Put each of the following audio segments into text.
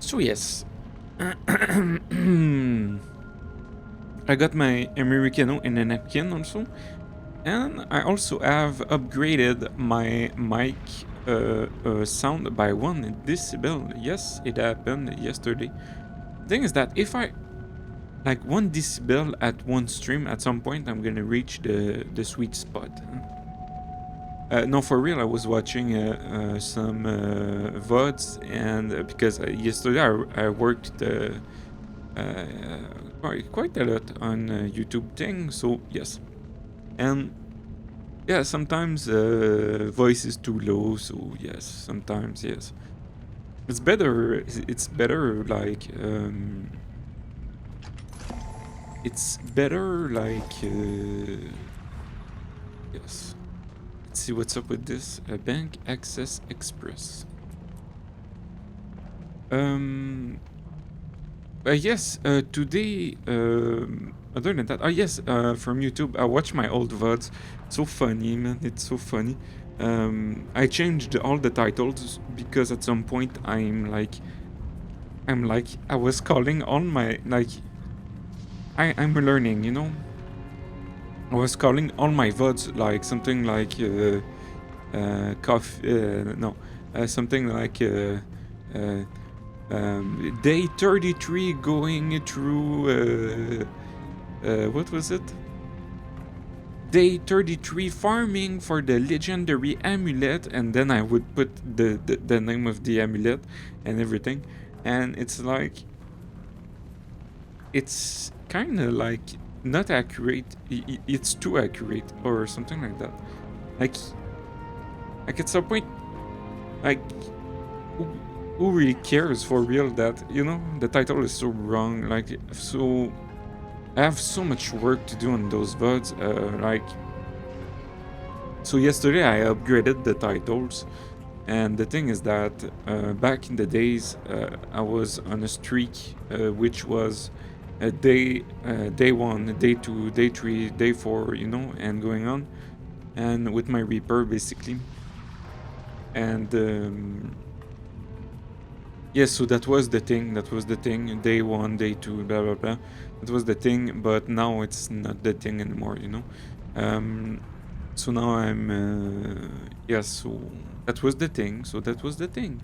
So yes, I got my Americano in a napkin also, and I also have upgraded my mic sound by 1 decibel. Yes, it happened yesterday. The thing is that if I like 1 decibel at one stream, at some point I'm gonna reach the sweet spot. Huh? No, for real, I was watching some VODs, and because yesterday I worked quite a lot on YouTube thing, so yes. And yeah, sometimes voice is too low, so yes, sometimes yes. It's better like it's better like yes. Let's see what's up with this. Bank Access Express. Um yes, today, other than that, yes, from YouTube, I watch my old VODs. So funny, man, it's so funny. I changed all the titles because at some point I was calling all my, like, I'm learning, you know? I was calling all my VODs like something like, coffee, no, something like, day 33 going through what was it? Day 33 farming for the legendary amulet, and then I would put the name of the amulet and everything. And it's like, it's kind of like not accurate. It's too accurate or something like that. Like, like at some point, like, who really cares for real that, you know, the title is so wrong? Like, so I have so much work to do on those VODs. Like, so yesterday I upgraded the titles, and the thing is that back in the days I was on a streak, which was day 1, day 2, day 3, day 4, you know, and going on, and with my Reaper basically, and yes, so that was the thing. That was the thing. Day 1, day 2, blah blah blah. That was the thing, but now it's not the thing anymore, you know. So now I'm yes. So that was the thing. So that was the thing.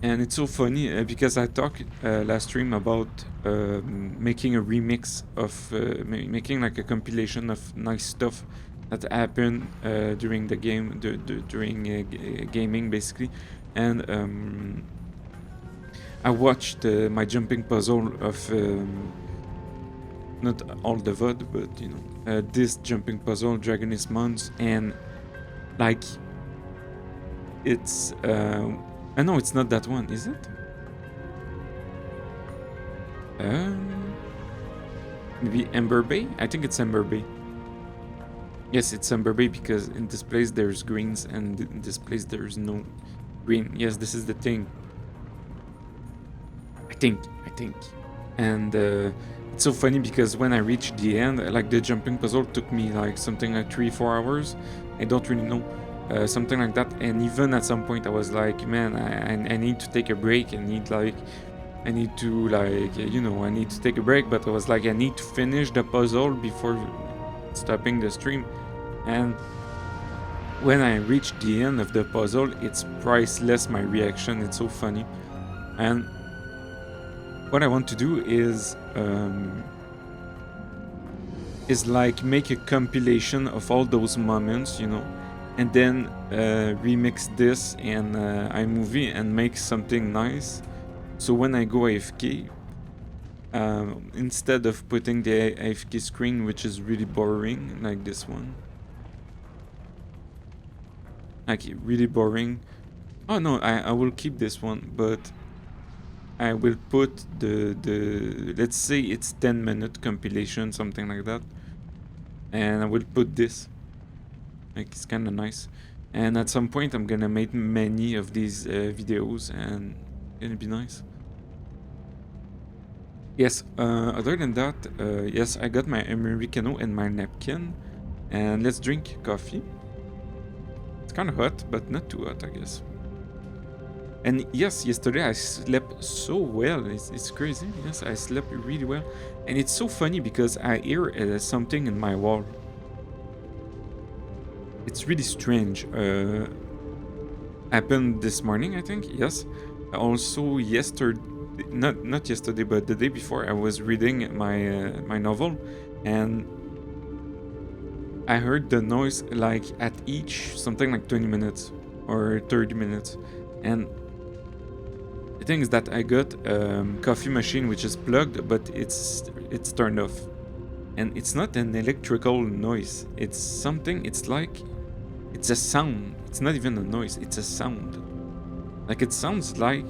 And it's so funny because I talked last stream about making a remix of making like a compilation of nice stuff that happened during the game, during gaming basically, and I watched my jumping puzzle of not all the VOD, but you know, this jumping puzzle, Dragonist Mons, and like it's I know it's not that one, is it? Maybe Ember Bay? I think it's Ember Bay. Yes, it's Ember Bay because in this place there's greens and in this place there's no green. Yes, this is the thing. I think. And it's so funny because when I reached the end, like the jumping puzzle took me like something like 3-4 hours. I don't really know. Something like that. And even at some point I was like, man, I need to take a break. I need to like, you know, I need to take a break. But I was like, I need to finish the puzzle before stopping the stream. And when I reached the end of the puzzle, it's priceless, my reaction. It's so funny. And what I want to do is like make a compilation of all those moments, you know, and then remix this in iMovie and make something nice. So when I go AFK, instead of putting the AFK screen, which is really boring, like this one, like really boring. Oh no, I will keep this one, but I will put the let's say it's 10-minute compilation, something like that, and I will put this. Like, it's kind of nice. And at some point I'm gonna make many of these videos, and it'll be nice. Yes, other than that, yes, I got my Americano and my napkin, and let's drink coffee. It's kind of hot, but not too hot, I guess. And yes, yesterday I slept so well. It's crazy. Yes, I slept really well. And it's so funny because I hear something in my wall. It's really strange. Happened this morning, I think. Yes. Also yesterday, not yesterday, but the day before, I was reading my novel, and I heard the noise like at each something like 20 minutes or 30 minutes, and the thing is that I got coffee machine which is plugged, but it's turned off, and it's not an electrical noise. It's something. It's like it's a sound. It's not even a noise. It's a sound. Like it sounds like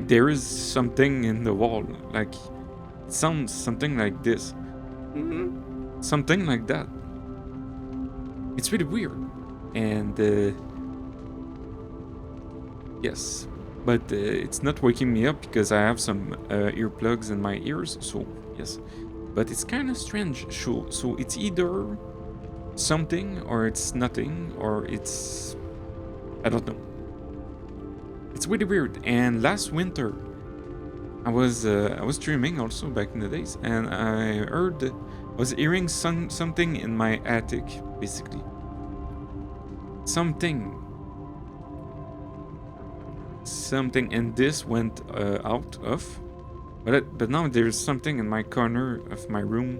there is something in the wall. Like it sounds something like this. Something like that. It's really weird. And yes, but it's not waking me up because I have some earplugs in my ears. So yes, but it's kind of strange. So it's either something or it's nothing or it's I don't know. It's really weird. And last winter, I was streaming also back in the days, and I was hearing something in my attic, basically. Something, and this went out of, but now there's something in my corner of my room.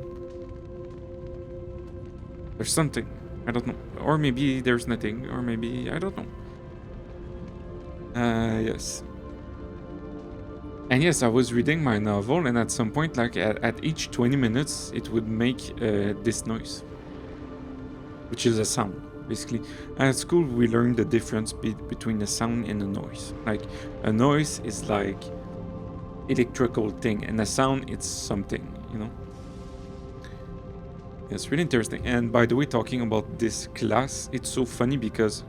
There's something, I don't know, or maybe there's nothing, or maybe I don't know. Yes. And yes, I was reading my novel, and at some point, like at each 20 minutes, it would make this noise, which is a sound, basically. At school, we learned the difference between a sound and a noise. Like, a noise is like electrical thing, and a sound, it's something, you know? It's really interesting. And by the way, talking about this class, it's so funny because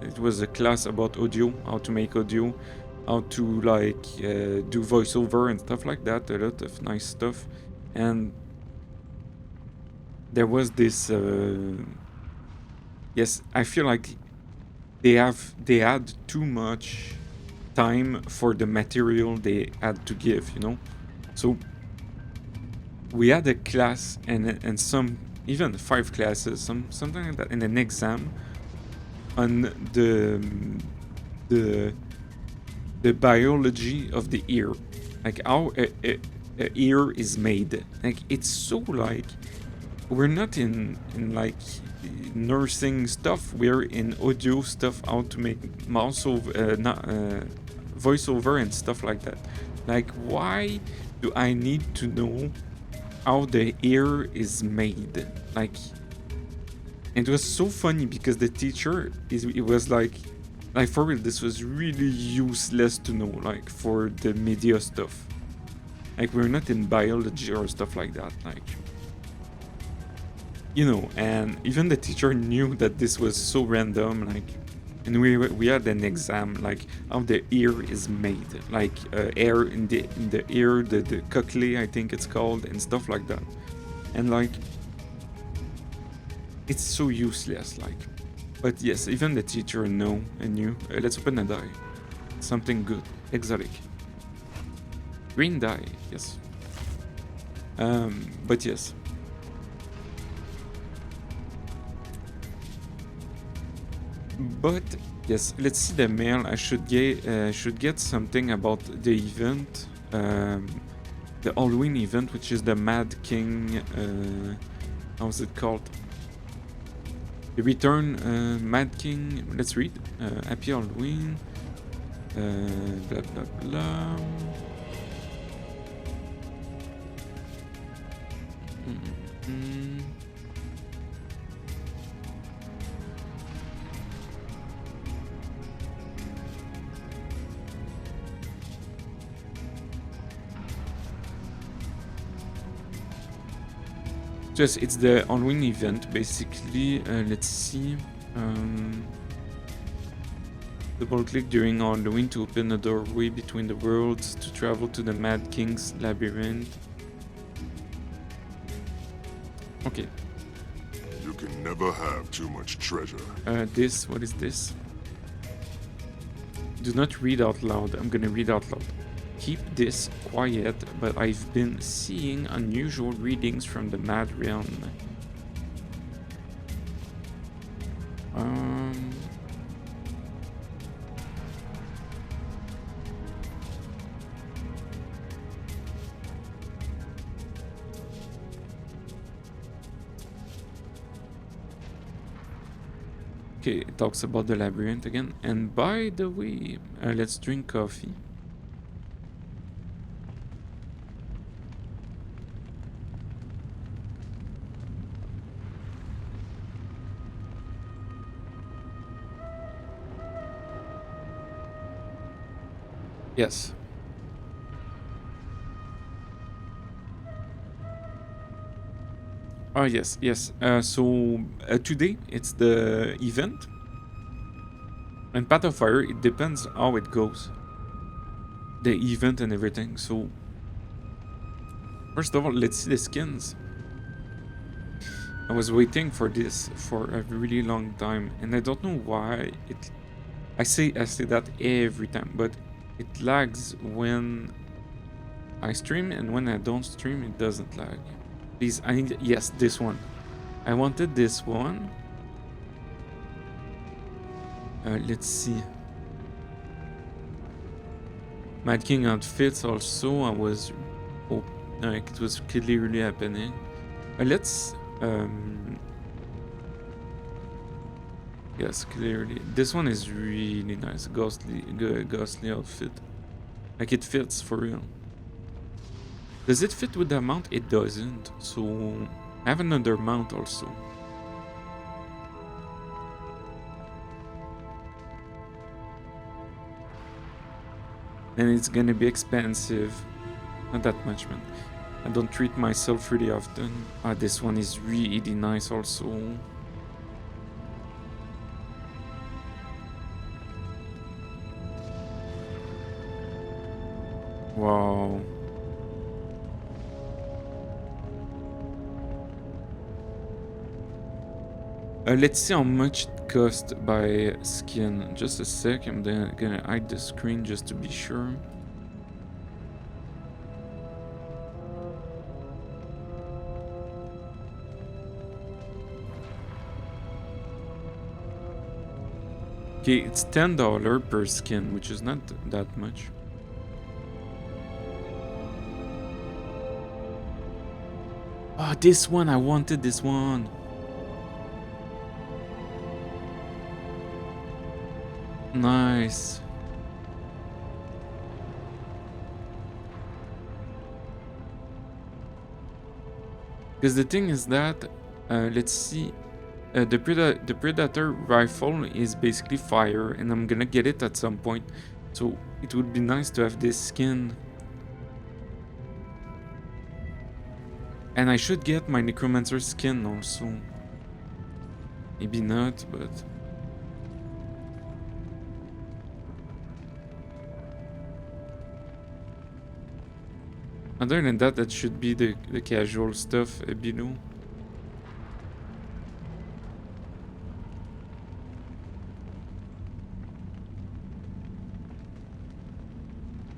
it was a class about audio, how to make audio, how to like do voiceover and stuff like that, a lot of nice stuff. And there was this yes, I feel like they had too much time for the material they had to give, you know. So we had a class and some even 5 classes, something like that, and an exam on the biology of the ear, like how a ear is made. Like it's so like we're not in like nursing stuff, we're in audio stuff, how to make voiceover and stuff like that. Like why do I need to know how the ear is made? Like it was so funny because the teacher it was like for real, this was really useless to know, like for the media stuff. Like we're not in biology or stuff like that, like, you know. And even the teacher knew that this was so random, like, and we had an exam like how the ear is made, like air in the ear, the cochlea, I think it's called, and stuff like that. And like it's so useless, like. But yes, even the teacher knew. Let's open a die. Something good, exotic. Green die, yes. But yes. But yes, let's see the mail. I should get something about the event, the Halloween event, which is the Mad King. How's it called? The Return, Mad King. Let's read. Happy Halloween. Blah blah blah. Just it's the Halloween event, basically. Let's see. Double click during Halloween to open a doorway between the worlds to travel to the Mad King's Labyrinth. Okay. You can never have too much treasure. What is this? Do not read out loud. I'm gonna read out loud. Keep this quiet, but I've been seeing unusual readings from the Mad Realm. Okay, it talks about the labyrinth again. And by the way, let's drink coffee. Yes. Oh, yes, yes. So today it's the event. And Path of Fire, it depends how it goes. The event and everything. So, first of all, let's see the skins. I was waiting for this for a really long time. And I don't know why it... I say that every time. But it lags when I stream. And when I don't stream, it doesn't lag. Please, I need... Yes, this one. I wanted this one. Let's see. Mad King outfits also. I was... Oh, like it was clearly happening. Let's... Yes, clearly. This one is really nice. Ghostly outfit. Like it fits for real. Does it fit with the mount? It doesn't. So I have another mount also. And it's gonna be expensive. Not that much, man. I don't treat myself really often. Ah, this one is really nice also. Wow. Let's see how much it cost by skin. Just a sec, I'm gonna hide the screen just to be sure. Okay, it's $10 per skin, which is not that much. Oh, this one, I wanted this one. Nice. Because the thing is that, let's see, the Predator rifle is basically fire, and I'm gonna get it at some point. So it would be nice to have this skin. And I should get my Necromancer skin also. Maybe not, but... Other than that, that should be the casual stuff below.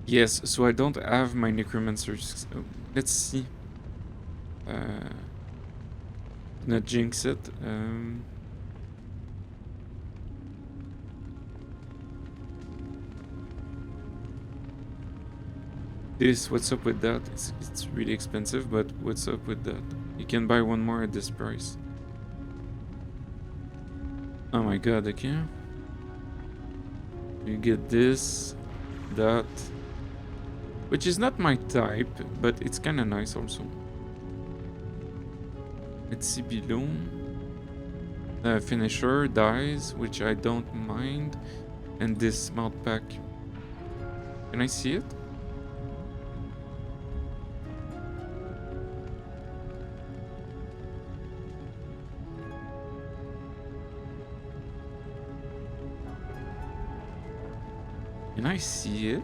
Yes, so I don't have my Necromancers. Let's see. Not jinx it. This, what's up with that? It's really expensive, but what's up with that? You can buy one more at this price. Oh my god, okay. You get this, that, which is not my type, but it's kind of nice also. Let's see below. Finisher dies, which I don't mind, and this mount pack. Can I see it? Can I see it?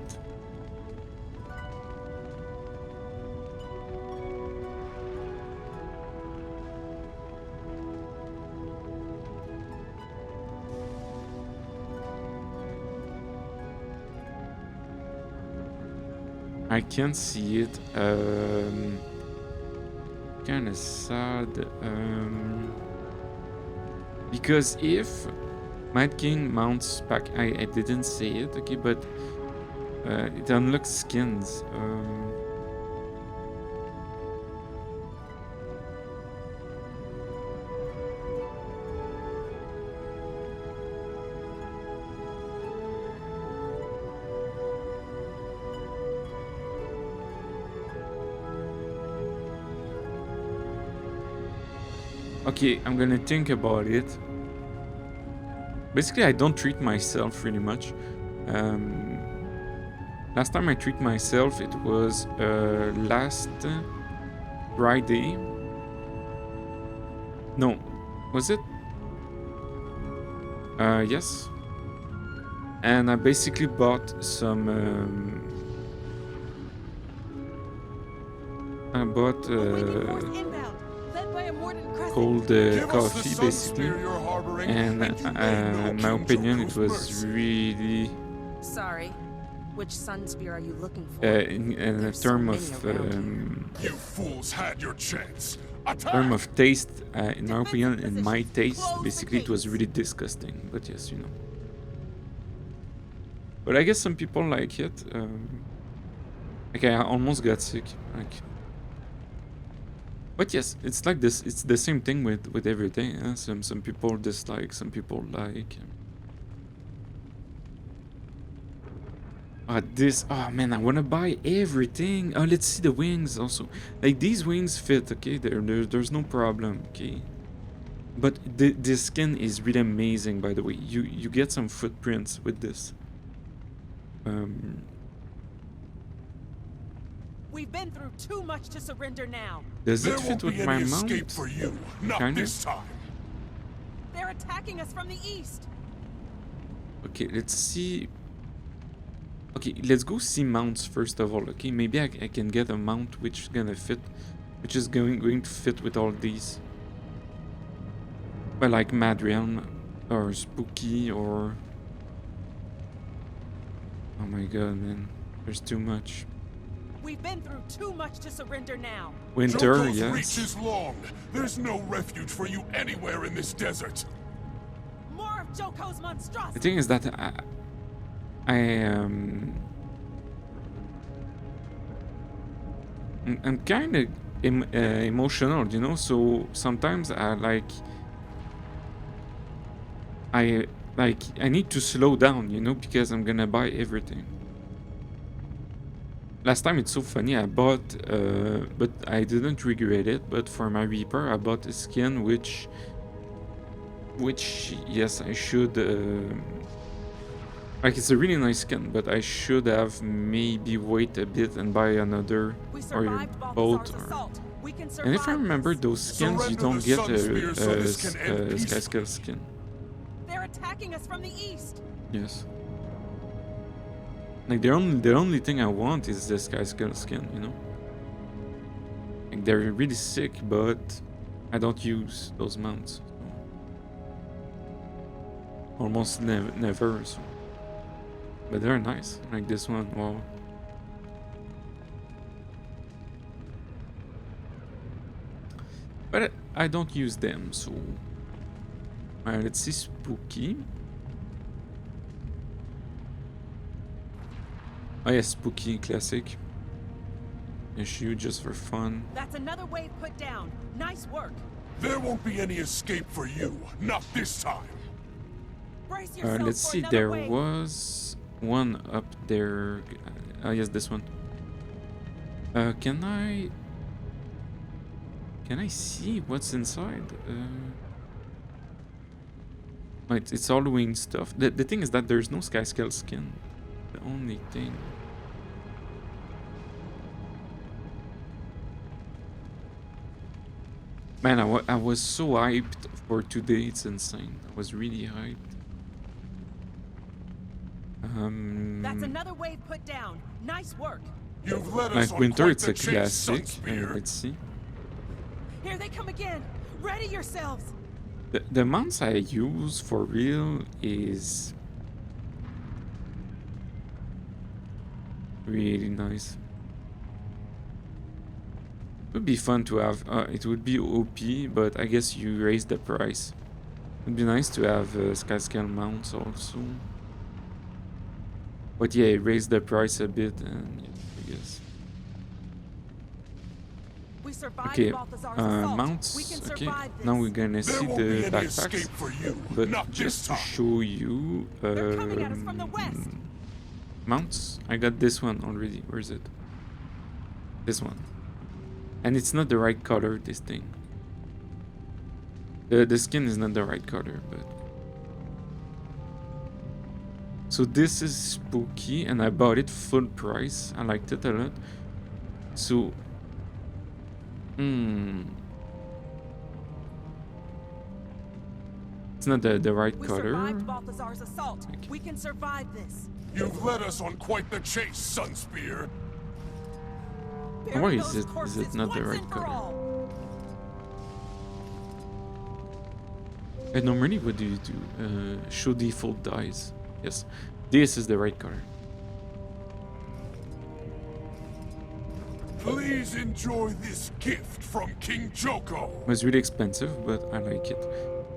I can't see it. Kind of sad. Because if Mad King mounts back, I didn't say it, okay, but it unlocks skins. Okay, I'm gonna think about it. Basically, I don't treat myself really much. Last time I treat myself, it was last Friday. No, was it? Yes. And I basically bought some. I bought cold coffee, basically, and my opinion, it was really. Sorry, which sun spear are you looking for? In a term of you fools had your chance. Term of taste, in my opinion, in my taste, basically, it was really disgusting. But yes, you know. But I guess some people like it. Like I almost got sick. Like. But yes, it's like this. It's the same thing with everything. Some people dislike, some people like. This. Oh man, I wanna buy everything. Oh, let's see the wings also. Like these wings fit. Okay, there's no problem. Okay. But the skin is really amazing. By the way, you get some footprints with this. We've been through too much to surrender now. Does it fit with my mount? Escape for you, not this time. They're attacking us from the east. Okay, let's see. Okay, let's go see mounts first of all. Okay, maybe I can get a mount which is gonna fit, which is going to fit with all these. But like Madrian or Spooky or. Oh my god, man, there's too much. We've been through too much to surrender now. Winter, Joko's yes. reach is long. There's no refuge for you anywhere in this desert. More of Joko's monstrosity. The thing is that I'm kind of emotional, you know. So sometimes I need to slow down, you know, because I'm gonna buy everything. Last time, it's so funny, I bought, but I didn't regret it, but for my Reaper, I bought a skin which yes, I should, like, it's a really nice skin, but I should have maybe wait a bit and buy another, or both, and if I remember, those skins, you don't get a Sky Skull skin. They're attacking us from the east. Yes. Like, the only thing I want is the Sky Skull skin, you know? Like, they're really sick, but I don't use those mounts. So. Almost never, so. But they're nice, like this one, wow. But I don't use them, so. Alright, let's see Spooky. Oh yeah, Spooky classic. Issue just for fun. That's another wave put down. Nice work. There won't be any escape for you, not this time. Brace yourself Let's for see, another there wave. was one up there. Yes, this one. Can I see what's inside? Wait, it's all wing stuff. The thing is that there's no Sky Skull skin. The only thing. Man, I was so hyped for today, it's insane. I was really hyped. That's another wave put down. Nice work. You've led us Like on Winter, quite it's the a chase, classic. Sunspear. Let's see. Here they come again. Ready yourselves. The mounts I use for real is really nice. Would be fun to have. It would be OP, but I guess you raise the price. It'd be nice to have sky scale mounts also. But yeah, raise the price a bit, and yeah, I guess. We survived Okay, Balthazar's assault. We mounts. can Okay, survive this. now we're gonna There see won't the be any backpacks. escape for you. But Not just this to time. show you, They're coming at us from the west. mounts. I got this one already. Where is it? This one. And it's not the right color. This thing. The skin is not the right color, but. So this is spooky, and I bought it full price. I liked it a lot. So. It's not the right We color. survived Balthazar's assault. Okay. We can survive this. You've led us on quite the chase, Sunspear. Why Bury is those it corpses not the once right and for color? all. And normally, what do you do? Show default dies. Yes, this is the right color. Please enjoy this gift from King Joko. It was really expensive, but I like it.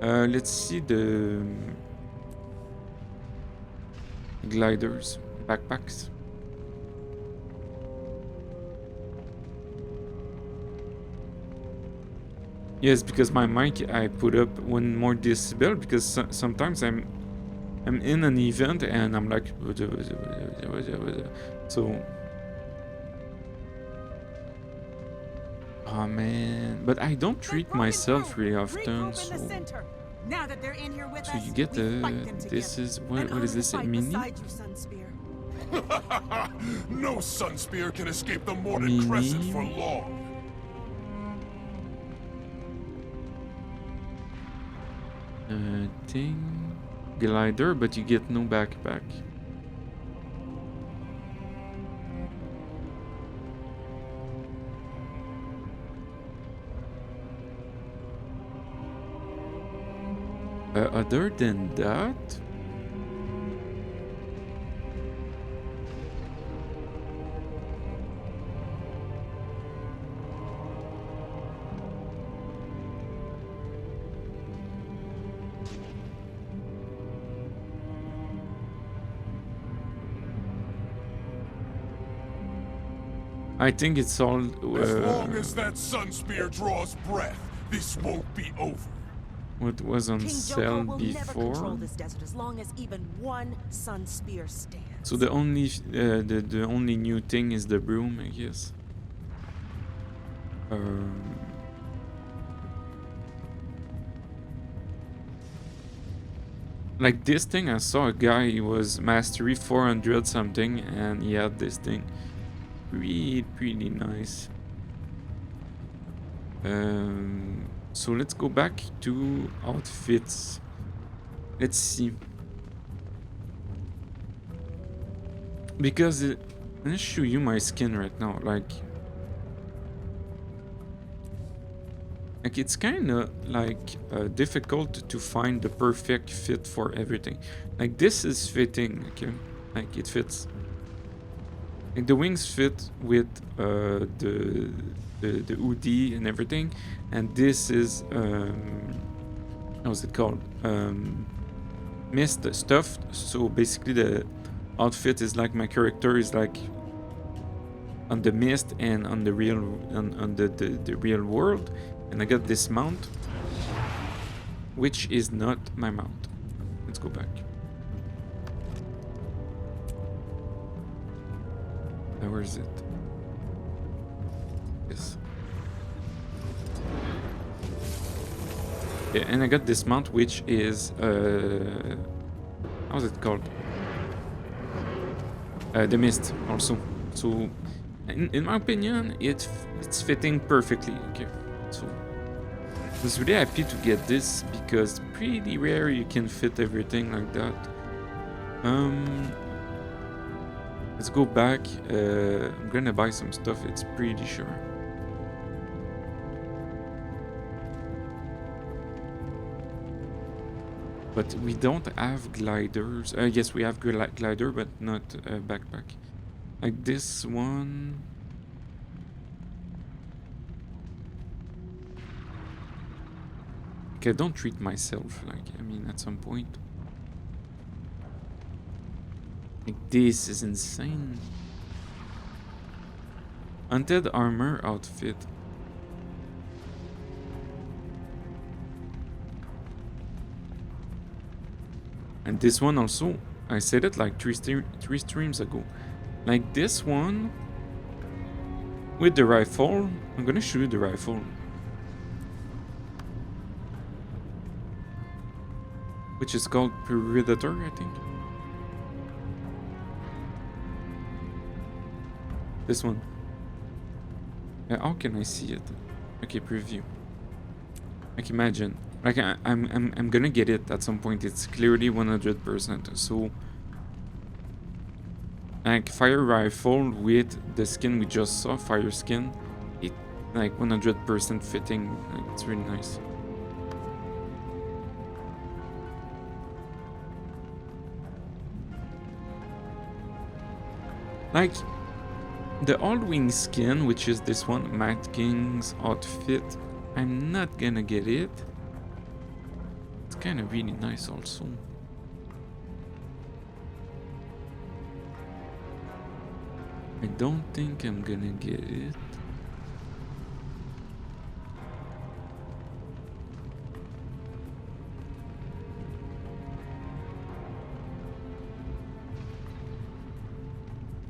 Let's see the gliders, backpacks. Yes, because my mic I put up one more decibel because sometimes I'm in an event and I'm like so. Oh man, but I don't treat myself really often, so. Now that they're in here with So us, you get we the. fight them This together. is what An is this? A honor to fight mini? beside you, Sunspear. No Sunspear can escape the Mordant Mini. Crescent for long. Thing glider, but you get no backpack. Other than that, I think it's all. As long as that Sunspear draws breath, this won't be over. What was on King sale Joko will never control before. this desert as long as even one Sunspear stands. So the only new thing is the broom, I guess. Like this thing, I saw a guy. He was mastery 400 something, and he had this thing. Pretty nice. So let's go back to outfits. Let's see. Because let's show you my skin right now. Like it's kind of like difficult to find the perfect fit for everything. Like this is fitting, okay? Like it fits. Like the wings fit with the hoodie and everything, and this is how's it called? Mist stuffed. So basically the outfit is like my character is like on the mist and on the real on the real world, and I got this mount, which is not my mount. Let's go back. Where is it? Yes. Yeah, and I got this mount, which is how's it called? The mist also. So, in my opinion, it's fitting perfectly. Okay, so I was really happy to get this because pretty rare you can fit everything like that. Let's go back. I'm gonna buy some stuff, it's pretty sure. But we don't have gliders. Yes, we have glider, but not a backpack. Like this one. Like, I don't treat myself, like, I mean, at some point. Like, this is insane. Undead armor outfit. And this one also, I said it like three streams ago. Like this one, with the rifle, I'm gonna shoot the rifle. Which is called Predator, I think. This one. How can I see it? Okay, preview. Like imagine. Like I'm gonna get it at some point. It's clearly 100%. So like fire rifle with the skin we just saw, fire skin, it like 100% fitting. Like, it's really nice. Like the All-Wing skin, which is this one, Mad King's outfit, I'm not gonna get it. It's kind of really nice also. I don't think I'm gonna get it.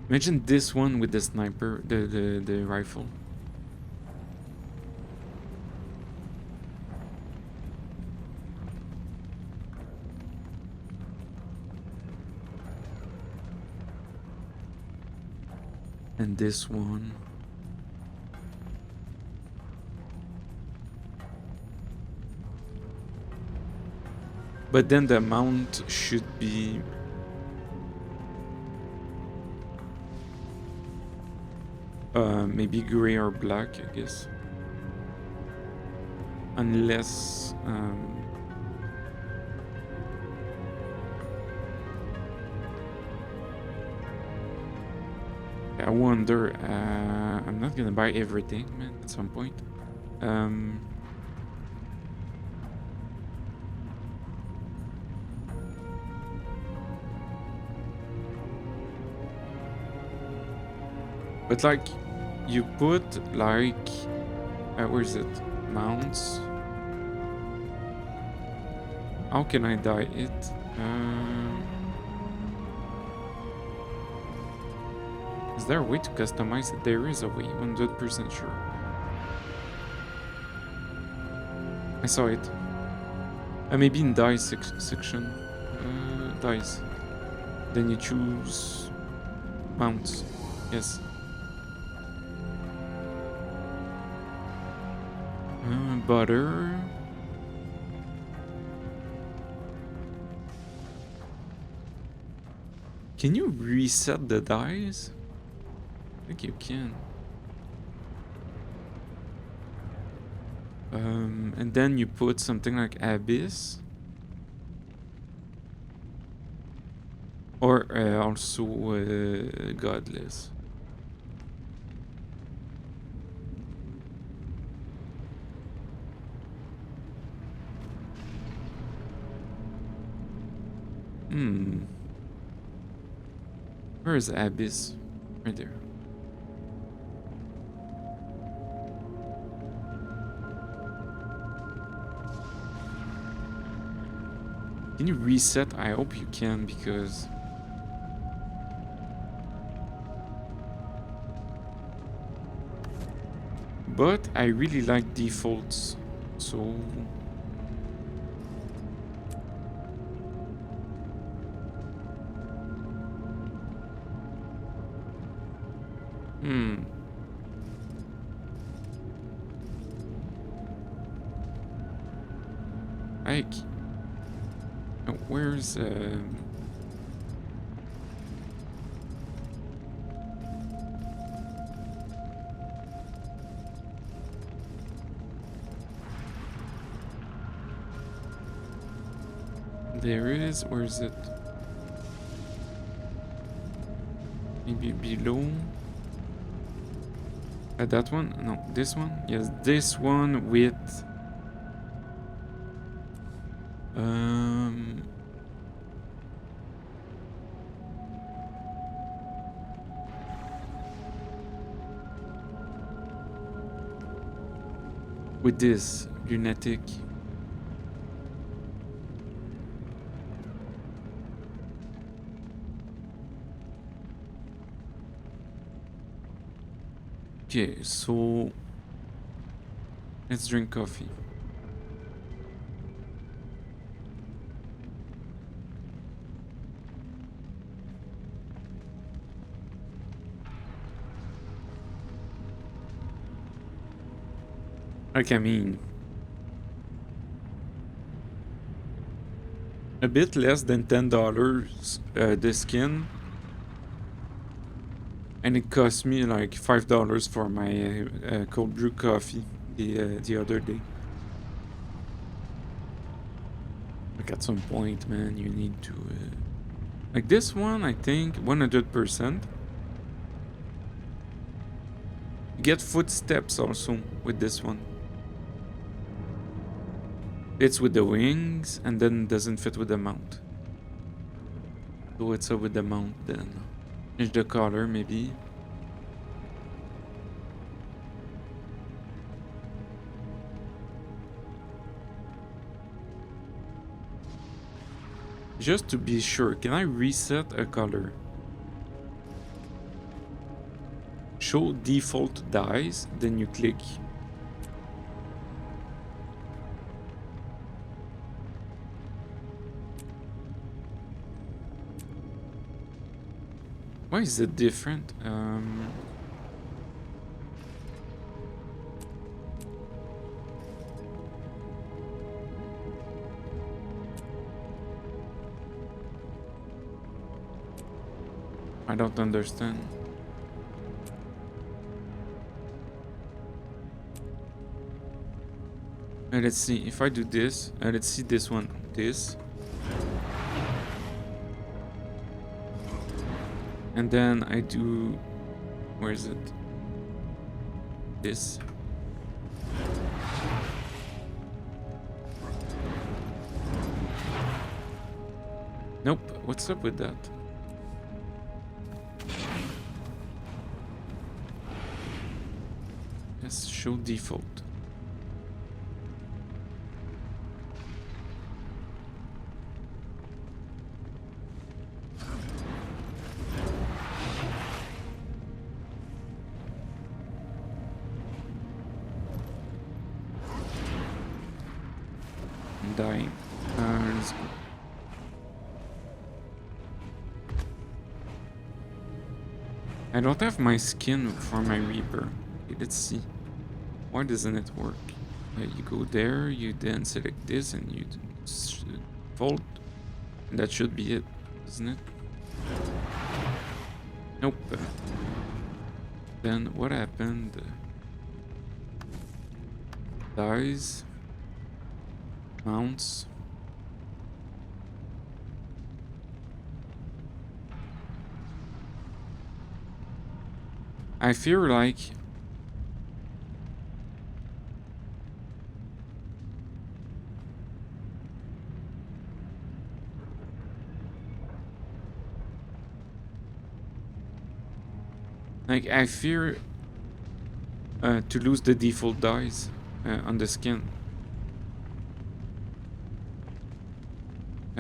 Imagine this one with the sniper, the rifle. And this one. But then the mount should be maybe gray or black, I guess. Unless I wonder, I'm not gonna buy everything, man, at some point. But like, you put like, where is it? Mounts. How can I dye it? Is there a way to customize it? There is a way, 100% sure. I saw it. Maybe in dye section. Dyes. Then you choose mounts. Yes. Butter. Can you reset the dyes? I think you can. And then you put something like Abyss. Or also Godless. Where is Abyss? Right there. Can you reset? I hope you can, because but I really like defaults, so like, where's there is, where is it? Maybe below. That one? No, this one? Yes, this one with Um, with this lunatic. Okay, so let's drink coffee. Like, I mean, a bit less than $10 the skin, and it cost me like $5 for my cold brew coffee the other day. Like at some point, man, you need to like this one. I think 100%. You get footsteps also with this one. Fits with the wings and then doesn't fit with the mount. So it's up with the mount then. Change the color maybe. Just to be sure, can I reset a color? Show default dyes, then you click. Why is it different? I don't understand. Let's see, if I do this, let's see this one, this. And then I do, where is it? This. Nope, what's up with that? Let's show default. I'm dying. Let's go. I don't have my skin for my Reaper. Okay, let's see. Why doesn't it work? You go there, you then select this, and you fold. And that should be it, isn't it? Nope. Then what happened? Dies. Mounts. I feel like I fear to lose the default dyes on the skin.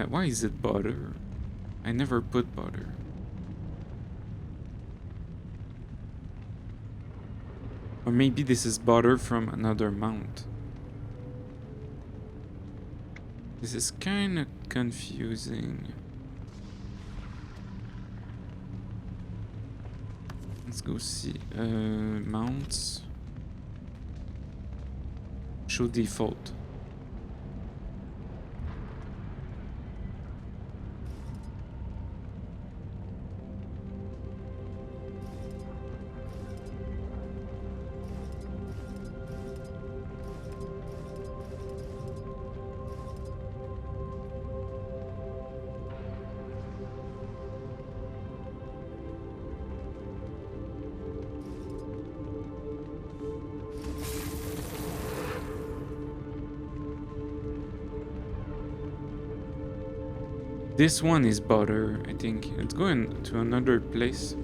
Why is it butter? I never put butter. Or maybe this is butter from another mount. This is kind of confusing. Let's go see. Mounts. Show default. This one is butter, I think. It's going to another place.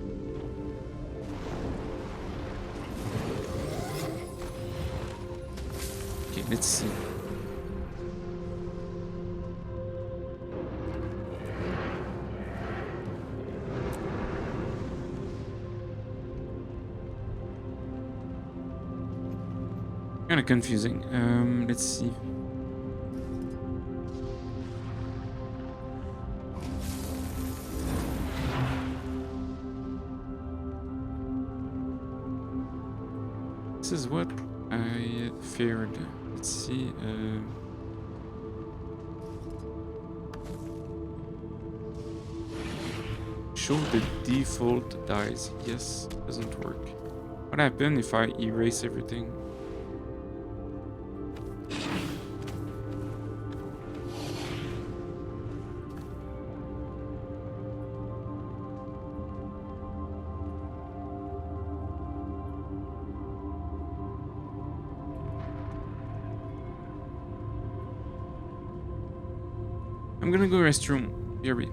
Okay, let's see. Kind of confusing. Let's see. This is what I feared. Let's see. Show the default dice. Yes, doesn't work. What happens if I erase everything? I'm gonna go restroom. Here.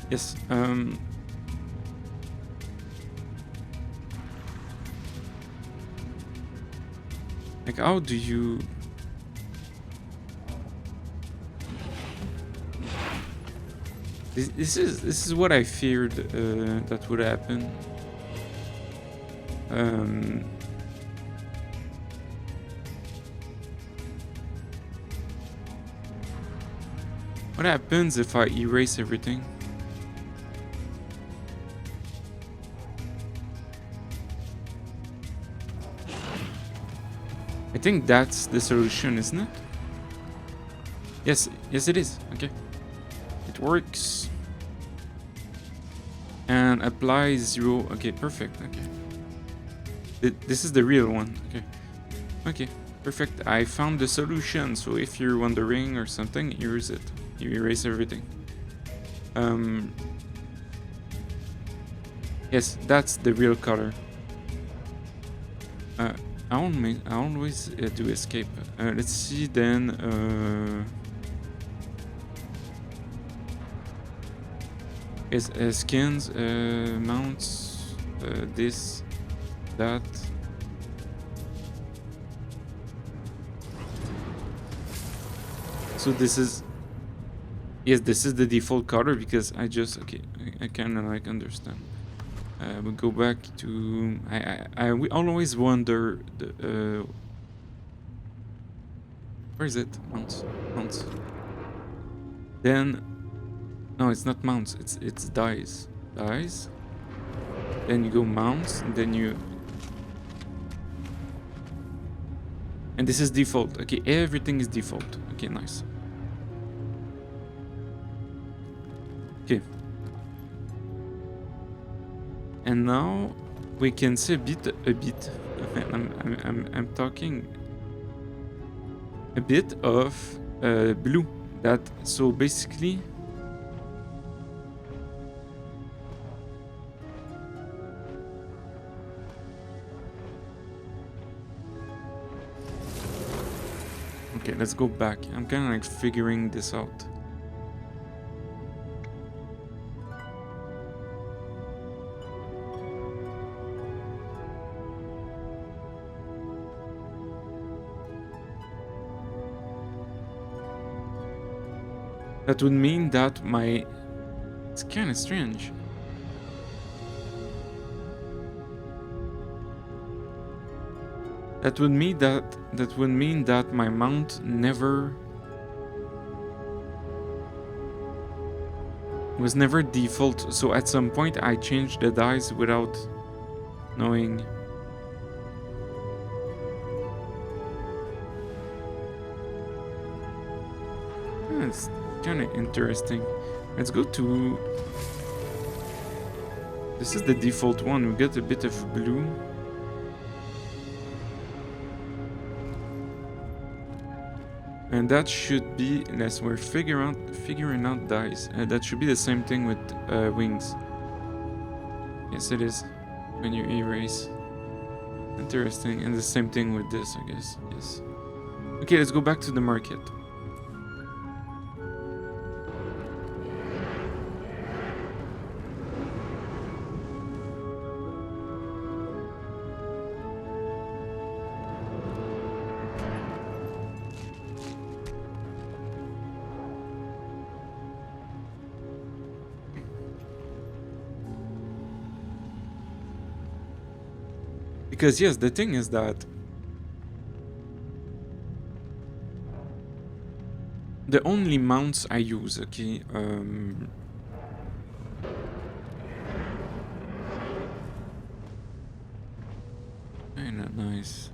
Yes. Like, how do you? This is what I feared that would happen. What happens if I erase everything? I think that's the solution, isn't it? Yes, yes it is. Okay. It works. And applies 0. Okay, perfect. Okay. This is the real one. Okay. Okay, perfect. I found the solution. So if you're wondering or something, here's it. You erase everything. Yes, that's the real color. I always do escape. Let's see then. Skins, mounts, this, that. So this is... Yes, this is the default color because I just... Okay, I kind of like understand. We'll go back to... we always wonder... where is it? Mounts. Mounts. Then... No, it's not mounts. It's dies. Dies. Then you go mounts, and then you... And this is default. Okay, everything is default. Okay, nice. Okay. And now we can see a bit. I'm talking a bit of blue. That so basically. Okay, let's go back. I'm kind of like figuring this out. That would mean that my... It's kind of strange. That would mean that my mount never was never default. So at some point I changed the dice without knowing. It's kind of interesting. Let's go to... This is the default one. We get a bit of blue. And that should be, unless we're figuring out dice. That should be the same thing with wings. Yes, it is. When you erase. Interesting. And the same thing with this, I guess. Yes. Okay, let's go back to the market. Because yes, the thing is that the only mounts I use, okay, kinda nice.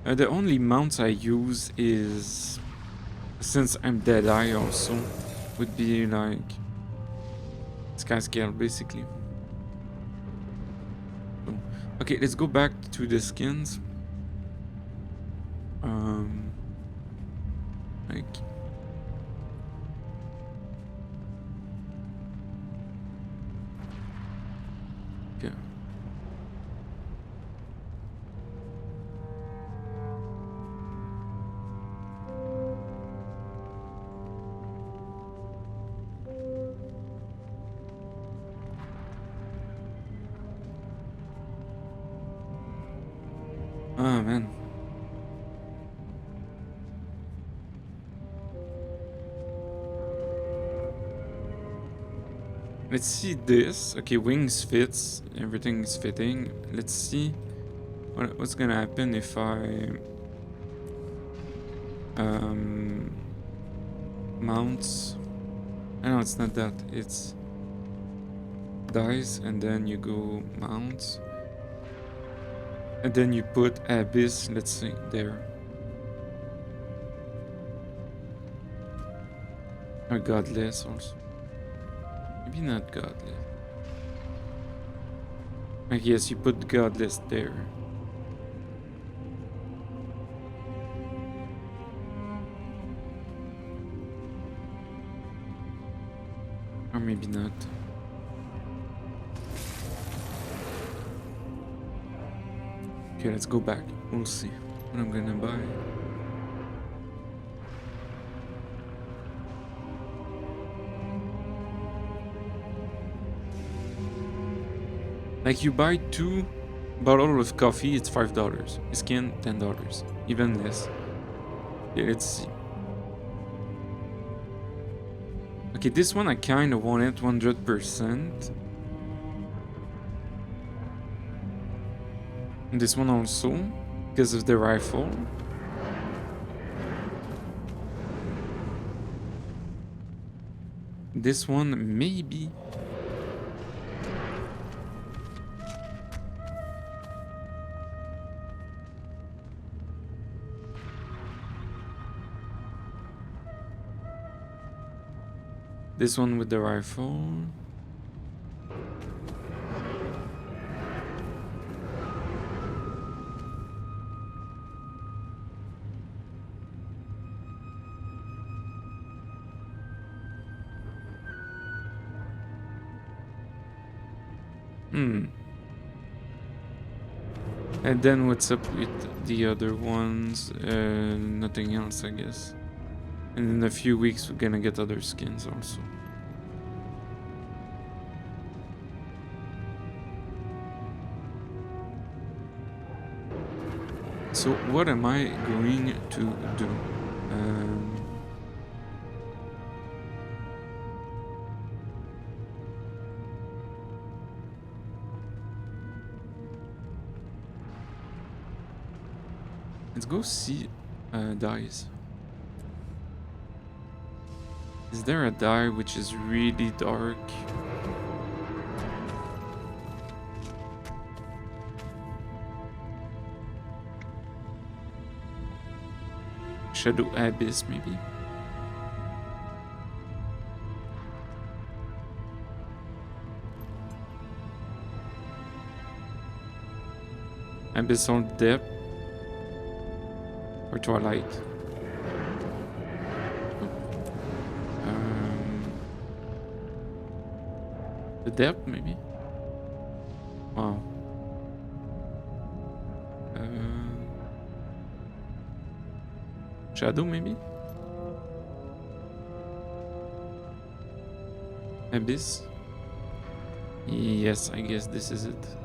The only mounts I use is, since I'm Deadeye also, would be like sky scale basically. Okay, let's go back to the skins. Like... Okay. Oh man. Let's see this. Okay, wings fits. Everything is fitting. Let's see what's gonna happen if I mounts. I know it's not that. It's dice and then you go mounts. And then you put abyss, let's see, there. Or godless also. Maybe not godless. I guess you put godless there. Or maybe not. Okay, let's go back. We'll see what I'm gonna buy. Like you buy 2 bottles of coffee, it's $5. Skin, $10. Even less. Okay, let's see. Okay, this one I kind of want it 100%. And this one also, because of the rifle. This one, maybe. This one with the rifle. And then what's up with the other ones? Nothing else, I guess. And in a few weeks, we're gonna get other skins also. So what am I going to do? Let's go see dyes. Is there a dye which is really dark? Shadow Abyss, maybe? Abyssal Depth? Or Twilight? The Depth, maybe? Wow. Shadow, maybe? Abyss? Yes, I guess this is it.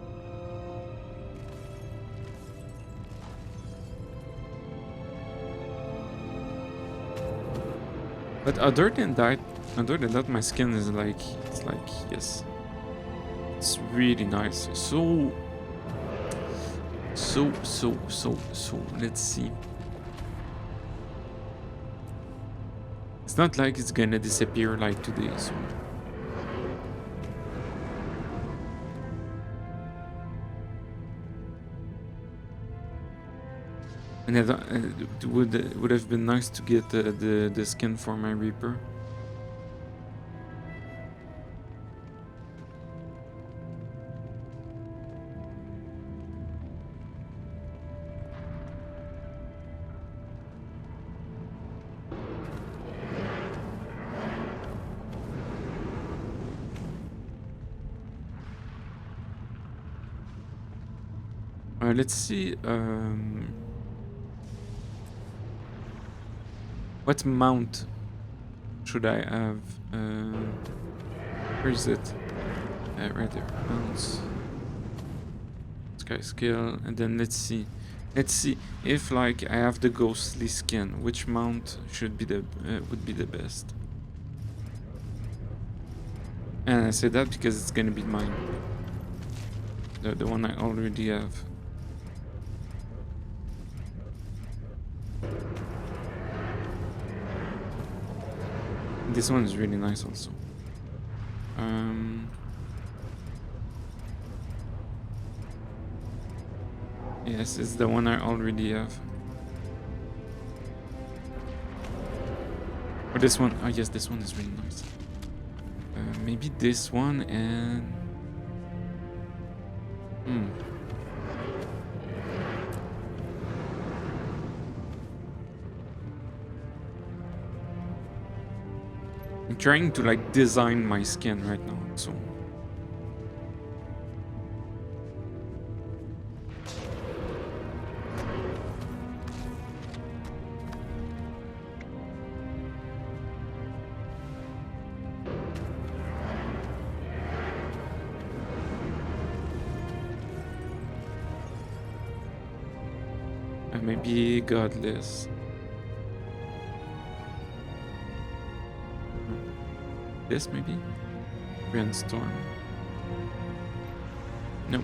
But other than that, my skin is like, it's like, yes. It's really nice. So, let's see. It's not like it's gonna disappear like today, so. And it would have been nice to get the skin for my Reaper. Let's see. What mount should I have? Where is it? Right there. Mounts. Sky scale, and then let's see. Let's see if like I have the ghostly skin. Which mount should be the would be the best? And I say that because it's gonna be mine. The one I already have. This one is really nice also. Yes, it's the one I already have. Or this one. Oh yes, this one is really nice. Maybe this one and... I'm trying to like design my skin right now, so... Maybe godless. This maybe? Brainstorm. No.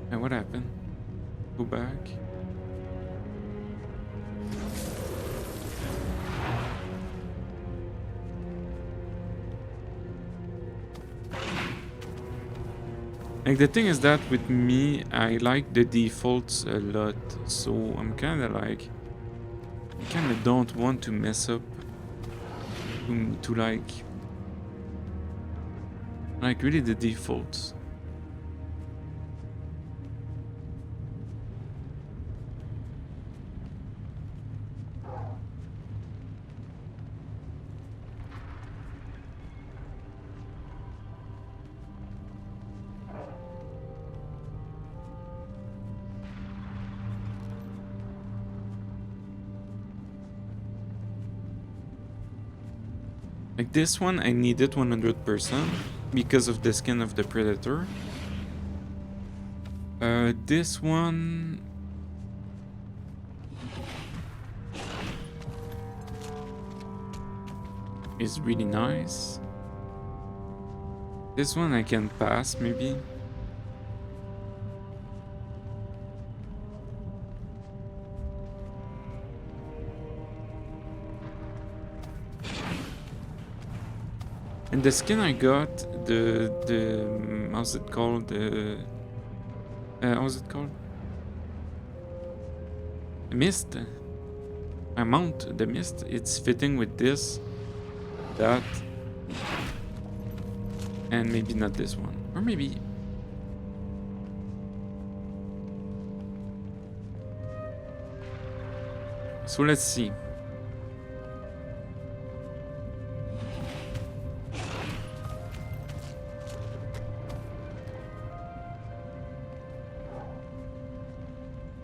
And what happened? Go back. Like the thing is that with me, I like the defaults a lot, so I'm kind of like, I kind of don't want to mess up to like really the defaults. Like this one, I need it 100% because of the skin of the predator. This one... is really nice. This one I can pass, maybe. And the skin I got, the how's it called? How's it called? The mist. I mount the mist. It's fitting with this, that, and maybe not this one, or maybe. So let's see.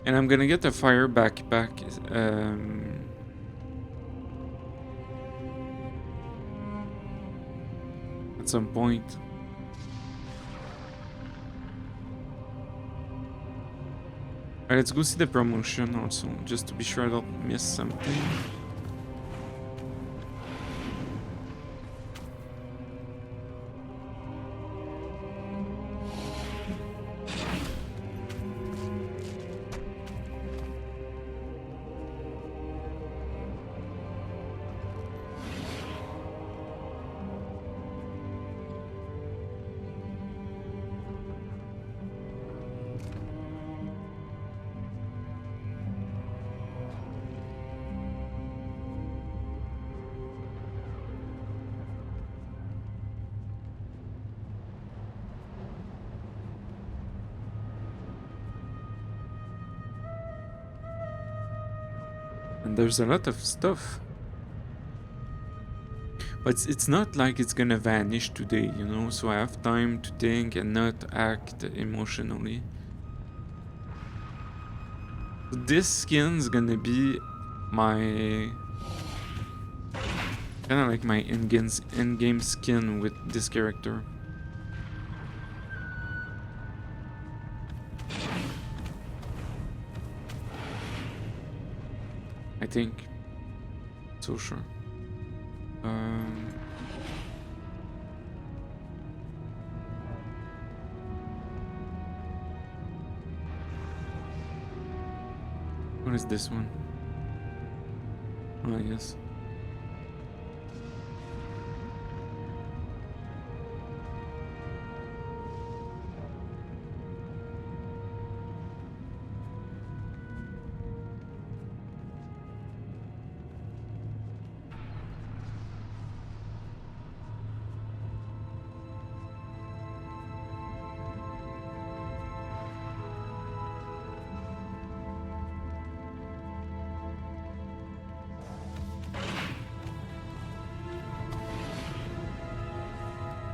And I'm gonna get the fire backpack at some point. Alright, let's go see the promotion also, just to be sure I don't miss something. And there's a lot of stuff. But it's not like it's gonna vanish today, you know, so I have time to think and not act emotionally. This skin's gonna be my... kinda like my in-game skin with this character. I think. So sure. What is this one? Oh, yes.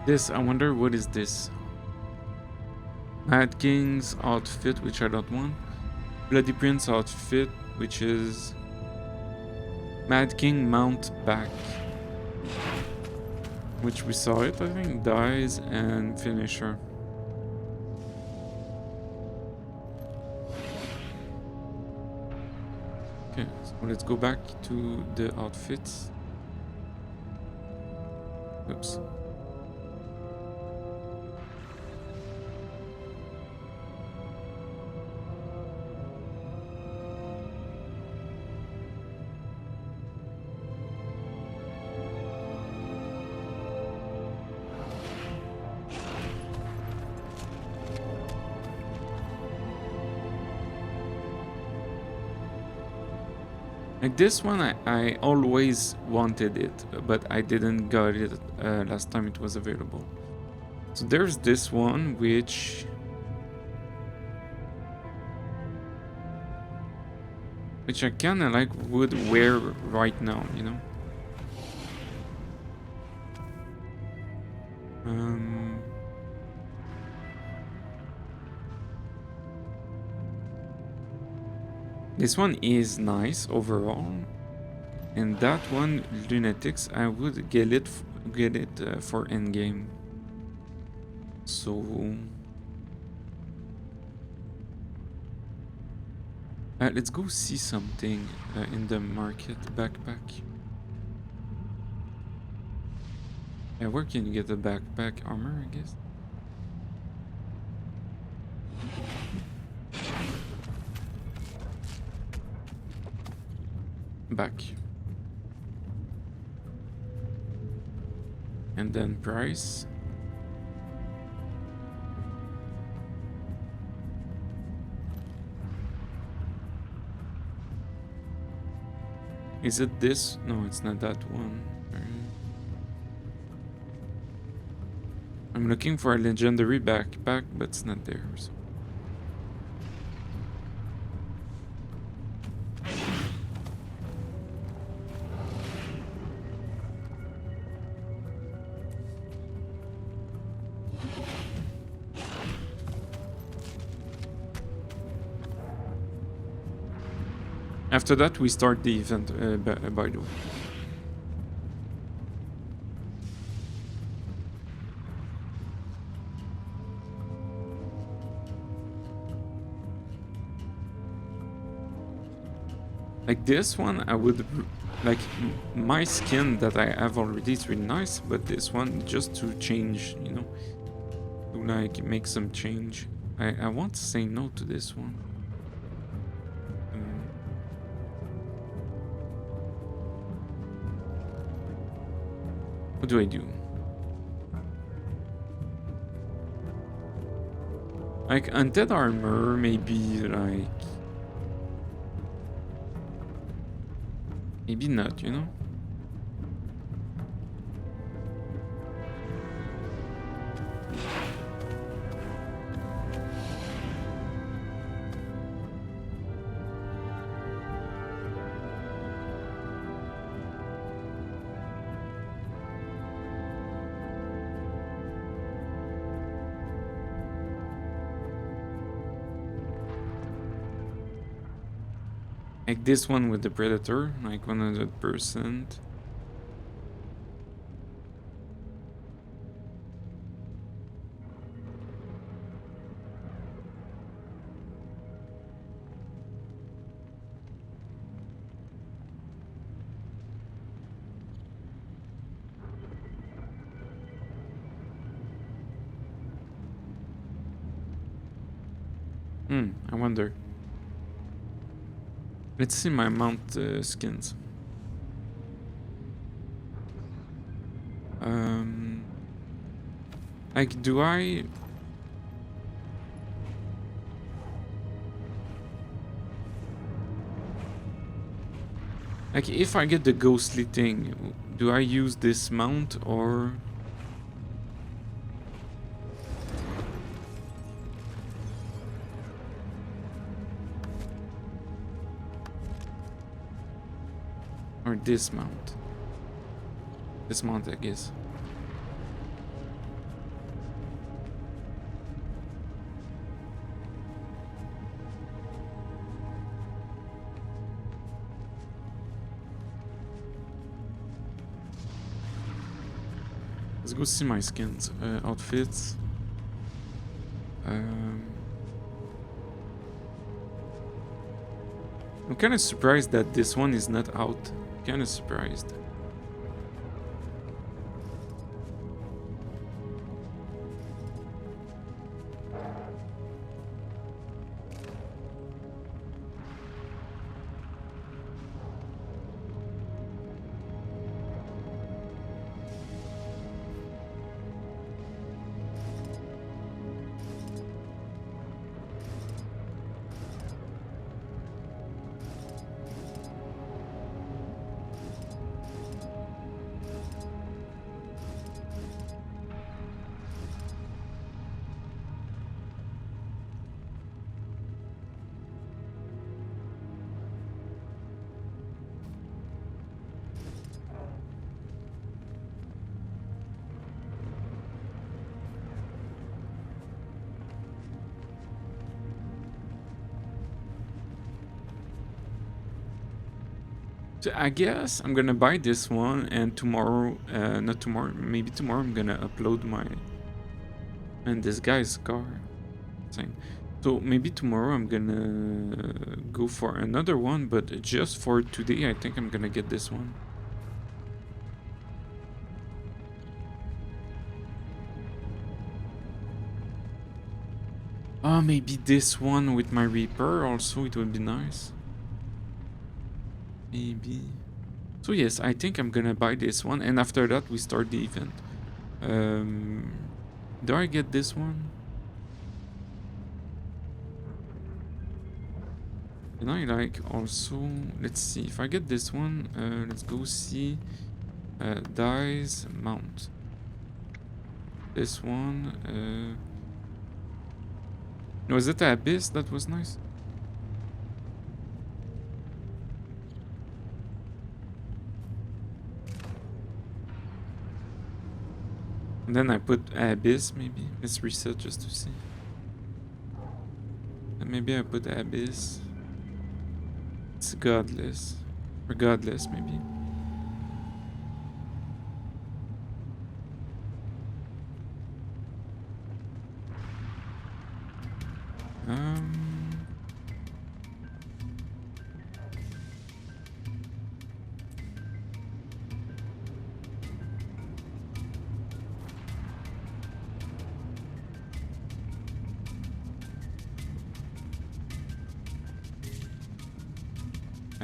This, I wonder what is this? Mad King's outfit, which I don't want. Bloody Prince outfit, which is Mad King mount back, which we saw it, I think, dies and finisher. Okay, so let's go back to the outfits. Oops. Like this one, I always wanted it, but I didn't got it last time it was available. So there's this one, which I kinda like would wear right now, you know? This one is nice overall, and that one, Lunatics, I would get it for endgame. So let's go see something in the market. Backpack. Yeah, where can you get the backpack armor, I guess? Back. And then price. Is it this? No, it's not that one. I'm looking for a legendary backpack, but it's not there. So. After that, we start the event, by the way. Like this one, I would... Like, my skin that I have already is really nice, but this one, just to change, you know? To, like, make some change. I want to say no to this one. What do I do? Like, undead armor, maybe, like... Maybe not, you know? Like this one with the Predator, like 100%. I wonder. Let's see my mount skins. Like, do I... Like, if I get the ghostly thing, do I use this mount or... Or dismount. Dismount, I guess. Let's go see my skins. Outfits. I'm kind of surprised that this one is not out. Kind of surprised. So I guess I'm gonna buy this one, and tomorrow, not tomorrow, maybe tomorrow I'm gonna upload my... And this guy's car. Thing. So maybe tomorrow I'm gonna go for another one, but just for today I think I'm gonna get this one. Oh, maybe this one with my Reaper also, it would be nice. Maybe. So yes, I think I'm gonna buy this one, and after that we start the event. Do I get this one? Can I like also, let's see, if I get this one, let's go see dies mount. This one, was it the Abyss that was nice? And then I put Abyss, maybe. Let's reset just to see. And maybe I put Abyss. It's Godless. Or Godless, maybe.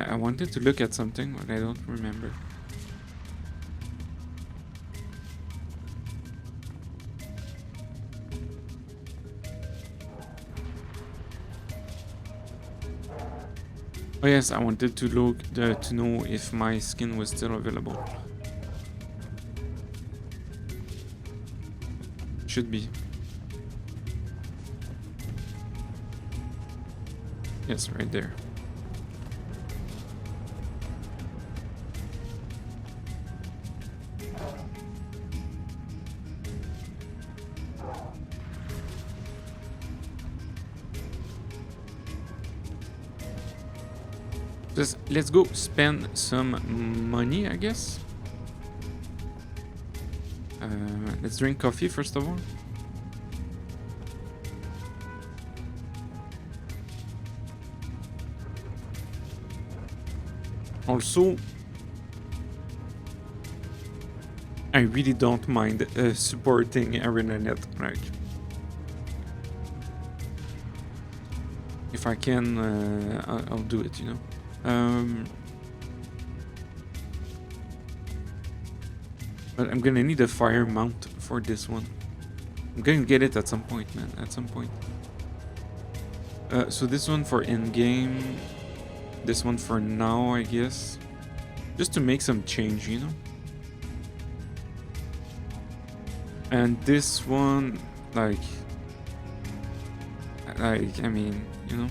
I wanted to look at something, but I don't remember. Oh yes, I wanted to look to know if my skin was still available. Should be. Yes, right there. Let's go spend some money, I guess. Let's drink coffee first of all. Also, I really don't mind supporting ArenaNet, like if I can, I'll do it, you know. But I'm gonna need a fire mount for this one. I'm gonna get it at some point, man, at some point. So this one for in-game, this one for now, I guess. Just to make some change, you know? And this one, like, I mean, you know,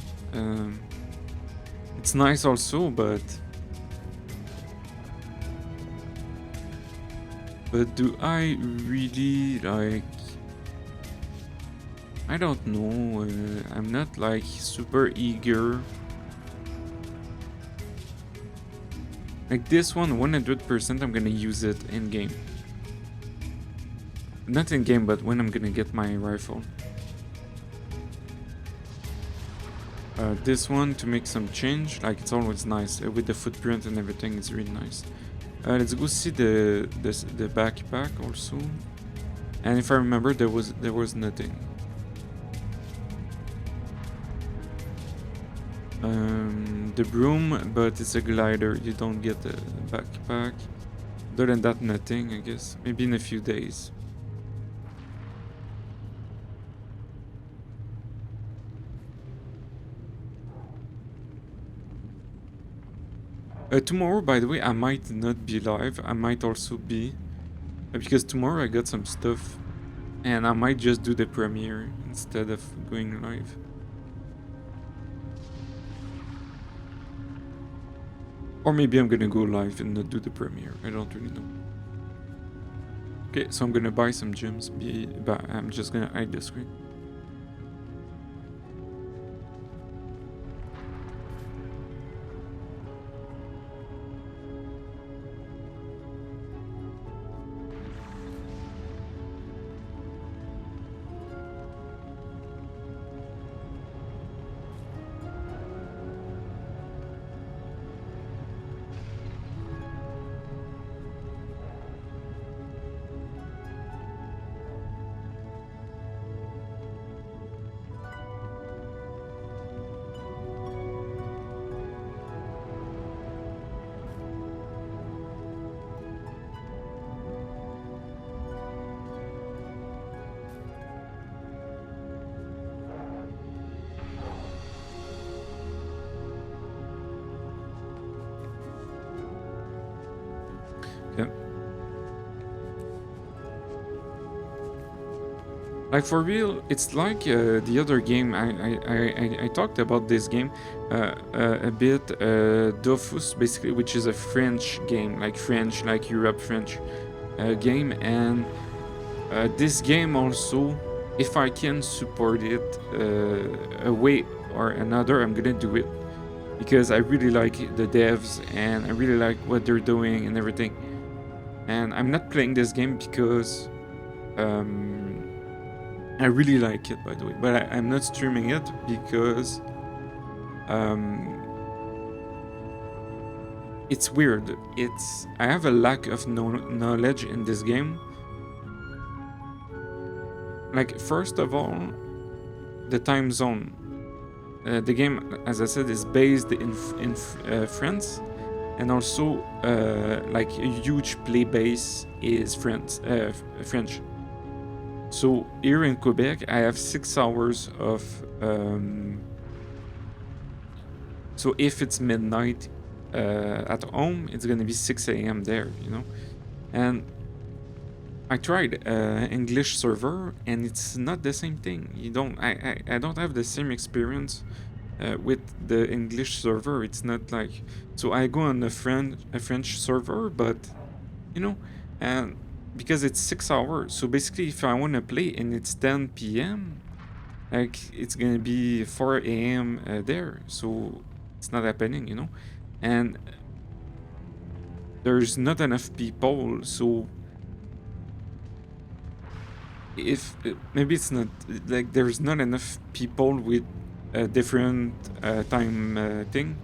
it's nice also, but do I really like? I don't know. I'm not like super eager. Like this one, 100%, I'm gonna use it in game. Not in game, but when I'm gonna get my rifle. This one to make some change, like it's always nice with the footprint and everything. It's really nice. Let's go see the backpack also. And if I remember, there was nothing. The broom, but it's a glider. You don't get a backpack. Other than that, nothing. I guess maybe in a few days. Tomorrow, by the way, I might not be live. I might also be, because tomorrow I got some stuff, and I might just do the premiere instead of going live. Or maybe I'm gonna go live and not do the premiere. I don't really know. Okay, so I'm gonna buy some gems. But I'm just gonna hide the screen. Like for real, it's like the other game. I talked about this game a bit. Dofus, basically, which is a French game, like Europe French game, and this game also, if I can support it a way or another, I'm gonna do it because I really like the devs and I really like what they're doing and everything. And I'm not playing this game because I really like it, by the way, but I'm not streaming it because it's weird. I have a lack of knowledge in this game. Like, first of all, the time zone. The game, as I said, is based in France, and also like a huge play base is French. So here in Quebec, I have 6 hours of. So if it's midnight at home, it's gonna be 6 a.m. there, you know. And I tried English server, and it's not the same thing. I don't have the same experience with the English server. It's not like. So I go on a French server, but you know, and. Because it's 6 hours, so basically if I want to play and it's 10 p.m, like it's gonna be 4 a.m. There, so it's not happening, you know. And there's not enough people, so if maybe it's not like there's not enough people with a different time thing.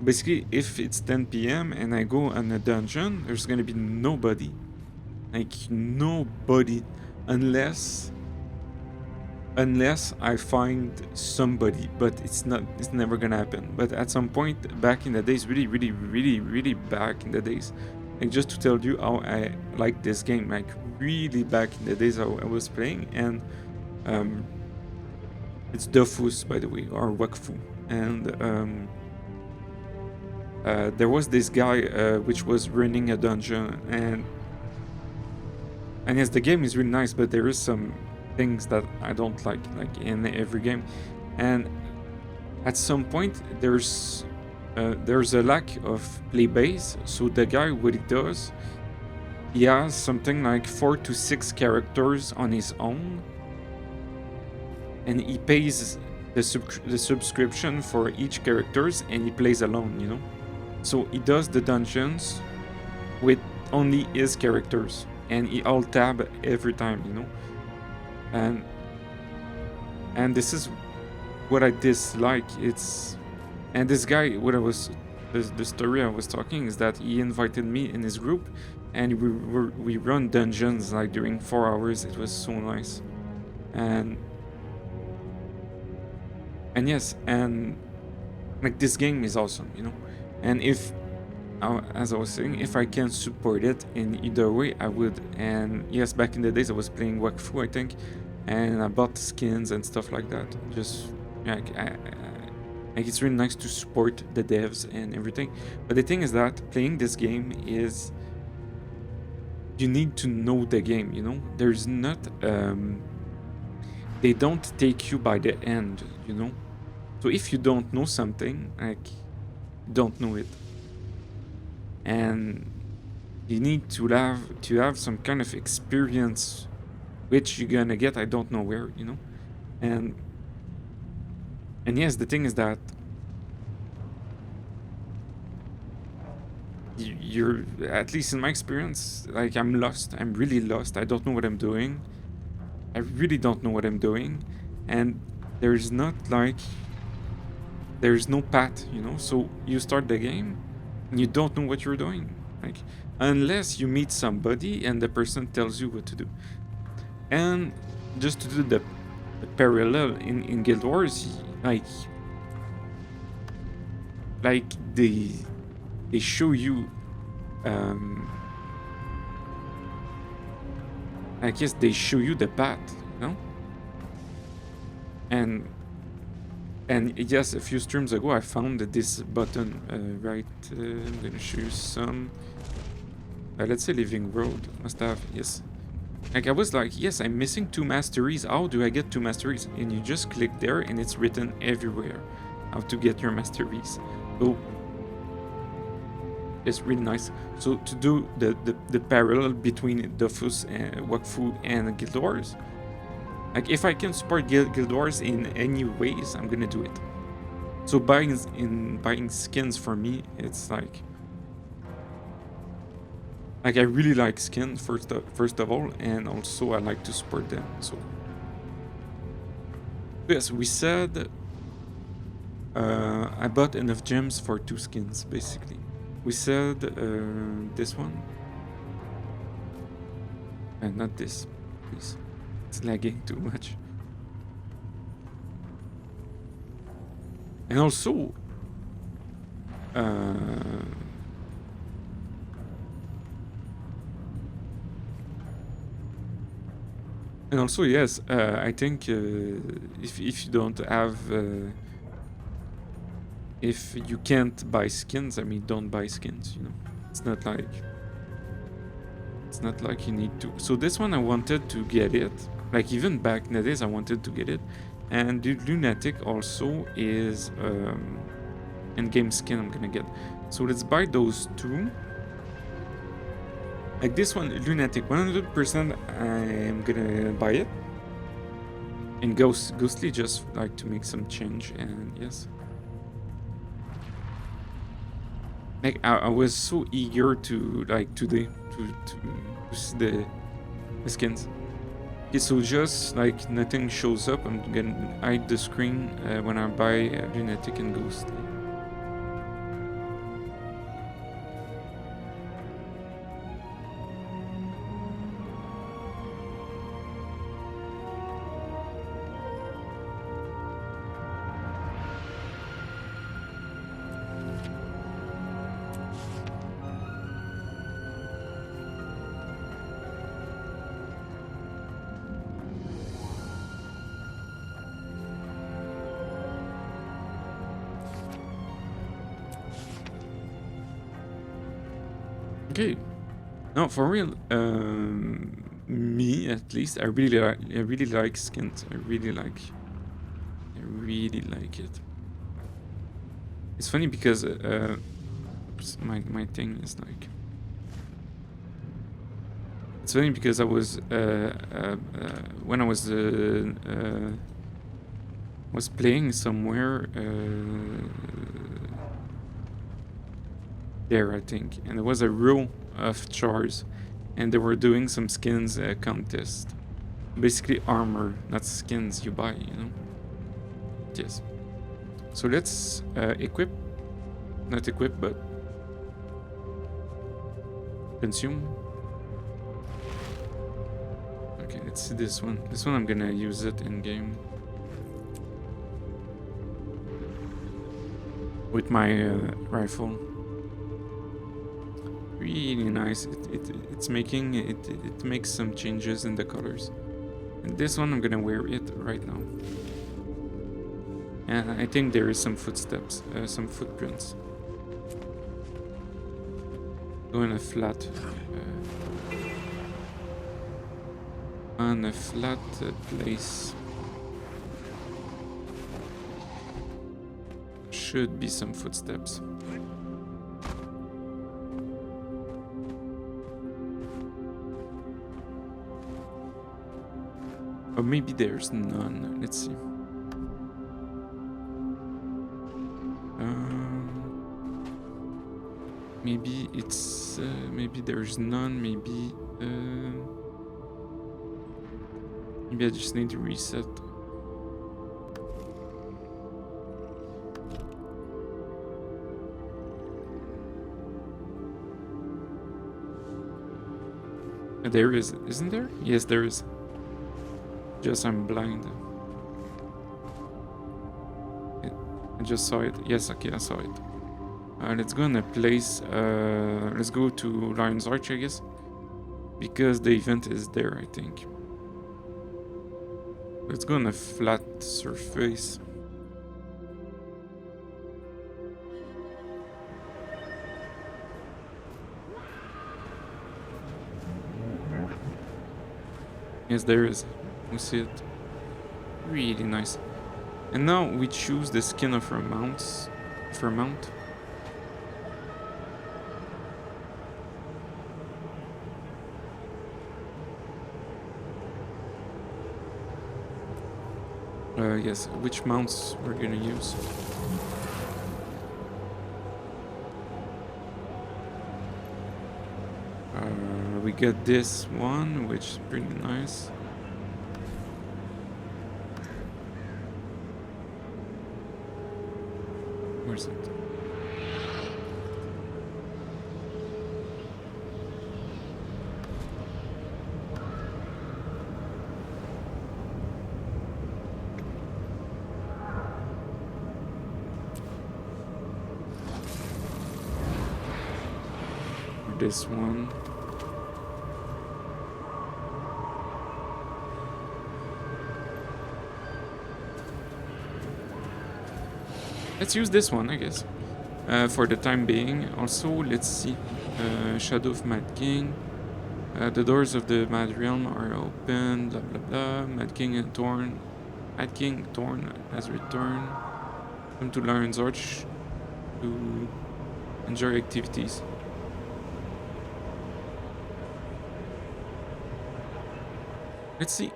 Basically, if it's 10 p.m. and I go on a dungeon, there's gonna be nobody. Like nobody, unless I find somebody, but it's never gonna happen. But at some point back in the days, really back in the days, like just to tell you how I like this game, like really back in the days how I was playing, and it's Dofus, by the way, or Wakfu, and there was this guy which was running a dungeon, and yes, the game is really nice, but there is some things that I don't like in every game. And at some point, there's a lack of play base. So the guy, what he does, he has something like 4 to 6 characters on his own, and he pays the subscription for each characters, and he plays alone, you know. So he does the dungeons with only his characters. and he alt tab every time, you know. And this is what I dislike. And this guy, what I was the story I was talking is that he invited me in his group, and we run dungeons like during 4 hours. It was so nice, and yes, and like this game is awesome, you know. And if as I was saying, if I can support it in either way, I would. And yes, back in the days I was playing Wakfu, I think, and I bought skins and stuff like that. Just like like it's really nice to support the devs and everything. But the thing is that playing this game is, you need to know the game, you know. There's not they don't take you by the end, you know. So if you don't know something, like, you don't know it, and you need to have some kind of experience, which you're gonna get I don't know where, you know. And yes, the thing is that you're, at least in my experience, like, I'm lost. I'm really lost. I don't know what I'm doing. I really don't know what I'm doing. And there's not like, there's no path, you know. So you start the game and you don't know what you're doing, like, unless you meet somebody and the person tells you what to do. And just to do the parallel in Guild Wars, like they show you, I guess they show you the path, you know. And yes, a few streams ago I found this button, right, I'm gonna show you some, let's say Living Road, must have, yes. Like, I was like, yes, I'm missing 2 masteries. How do I get 2 masteries? And you just click there and it's written everywhere how to get your masteries. So it's really nice. So to do the parallel between Dofus and Wakfu and Guild Wars, like, if I can support Guild Wars in any ways, I'm gonna do it. So buying skins for me, it's like I really like skins first of all, and also I like to support them. So yes, we said I bought enough gems for 2 skins basically. We said this one, and not this, please. It's lagging too much. And also yes, I think if you don't have, if you can't buy skins, I mean, don't buy skins, you know. It's not like you need to. So this one I wanted to get it, like, even back in the days I wanted to get it. And the Lunatic also is in-game skin I'm gonna get. So let's buy those 2. Like this one, Lunatic, 100% I'm gonna buy it. And Ghostly, just like to make some change, and yes. Like, I was so eager to, like, today to see the skins. Okay, so just like nothing shows up, I'm gonna hide the screen when I buy Lunatic and Ghostly. Okay, no, for real. Me at least, I really like skins. I really like it. It's funny because oops, my thing is like. It's funny because I was when I was playing somewhere. There, I think, and there was a row of chars, and they were doing some skins contest. Basically armor, not skins you buy, you know. Yes. So let's equip, not equip, but consume. Okay, let's see this one. This one I'm gonna use it in game with my rifle. Really nice. It's making it makes some changes in the colors. And this one I'm gonna wear it right now. And I think there is some footsteps, some footprints. Go in a flat, on a flat place. Should be some footsteps. Or maybe there's none. Let's see. Maybe it's maybe there's none. Maybe maybe I just need to reset. There is, isn't there? Yes, there is. Just I'm blind. I just saw it. Yes, okay, I saw it. Let's go in a place. Let's go to Lion's Arch, I guess, because the event is there, I think. Let's go on a flat surface. Yes, there is. We see it. Really nice. And now we choose the skin of our mounts. For mount. Yes, which mounts we're gonna use. We get this one, which is pretty nice. Where's it? This one. Let's use this one, I guess, for the time being. Also, let's see. Shadow of Mad King. The doors of the Mad Realm are open. Blah blah blah. Mad King Thorn has returned. Come to Lion's Arch to enjoy activities. Let's see.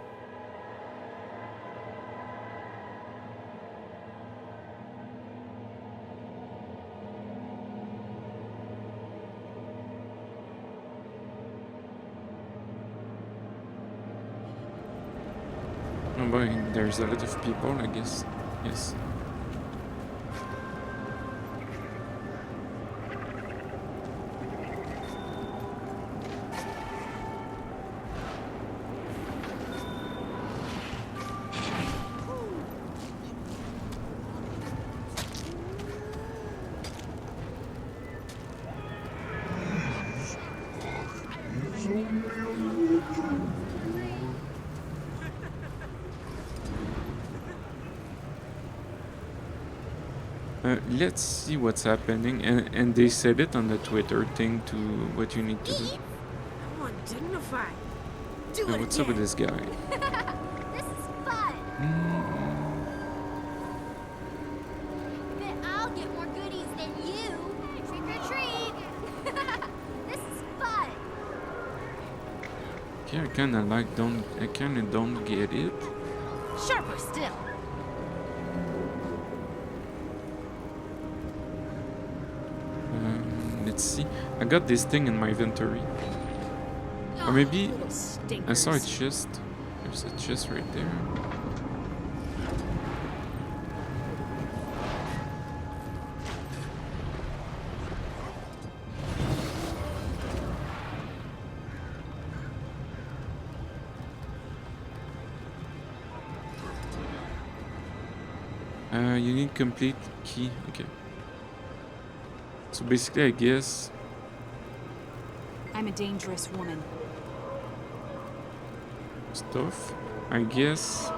Oh boy, there's a lot of people, I guess. Yes. Let's see what's happening, and they said it on the Twitter thing to what you need to do. I'm undignified. Do it What's up with this guy? This is fun. Bet I'll get more goodies than you. Trick or treat. This is fun. Okay, I kinda don't get it. Sharper still. Let's see. I got this thing in my inventory. Or maybe Little I saw a stinkers. chest. There's a chest right there. You need complete key. Okay. So basically, I guess I'm a dangerous woman. stuff. I guess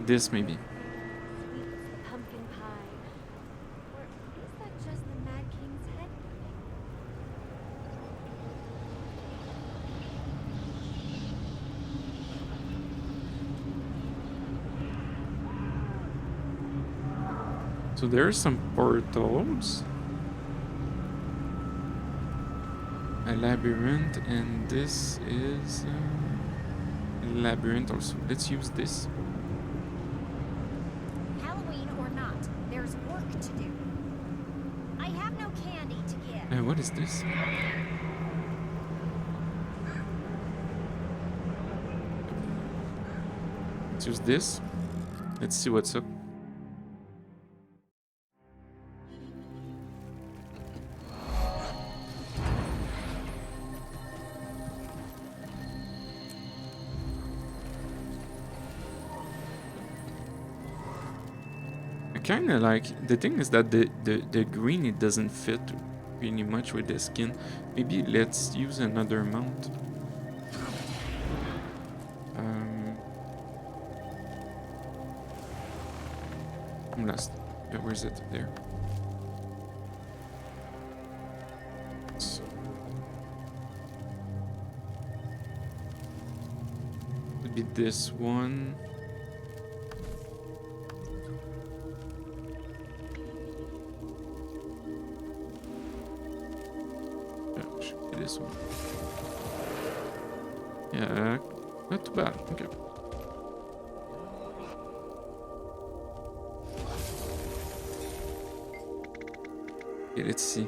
this maybe. Sweet as the pumpkin pie. Or is that just the Mad King's head burning? So there are some portals. A labyrinth, and this is a labyrinth also. Let's use this. Halloween or not, there's work to do. I have no candy to give. What is this? Let's use this. Let's see what's up. Kind of like the thing is that the green, it doesn't fit really much with the skin. Maybe let's use another mount. I'm lost. Yeah, where is it? There. So. Could be this one. This one. Yeah, not too bad. Okay. Okay, let's see.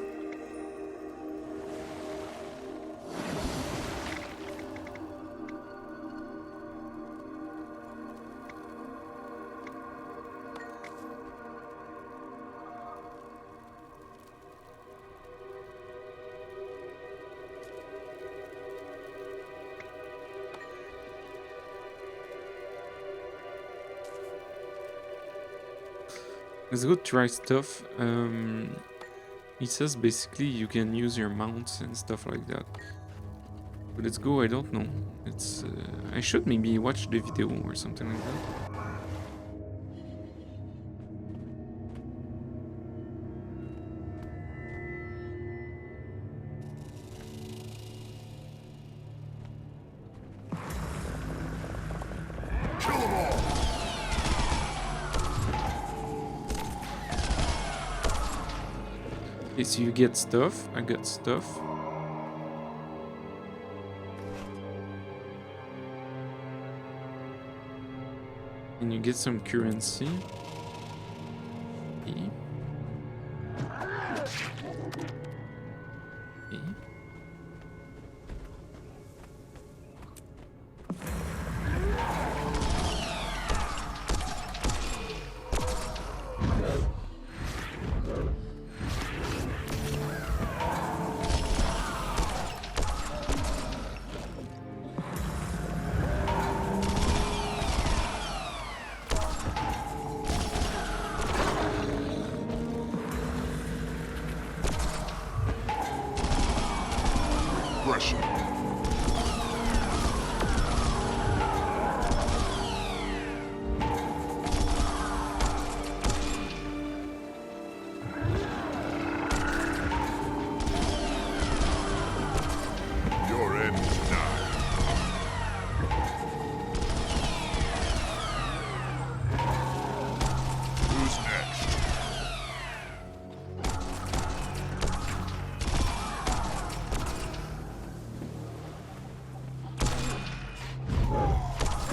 Let's go try stuff. It says basically you can use your mounts and stuff like that. But let's go, I don't know. It's I should maybe watch the video or something like that. Okay, so you get stuff. I got stuff. And you get some currency. Okay. Okay.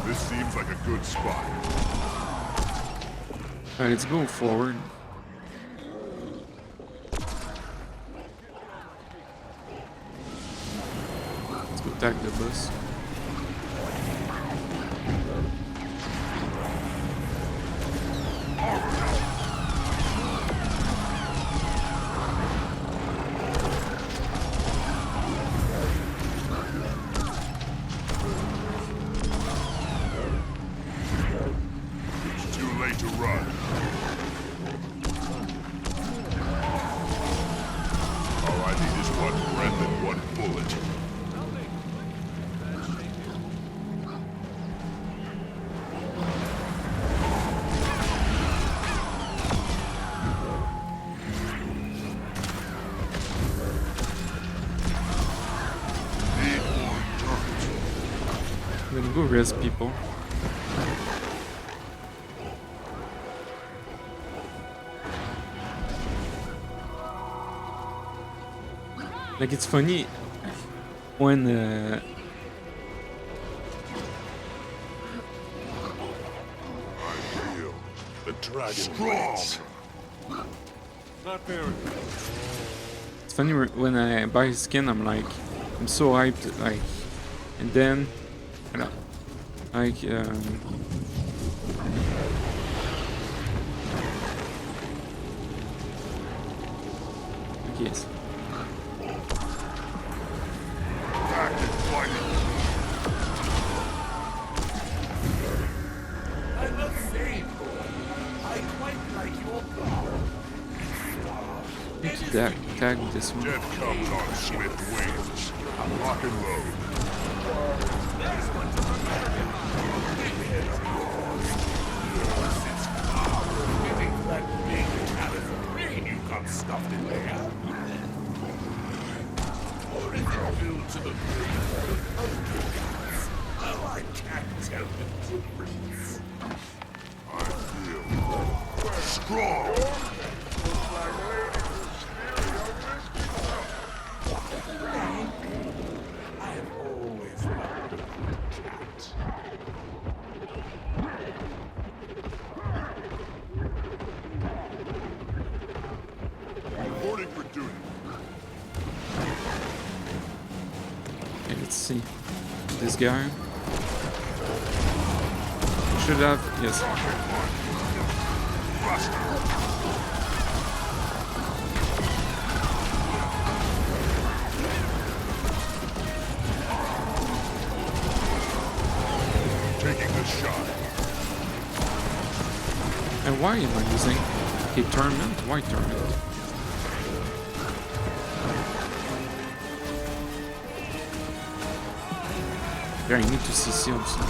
This seems like a good spot. Alright, let's go forward. attack the boss. It's too late to run. All I need is one breath and one bullet. Need more dirt. I'm gonna go res people. Like, it's funny when I feel the dragon strong. Not very. it's funny when I buy his skin, I'm like, I'm so hyped, like, and then, I don't know, like, yes. Back and fighting. I must say, I quite like your power. Need to tag this one. Death comes on swift wings. Rock and roll. That big caliber brain you got stuffed in there. Or is it filled to the brim with pumpkin guts? Oh, I can't tell the difference. I feel strong. I have always loved a good cat. Reporting for duty. Okay, let's see. This guy. Should have, yes. Taking the shot. And why am I using a tournament? Why tournament? There, I need to CC also.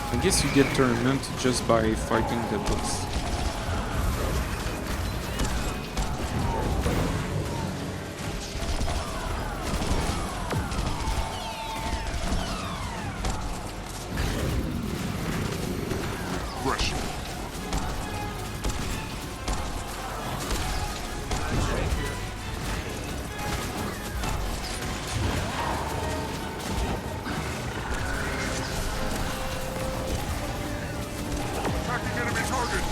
I guess you get tournament just by fighting the boss. Pressure. Attacking enemy target.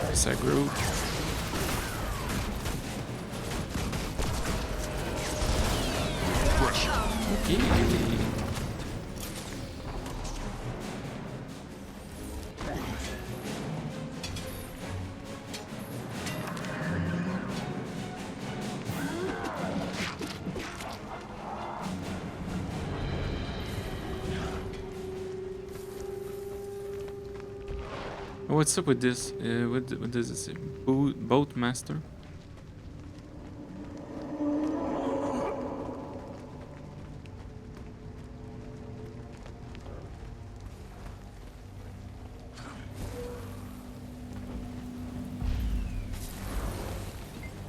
Yes, I grew. Pressure. Okay. Oh, what's up with this? What does it say? Boat master?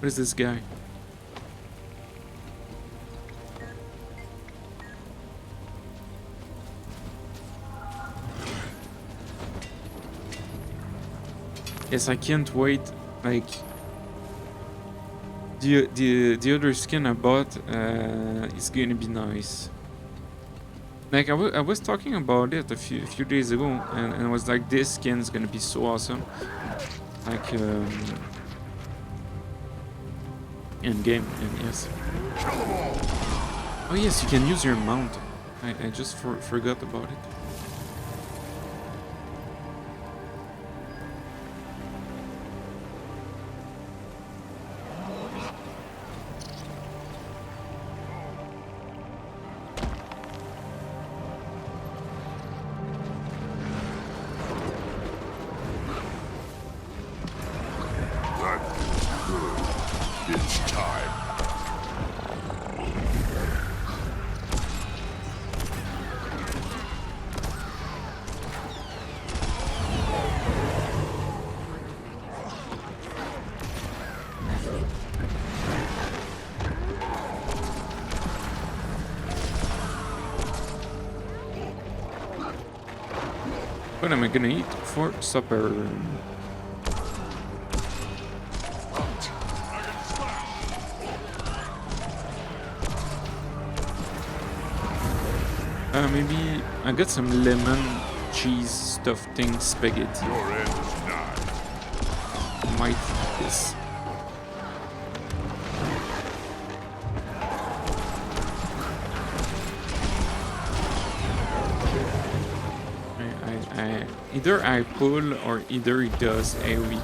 What is this guy? Yes, I can't wait. Like the other skin I bought is gonna be nice. Like I was talking about it a few days ago, and I was like, this skin is gonna be so awesome. Like in game, and yes. Oh yes, you can use your mount. I just forgot about it. It's time. What am I gonna eat for supper? Maybe I got some lemon cheese stuffed thing spaghetti. Your end is nigh. Might eat this. Either I pull or either it does AoE.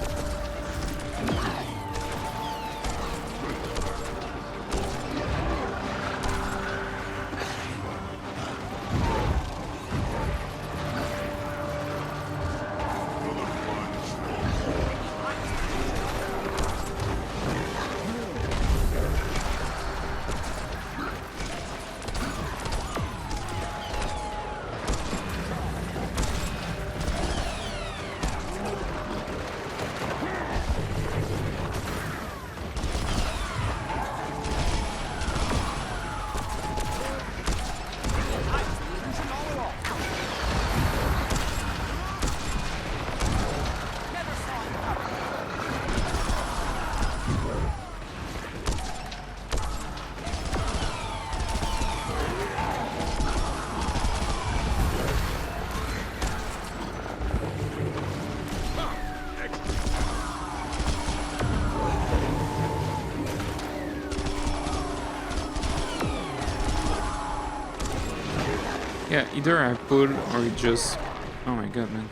Yeah, either I pull or it just... Oh my god, man.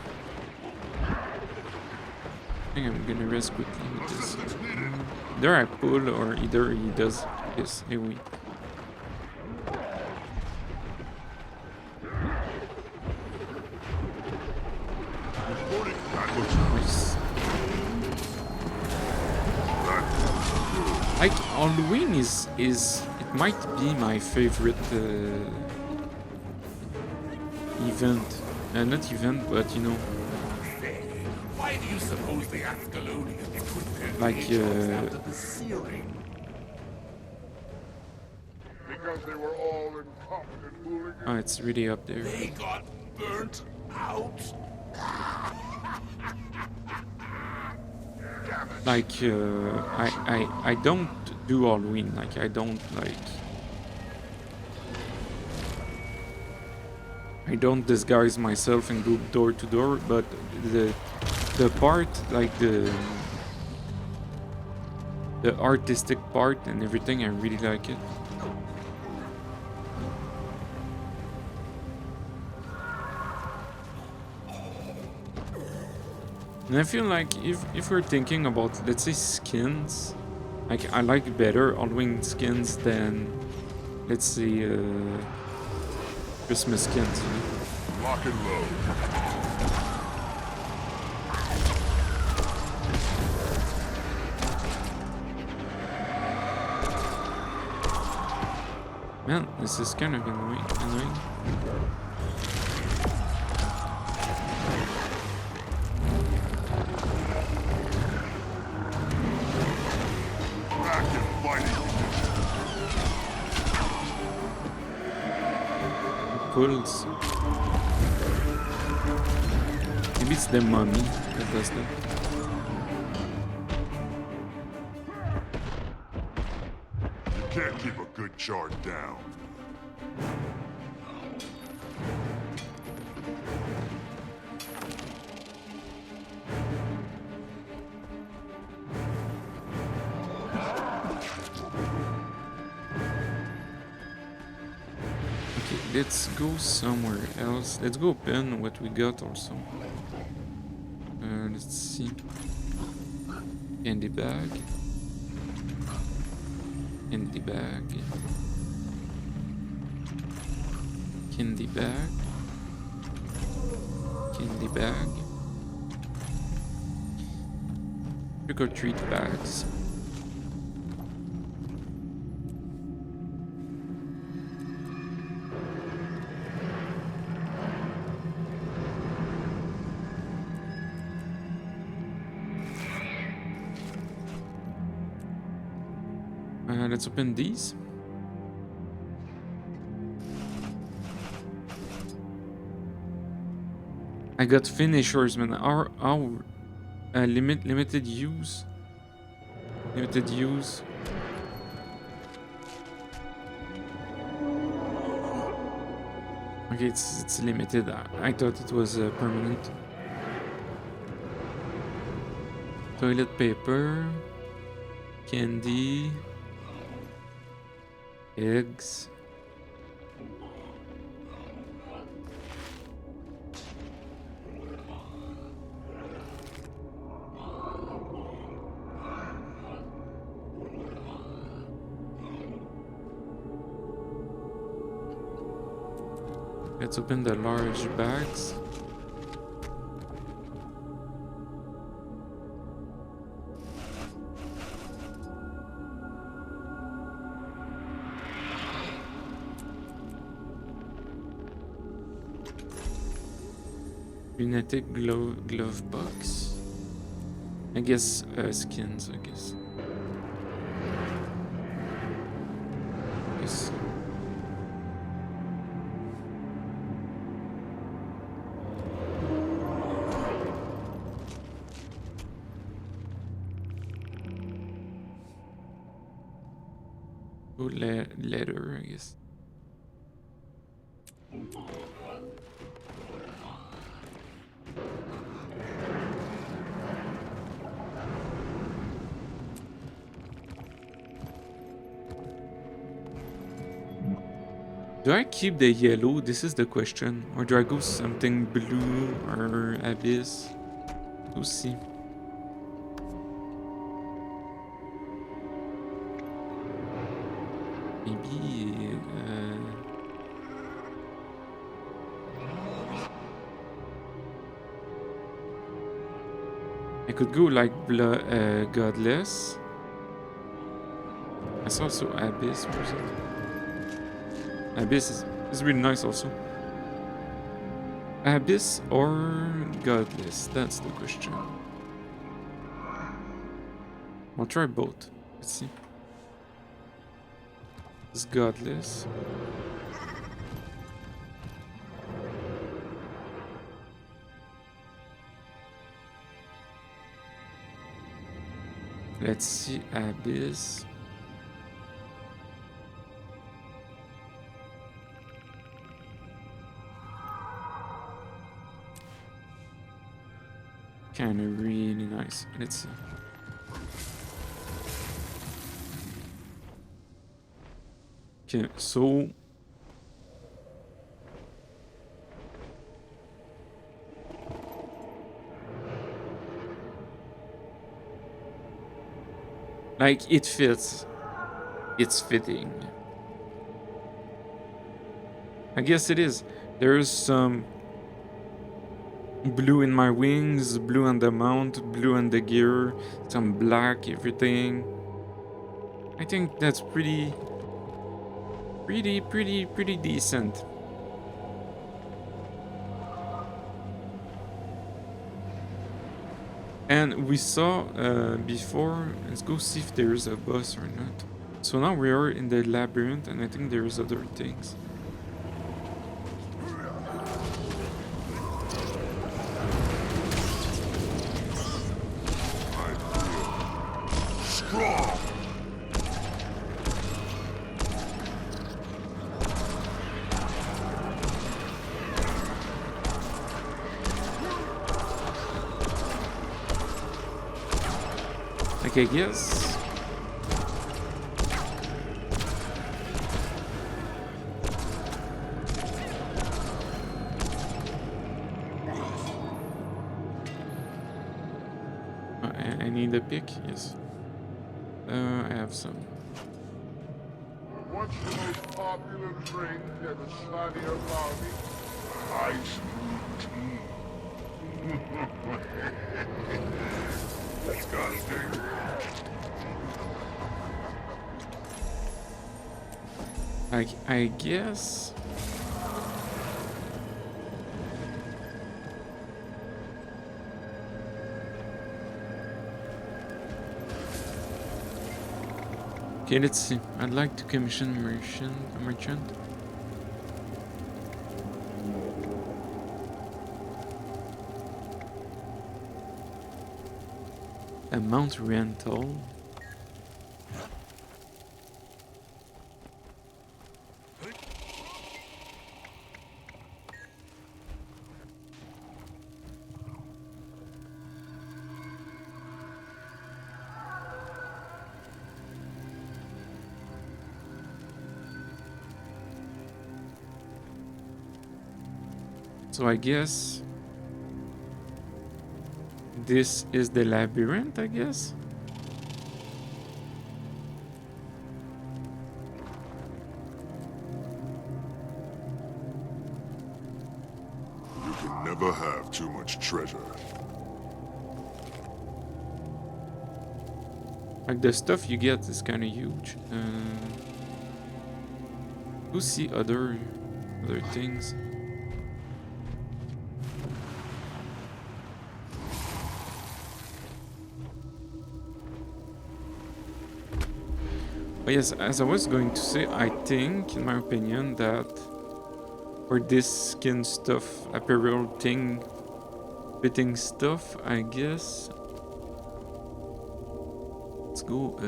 I think I'm gonna rest quickly with this. Either I pull or either he does this AoE. Nice. Like, Halloween is it might be my favorite event. Not event, but you know, Why do you suppose the Ascalonians put their like nations out of the ceiling? Because they were all incompetent hooligans. oh, it's really up there. They got burnt out. Like I don't do Halloween. Like I don't disguise myself and go door to door, but the part, like the artistic part and everything, I really like it. And I feel like if we're thinking about, let's say, skins, like I like better Halloween skins than, let's say, Christmas skins. Lock and load. Man, this is kind of annoying. money. Pulls. Maybe it's the mummy that does that. You can't keep a good chart down. Let's go somewhere else. Let's go open what we got also. Let's see. Candy bag. Candy bag. Candy bag. Candy bag. Trick or treat bags. Let's open these. I got finishers, man. Our limited use. Limited use. Okay, it's limited. I thought it was permanent. Toilet paper, candy. Eggs. Let's open the large bags. Lunatic glove box. I guess skins, I guess. Yes. Oh, letter, I guess. Do I keep the yellow? This is the question. Or do I go something blue or abyss? We'll see. Maybe... I could go like godless. That's also abyss, or is it? Abyss is really nice also. Abyss or godless? That's the question. I'll try both. Let's see. It's godless. Let's see, abyss. Kinda really nice. Let's see. Okay, so like it fits. It's fitting. I guess it is. There is some blue in my wings, blue on the mount, blue on the gear, some black, everything. I think that's pretty decent. And we saw before, let's go see if there's a boss or not. So now we are in the labyrinth, and I think there's other things. Strong! Like, I guess. I need a pick, yes. I have some. What's the most popular drink at a Slavier party? Ice tea. Disgusting. I guess. Okay, let's see. I'd like to commission a merchant. Amount rental. So I guess this is the labyrinth, I guess. You can never have too much treasure. Like the stuff you get is kind of huge. Who see other things? But yes, as I was going to say, I think, in my opinion, that for this skin stuff, apparel thing, fitting stuff, I guess. Let's go.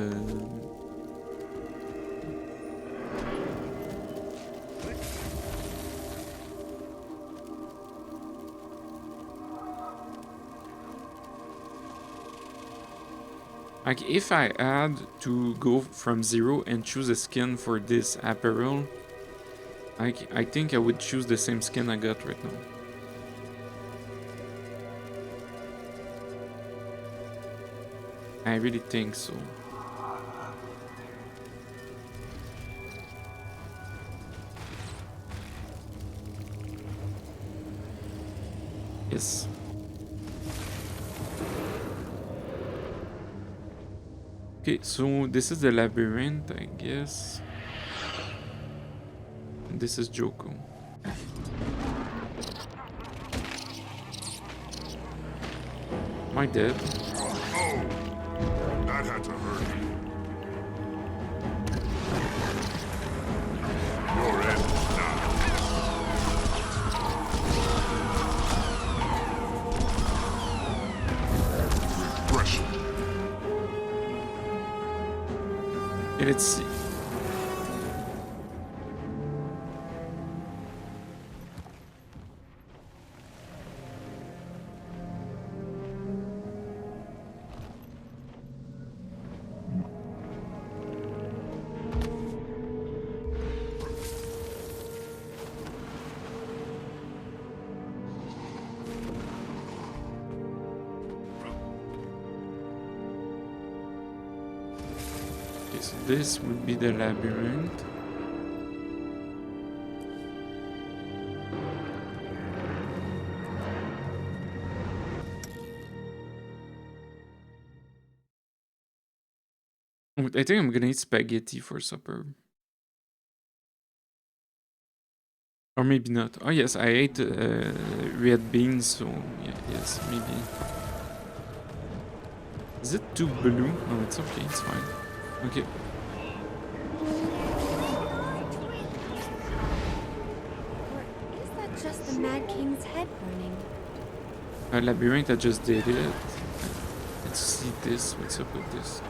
Like, if I had to go from 0 and choose a skin for this apparel, I think I would choose the same skin I got right now. I really think so. Yes. Okay, so this is the labyrinth, I guess. And this is Joko. Am I dead? Oh! That had to hurt. Your end now. Refreshing. Okay, let's see. So this would be the labyrinth. I think I'm gonna eat spaghetti for supper. Or maybe not. Oh yes, I ate red beans, so yeah, yes, maybe. Is it too blue? No, it's okay, it's fine. Okay. just the Mad King's head burning. Labyrinth, I just did it. Let's see this. What's up with this?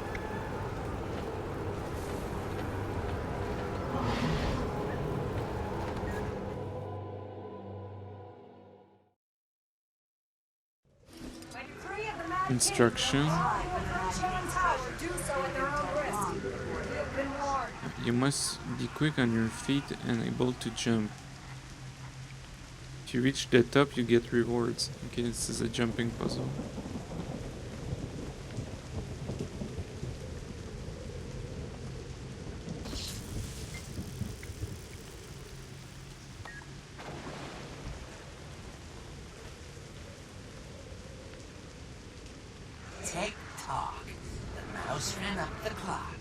Instruction. You must be quick on your feet and able to jump. If you reach the top, you get rewards. Okay, this is a jumping puzzle. Tick-tock. The mouse ran up the clock.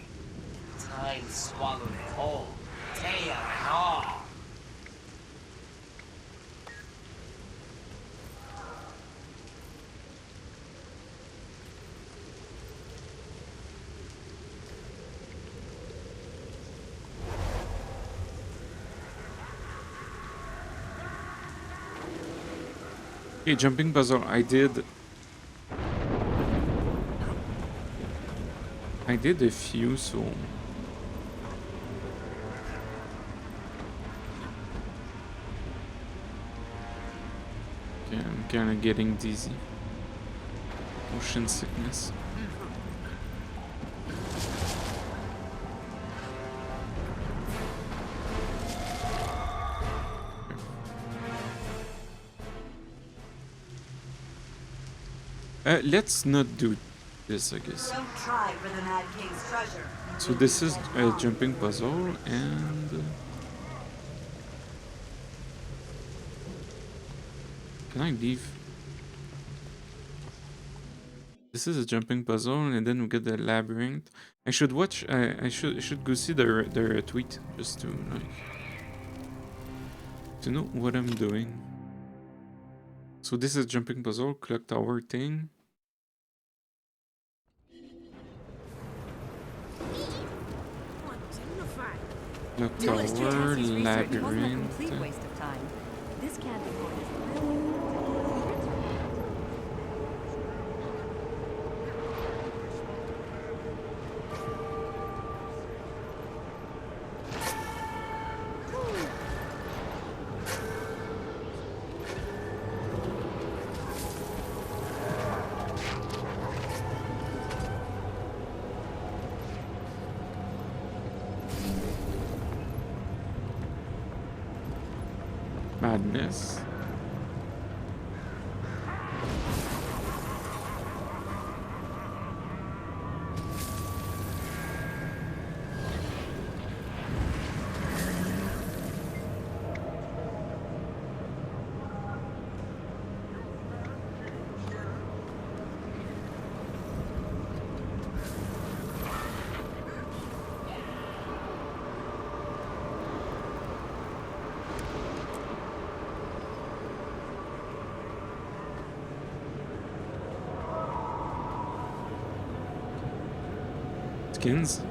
Time swallowed it whole. Tail and all. Okay, jumping puzzle. I did a few, so okay, I'm kind of getting dizzy. Motion sickness. Let's not do this, I guess. Don't try for the Mad King's treasure. So this is a jumping puzzle, and can I leave? This is a jumping puzzle, and then we get the labyrinth. I should watch. I should go see their tweet just to like to know what I'm doing. So this is jumping puzzle, clock tower thing. Clock tower, labyrinth. Complete waste of time. This can't be going. Madness. Skins.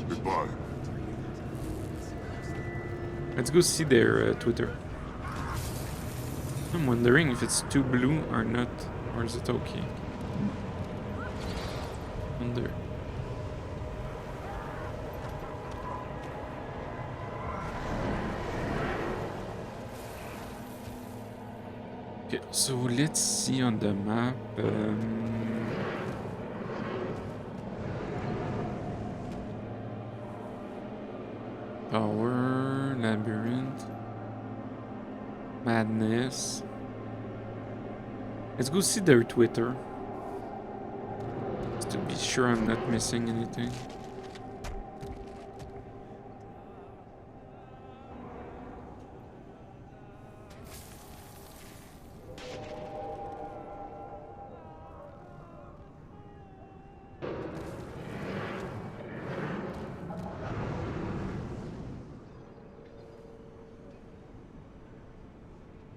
Goodbye. Let's go see their Twitter. I'm wondering if it's too blue or not, or is it okay? Wonder. Okay, so let's see on the map. Tower, labyrinth, madness. Let's go see their Twitter, just to be sure I'm not missing anything.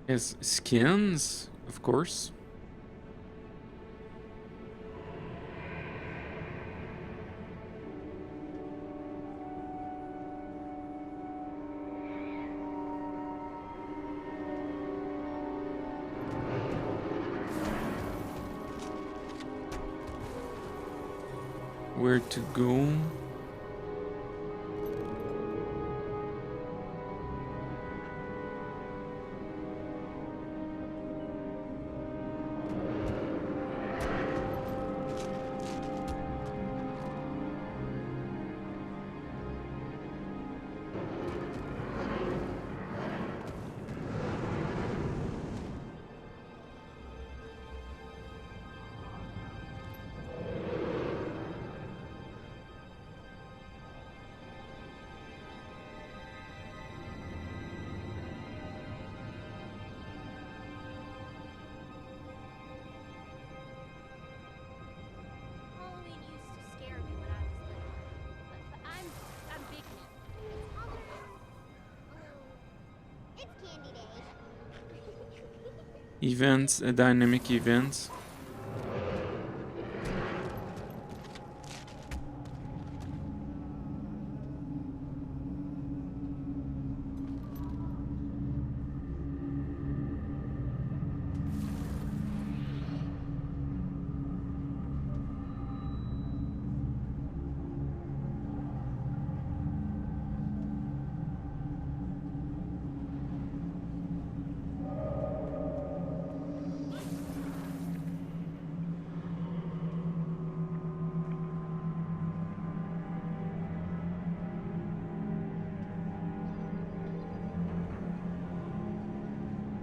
Yes, skins, of course. where to go. Halloween used to scare me when I was little, but I'm big now. It's candy day. Events, dynamic events.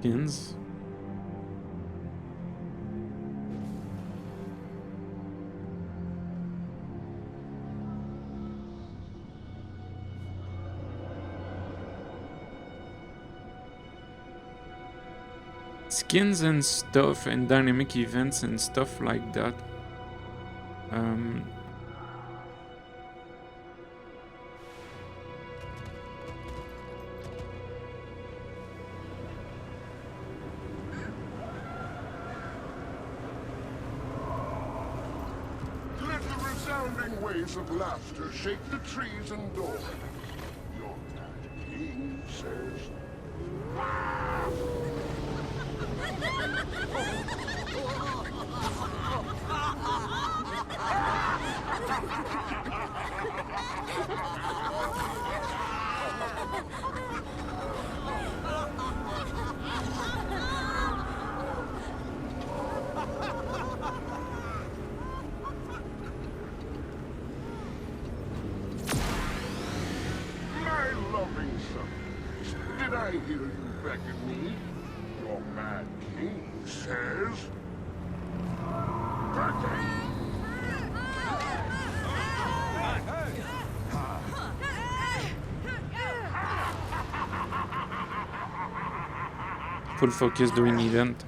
Skins. Skins and stuff and dynamic events and stuff like that. Let the resounding waves of laughter shake the trees and doors. Your Mad King says, my loving subjects, did I hear you beckon me? Your Mad King says, Full focus during event.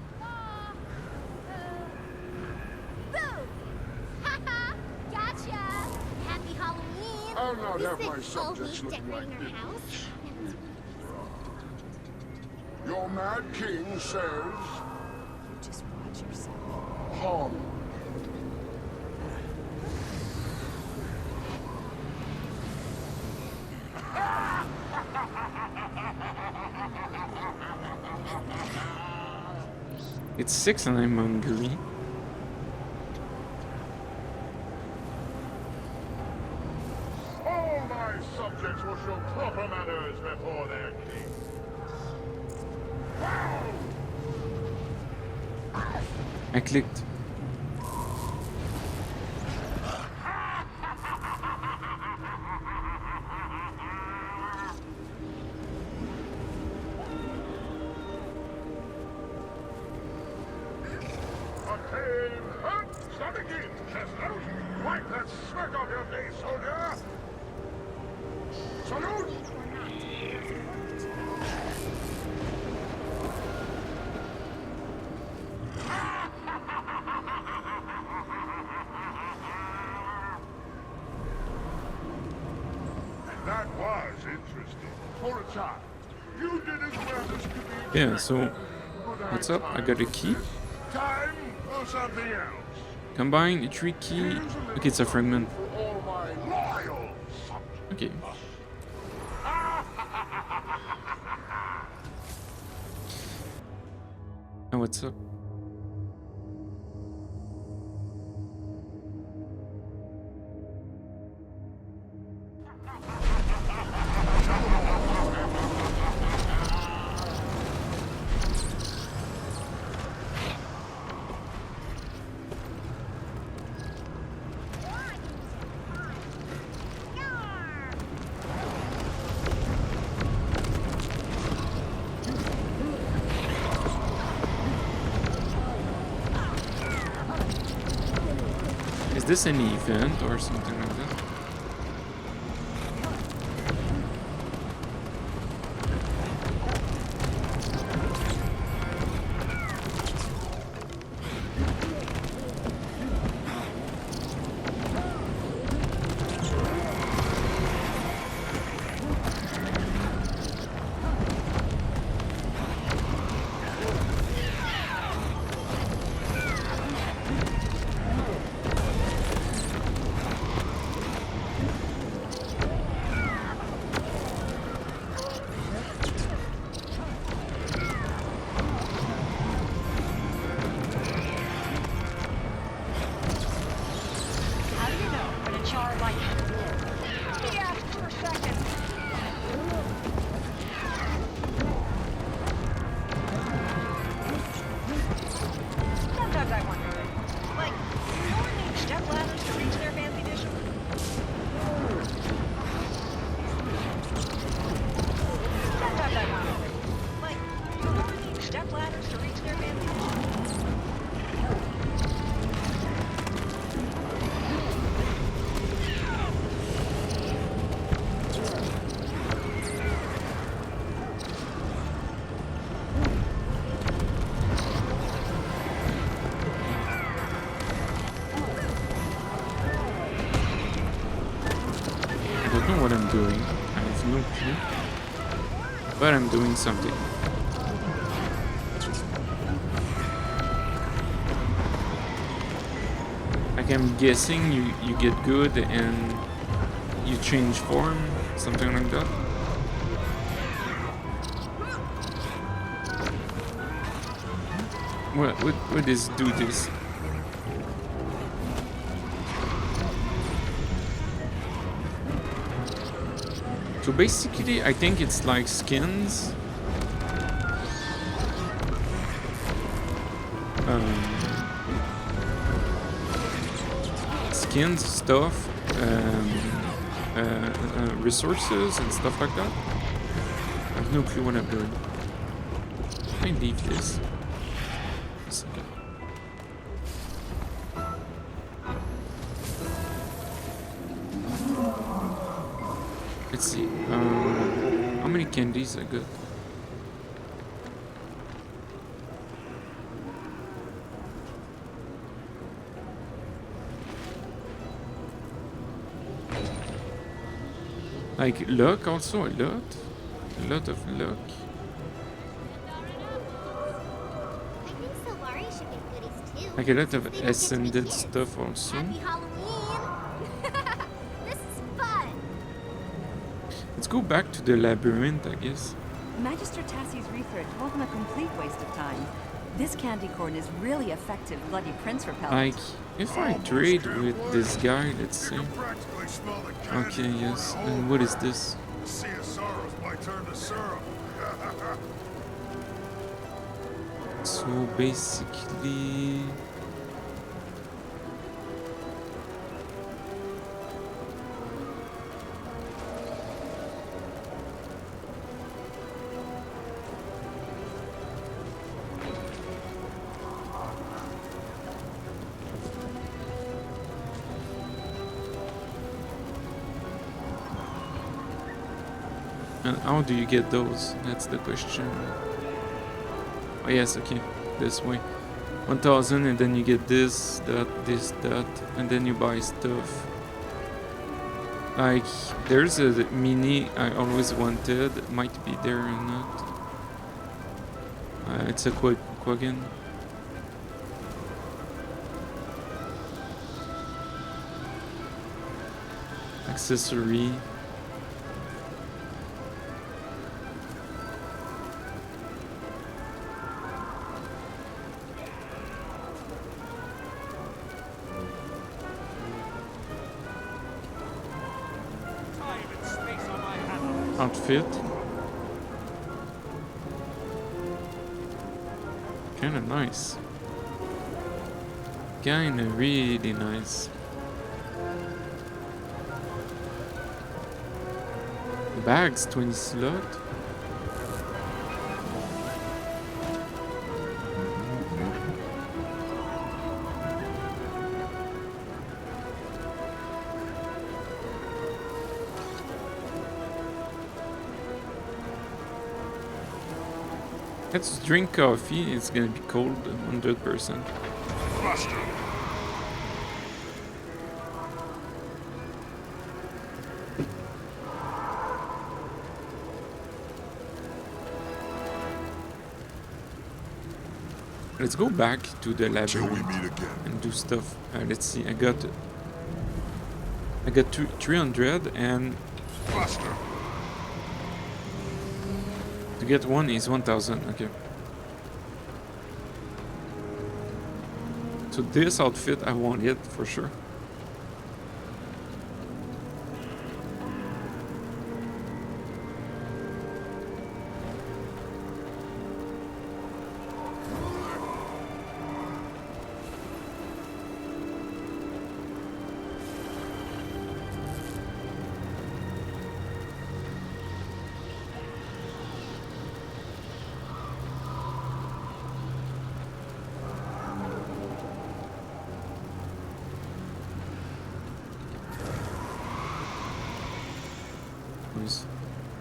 Haha! Gotcha! Happy Halloween! I'll not We have my spent all subjects week looking like decorating our house. Your Mad King says, Just watch yourself. Hong. It's 6 and I'm hungry. All my subjects will show proper manners before their king. Wow! I clicked. Start again, Chestnut! Wipe that smirk off your face, soldier! Salute! That was interesting. For a time. You did as well as could be. Yeah, so But what's up? I got a key. Time for something else. Combine a tree key. Okay, it's a fragment. For all my loyal subjects. Okay. And what's up? this an event or something like that? How do you know when a jar like he asked for seconds? Sometimes I wonder, like, no one needs step ladders to reach their fancy dishes. Sometimes I wonder, like, no one needs step ladders to reach their fancy dishes. I don't know what I'm doing. I have no clue. But I'm doing something. Like I'm guessing you get good and you change form, something like that. What is do this? So basically, I think it's like skins. Skins, stuff, resources, and stuff like that. I have no clue what I'm doing. I leave this. A second. Let's see. How many candies I got? Like luck also, a lot of luck. I think Solari should get goodies too. Like a lot of since they don't get to be ascended kids. stuff also. Happy Halloween! This is fun. Let's go back to the labyrinth, I guess. Magister Tassie's research wasn't a complete waste of time. This candy corn is really effective bloody prince repellent. Like, if I trade with this guy, let's see. You can practically smell the candy Okay, yes. corn And what is this? The sea of sorrows might turn to syrup. So basically... And how do you get those? That's the question. Oh yes, okay. This way. 1000 and then you get this, that, and then you buy stuff. Like, there's a mini I always wanted. Might be there or not. It's a Quaggan. Accessory. Outfit. Kinda nice. Kinda really nice. Bags, 20 slot. Let's drink coffee. It's gonna be cold, 100%. Buster! Let's go back to the Till we labyrinth meet again. and do stuff. Let's see. I got 300, and Buster! to get one is 1000. Okay. So this outfit I want it for sure.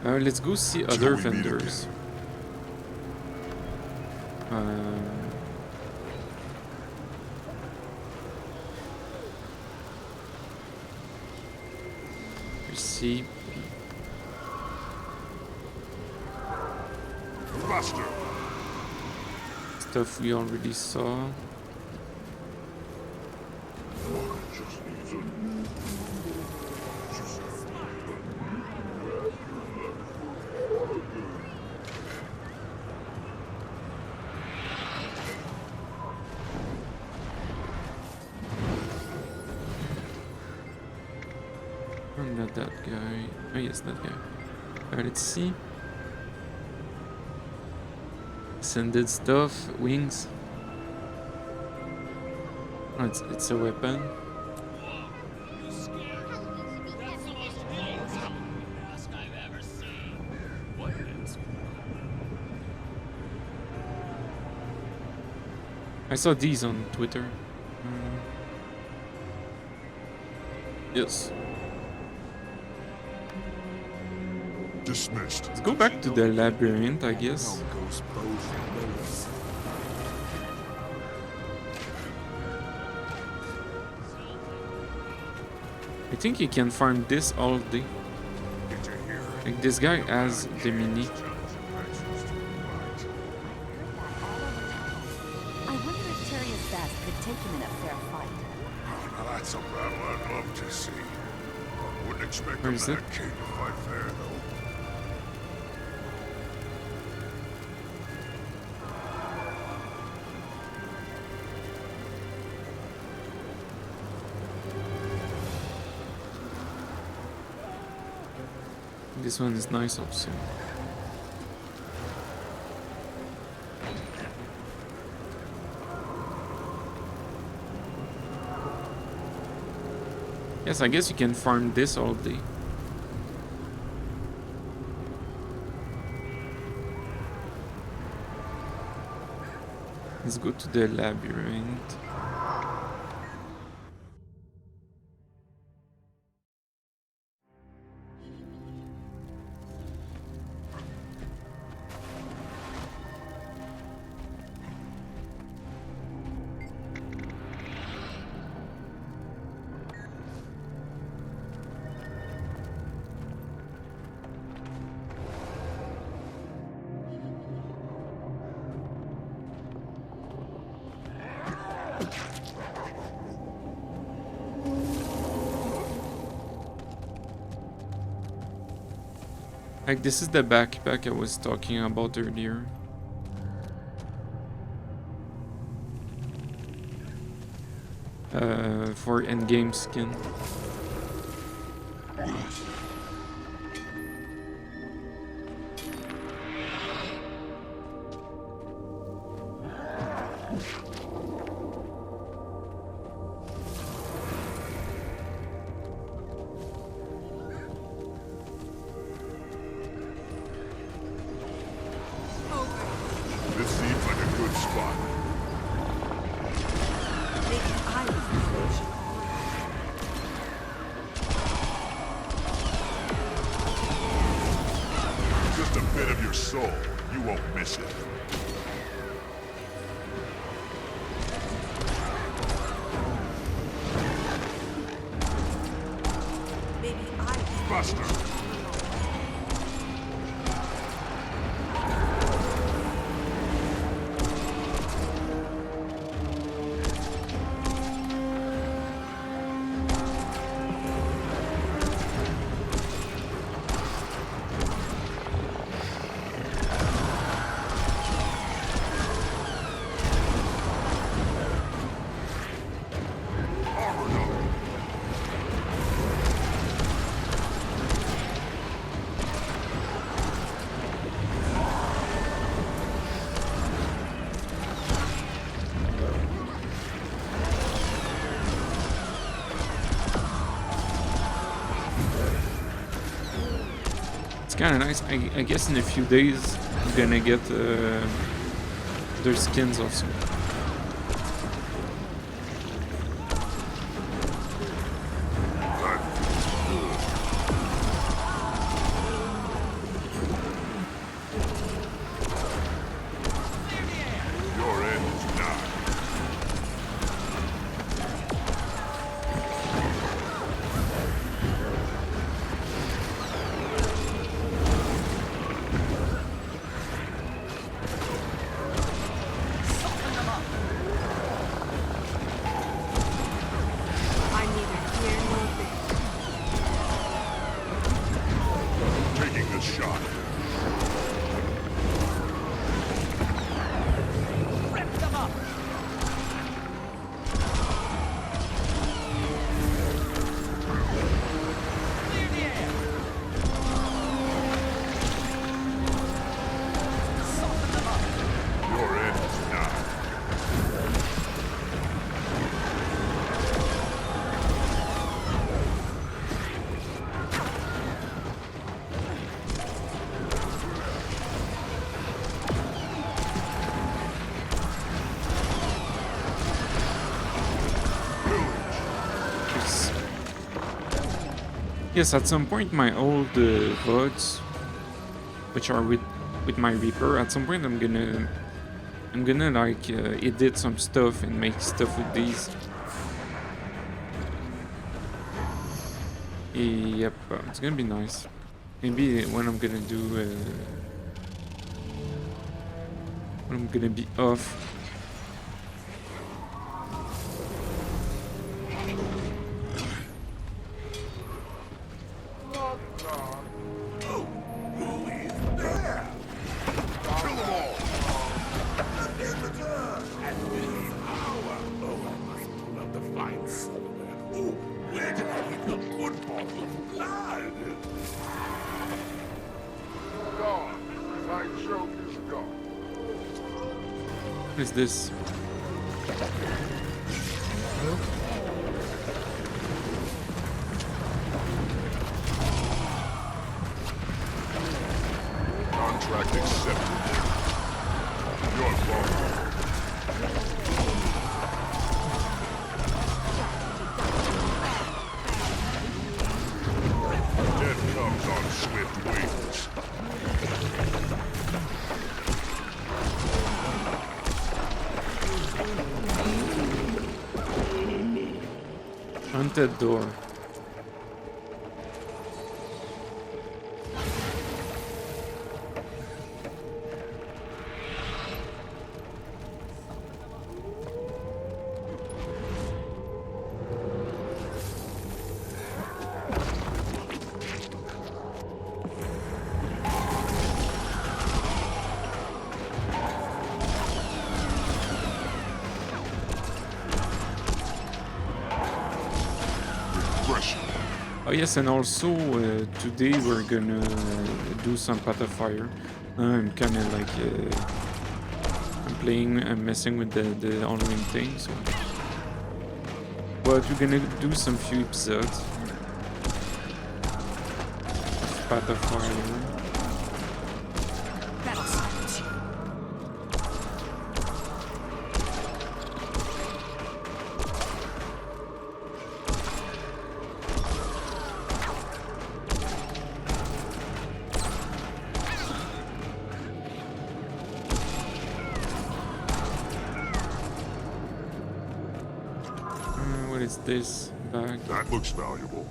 Let's go see other we meet vendors. We see Buster! stuff we already saw. Just needs a... Oh, not that guy. Oh yes, that guy. Let's see. Ascended stuff, wings. Oh, it's a weapon. I saw these on Twitter. Yes. Dismissed. Let's go back to the labyrinth, I guess. I think you can farm this all day. Like this guy has the mini. I wonder if Tyria's Vlast could take him in a fair fight. Now that's a battle I'd love to see. Wouldn't expect Where a is mad it? king to fight fair, though. This one is nice also. Yes, I guess you can farm this all day. Let's go to the labyrinth. Like, this is the backpack I was talking about earlier. For endgame skin. This seems like a good spot. Maybe I was the solution. Just a bit of your soul. You won't miss it. Buster. Kind of nice. I guess in a few days I'm gonna get their skins also. Your end is nigh. I'm neither here nor there. Taking a shot. Rip them up! Clear the air! Soften them up! Your end is nigh. Yes, at some point my old VODs, which are with my Reaper, at some point I'm gonna like edit some stuff and make stuff with these. Yep, it's gonna be nice. Maybe when I'm gonna do when I'm gonna be off. Oh, who is there? Kill them all. At this hour. Oh, I must pull out the fine silverware. Oh, where did I leave the good bottle of blood? Gone. My joke is gone. What is this? Contract accepted. Your fault. Death comes on swift wings. Haunted door. Oh yes, and also today we're gonna do some Path of Fire. I'm kind of like I'm messing with the Halloween thing, so. But we're gonna do some few episodes of Path of Fire. That'll silence you. What is this bag? That looks valuable.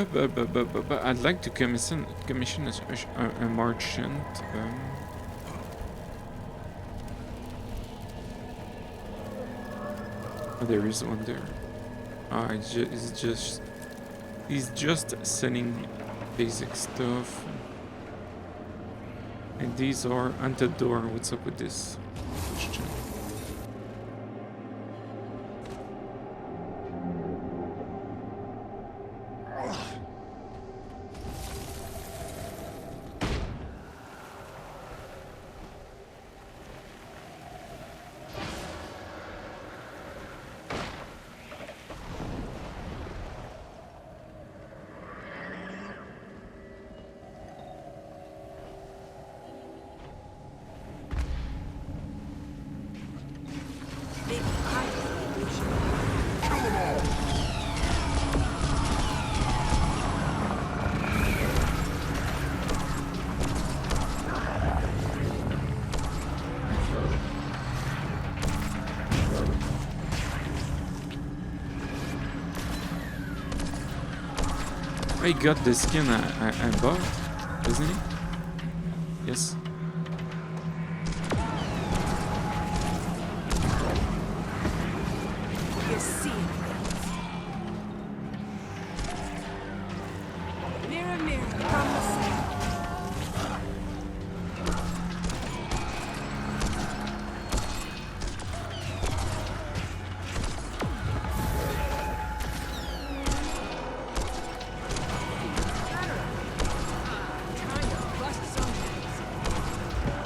But I'd like to commission a merchant. Oh, there is one there. He's just selling basic stuff. And these are Untitled Door. What's up with this? Question. He got the skin I bought, doesn't he? Yes. You see it. Mirror, mirror, from the sun.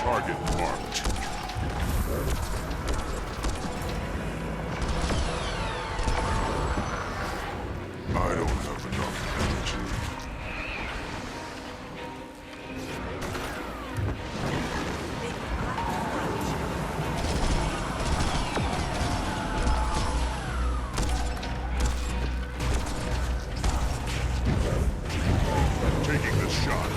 Target marked. I don't have enough energy. Taking this shot.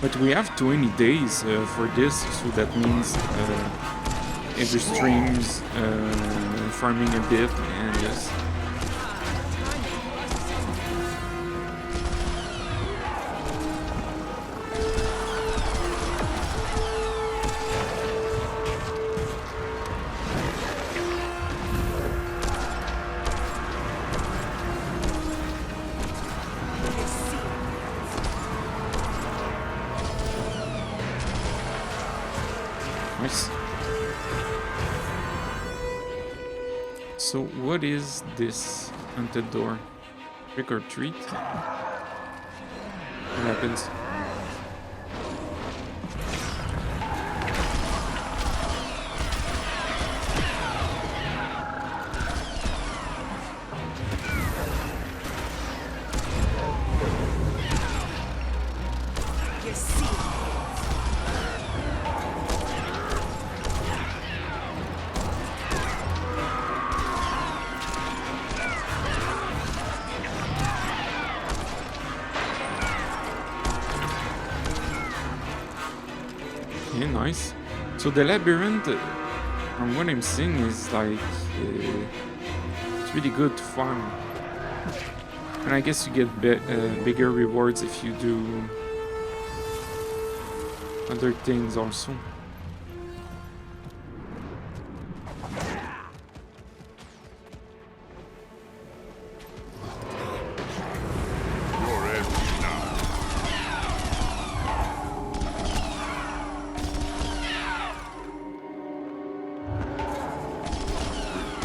But we have 20 days for this, so that means every stream's farming a bit, and yes. Nice. So what is this Untitled Door? Trick or treat? What happens? You see it. Yeah, nice. So the Labyrinth, from what I'm seeing, is like it's really good to farm, and I guess you get bigger rewards if you do other things also. You're empty now.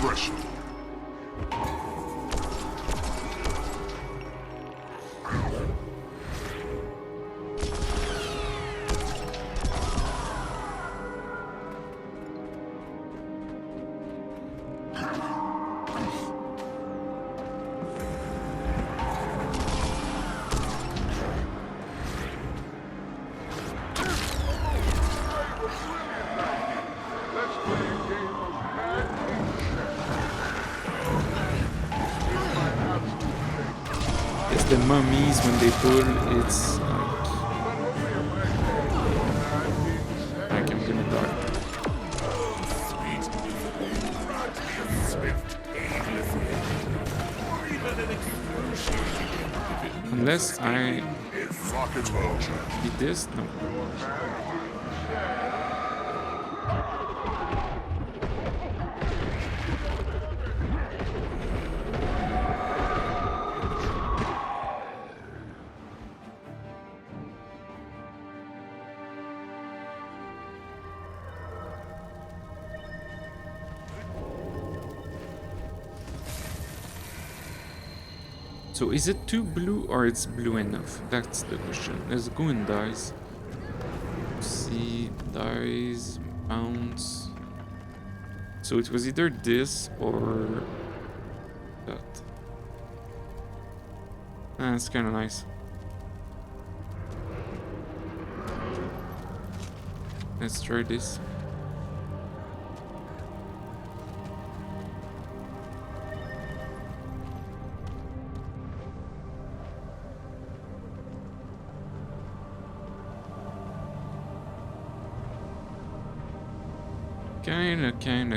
Refreshing. Let's play a game of Mad King It's my absolute favorite. It's the mummies when they pull. It's But only if I play Mad King like I'm gonna die. Unless I Rocket launcher. did this? No. So is it too blue or it's blue enough? That's the question. Let's go in dice. See, dice, bounce. So it was either this or that. Ah, it's kind of nice. Let's try this.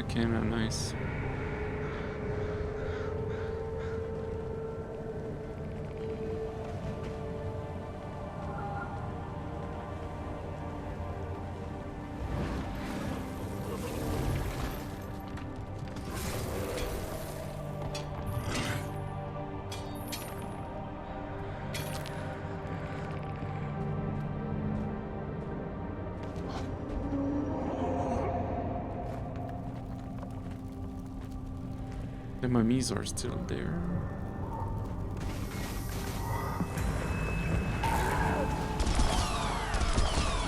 Kinda nice. The mummies are still there.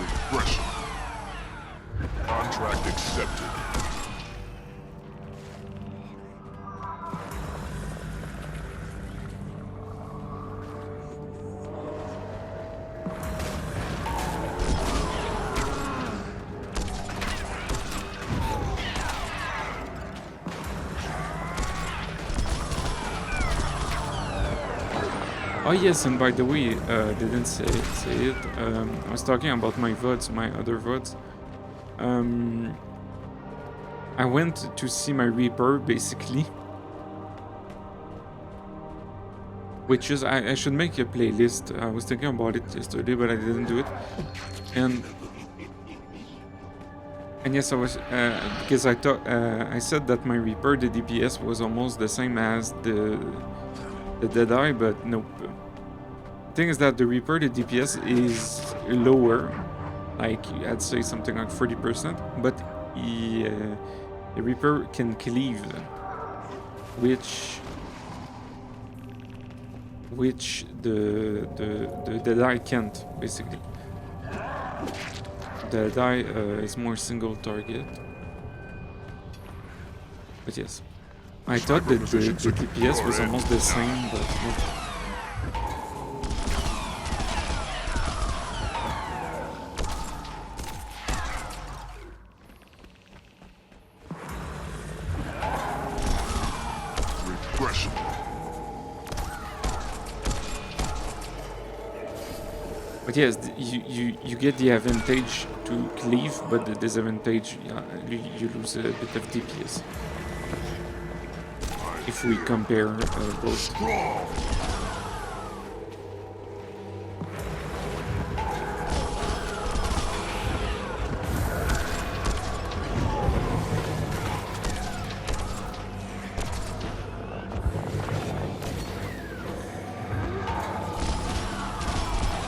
Refreshing. Contract accepted. Oh yes, and by the way, didn't say it. I was talking about my VODs, my other VODs. I went to see my Reaper, basically. Which is, I should make a playlist. I was thinking about it yesterday, but I didn't do it. And yes, I was, because I thought, I said that my Reaper, the DPS was almost the same as the Deadeye, but nope. The thing is that the Reaper, the DPS is lower, like I'd say something like 40%, but the Reaper can cleave, which the Deadeye can't, basically. The Deadeye is more single target. But yes. I thought that the DPS was almost the same, but no. Refreshing. But yes, you get the advantage to cleave, but the disadvantage, you lose a bit of DPS. If we compare both. Strong.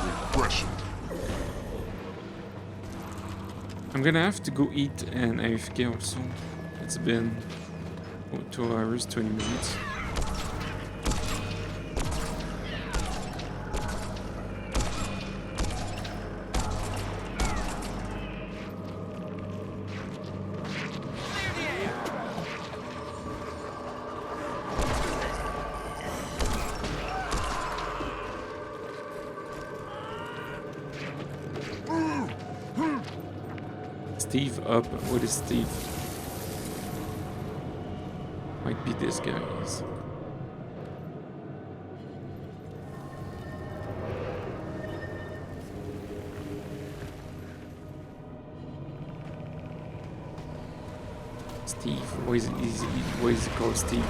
Refreshing. I'm gonna have to go eat an AFK also. It's been 2 hours, 20 minutes. Steve up. What is Steve? Might be this guy's. Steve. Why is he called Steve?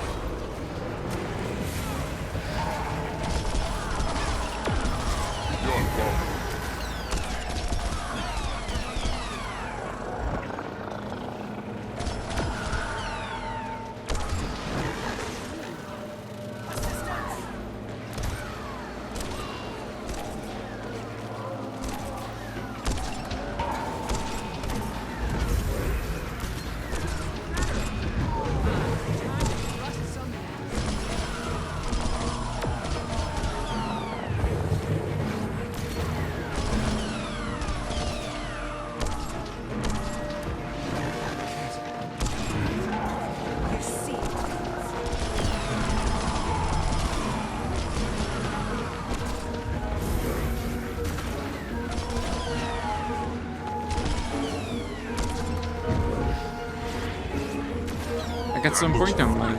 at some point I'm like,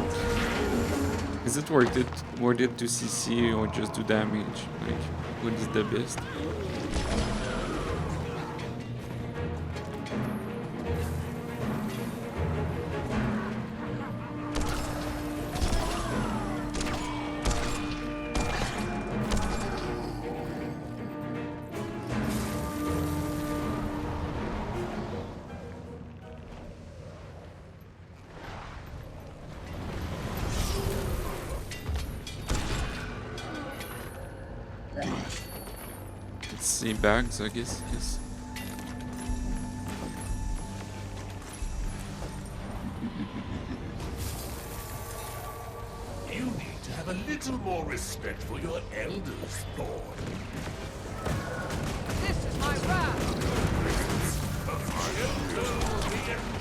is it worth it to CC or just do damage? Like, what is the best? Let's see, bags, I guess, yes. You need to have a little more respect for your elders, Lord. This is my wrath.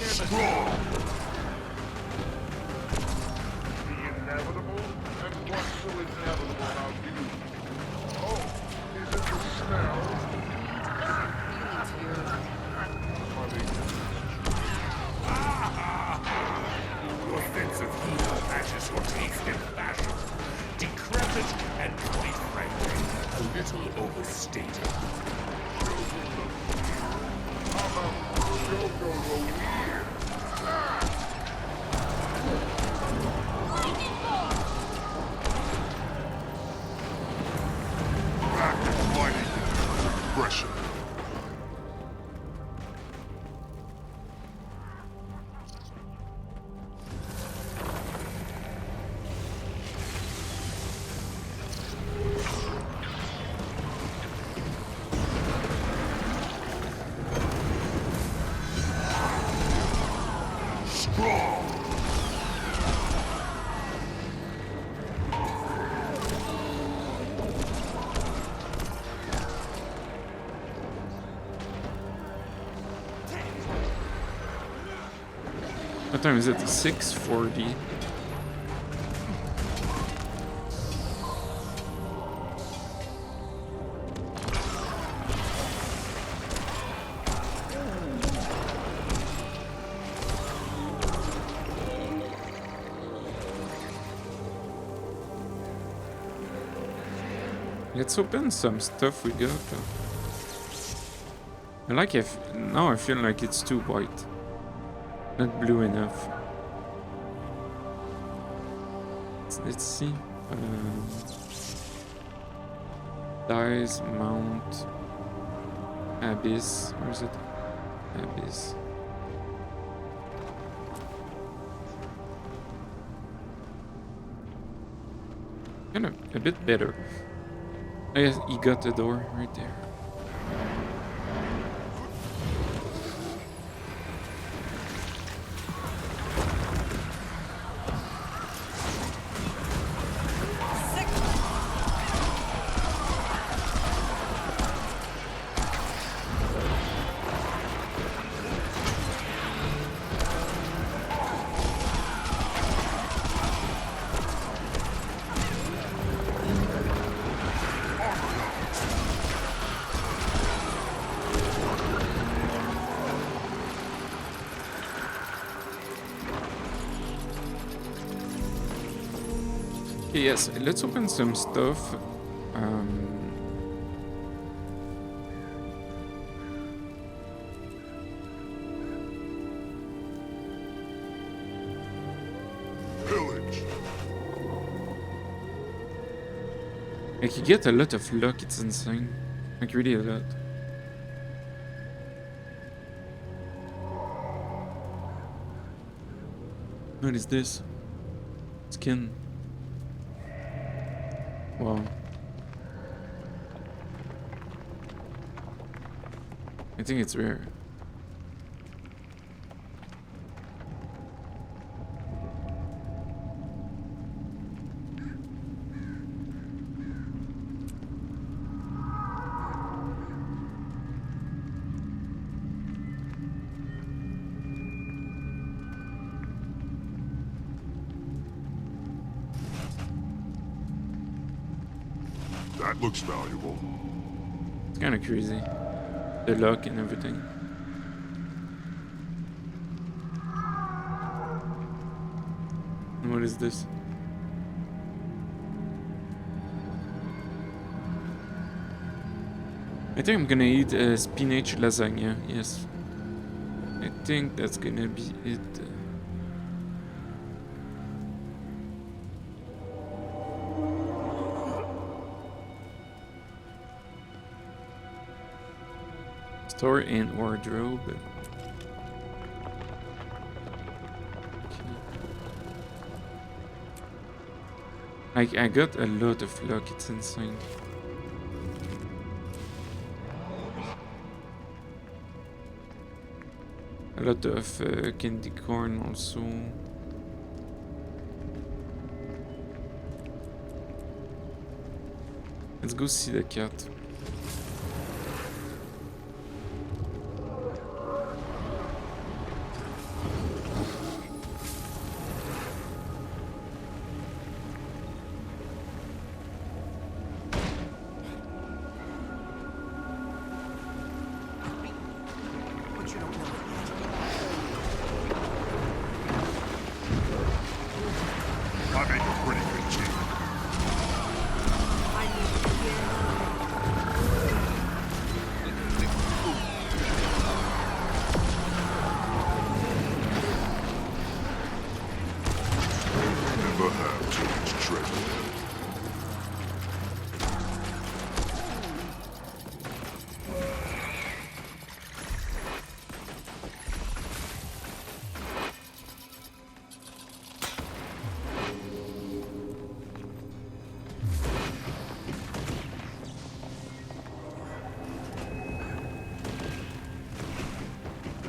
Strong! The inevitable? And what's so inevitable about you? Oh, is it the smell? Your sense of humor matches your taste in fashion. Decrepit and, quite frankly, a little overstated. Back and fighting. Pressure. Strong! What time is it? 6:40. Let's open some stuff we got. I like if now I feel like it's too white. Not blue enough. Let's see. Dice, mount, abyss. Where is it? Abyss. Kind of a bit better. Oh yeah, he got the door right there. Okay, yes, let's open some stuff. Pillage. Like, you get a lot of luck, it's insane. Like, really a lot. What is this? Skin. Wow. I think it's rare. That looks valuable. It's kind of crazy. The luck and everything. What is this? I think I'm gonna eat spinach lasagna, yes. I think that's gonna be it. Store and wardrobe. Okay. I got a lot of luck, it's insane. A lot of candy corn also. Let's go see the cat. I make a pretty good team. Never have too much treasure.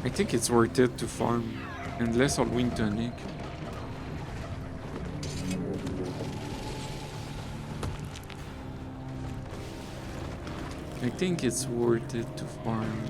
I think it's worth it to farm, unless I'll win tonic. I think it's worth it to farm.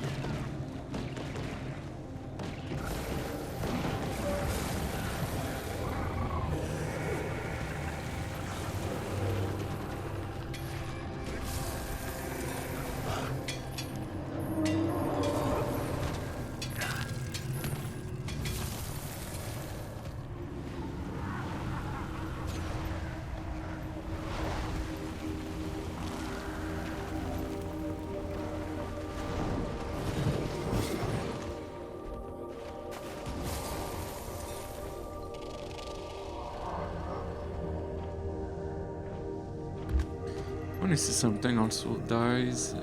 I want to see something also dies.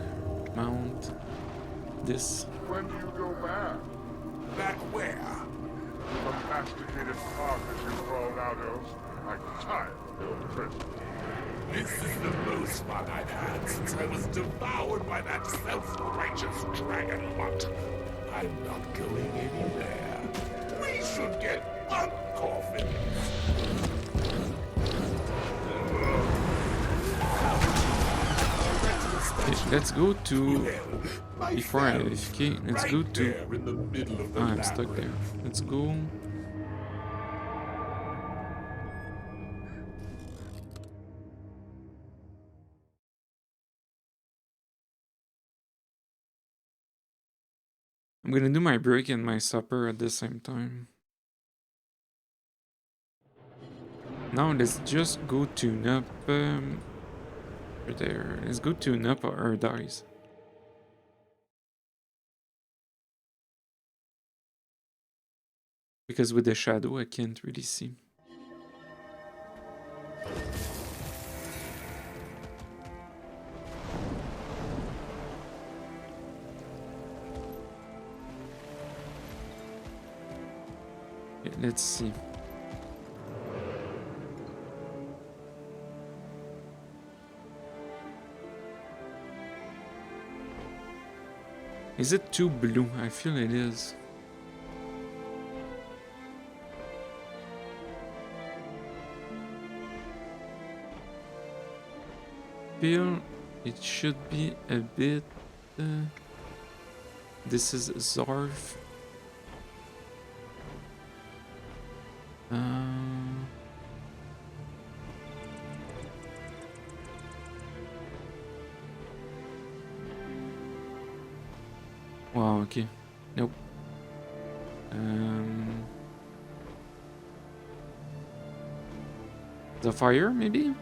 Mount this. When do you go back? Back where? The masticated carcass you crawled out of. I'm tired of your presence. This is the most fun I've had since I was devoured by that self-righteous dragon mutt. I'm not going anywhere. We should get bunk coffins. Okay, let's go to before I AFK. Let's go to. In the middle of the I'm stuck there. labyrinth. Let's go. I'm gonna do my break and my supper at the same time. Now let's just go tune up right there. Let's go tune up our dice. Because with the shadow I can't really see. Okay, let's see. Is it too blue? I feel it is. Feel it should be a bit. This is Zarf. Wow, okay. Nope. The fire, maybe?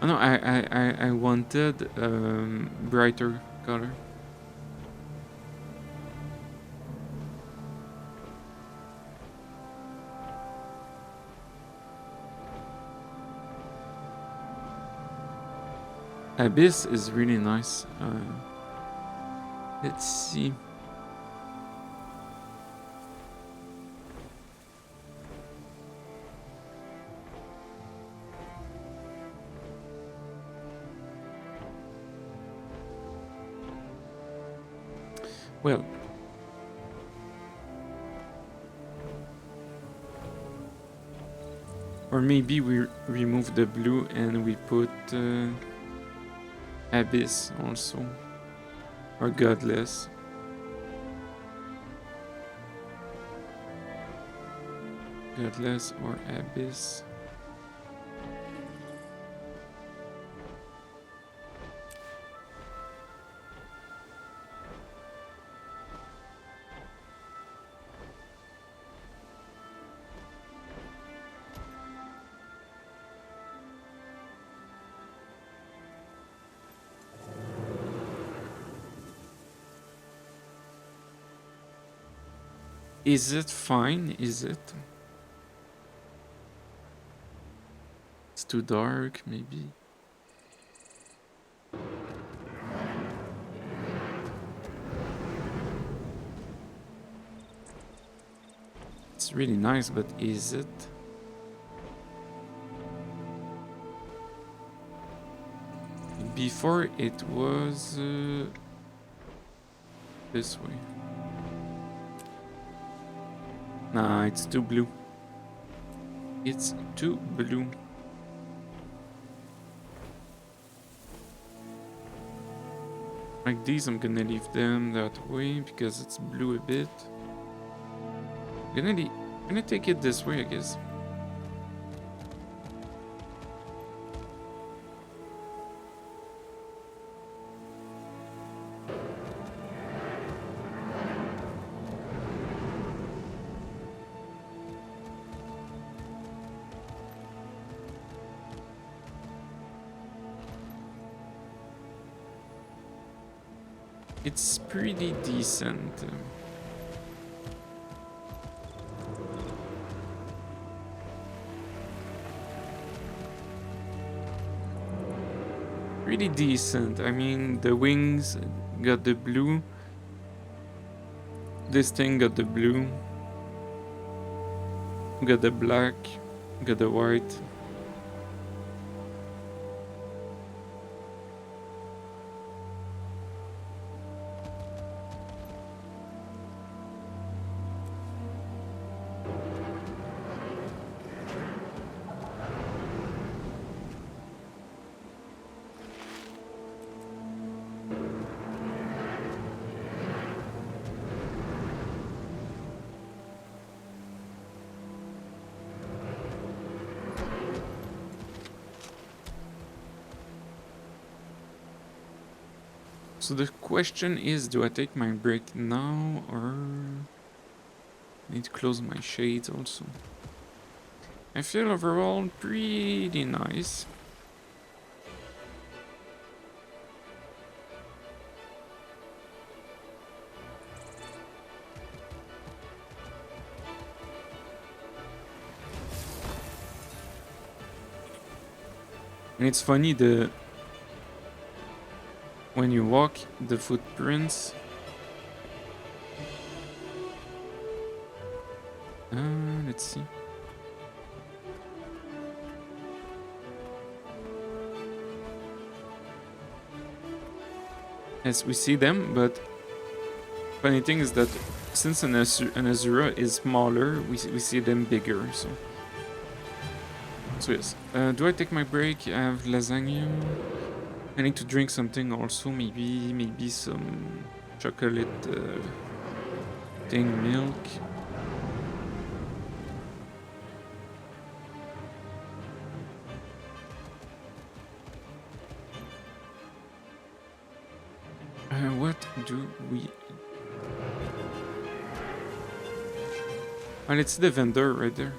Oh no, I wanted brighter color. Abyss is really nice. Let's see. Well, or maybe we remove the blue and we put Abyss also, or Godless. Godless or Abyss. Is it fine? Is it? It's too dark, maybe. It's really nice, but is it? Before it was this way. Nah, it's too blue. It's too blue. Like these, I'm gonna leave them that way because it's blue a bit. I'm gonna take it this way, I guess. It's pretty decent. Pretty decent. I mean, the wings got the blue. This thing got the blue. Got the black. Got the white. So the question is, do I take my break now or I need to close my shades also? I feel overall pretty nice. And it's funny, when you walk, the footprints. Let's see. Yes, we see them, but funny thing is that since an Azura is smaller, we see them bigger. So yes. Do I take my break? I have lasagna. I need to drink something also, maybe some chocolate thing, milk. What do we... Well, it's the vendor right there.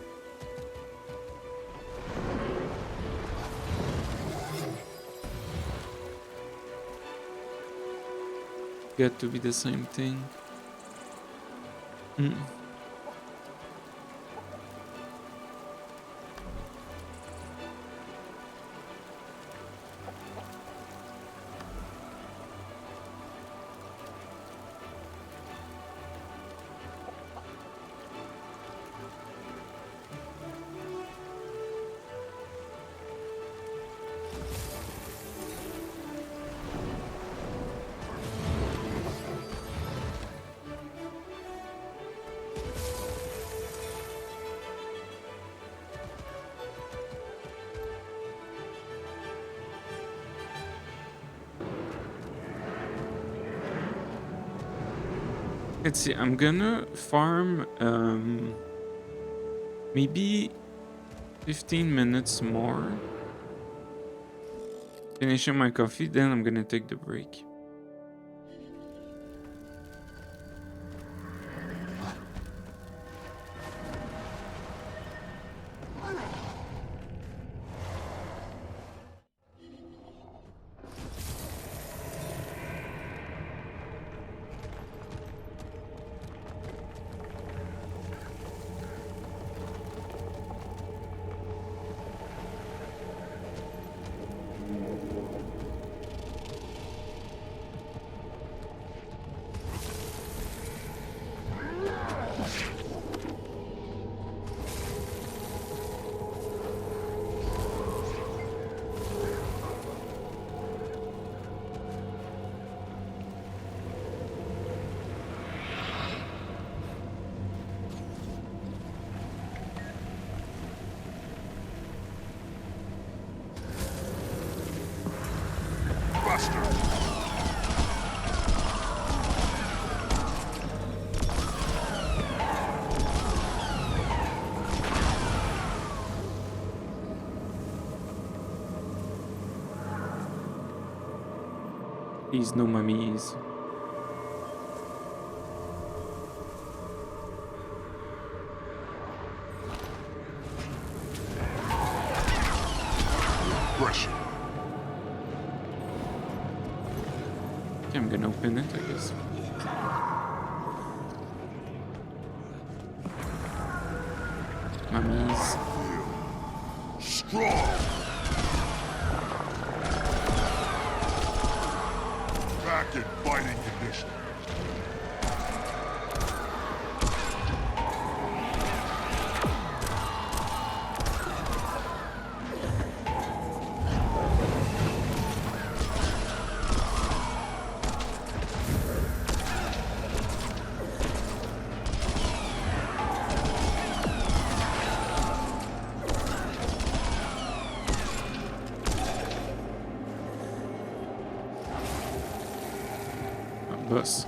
got to be the same thing. Mm. Let's see, I'm gonna farm maybe 15 minutes more. Finishing my coffee, then I'm gonna take the break. Please, no mummies. Pressure. Okay, I'm gonna open it, I guess. Mummies. Strong. Back in fighting condition. Bus.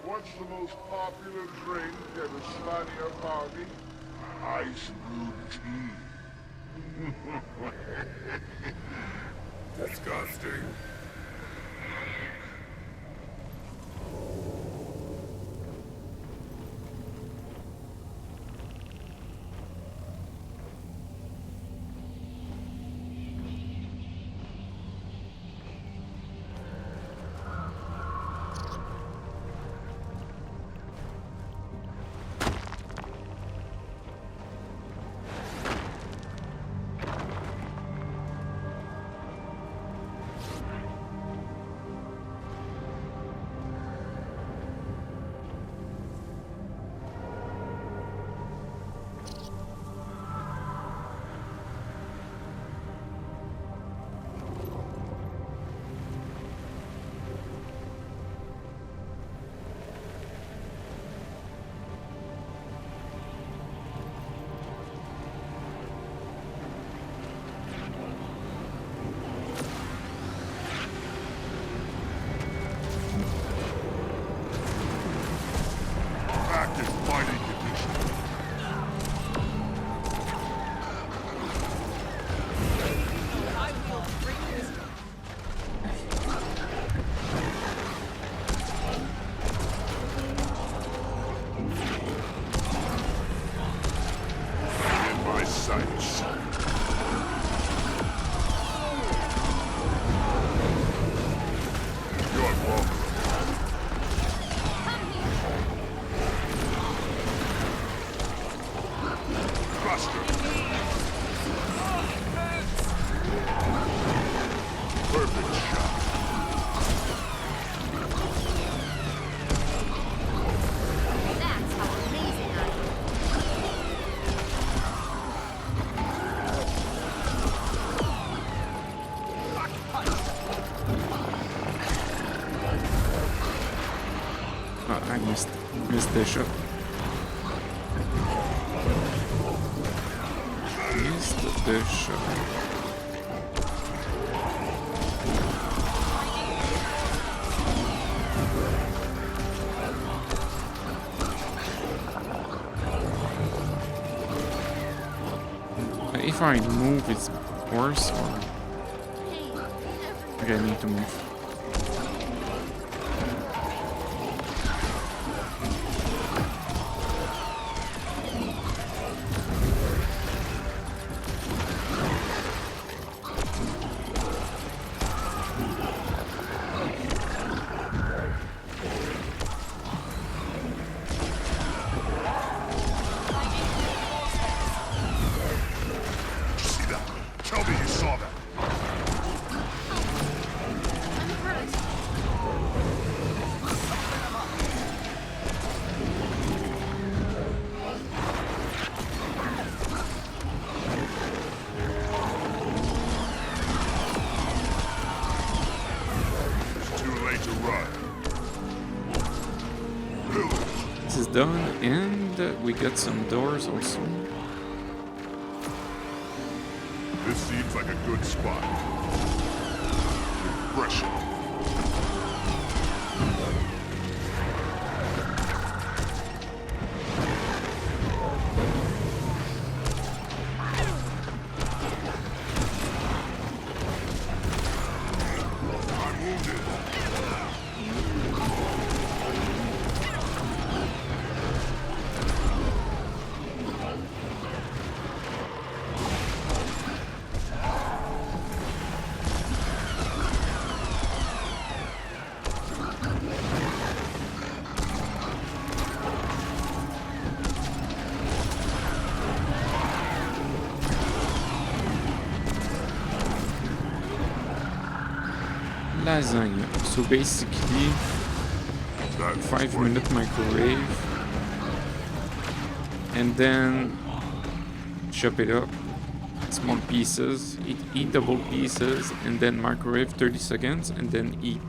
What's the most popular drink at a Spania party? Ice brewed tea. Disgusting. Back in fighting condition. missed the shot. Missed the shot. If I move, it's worse, or okay, I need to move. See that? Tell me you saw that. It's too late to run. This is done, and we got some doors also. This seems like a good spot. Refreshing. I'm wounded. Lasagna. So basically, That's 5-minute microwave, and then chop it up, small pieces, eat double pieces, and then microwave 30 seconds, and then eat.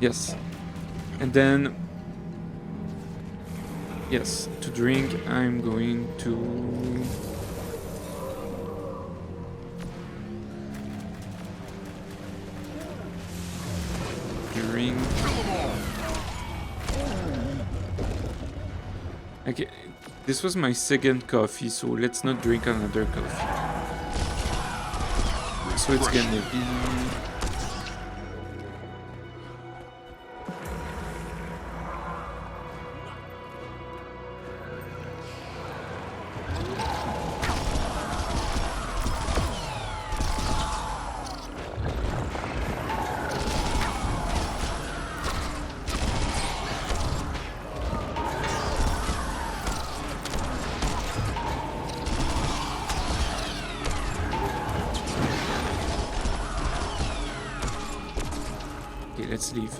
Yes, and then yes, to drink, I'm going to drink. Okay, this was my second coffee, so let's not drink another coffee. So it's gonna be let's leave.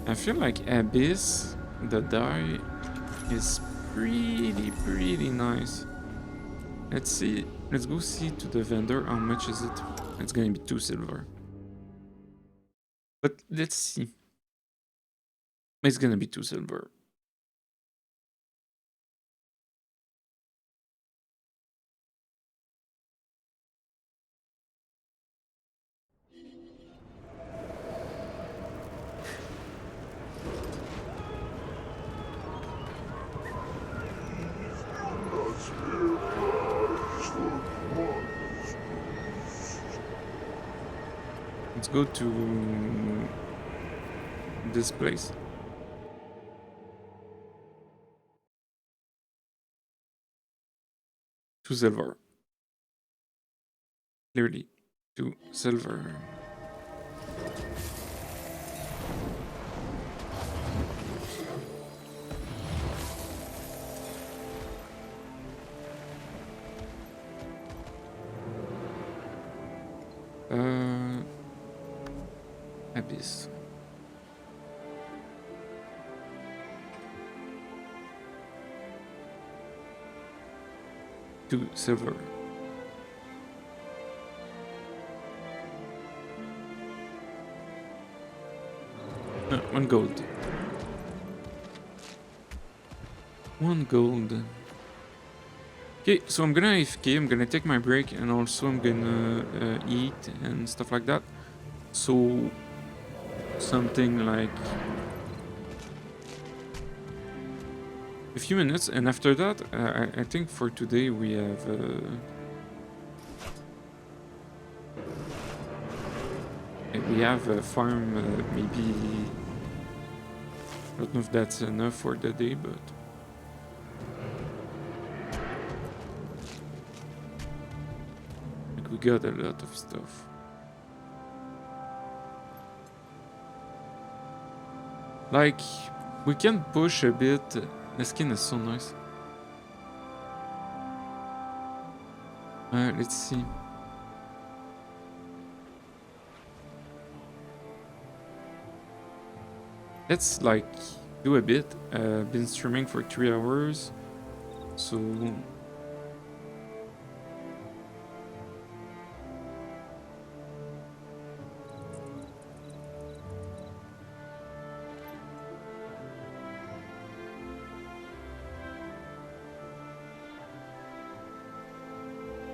I feel like Abyss, the die, is pretty nice. Let's see. Let's go see to the vendor how much is it. It's gonna be 2 silver. But let's see. It's gonna be 2 silver. Let's go to this place. Two silver. Clearly, 2 silver. Abyss. Two silver. 1 gold. 1 gold. Okay, so I'm gonna AFK, I'm gonna take my break, and also I'm gonna eat and stuff like that. So, something like a few minutes, and after that, I think for today we have a farm, maybe. I don't know if that's enough for the day, but. Like, we got a lot of stuff. Like, we can push a bit. The skin is so nice. Let's see. Let's like do a bit. Been streaming for 3 hours, so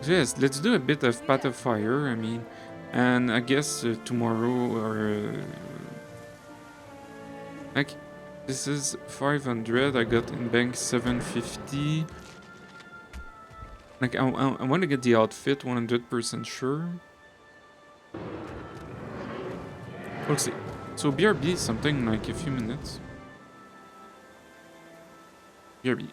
yes, let's do a bit of Path of Fire. I mean, and I guess tomorrow or like this is 500. I got in bank 750. Like I want to get the outfit 100% sure. We'll see. So BRB something like a few minutes. BRB.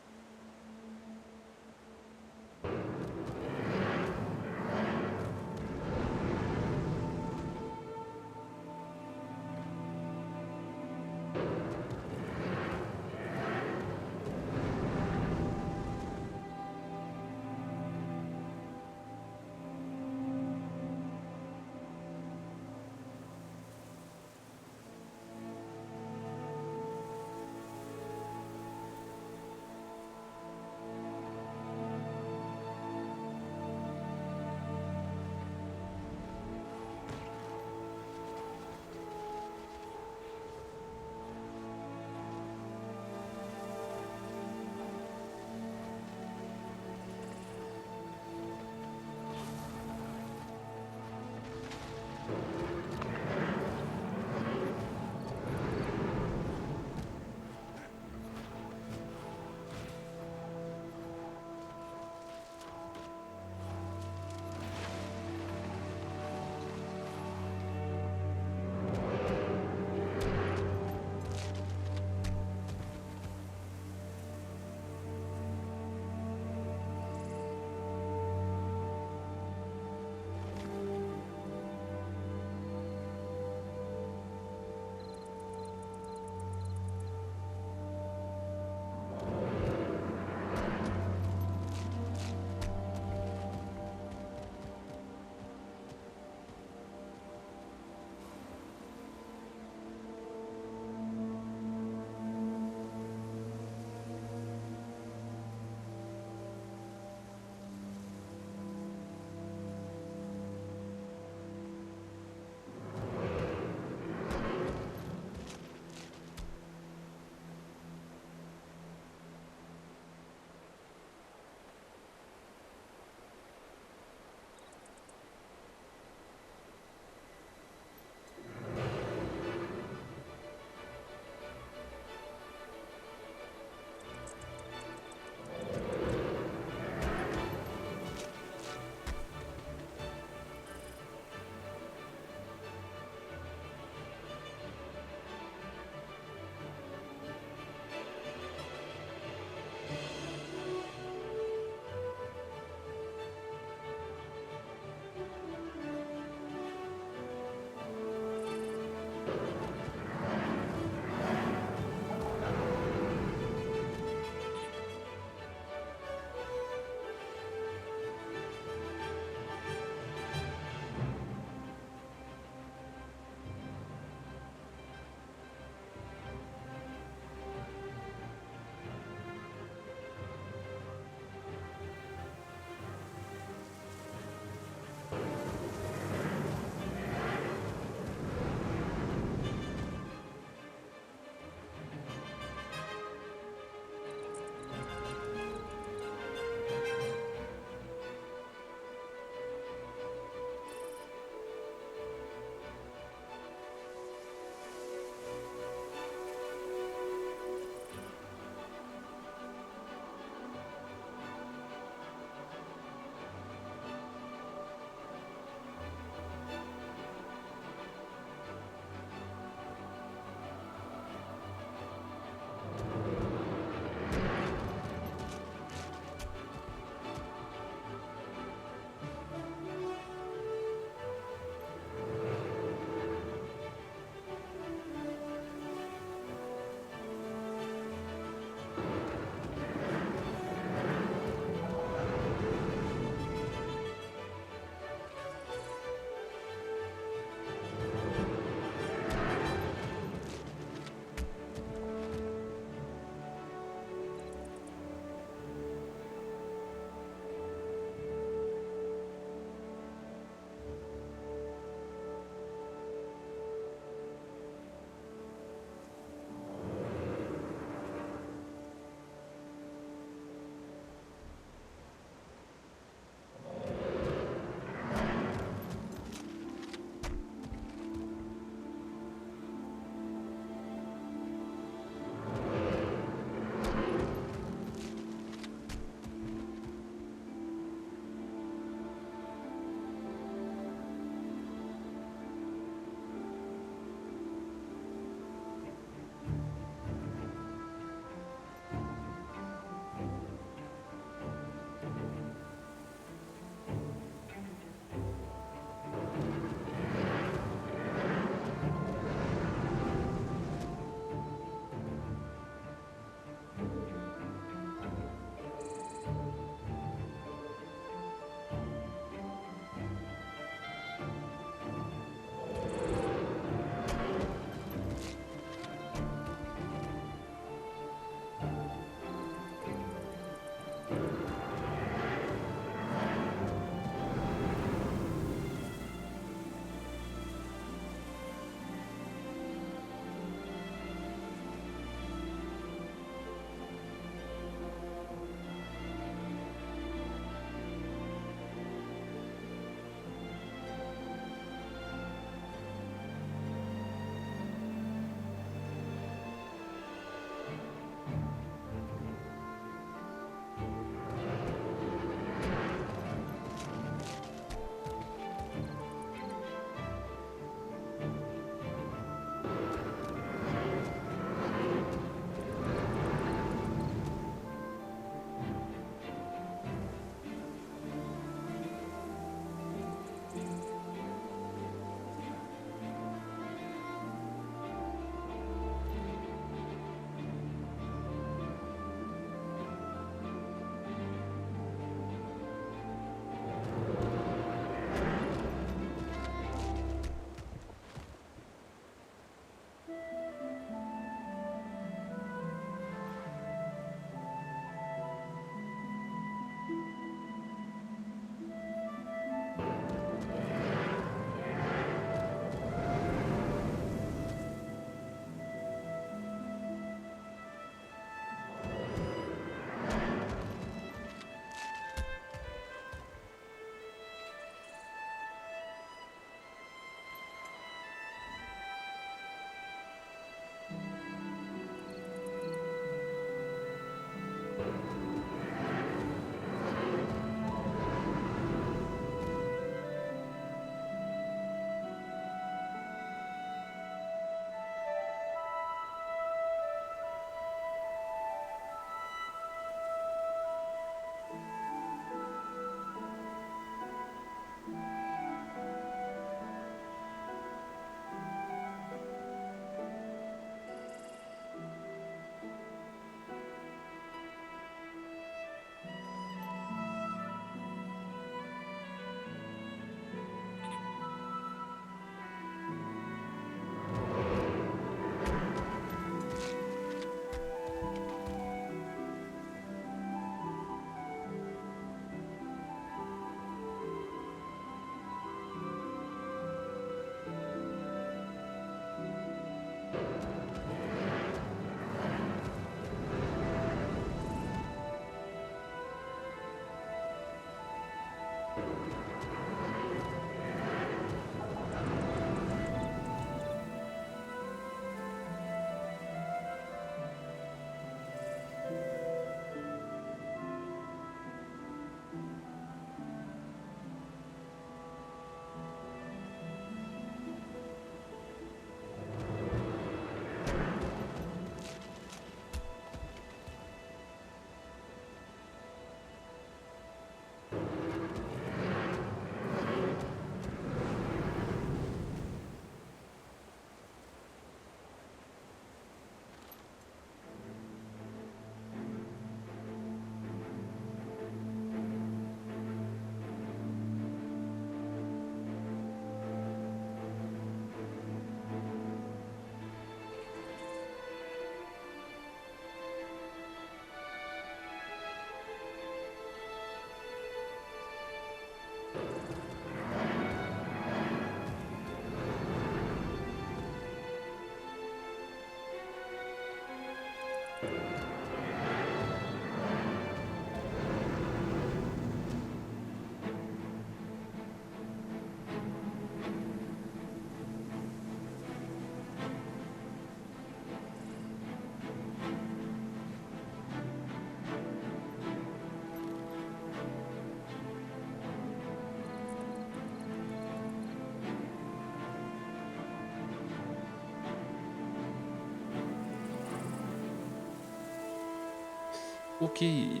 Okay.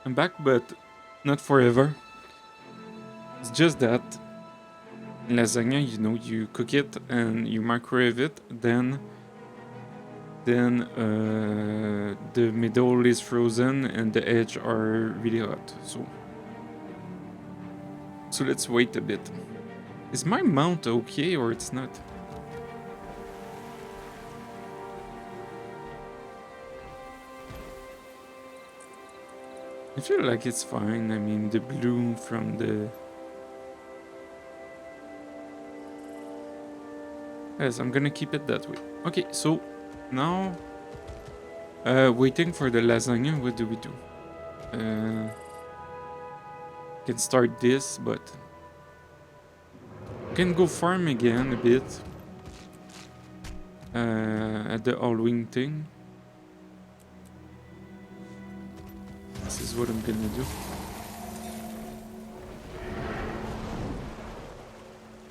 I'm back, but not forever. It's just that lasagna, you know, you cook it and you microwave it, then the middle is frozen and the edge are really hot. So let's wait a bit. Is my mount okay or it's not? I feel like it's fine. I mean, the bloom from the... Yes, I'm gonna keep it that way. Okay, so now... waiting for the lasagna, what do we do? Can start this, but... Can go farm again a bit. At the all-wing thing. This is what I'm gonna do.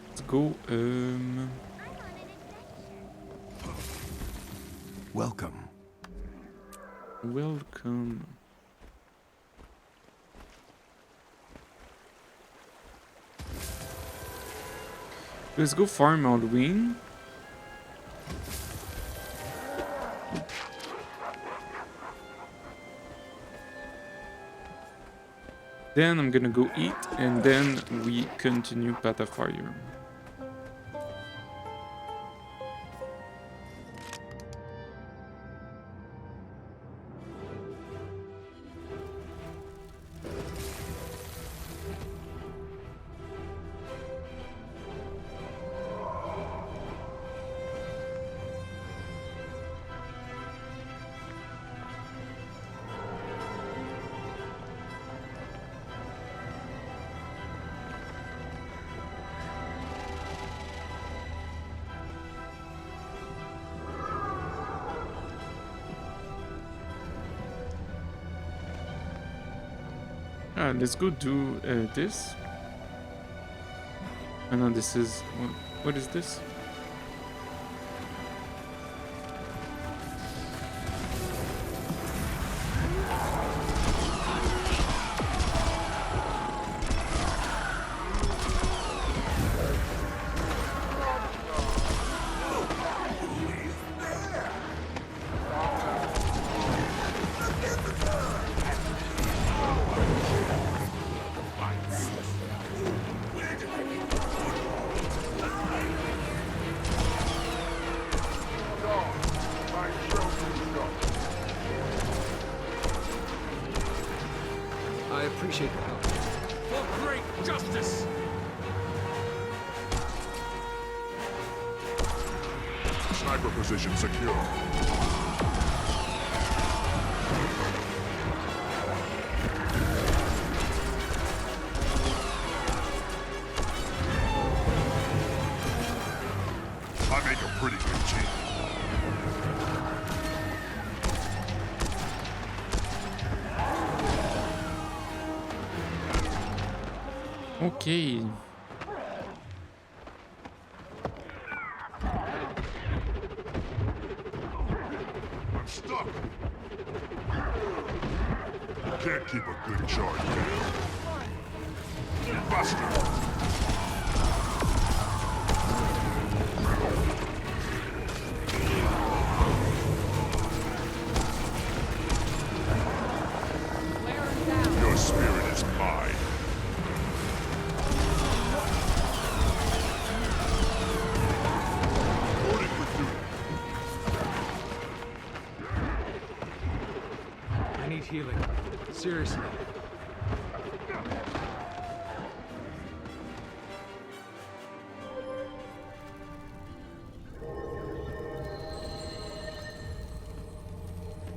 Let's go, Welcome. Welcome. Let's go farm all-wing. Then I'm gonna go eat, and then we continue Path of Fire. Let's go do this. Oh no, this is... What is this? I appreciate the help. For great justice! Sniper position secure. I make a pretty good team. Okay. I'm stuck. Can't keep a good charge down. Buster! Your spirit is mine. Reporting for duty. I need healing. Seriously.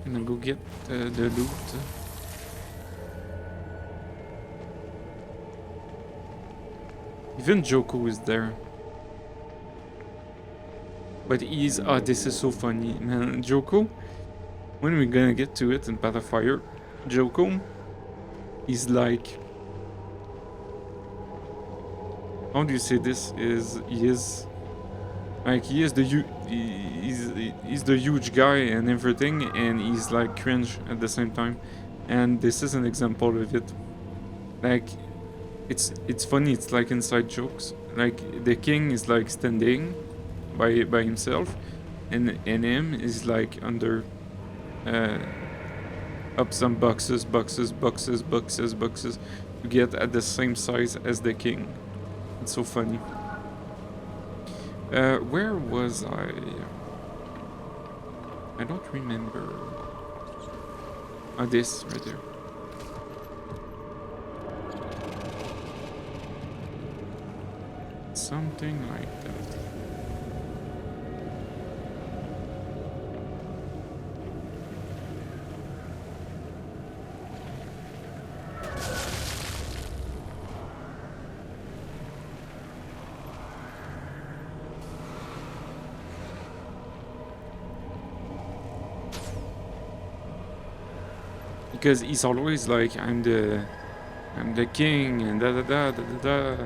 Gonna go get the loot. Even Joko is there. But he's... Oh, this is so funny. Man, Joko, when we're gonna get to it in Path of Fire, Joko is like... How do you say this? He is Like he's the huge guy and everything, and he's like cringe at the same time. And this is an example of it. Like it's funny. It's like inside jokes. Like the king is like standing by himself, and him is like under up some boxes to get at the same size as the king. It's so funny. Where was I? I don't remember. Ah, this right there. Something like that. Because he's always like, I'm the king and da da da da da da.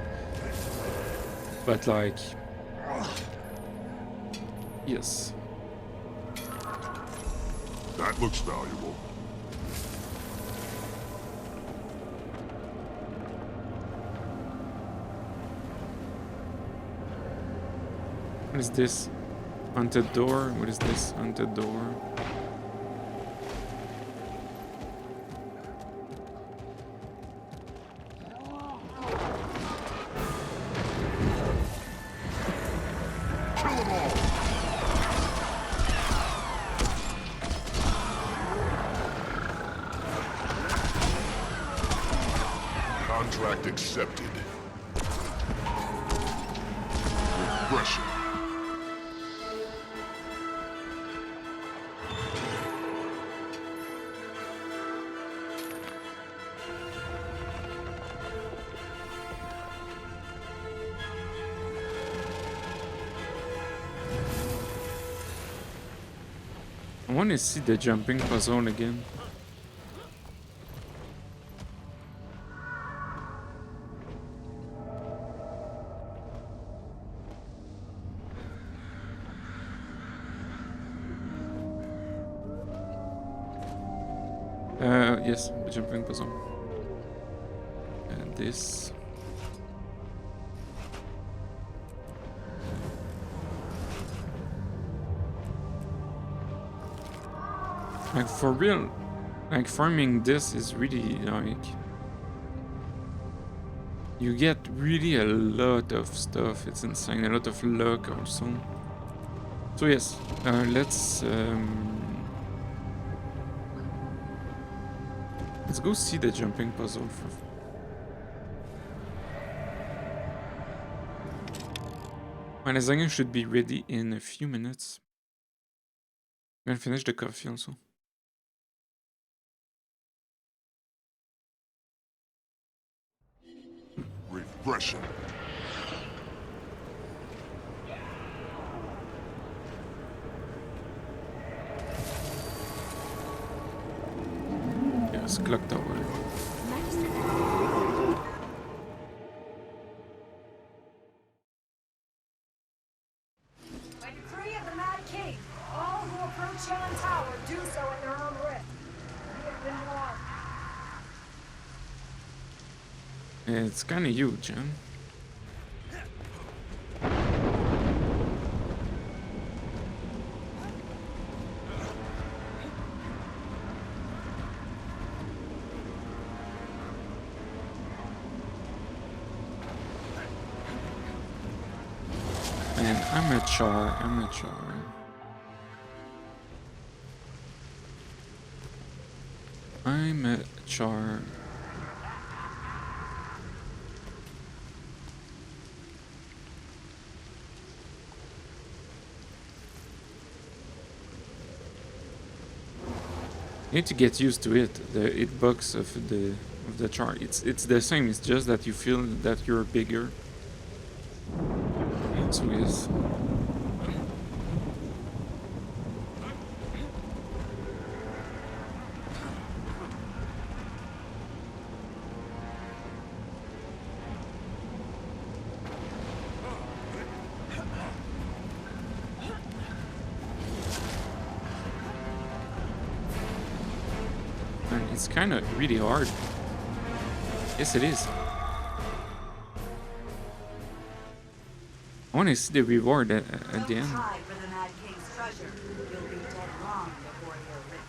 But like, yes. That looks valuable. What is this? Haunted door? What is this? Haunted door. Contract accepted. Refreshing. I want to see the jumping puzzle again. Yes, the jumping puzzle. And this. Like for real, like farming this is really like you get really a lot of stuff. It's insane, a lot of luck also. So yes, let's go see the jumping puzzle for. My lasagna should be ready in a few minutes. I'm gonna finish the coffee also. Refreshing. Yes, clock tower. By decree of the Mad King, all who approach Yon Tower do so at their own risk. We have been warned. It's kind of huge, huh? And amateur. You need to get used to it. The hitbox of the char. It's the same. It's just that you feel that you're bigger. So yes. It's kind of really hard. Yes, it is. I want to see the reward at the end. Try for the Mad King's treasure. You'll be dead long before you're rich.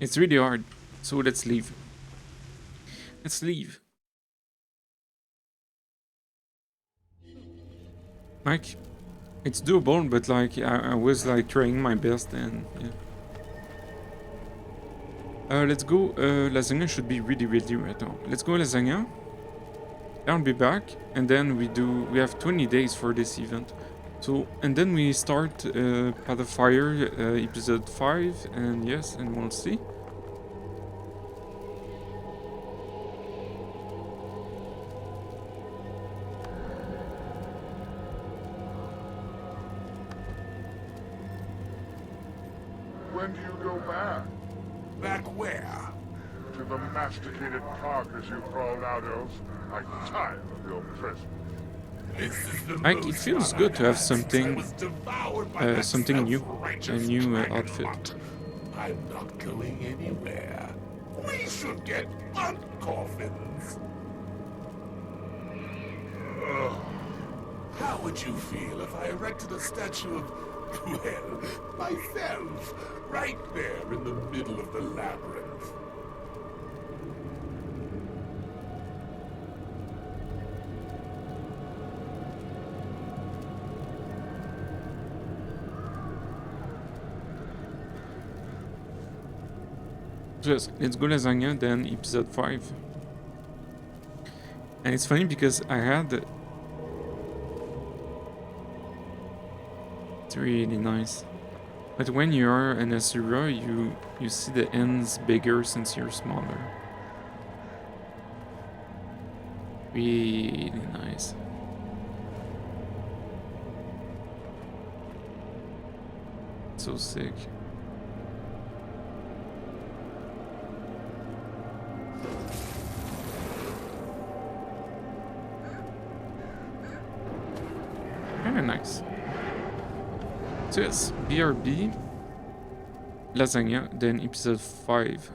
It's really hard, so let's leave. Let's leave. Like, it's doable, but like I was like trying my best, and yeah. Let's go. Lasagna should be really right now. Let's go lasagna. I'll be back, and then we have 20 days for this event. So, and then we start Path of Fire episode 5, and yes, and we'll see. When do you go back? Back where? To the masticated carcass you crawled out of? I'm tired of your presence. This is the Like, it most feels fun good I've to have had since I something, was devoured by that something new, a self-righteous new dragon outfit. mutt. I'm not going anywhere. We should get butt coffins. How would you feel if I erected a statue of, well, myself, right there in the middle of the labyrinth? Just let's go lasagna, then episode 5. And it's funny because I had it's really nice. But when you are an Asura, you see the ends bigger since you're smaller. Really nice. So sick. Very nice. So yes, BRB, lasagna, then episode 5.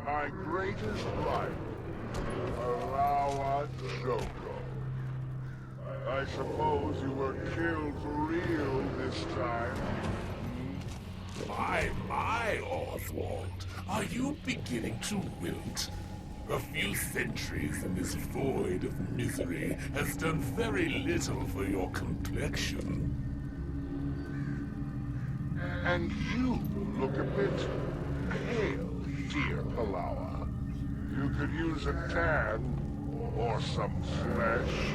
My greatest rival, Alawa Joko. I suppose you were killed for real this time. My, Oswald, are you beginning to wilt? A few centuries in this void of misery has done very little for your complexion. And you look a bit pale, dear Palawa. You could use a tan or some flesh.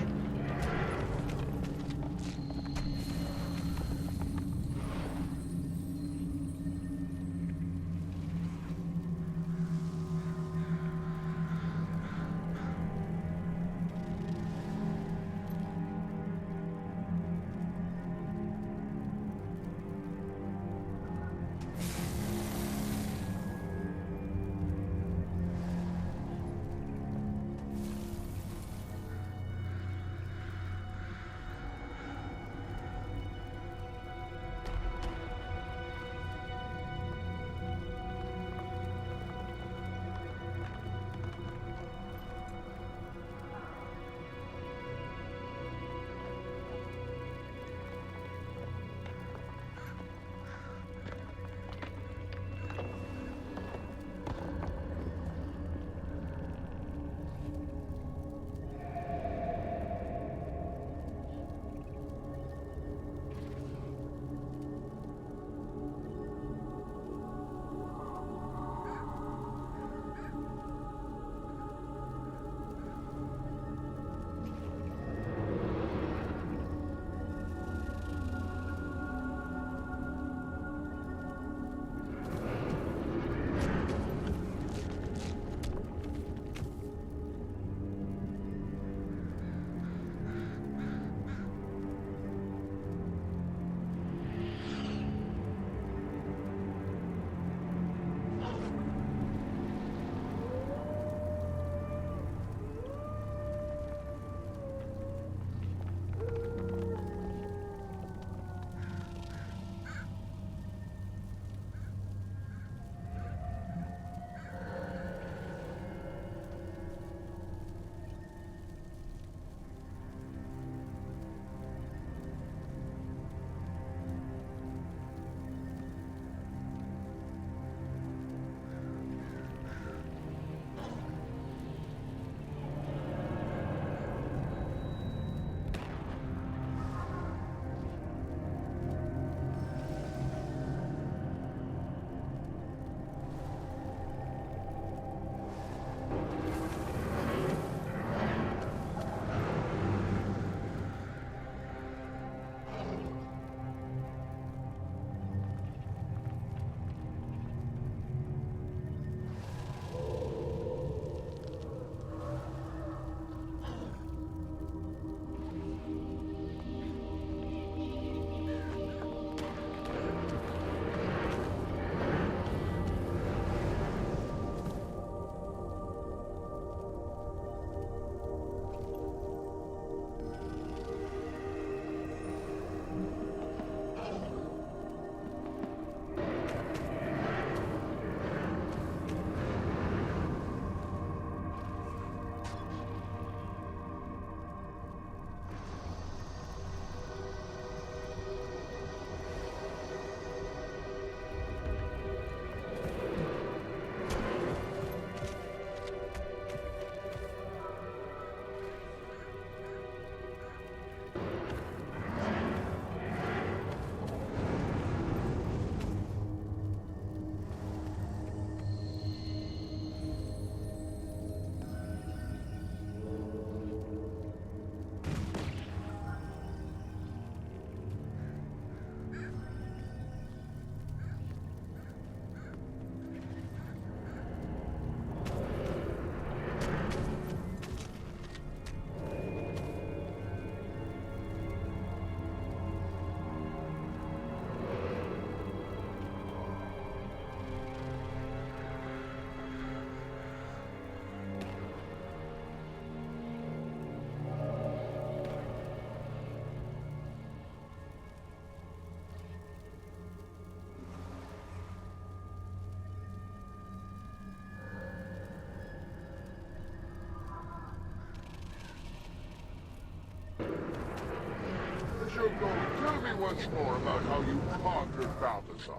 Shoko, tell me once more about how you conquered Balthazar.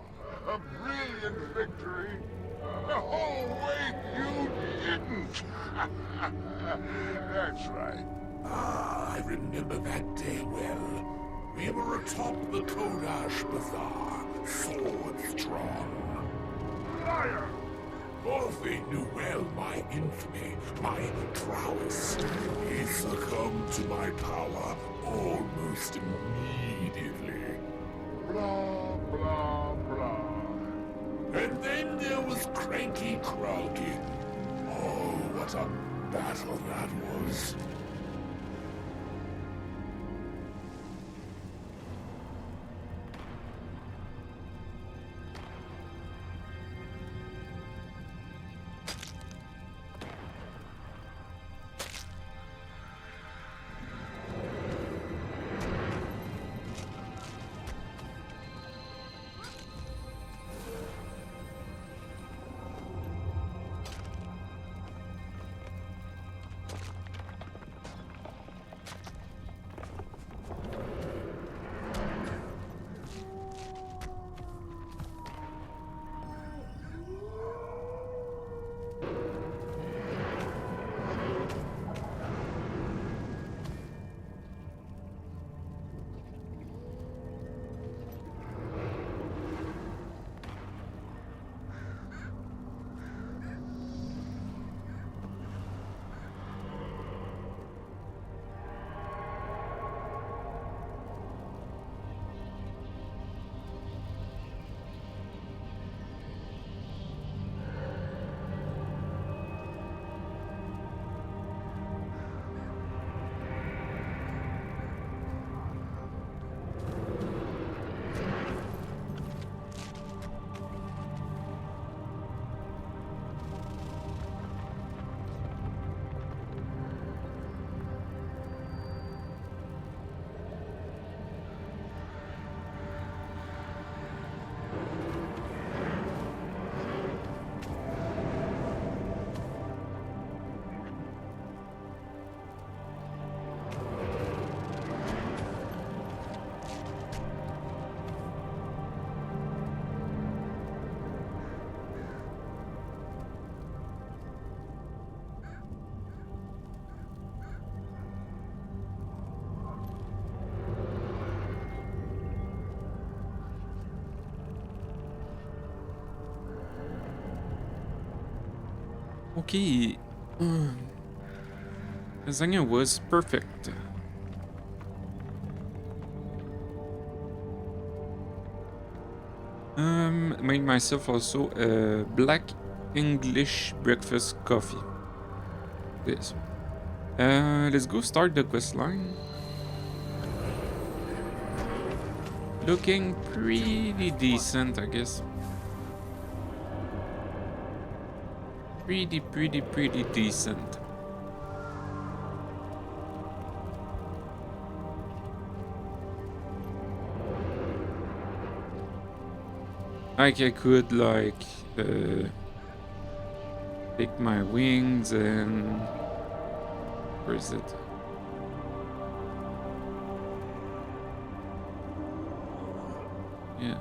A brilliant victory? Oh, wait, you didn't! That's right. Ah, I remember that day well. We were atop the Kodash Bazaar, swords drawn. Liar! Orphe knew well my infamy, my prowess. He succumbed to my power almost immediately. Blah, blah, blah. And then there was Cranky Kralky. Oh, what a battle that was. Okay. Lasagna was perfect. Made myself also a black English breakfast coffee. This. Let's go start the quest line. Looking pretty decent, I guess. Pretty decent. Like I could like take my wings and where is it? Yeah.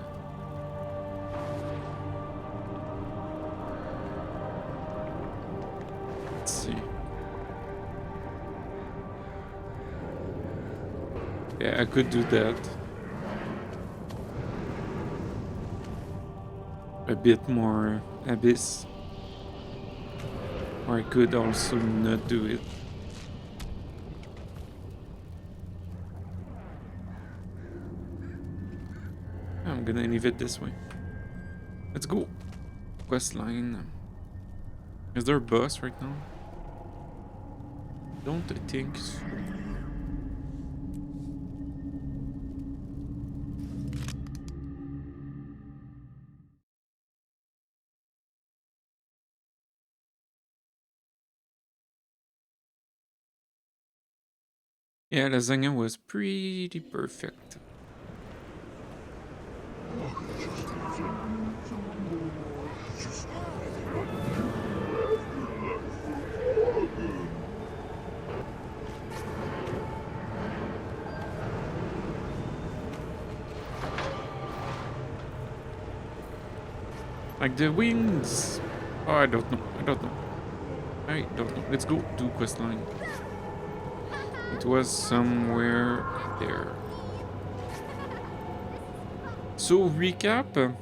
Let's see. Yeah, I could do that. A bit more abyss. Or I could also not do it. I'm gonna leave it this way. Let's go. Quest line. Is there a boss right now? Don't think so. Yeah, lasagna was pretty perfect. Like the wings. Oh, I don't know. I don't know. I don't know. Let's go to questline. It was somewhere there. So recap.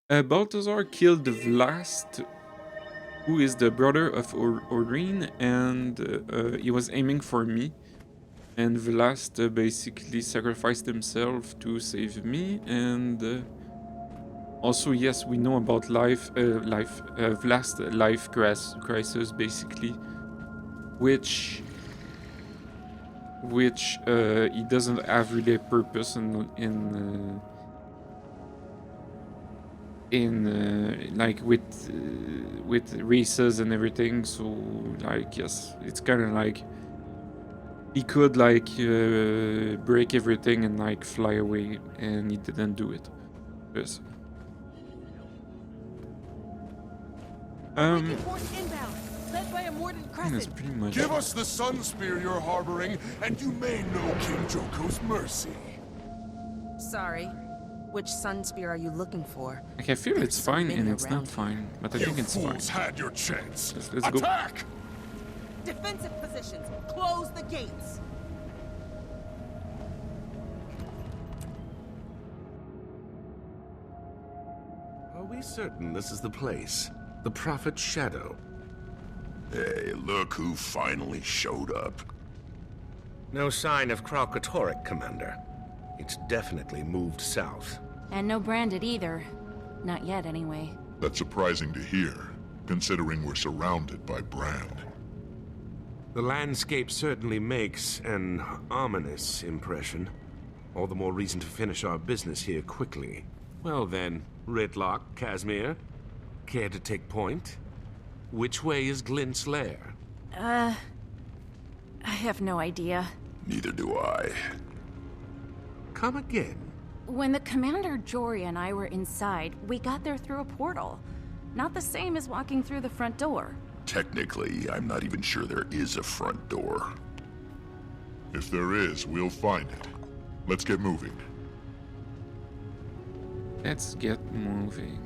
Balthazar killed Vlast, who is the brother of Orine, and he was aiming for me. And Vlast basically sacrificed himself to save me, and also, yes, we know about Vlast life crisis, basically, which he doesn't have really a purpose in like with races and everything. So like, yes, it's kind of like he could like break everything and like fly away, and he didn't do it. Yes. That's pretty much. Give us the sun spear you're harboring, and you may know King Joko's mercy. Sorry. Which sun spear are you looking for? Like, I feel it's fine and it's not around fine, but I You think it's fine. fools had your chance. Let's go. Attack! Defensive positions. Close the gates. Are we certain this is the place? The Prophet's shadow? Hey, look who finally showed up. No sign of Kralkatorrik, Commander. It's definitely moved south. And no branded either. Not yet, anyway. That's surprising to hear, considering we're surrounded by brand. The landscape certainly makes an ominous impression. All the more reason to finish our business here quickly. Well then, Ritlock, Casimir, care to take point? Which way is Glint's lair? I have no idea. Neither do I. Come again. When the Commander, Jory, and I were inside, we got there through a portal. Not the same as walking through the front door. Technically, I'm not even sure there is a front door. If there is, we'll find it. Let's get moving. Let's get moving.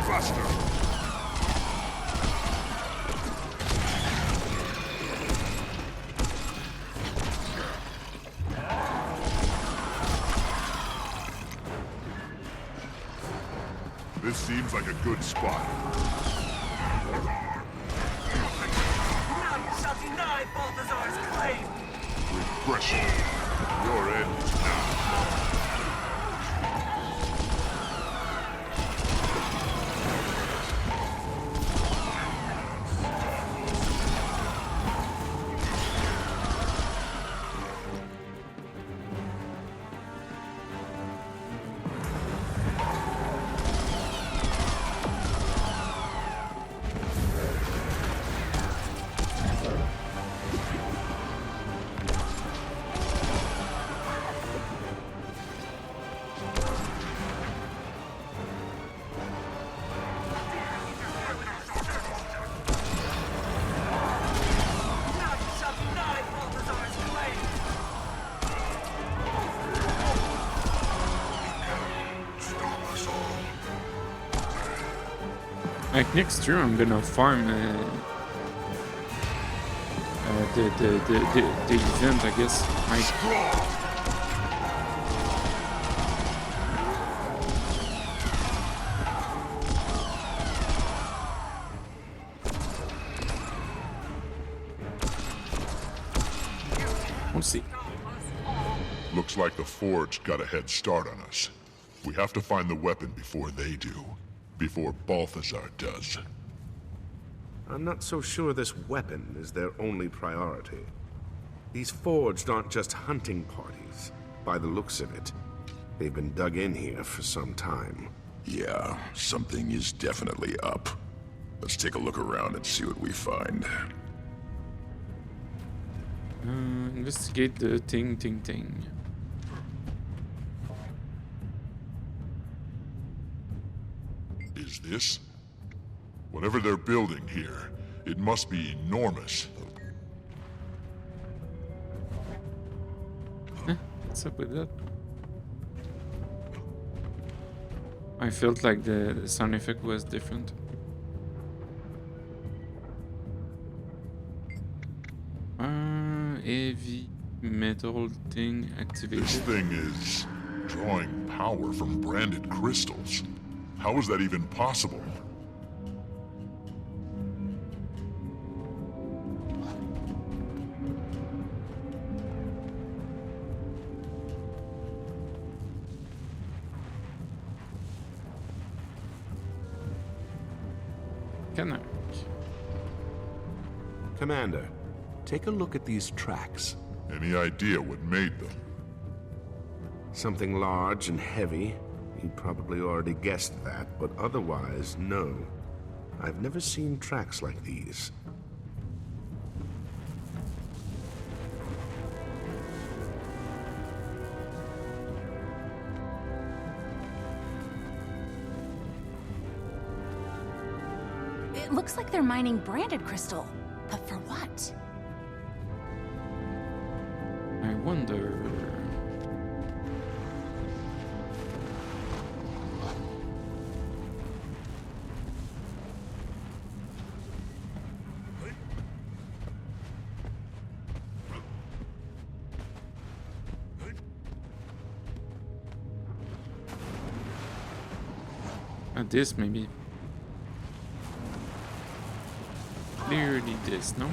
Faster! This seems like a good spot. None shall deny Balthazar's claim! Refreshing. Your end is now. Like next year, I'm gonna farm the event, I guess. We'll see. Looks like the Forge got a head start on us. We have to find the weapon before they do. Before Balthazar does. I'm not so sure this weapon is their only priority. These Forged aren't just hunting parties. By the looks of it, they've been dug in here for some time. Yeah, something is definitely up. Let's take a look around and see what we find. Investigate the thing. Is this? Whatever they're building here, it must be enormous. What's up with that? I felt like the sound effect was different. Heavy metal thing activated. This thing is drawing power from branded crystals. How is that even possible? Commander, take a look at these tracks. Any idea what made them? Something large and heavy. You probably already guessed that, but otherwise, no. I've never seen tracks like these. It looks like they're mining branded crystal. But for what? I wonder... This maybe. Clearly this, no?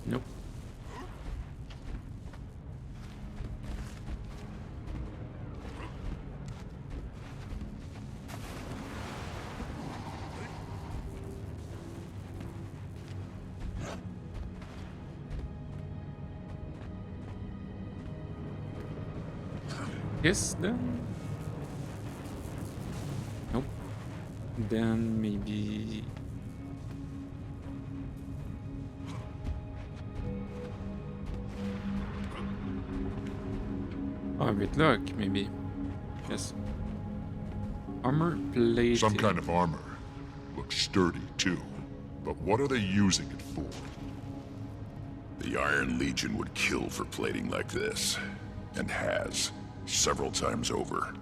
Nope. Yes, then. Nope. Then maybe. Oh, with luck, maybe. Yes. Armor plate. Some kind of armor. Looks sturdy, too. But what are they using it for? The Iron Legion would kill for plating like this. And has. Several times over.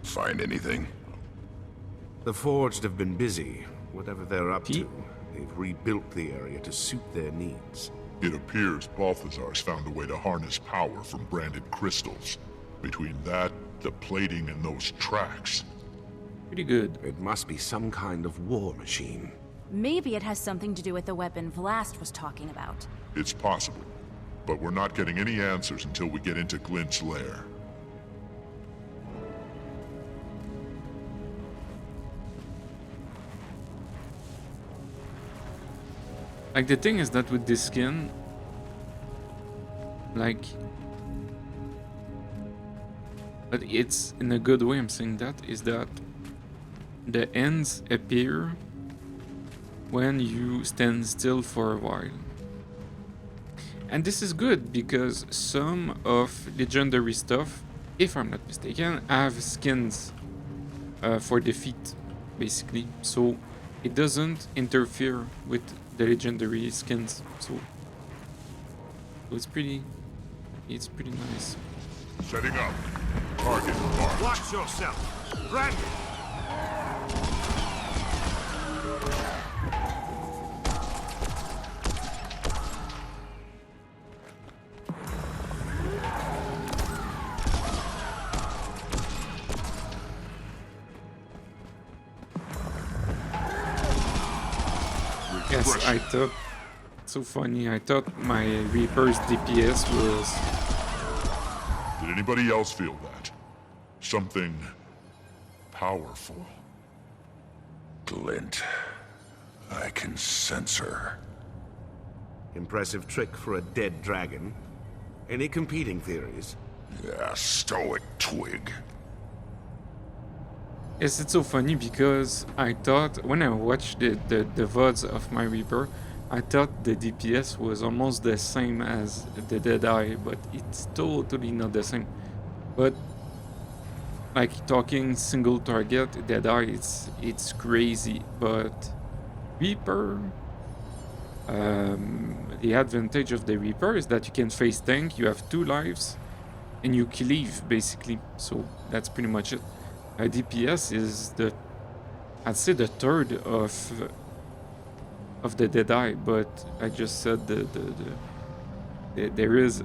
Find anything? The Forged have been busy. Whatever they're up to, they've rebuilt the area to suit their needs. It appears Balthazar's found a way to harness power from branded crystals. Between that, the plating, and those tracks. Pretty good. It must be some kind of war machine. Maybe it has something to do with the weapon Vlast was talking about. It's possible. But we're not getting any answers until we get into Glint's lair. Like, the thing is that with this skin, like, but it's in a good way, I'm saying that, is that the ends appear when you stand still for a while. And this is good because some of legendary stuff, if I'm not mistaken, have skins for defeat, basically. So it doesn't interfere with the legendary skins. So it's pretty nice. Setting up. Target marked. Watch yourself. Brandon! Yes, I thought, so funny, I thought my Reaper's DPS was... Did anybody else feel that? Something powerful. Glint. I can sense her. Impressive trick for a dead dragon. Any competing theories? Yeah, stoic twig. Yes, it's so funny because I thought, when I watched the VODs of my Reaper, I thought the DPS was almost the same as the Deadeye, but it's totally not the same. But like talking single target Deadeye, it's crazy, but Reaper, the advantage of the Reaper is that you can face tank, you have 2 lives, and you cleave basically. So that's pretty much it. DPS is I'd say the third of the Deadeye, but I just said there is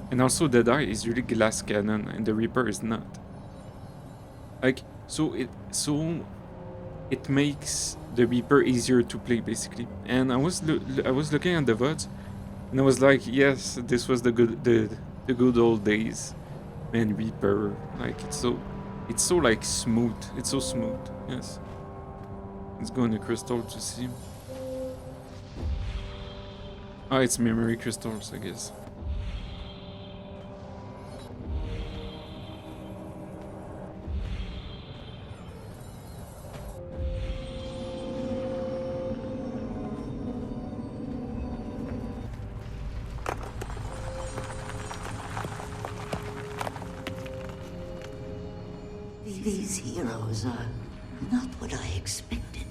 and also Deadeye is really glass cannon and the Reaper is not. Like so it makes the Reaper easier to play basically. And I was looking at the VODs and I was like, yes, this was the good old days. Man, Reaper, like it's so like smooth. It's so smooth. Yes. Let's go in the crystal to see. Ah, it's memory crystals, I guess. These heroes are not what I expected.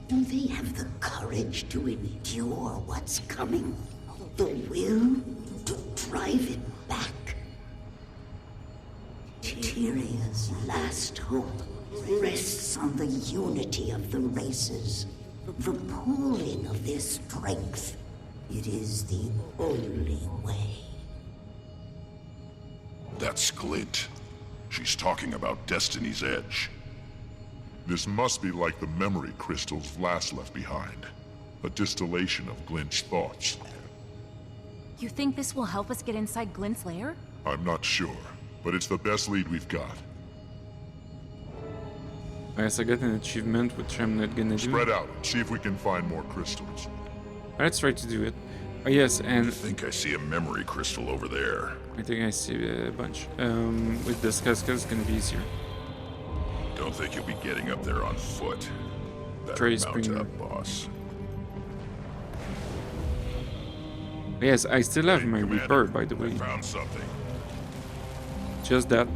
Do they have the courage to endure what's coming? The will to drive it back? Tyria's last hope rests on the unity of the races, the pooling of their strength. It is the only way. That's Glint. She's talking about Destiny's Edge. This must be like the memory crystals Vlast left behind. A distillation of Glint's thoughts. You think this will help us get inside Glint's lair? I'm not sure, but it's the best lead we've got. I guess I got an achievement, which I'm not gonna do. Spread out and see if we can find more crystals. Let's try to do it. Oh yes, and I think I see a memory crystal over there. I think I see a bunch. With the Skaska, it's gonna be easier. Don't think you'll be getting up there on foot. Try Mount up, boss. Yes, I still have my Reaper, by the way. I found something. Just that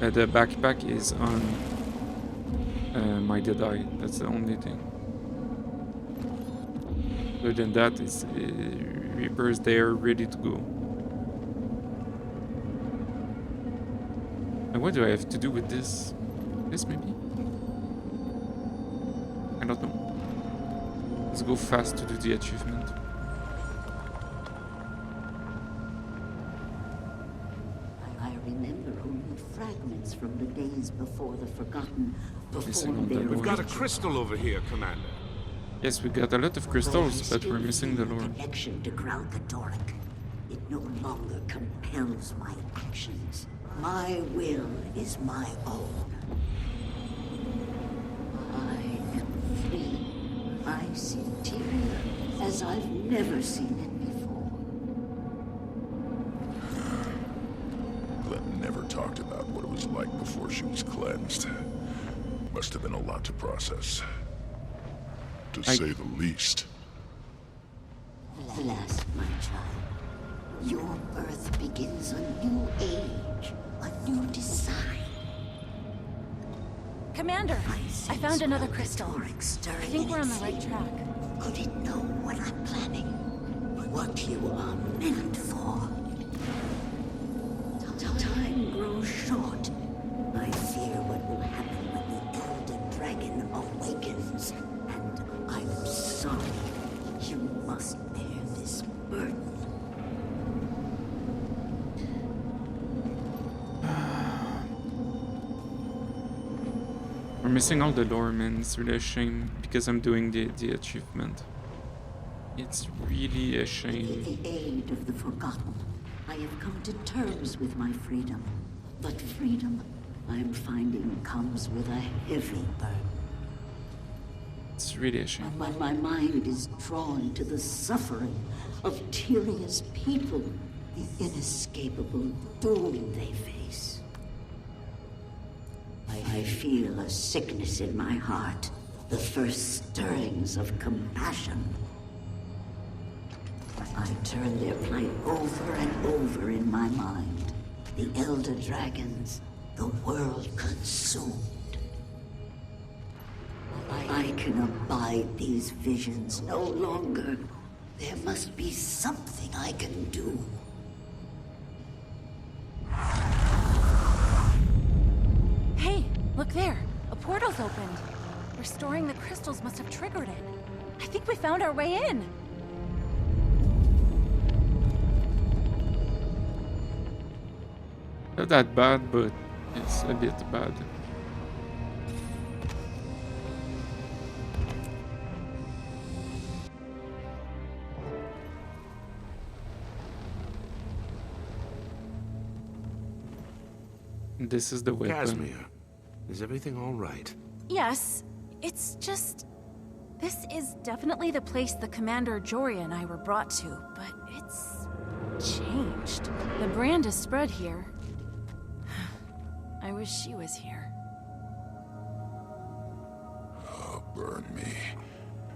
the backpack is on my Deadeye. That's the only thing. Other than that, it's Reaper is there, ready to go. And what do I have to do with this? This maybe? I don't know. Let's go fast to do the achievement. I remember only fragments from the days before the Forgotten, before We've got a crystal over here, Commander. Yes, we got a lot of crystals, but we're missing the lore. Connection to Kralkatorek. It no longer compels my actions. My will is my own. I am free. I see Tyria as I've never seen it before. Glenn never talked about what it was like before she was cleansed. Must have been a lot to process. To say the least. Vlast, my child. Your birth begins a new age, a new design. Commander, I found another crystal. I think we're on the right track. Could it know what I'm planning? What you are meant for? Time grows short. I fear what will happen when the Elder Dragon awakens. And I'm sorry. You must bear this burden. We're missing all the lore, man. It's really a shame because I'm doing the achievement. It's really a shame. With the aid of the Forgotten, I have come to terms with my freedom. But freedom, I'm finding, comes with a heavy burden. It's really a shame. My mind is drawn to the suffering of Tyria's people, the inescapable doom they face. I feel a sickness in my heart, the first stirrings of compassion. I turn their plight over and over in my mind. The Elder Dragons, the world consumed. I can abide these visions no longer. There must be something I can do. Hey, look there. A portal's opened. Restoring the crystals must have triggered it. I think we found our way in. Not that bad, but it's a bit bad. This is the weapon. Casimir, is everything all right? Yes, it's just... This is definitely the place the Commander Joria and I were brought to, but it's... changed. The brand is spread here. I wish she was here. Oh, burn me.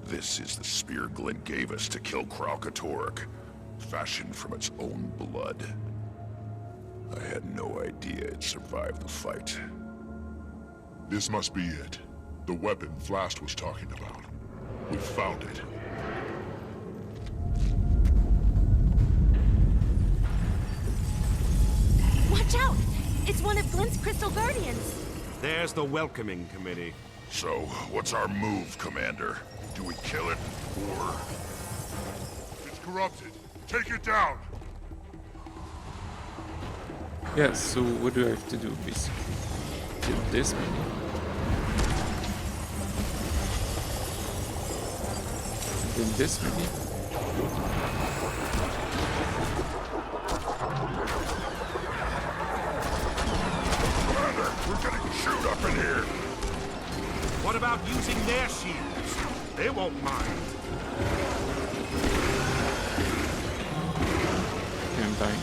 This is the spear Glint gave us to kill Kralkatorg, fashioned from its own blood. I had no idea it survived the fight. This must be it. The weapon Vlast was talking about. We found it. Watch out! It's one of Glint's Crystal Guardians! There's the welcoming committee. So, what's our move, Commander? Do we kill it, or... It's corrupted. Take it down! Yeah, so what do I have to do, basically? Kill this maybe? And then this maybe? Commander, we're getting chewed up in here! What about using their shields? They won't mind. Okay, I'm dying.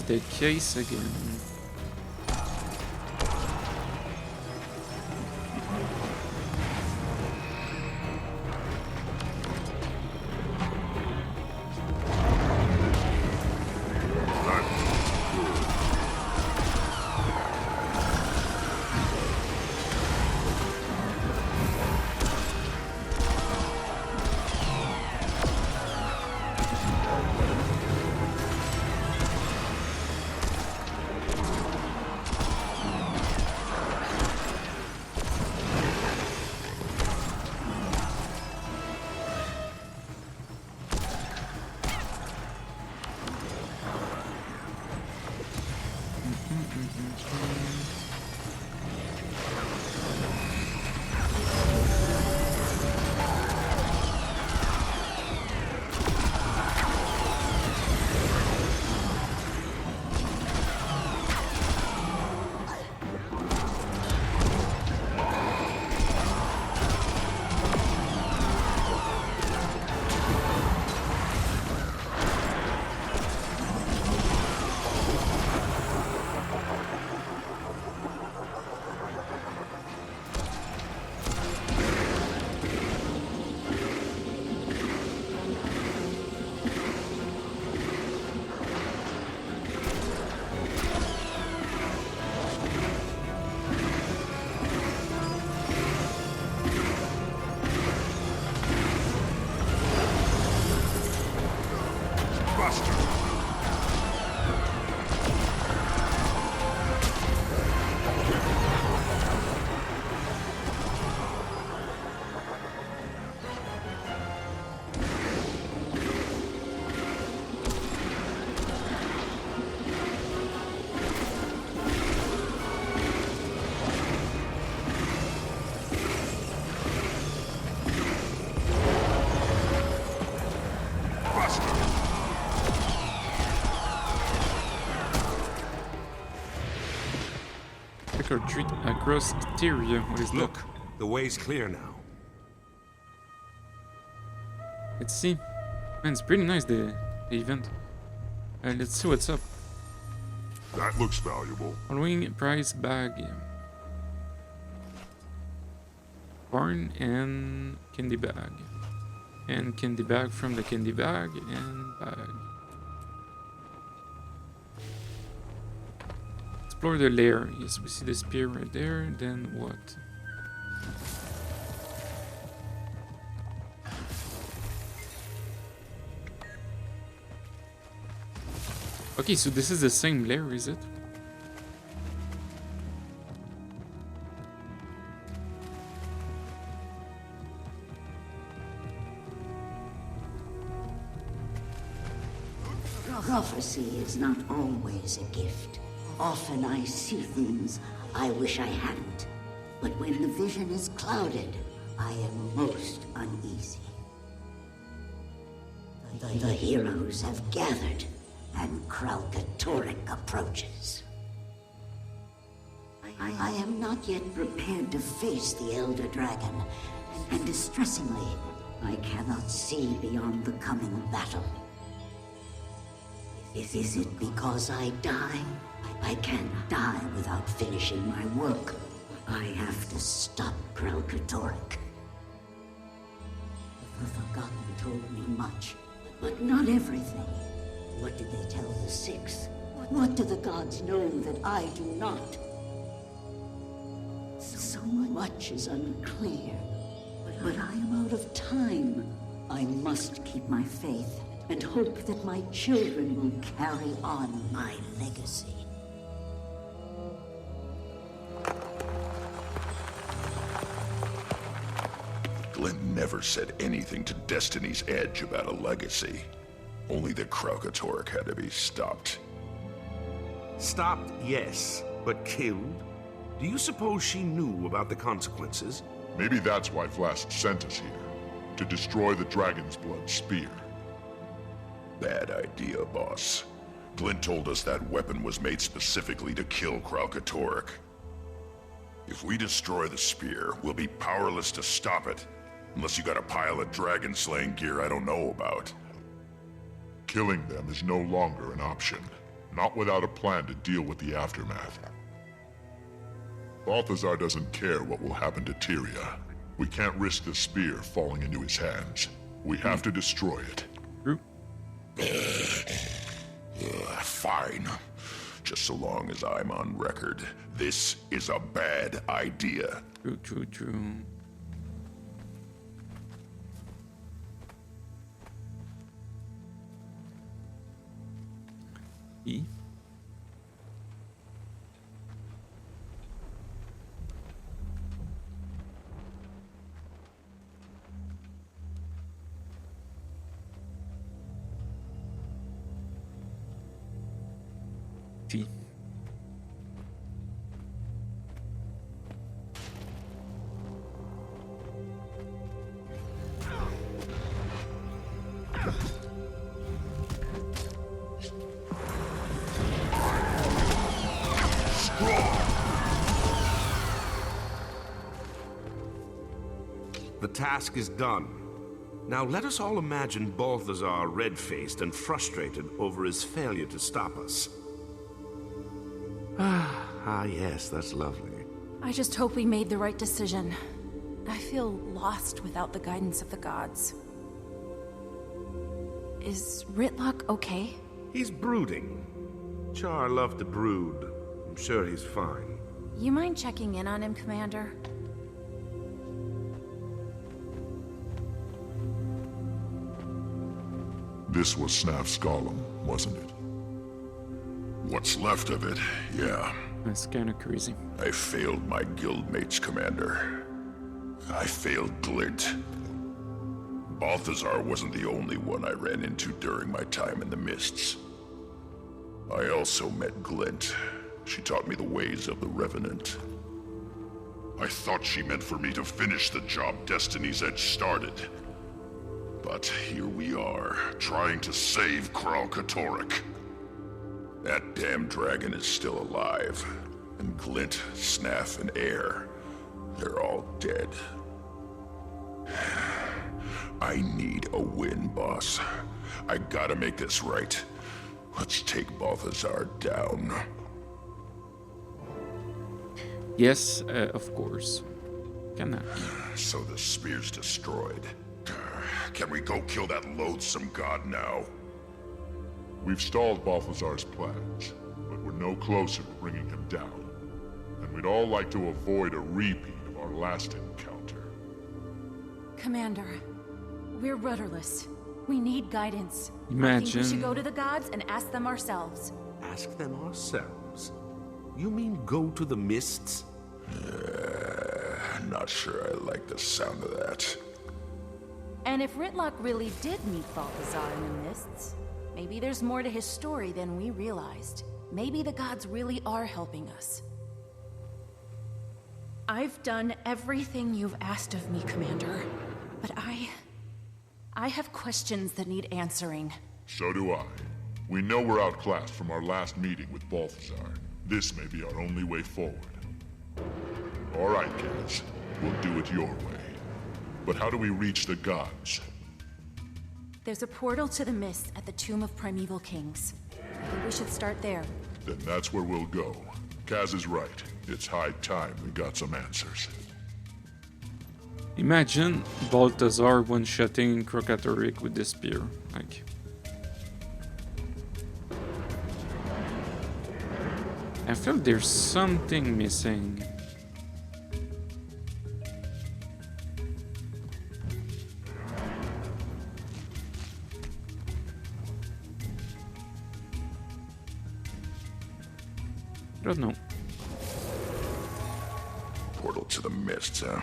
The case again. trick or treat across Tyria. What is Look, that? the way's clear now. Let's see. Man, it's pretty nice, the event. Let's see what's up. That looks valuable. Following prize bag. Barn and candy bag. And candy bag from the candy bag and bag. Explore the lair. Yes, we see the spear right there. Then what? Okay, so this is the same lair, is it? Prophecy is not always a gift. Often I see things I wish I hadn't. But when the vision is clouded, I am most uneasy. The heroes have gathered, and Kralkatorrik approaches. I am not yet prepared to face the Elder Dragon, and distressingly, I cannot see beyond the coming battle. Is it because I die? I can't die without finishing my work. I have to stop Kralkatorrik. The Forgotten told me much, but not everything. What did they tell the Six? What do the gods know that I do not? So much is unclear, but I am out of time. I must keep my faith and hope that my children will carry on my legacy. Glenn never said anything to Destiny's Edge about a legacy. Only that Kralkatorrik had to be stopped. Stopped, yes, but killed? Do you suppose she knew about the consequences? Maybe that's why Vlast sent us here. To destroy the Dragon's Blood Spear. Bad idea, boss. Glenn told us that weapon was made specifically to kill Kralkatorrik. If we destroy the spear, we'll be powerless to stop it. Unless you got a pile of dragon-slaying gear I don't know about. Killing them is no longer an option. Not without a plan to deal with the aftermath. Balthazar doesn't care what will happen to Tyria. We can't risk the spear falling into his hands. We have to destroy it. Fine. Just so long as I'm on record. This is a bad idea. True. E? T. The task is done. Now let us all imagine Balthazar red-faced and frustrated over his failure to stop us. Yes, that's lovely. I just hope we made the right decision. I feel lost without the guidance of the gods. Is Rytlock okay? He's brooding. Char loved to brood. I'm sure he's fine. You mind checking in on him, Commander? This was Snaf's golem, wasn't it? What's left of it, yeah. That's kinda crazy. I failed my guildmates, Commander. I failed Glint. Balthazar wasn't the only one I ran into during my time in the Mists. I also met Glint. She taught me the ways of the Revenant. I thought she meant for me to finish the job Destiny's Edge started. But here we are, trying to save Kralkatorrik. That damn dragon is still alive. And Glint, Snaff, and Air, they're all dead. I need a win, boss. I gotta make this right. Let's take Balthazar down. Yes, of course. Cannot. So the spear's destroyed. Can we go kill that loathsome god now? We've stalled Balthazar's plans, but we're no closer to bringing him down. And we'd all like to avoid a repeat of our last encounter. Commander, we're rudderless. We need guidance. I think we Imagine. should go to the gods and ask them ourselves. Ask them ourselves? You mean go to the mists? Not sure I like the sound of that. And if Ritlock really did meet Balthazar in the mists, maybe there's more to his story than we realized. Maybe the gods really are helping us. I've done everything you've asked of me, Commander. But I have questions that need answering. So do I. We know we're outclassed from our last meeting with Balthazar. This may be our only way forward. All right, kids. We'll do it your way. But how do we reach the gods? There's a portal to the mists at the Tomb of Primeval Kings. I think we should start there. Then that's where we'll go. Kaz is right. It's high time we got some answers. Imagine Balthazar one-shotting Krokatoric with the spear. Like, I feel there's something missing. I don't know. Portal to the mists, huh?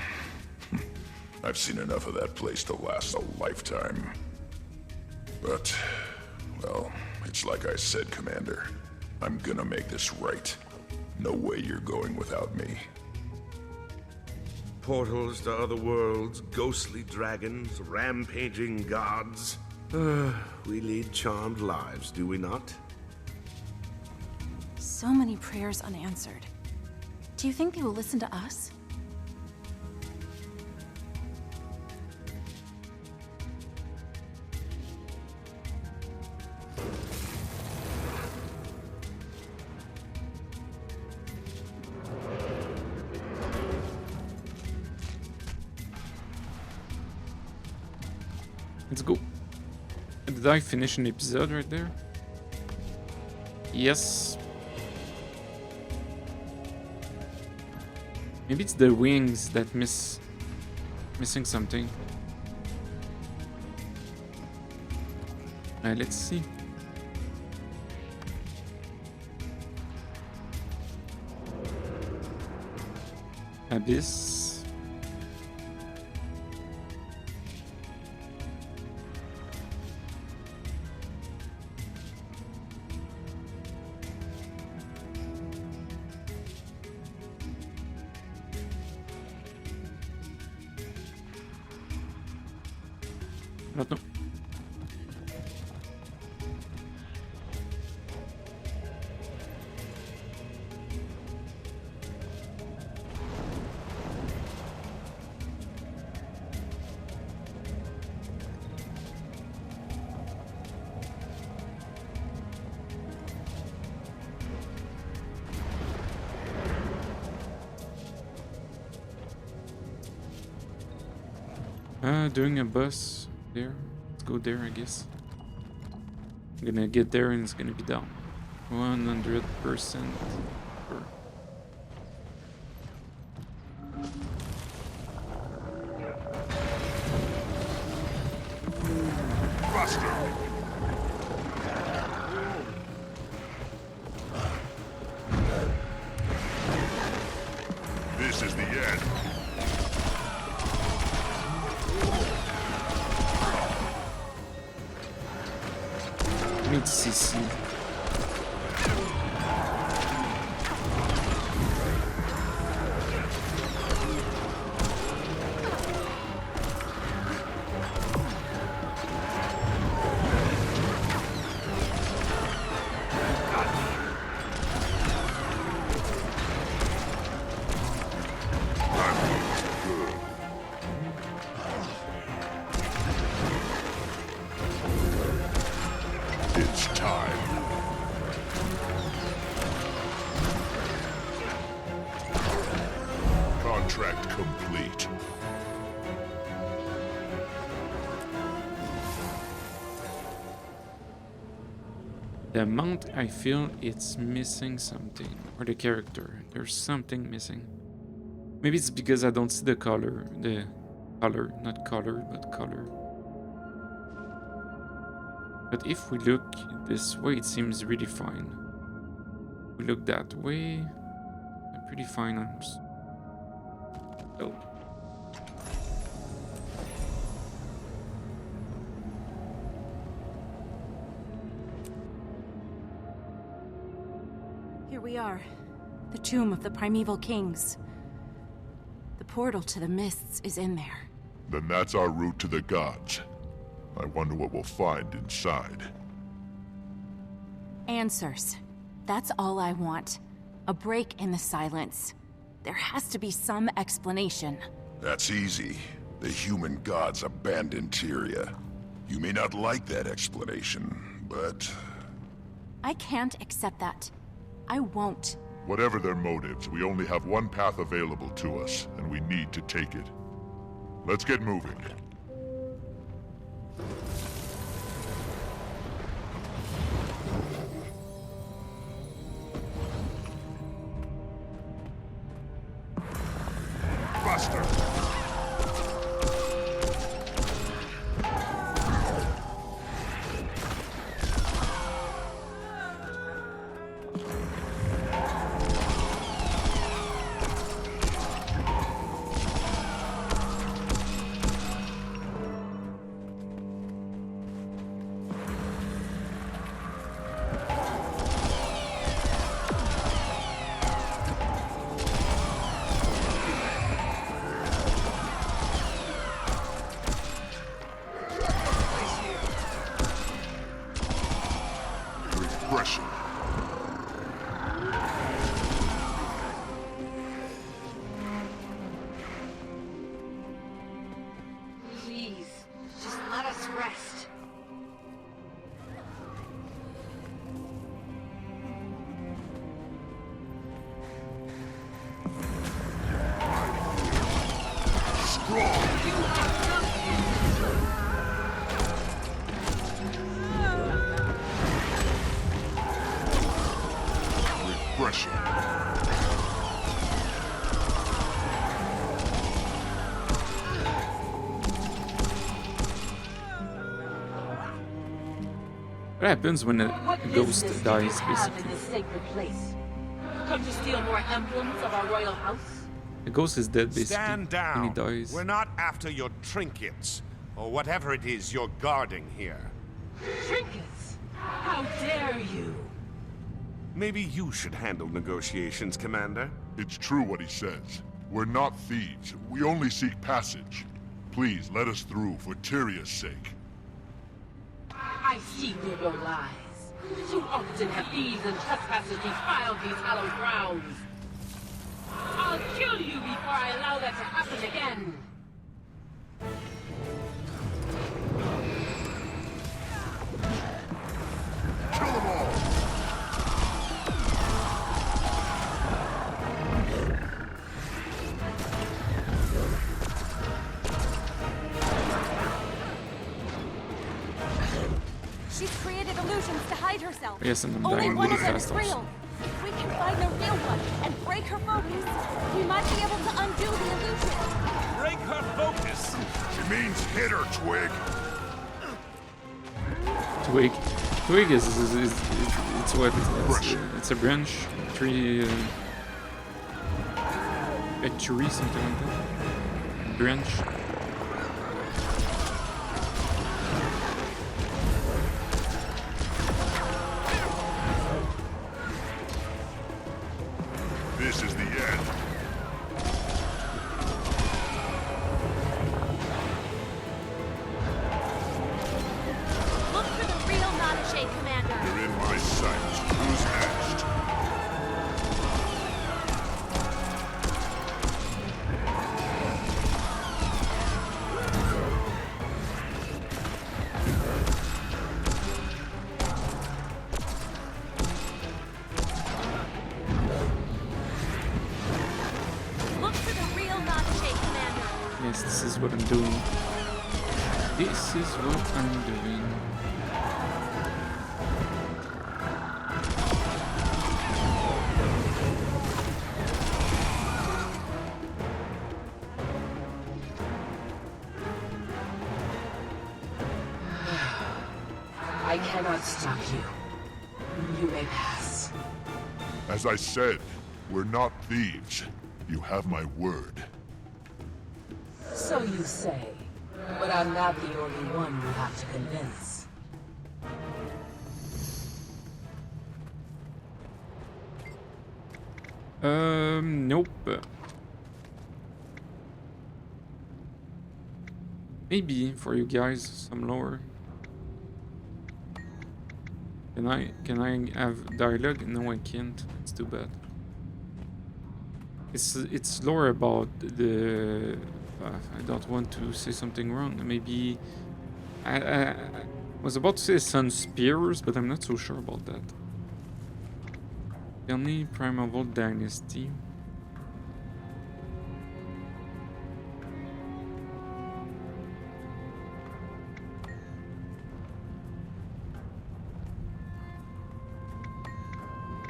I've seen enough of that place to last a lifetime. But, well, it's like I said, Commander. I'm gonna make this right. No way you're going without me. Portals to other worlds, ghostly dragons, rampaging gods. We lead charmed lives, do we not? So many prayers unanswered. Do you think they will listen to us? Let's go. Did I finish an episode right there? Yes. Maybe it's the wings that missing something. Let's see. Abyss. Not no. Doing a bus there. Let's go there, I guess. I'm gonna get there and it's gonna be down. 100%. Sure. This is the end. Need CC. It's time. Contract complete. The amount I feel it's missing something, or the character. There's something missing. Maybe it's because I don't see the color. The color, not color, but color. But if we look this way, it seems really fine. If we look that way, pretty fine arms. Oh. Here we are. The tomb of the Primeval Kings. The portal to the mists is in there. Then that's our route to the gods. I wonder what we'll find inside. Answers. That's all I want. A break in the silence. There has to be some explanation. That's easy. The human gods abandoned Tyria. You may not like that explanation, but... I can't accept that. I won't. Whatever their motives, we only have one path available to us, and we need to take it. Let's get moving. Buster! Please, just let us rest. Refreshing. What happens when a ghost dies, basically? In this sacred place? Come to steal more emblems of our royal house? The ghost is dead, basically, Stand down. when he dies. We're not after your trinkets, or whatever it is you're guarding here. Trinkets? How dare you? Maybe you should handle negotiations, Commander. It's true what he says. We're not thieves. We only seek passage. Please, let us through for Tyria's sake. I see through your lies. Too often have thieves and trespassers defiled these hallowed grounds. I'll kill you before I allow that to happen again. Kill them all! She's created illusions to hide herself. Yes, and I'm Only dying one really of them is fast also. real. If we can find the real one and break her focus, we might be able to undo the illusion. Break her focus! She means hit her, Twig! Twig. Twig is it's what? It's a branch, tree, a tree, something like that. Branch. This is the end. Look for the real Nanache, Commander. You're in my sight. Who's next? what I'm doing. This is what I'm doing. I cannot stop you. You may pass. As I said, we're not thieves. You have my word. So you say. But I'm not the only one you have to convince. Nope. Maybe for you guys some lore. Can I have dialogue? No, I can't. It's too bad. It's lore about the. I don't want to say something wrong. Maybe I was about to say Sun Spears, but I'm not so sure about that. Only Primeval Dynasty.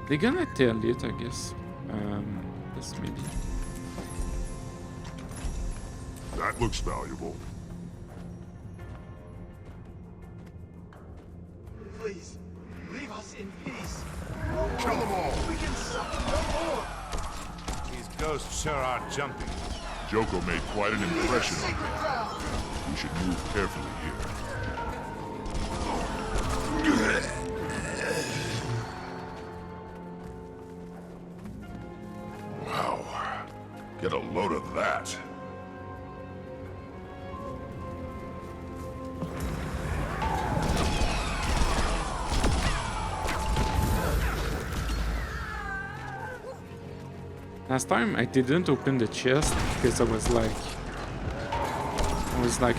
They're gonna tell it, I guess. Yes, maybe. That looks valuable. Please, leave us in peace. Kill them all! We can suffer no more. These ghosts sure are jumpy. Joko made quite an impression on me. We should move carefully here. Wow. Get a load of that. Last time I didn't open the chest because I was like,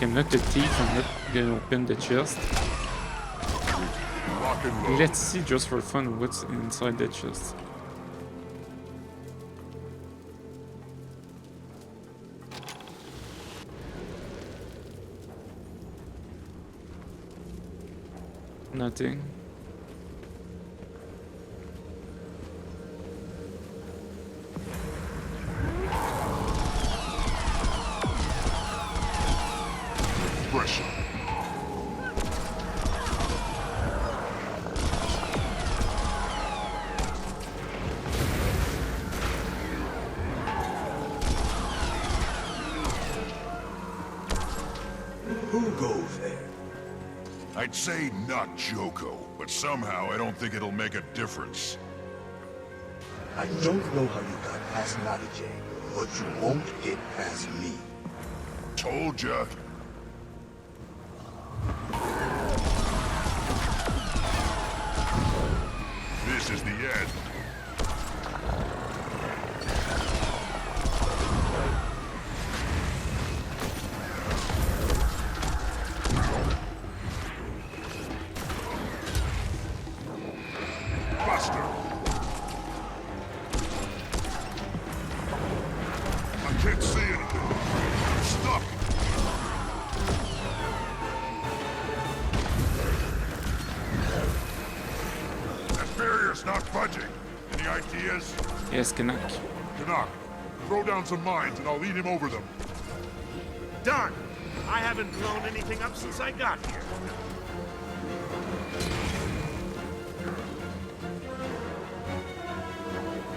I'm not a thief, I'm not gonna open the chest. Let's see just for fun what's inside the chest. Nothing. Who goes there? I'd say not Joko, but somehow I don't think it'll make a difference. I don't know how you got past Nadije, but you won't get past me. Told ya. This is the end. Yes, Canuck. Canuck, throw down some mines and I'll lead him over them. Done! I haven't blown anything up since I got here.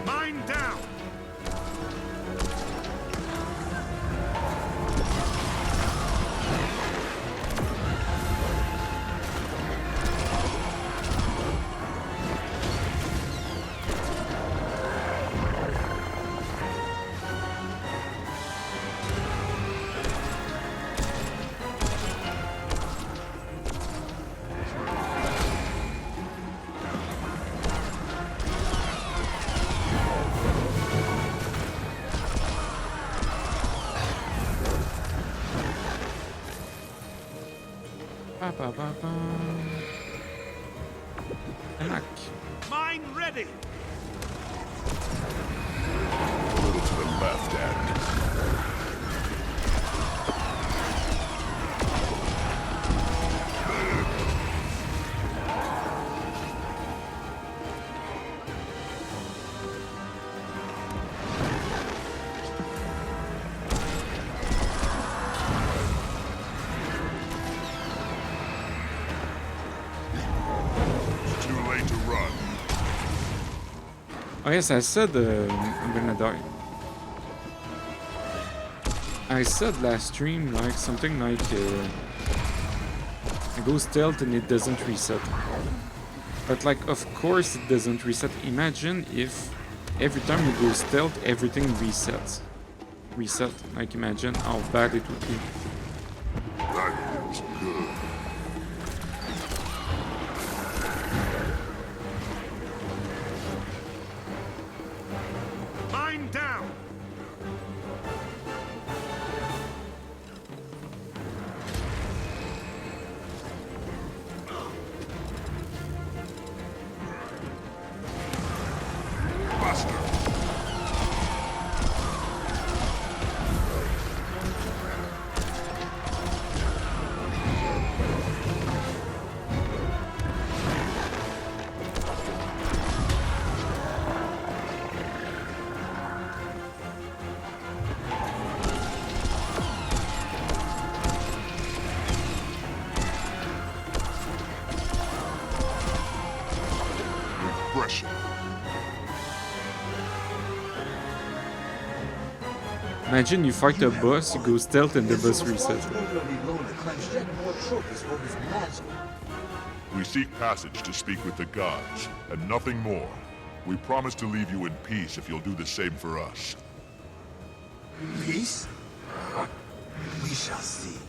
Mine down! Mine ready! A little to the left, and... run. Oh yes, I said I'm gonna die. I said last stream like something like I go stealth and it doesn't reset. But like of course it doesn't reset. Imagine if every time you go stealth everything resets. Reset. Like imagine how bad it would be. That feels good. Line down! Imagine you fight a boss, you go stealth and the boss resets. We seek passage to speak with the gods, and nothing more. We promise to leave you in peace if you'll do the same for us. Peace? We shall see.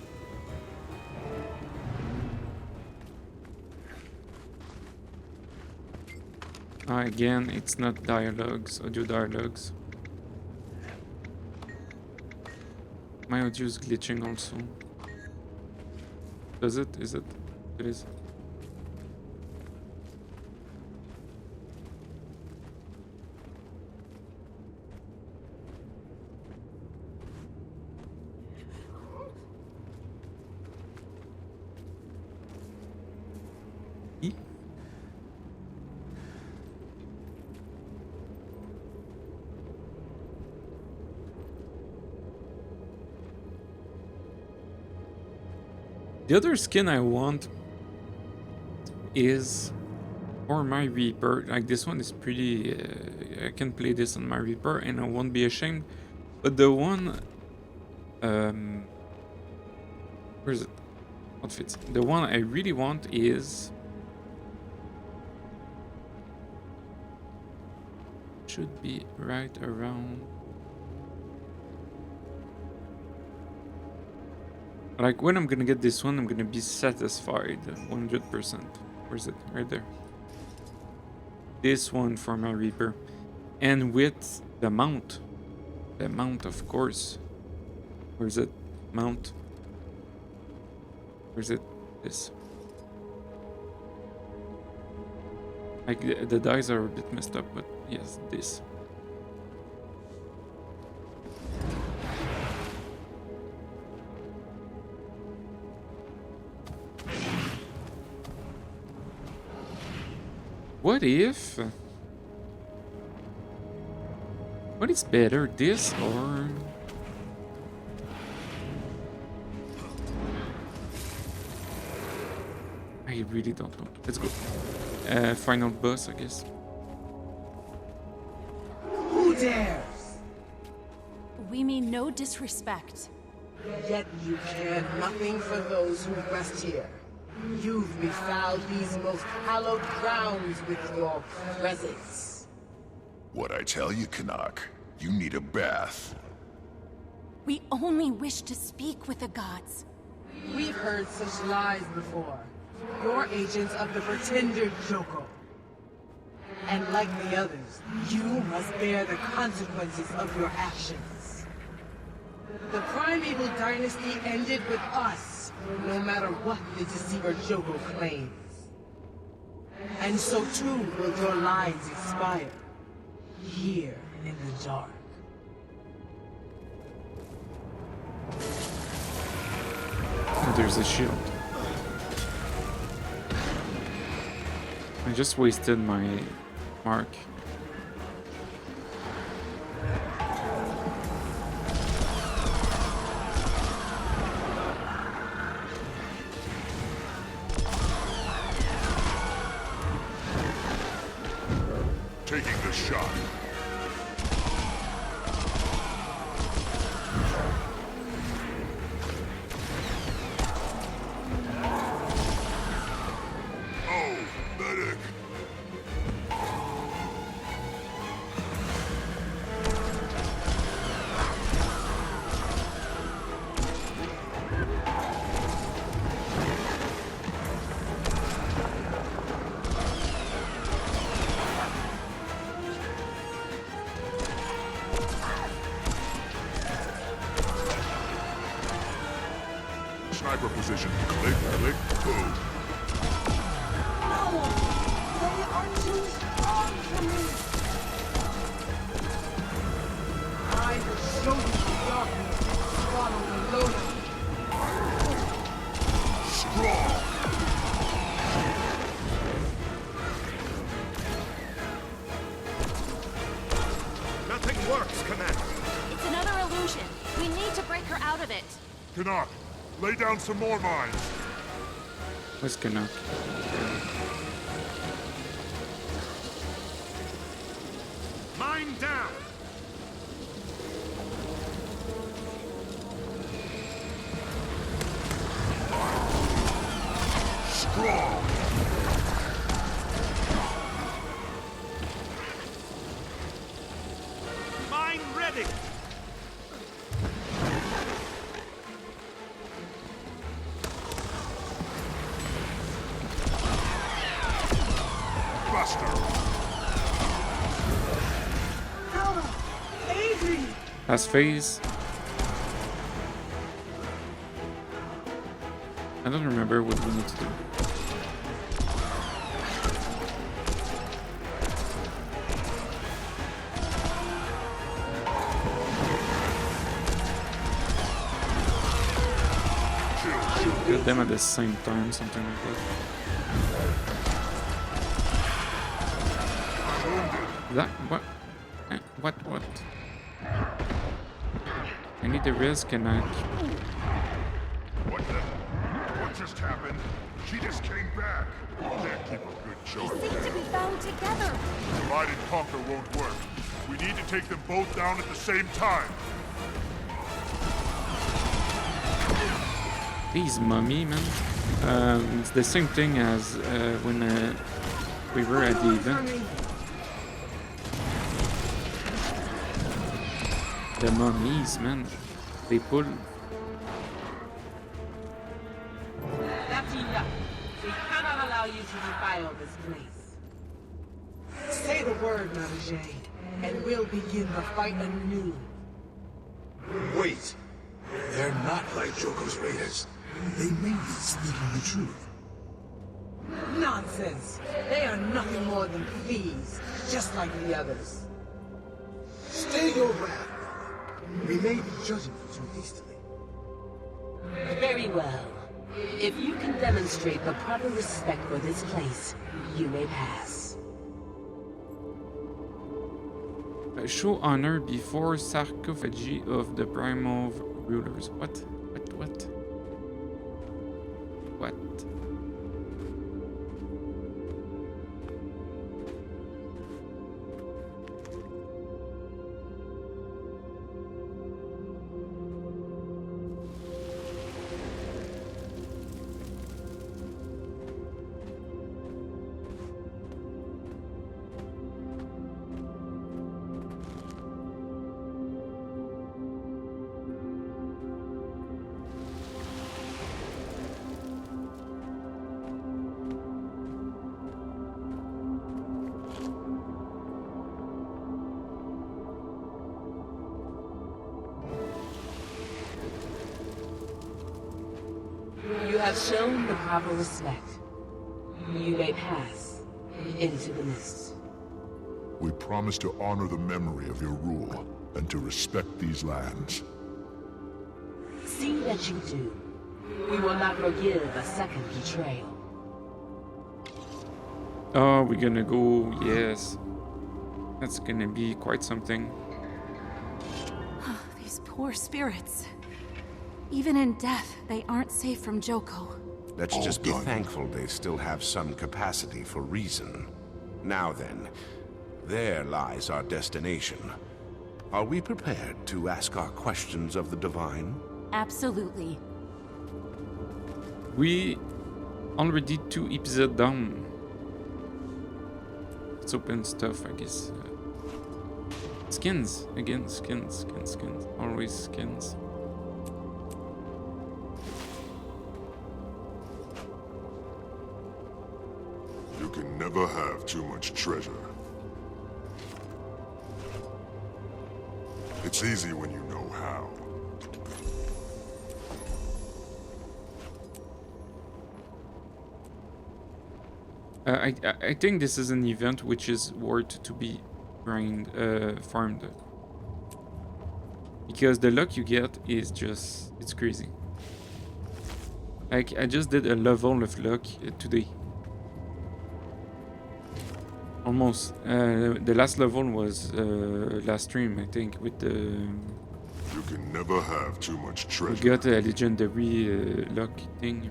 Again, it's not dialogues, audio dialogues. My audio is glitching also. Does it? Is it? It is. The other skin I want is for my Reaper. Like this one is pretty. I can play this on my Reaper and I won't be ashamed. But the one, where is it? Outfits. The one I really want is. Should be right around. Like when I'm gonna get this one, I'm gonna be satisfied 100%. Where's it? Right there. This one for my Reaper. And with the mount. The mount, of course. Where's it? Mount. Where's it? This. Like the dice are a bit messed up, but yes, this. What if... What is better, this or... I really don't know. Let's go. Final boss, I guess. Who dares? We mean no disrespect. Yet you care nothing for those who rest here. You've befouled these most hallowed grounds with your presence. What I tell you, Canuck, you need a bath. We only wish to speak with the gods. We've heard such lies before. You're agents of the pretender Joko. And like the others, you must bear the consequences of your actions. The Primeval dynasty ended with us, no matter what the deceiver Joko claims. And so too will your lives expire, here in the dark. Oh, there's a shield. I just wasted my mark. taking the shot. Oh, medic! Sniper position. Click, click, boom. No! They are too strong for me! I will show you the darkness swallow the lotus. Strong! Nothing works, Commander. It's another illusion. We need to break her out of it. Canuck, lay down some more mines. Where's Canuck? Mine down! Strong! Mine ready! Buster! Last phase. I don't remember what we need to do. Kill them at the same time, something like that. That what? What? I need the res Canuck. What just happened? She just came back. Can't keep a good charge. They seem to be bound together. Divide and conquer won't work. We need to take them both down at the same time. These mummy, man. It's the same thing as when we were at the event. The mummies, man. They pull. That's enough. We cannot allow you to defile this place. Say the word, Marge, and we'll begin the fight anew. Wait! They're not like Joko's raiders. They may be speaking the truth. Nonsense! They are nothing more than thieves, just like the others. Stay your ground. We may be judging you too hastily. Very well. If you can demonstrate the proper respect for this place, you may pass. Show honor before sarcophagy of the Primeval rulers. What? You have shown the proper respect. You may pass into the mist. We promise to honor the memory of your rule and to respect these lands. See that you do. We will not forgive a second betrayal. Oh, we're gonna go. Yes, that's gonna be quite something. These poor spirits. Even in death, they aren't safe from Joko. Let's just be thankful they still have some capacity for reason. Now then, There lies our destination. Are we prepared to ask our questions of the divine? Absolutely. We already 2 episodes down. Let's open stuff, I guess. Skins. Again, skins. Always skins. You can never have too much treasure. It's easy when you know how. I think this is an event which is worth to be farmed. Because the luck you get is just, it's crazy. Like, I just did a level of luck today. Almost. The last level was last stream, I think, with the... You can never have too much treasure. We got a legendary luck thing.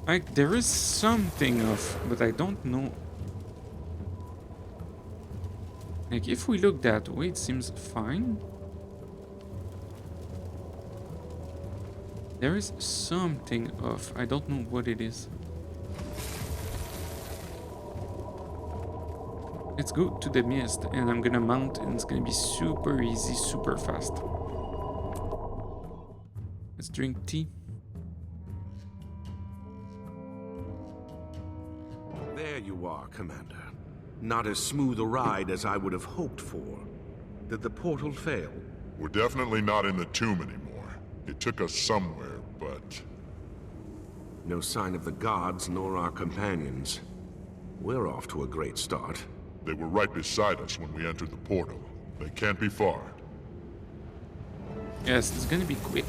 Like, there is something of, but I don't know. Like, if we look that way, it seems fine. There is something off. I don't know what it is. Let's go to the mist, and I'm gonna mount, and it's gonna be super easy, super fast. Let's drink tea. There you are, Commander. Not as smooth a ride as I would have hoped for. Did the portal fail? We're definitely not in the tomb anymore. It took us somewhere, but... No sign of the gods nor our companions. We're off to a great start. They were right beside us when we entered the portal. They can't be far. Yes, it's gonna be quick.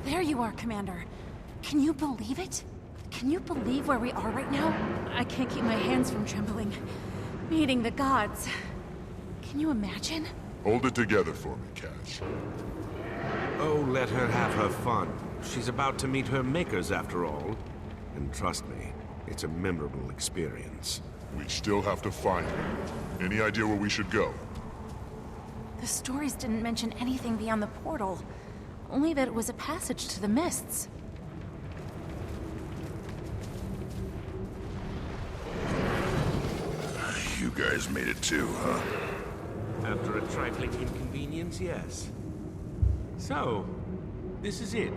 There you are, Commander. Can you believe it? Can you believe where we are right now? I can't keep my hands from trembling. Meeting the gods. Can you imagine? Hold it together for me, Cass. Oh, let her have her fun. She's about to meet her makers after all. And trust me, it's a memorable experience. We still have to find her. Any idea where we should go? The stories didn't mention anything beyond the portal. Only that it was a passage to the mists. You guys made it too, huh? After a trifling inconvenience, yes. So, this is it.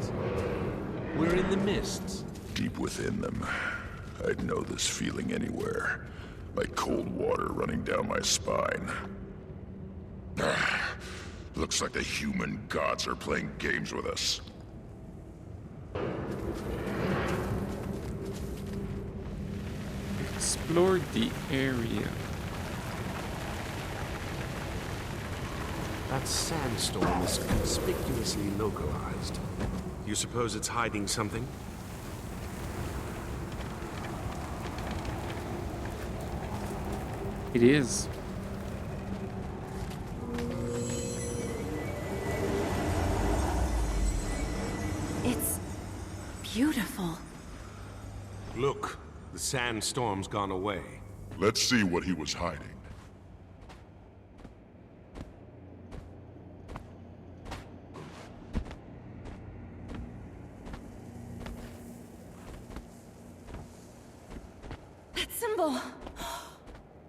We're in the mists. Deep within them. I'd know this feeling anywhere. Like cold water running down my spine. Looks like the human gods are playing games with us. Explore the area. That sandstorm is conspicuously localized. You suppose it's hiding something? It is. It's beautiful. Look, the sandstorm's gone away. Let's see what he was hiding. That symbol!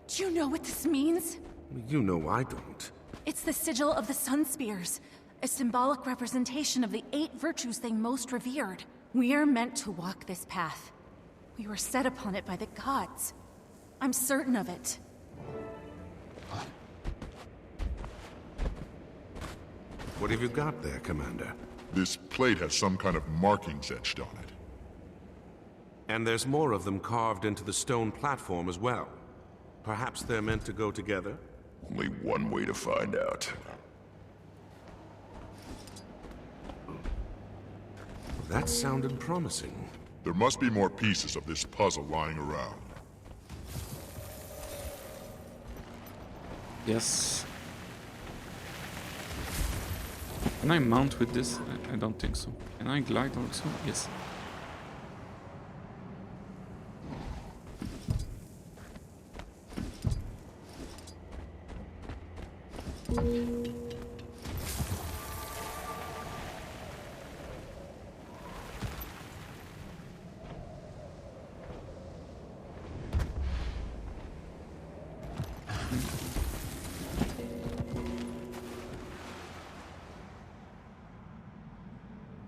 Do you know what this means? You know I don't. It's the sigil of the Sun Spears, a symbolic representation of the 8 virtues they most revered. We are meant to walk this path. We were set upon it by the gods. I'm certain of it. What have you got there, Commander? This plate has some kind of markings etched on it. And there's more of them carved into the stone platform as well. Perhaps they're meant to go together? Only one way to find out. That sounded promising. There must be more pieces of this puzzle lying around. Yes. Can I mount with this? I don't think so. Can I glide also? Yes.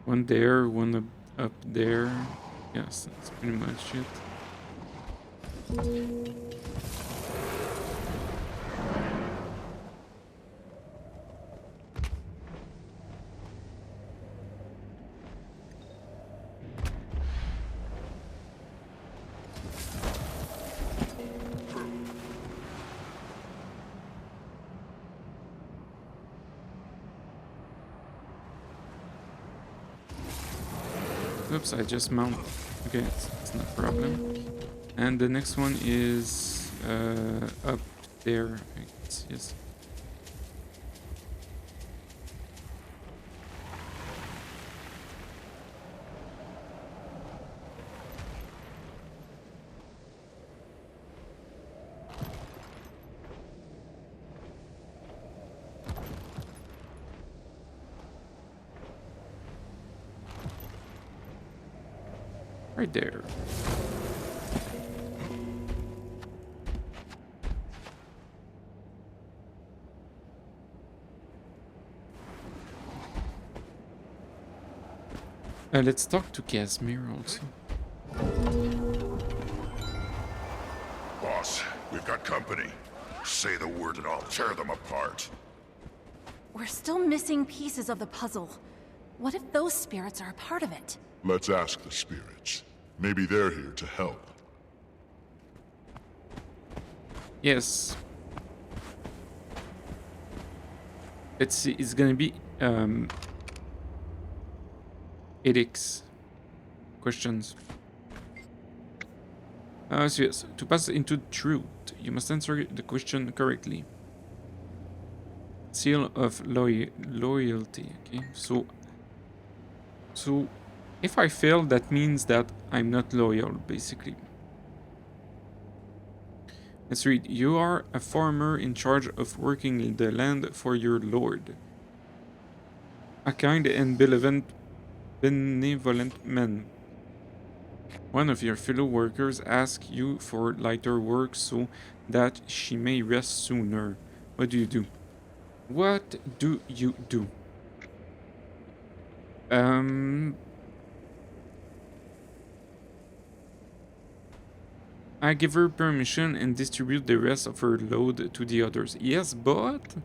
One there, one up there. Yes, that's pretty much it. Oops, I just mount. Okay, it's not a problem. And the next one is up there. I guess, yes. Right there. Let's talk to Casimir also. Boss, we've got company. Say the word and I'll tear them apart. We're still missing pieces of the puzzle. What if those spirits are a part of it? Let's ask the spirits. Maybe they're here to help. Yes. Let's see, it's gonna be edicts. Questions. So yes, to pass into truth, you must answer the question correctly. Seal of loyalty. Okay, so if I fail, that means that I'm not loyal, basically. Let's read. You are a farmer in charge of working the land for your lord. A kind and benevolent man. One of your fellow workers asks you for lighter work so that she may rest sooner. What do you do? What do you do? I give her permission and distribute the rest of her load to the others. Yes, but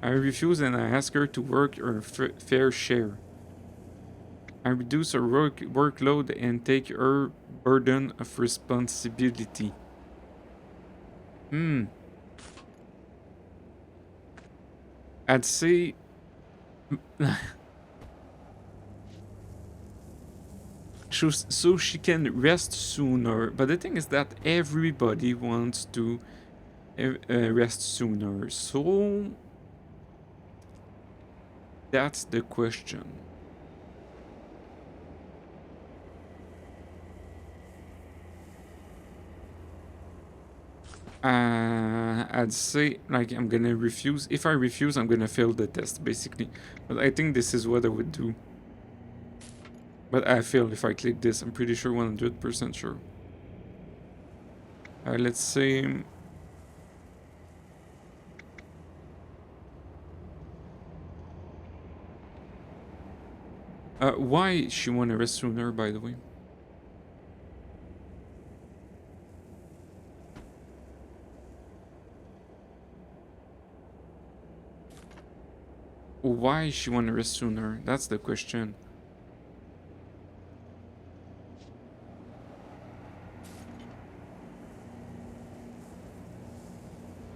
I refuse and I ask her to work her fair share. I reduce her workload and take her burden of responsibility. I'd say... so she can rest sooner, but the thing is that everybody wants to rest sooner, so that's the question. I'd say, like, I'm gonna refuse. If I refuse, I'm gonna fail the test, basically. But I think this is what I would do. But I fail if I click this, I'm pretty sure, 100% sure. Let's say... why she wanna rest sooner, by the way? Why she wanna rest sooner? That's the question.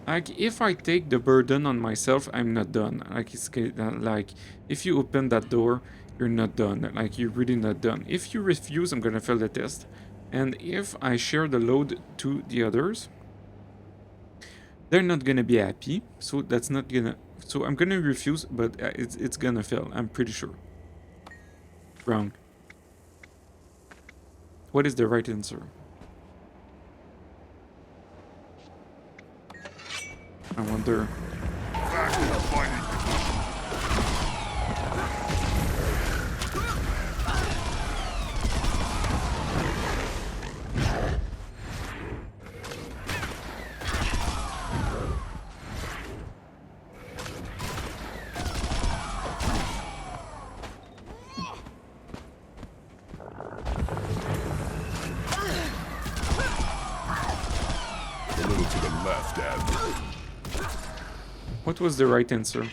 Like, if I take the burden on myself, I'm not done. Like, it's like, if you open that door, you're not done. Like, you're really not done. If you refuse, I'm gonna fail the test. And if I share the load to the others, they're not gonna be happy, so that's not gonna... So I'm gonna refuse, but it's gonna fail, I'm pretty sure. Wrong. What is the right answer? I wonder. A little to the left, Ad. What was the right answer?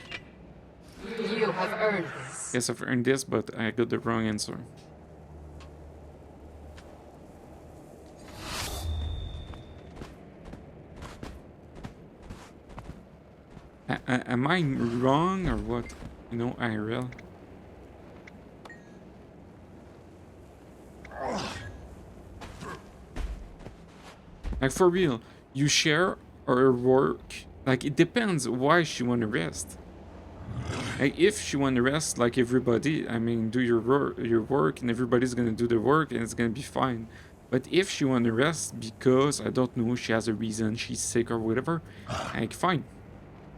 You have earned this. Yes, I've earned this, but I got the wrong answer. Am I wrong or what? You know, IRL. Like, for real, you share or work? Like, it depends why she wanna rest. Like, if she wanna rest, like everybody, I mean, do your work, and everybody's gonna do the work, and it's gonna be fine. But if she wanna rest because, I don't know, she has a reason, she's sick or whatever, like, fine.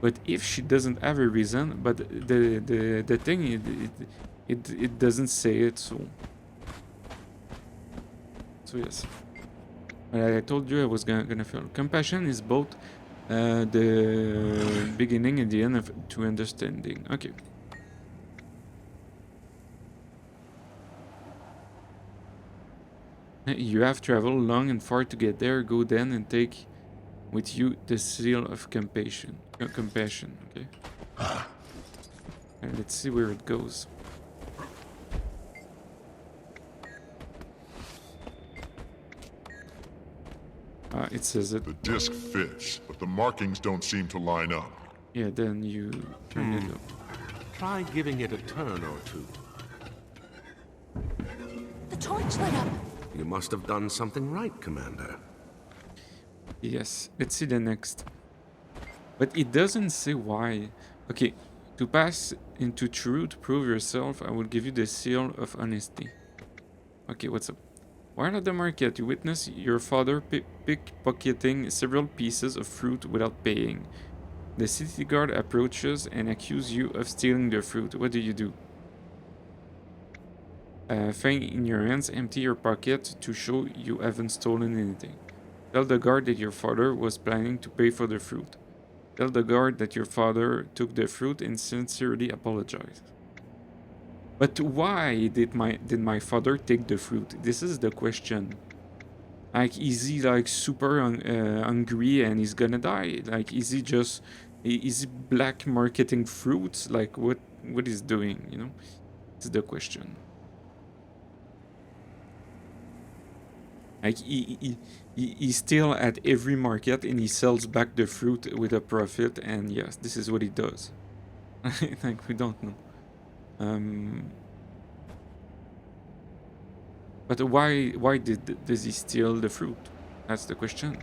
But if she doesn't have a reason, but the thing, it doesn't say it, so yes. I told you I was gonna fail. Compassion is both the beginning and the end of to understanding. Okay. You have traveled long and far to get there. Go then and take with you the seal of compassion. Compassion. Okay. And let's see where it goes. It says it. The disc fits, but the markings don't seem to line up. Yeah, then you turn it up. Try giving it a turn or two. The torch lit up. You must have done something right, Commander. Yes, let's see the next. But it doesn't say why. Okay, to pass into truth, prove yourself, I will give you the seal of honesty. Okay, what's up? While at the market, you witness your father pickpocketing several pieces of fruit without paying. The city guard approaches and accuses you of stealing the fruit. What do? Fang in your hands, empty your pocket to show you haven't stolen anything. Tell the guard that your father was planning to pay for the fruit. Tell the guard that your father took the fruit and sincerely apologized. But why did my father take the fruit? This is the question. Like, is he like super hungry and he's gonna die? Like, is he black marketing fruits? Like, what he's doing? You know, it's the question. Like, he's still at every market and he sells back the fruit with a profit. And yes, this is what he does. Like, we don't know. But why does he steal the fruit? That's the question.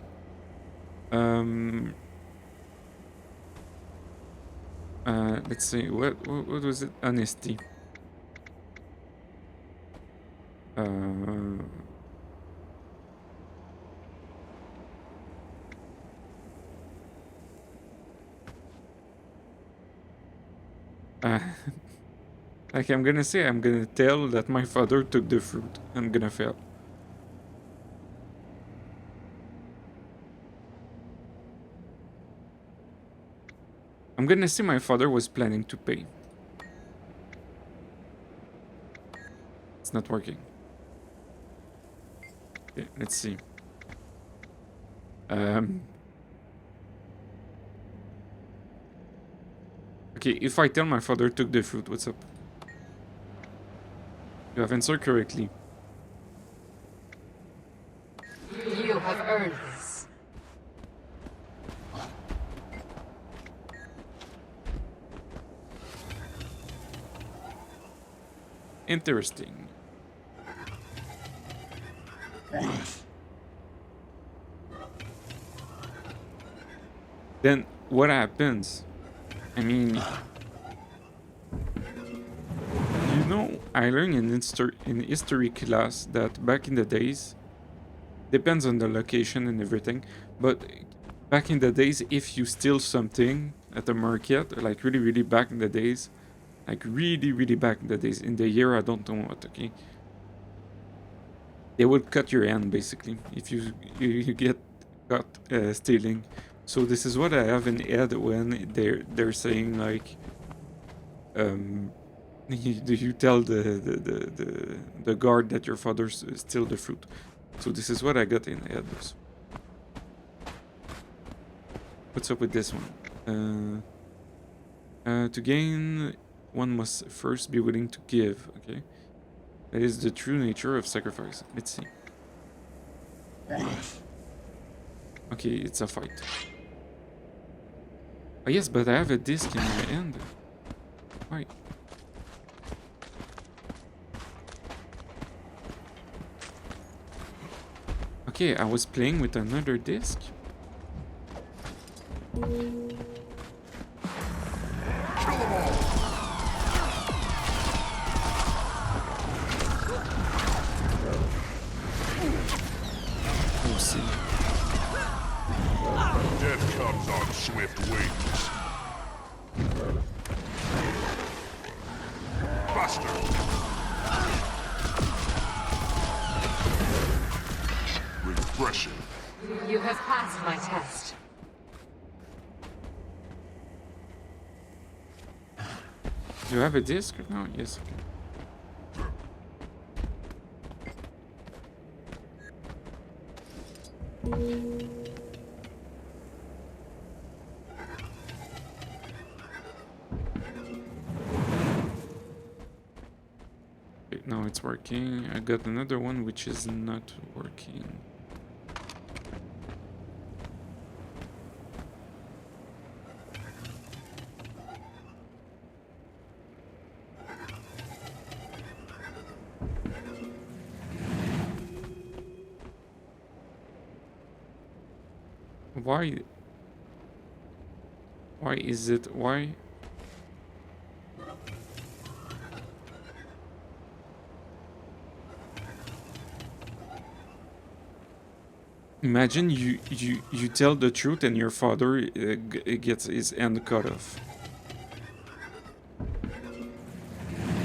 Let's see. What was it? Honesty. Like, I'm gonna tell that my father took the fruit. I'm gonna fail. I'm gonna say my father was planning to pay. It's not working. Okay, let's see. Okay, if I tell my father took the fruit, what's up? You have answered correctly. You have earned this. Interesting. then what happens? I mean, you know, I learned in history class that back in the days, depends on the location and everything, but back in the days, if you steal something at the market, like really, really back in the days, like really, really back in the days, in the year, I don't know what, okay? They would cut your hand, basically, if you get caught stealing. So this is what I have in head when they're saying, like, you tell the guard that your father steal the fruit. So this is what I got in head. So. What's up with this one? To gain, one must first be willing to give, okay? That is the true nature of sacrifice. Let's see. Okay, it's a fight. Oh yes, but I have a disc in my hand. Why? Okay, I was playing with another disc. Death comes on swift wings. Buster! Refreshing. You have passed my test. Do you have a disc now? Yes, okay. Okay, now it's working. I got another one which is not working. Why is it? Why? Imagine you tell the truth and your father gets his hand cut off.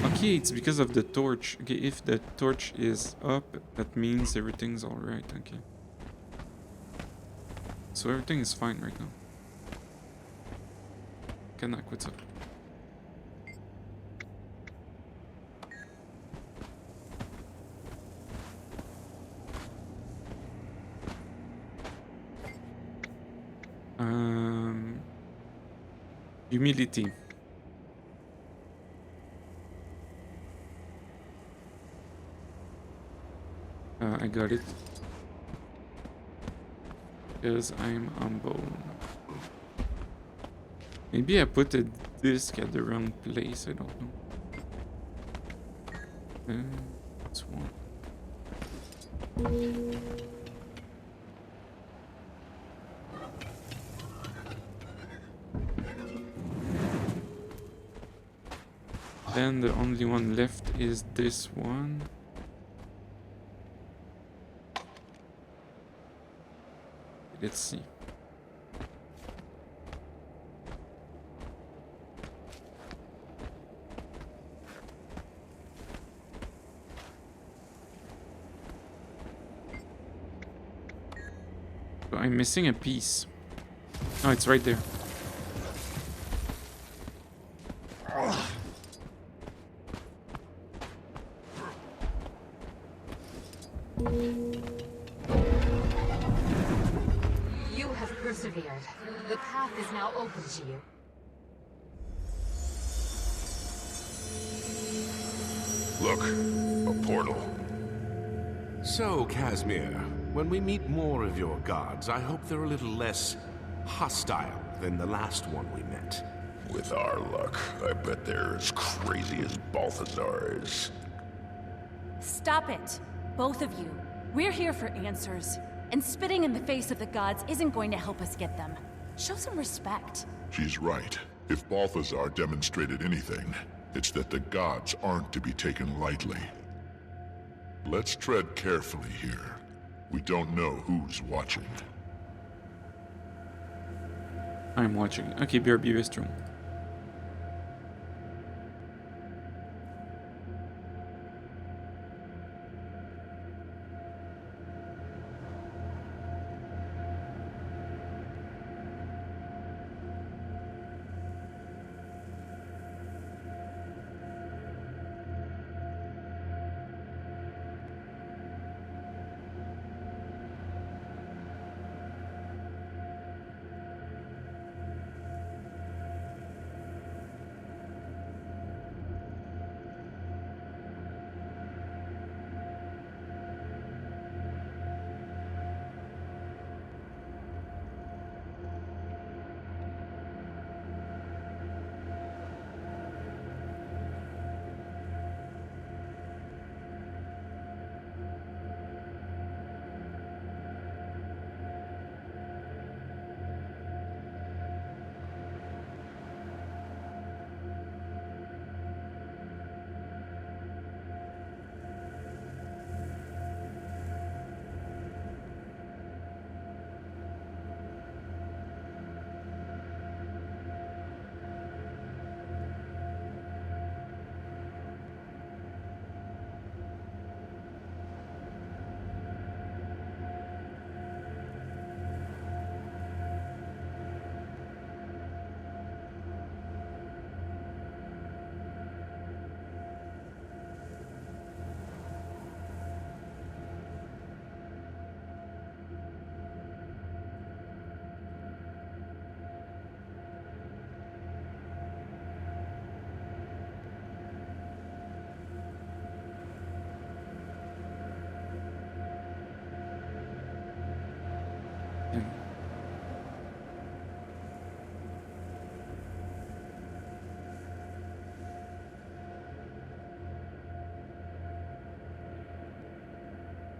Okay, it's because of the torch. Okay, if the torch is up, that means everything's alright. Okay. So everything is fine right now. Kanak, what's up? Humility. I got it. Because I'm humble. Maybe I put a disc at the wrong place, I don't know. That's one. Then the only one left is this one. Let's see. So I'm missing a piece. Oh, it's right there. You have persevered. The path is now open to you. Look, a portal. So, Casimir, when we meet more of your gods, I hope they're a little less hostile than the last one we met. With our luck, I bet they're as crazy as Balthazar is. Stop it, both of you. We're here for answers, and spitting in the face of the gods isn't going to help us get them. Show some respect. She's right. If Balthazar demonstrated anything, it's that the gods aren't to be taken lightly. Let's tread carefully here. We don't know who's watching. I'm watching. Okay, BRB restroom.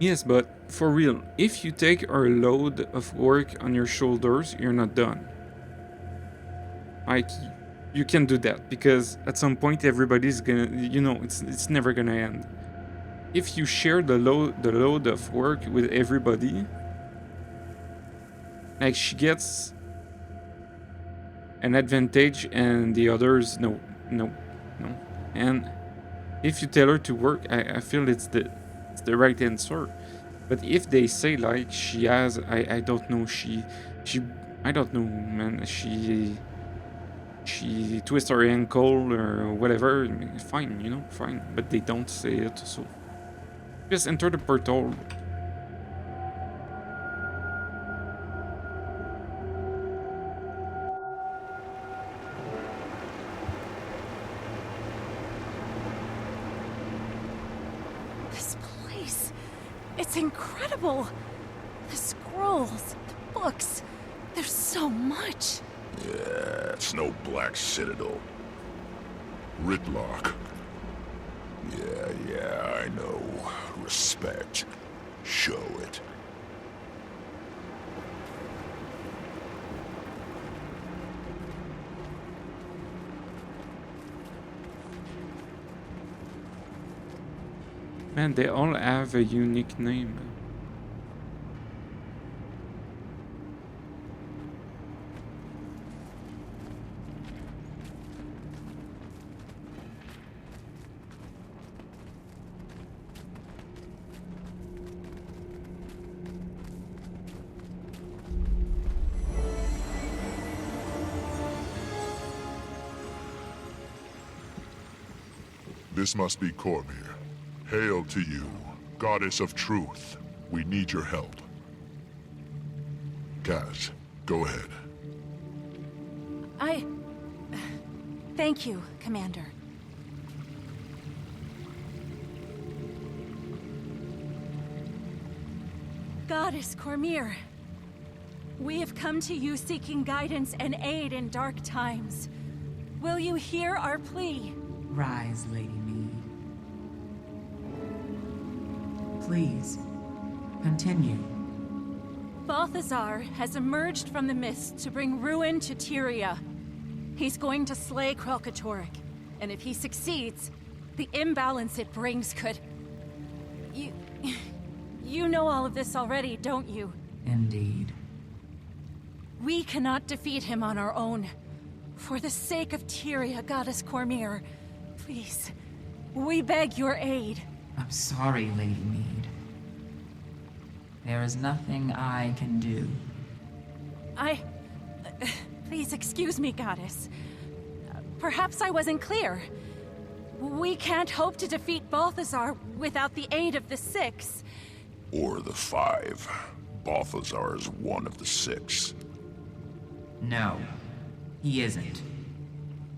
Yes, but for real, if you take a load of work on your shoulders, you're not done. Like, you can do that, because at some point everybody's gonna, you know, it's never gonna end. If you share the load of work with everybody, like, she gets an advantage and the others, no. And if you tell her to work, I feel it's the right answer. But if they say, like, she has, I don't know, I don't know, man, she twists her ankle or whatever, fine, you know, fine. But they don't say it, so just enter the portal. It's incredible! The scrolls, the books, there's so much! Yeah, it's no Black Citadel. Ridlock. Yeah, I know. Respect. Show it. Man, they all have a unique name. This must be Cormir. Hail to you, Goddess of Truth. We need your help. Kaz, go ahead. Thank you, Commander. Goddess Cormir, we have come to you seeking guidance and aid in dark times. Will you hear our plea? Rise, Lady Mead. Please, continue. Balthazar has emerged from the mist to bring ruin to Tyria. He's going to slay Kralkatorrik, and if he succeeds, the imbalance it brings could... You know all of this already, don't you? Indeed. We cannot defeat him on our own. For the sake of Tyria, Goddess Cormyr, please, we beg your aid. I'm sorry, Lady Mead. There is nothing I can do. Please excuse me, Goddess. Perhaps I wasn't clear. We can't hope to defeat Balthazar without the aid of the Six. Or the Five. Balthazar is one of the Six. No, he isn't.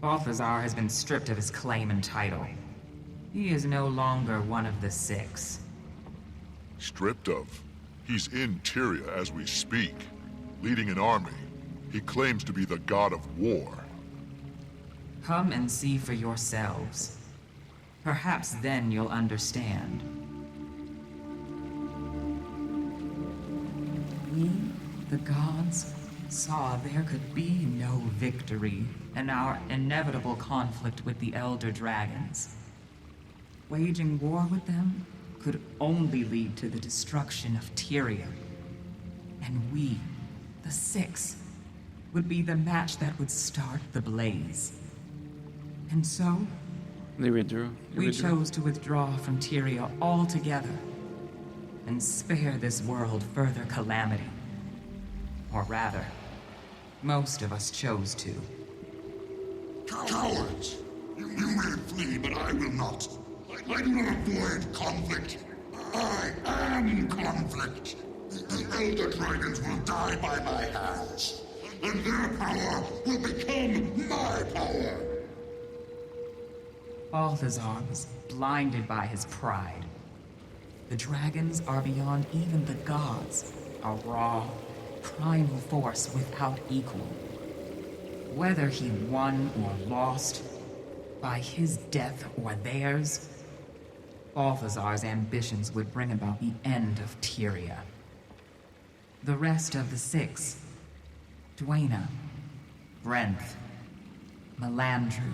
Balthazar has been stripped of his claim and title. He is no longer one of the Six. Stripped of? He's in Tyria as we speak, leading an army. He claims to be the god of war. Come and see for yourselves. Perhaps then you'll understand. We, the gods, saw there could be no victory in our inevitable conflict with the Elder Dragons. Waging war with them could only lead to the destruction of Tyria. And we, the Six, would be the match that would start the blaze. And so, we chose to withdraw from Tyria altogether and spare this world further calamity. Or rather, most of us chose to. Cowards! You may flee, but I will not. I do not avoid conflict. I am conflict. The Elder Dragons will die by my hands, and their power will become my power. Balthazar was blinded by his pride. The dragons are beyond even the gods, a raw, primal force without equal. Whether he won or lost, by his death or theirs, Balthazar's ambitions would bring about the end of Tyria. The rest of the Six, Dwayna, Brent, Melandru,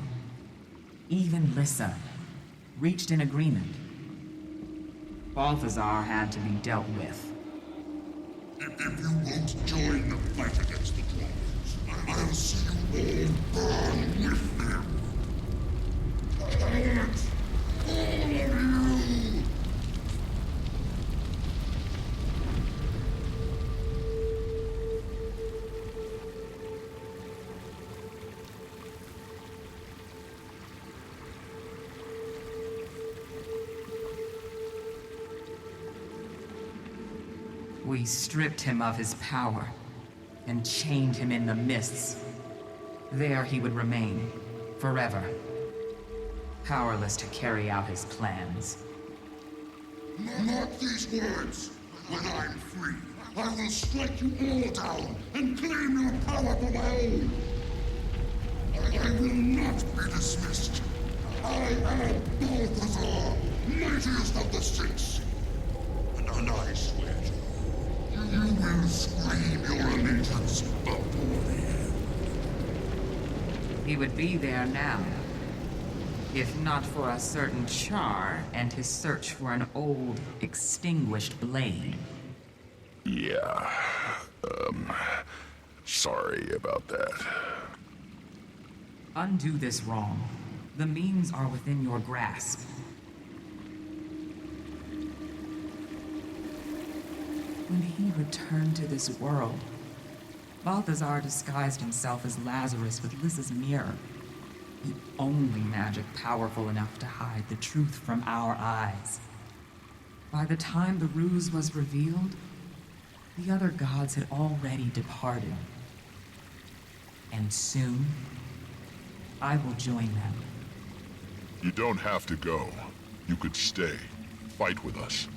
even Lissa, reached an agreement. Balthazar had to be dealt with. If you won't join the fight against the dragons, I'll see you all burn with them. Cowards! All of you! We stripped him of his power and chained him in the mists. There he would remain, forever, powerless to carry out his plans. Mark these words. When I'm free, I will strike you all down and claim your power for my own. I will not be dismissed. I am Balthazar, mightiest of the Six. And I swear to you, you will scream your allegiance before the end. He would be there now, if not for a certain Char and his search for an old, extinguished blade. Yeah, sorry about that. Undo this wrong. The means are within your grasp. When he returned to this world, Balthazar disguised himself as Lazarus with Lissa's mirror. The only magic powerful enough to hide the truth from our eyes. By the time the ruse was revealed, the other gods had already departed. And soon, I will join them. You don't have to go. You could stay. Fight with us.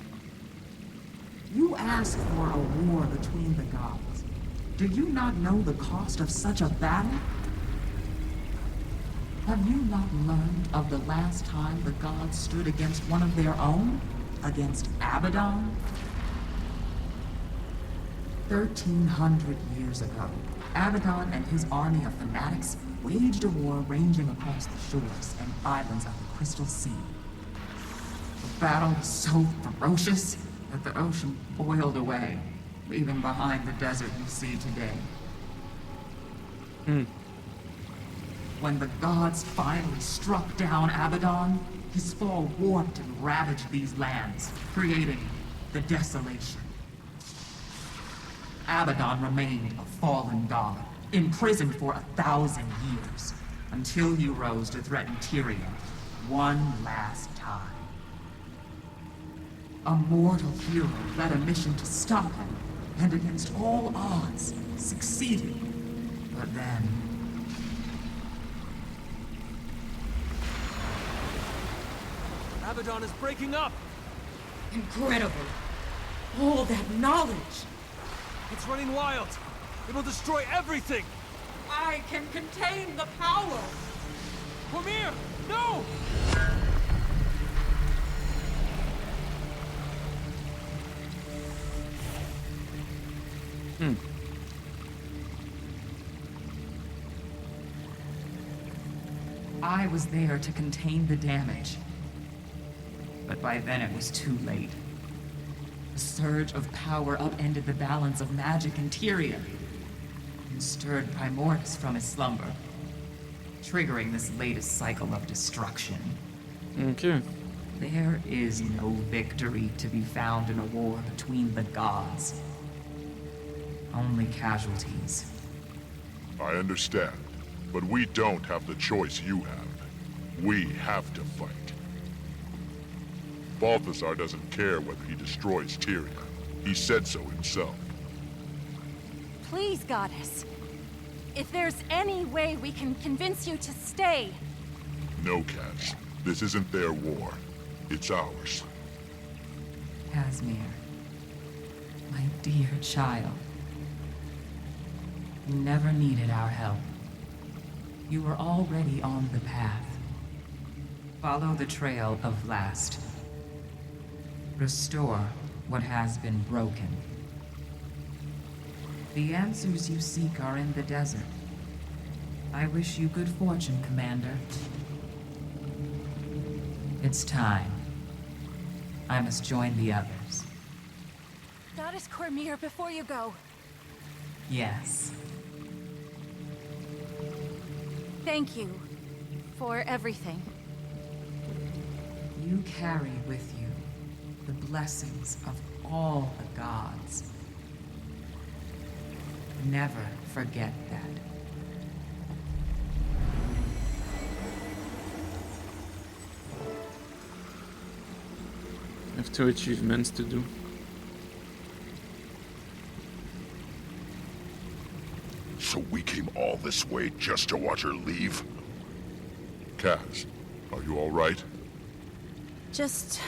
You asked for a war between the gods. Do you not know the cost of such a battle? Have you not learned of the last time the gods stood against one of their own? Against Abaddon? 1,300 years ago, Abaddon and his army of fanatics waged a war ranging across the shores and islands of the Crystal Sea. The battle was so ferocious that the ocean boiled away, leaving behind the desert you see today. When the gods finally struck down Abaddon, his fall warped and ravaged these lands, creating the Desolation. Abaddon remained a fallen god, imprisoned for 1,000 years, until he rose to threaten Tyria one last time. A mortal hero led a mission to stop him, and against all odds, succeeded. But then... Abaddon is breaking up! Incredible! All that knowledge! It's running wild! It will destroy everything! I can contain the power! Cormier! No! I was there to contain the damage. But by then it was too late. The surge of power upended the balance of magic in Tyria, and stirred Primordius from his slumber, triggering this latest cycle of destruction. Okay. There is no victory to be found in a war between the gods. Only casualties. I understand, but we don't have the choice you have. We have to fight. Balthazar doesn't care whether he destroys Tyria. He said so himself. Please, Goddess. If there's any way we can convince you to stay... No, Kaz. This isn't their war. It's ours. Casimir, my dear child. You never needed our help. You were already on the path. Follow the trail of Vlast. Restore what has been broken. The answers you seek are in the desert. I wish you good fortune, Commander. It's time. I must join the others. Goddess Cormier, before you go. Yes. Thank you for everything. You carry with you the blessings of all the gods. Never forget that. I have 2 achievements to do. So we came all this way just to watch her leave? Kaz, are you all right? Just...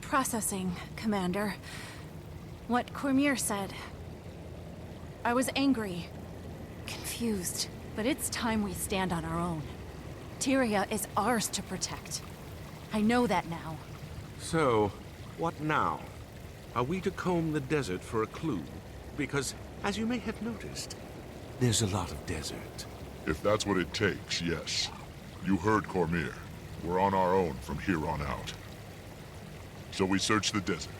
processing, Commander. What Cormier said. I was angry, confused, but it's time we stand on our own. Tyria is ours to protect. I know that now. So, what now? Are we to comb the desert for a clue? Because, as you may have noticed, there's a lot of desert. If that's what it takes, yes. You heard Cormier. We're on our own from here on out. So we search the desert,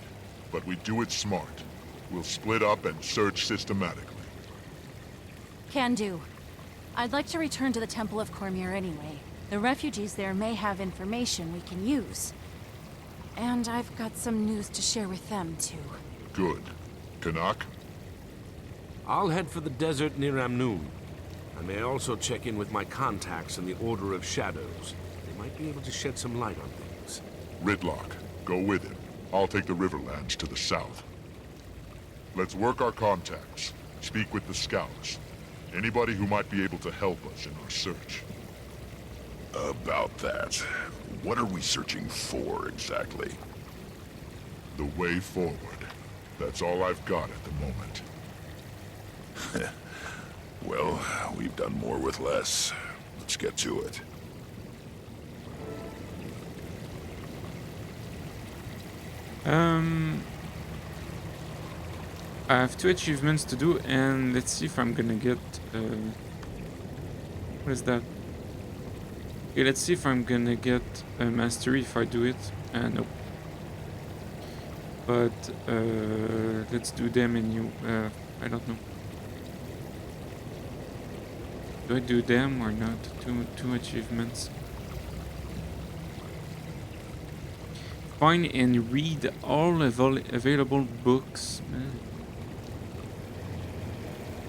but we do it smart. We'll split up and search systematically. Can do. I'd like to return to the Temple of Cormier anyway. The refugees there may have information we can use. And I've got some news to share with them, too. Good. Canuck? I'll head for the desert near Amnoon. I may also check in with my contacts in the Order of Shadows. They might be able to shed some light on things. Ridlock, go with him. I'll take the Riverlands to the south. Let's work our contacts. Speak with the scouts. Anybody who might be able to help us in our search. About that, what are we searching for exactly? The way forward. That's all I've got at the moment. Well, we've done more with less. Let's get to it. I have 2 achievements to do, and let's see if I'm gonna get. What is that? Okay, let's see if I'm gonna get a mastery if I do it. Nope. But let's do them and you. I don't know. Do I do them or not? Two achievements. Find and read all available books.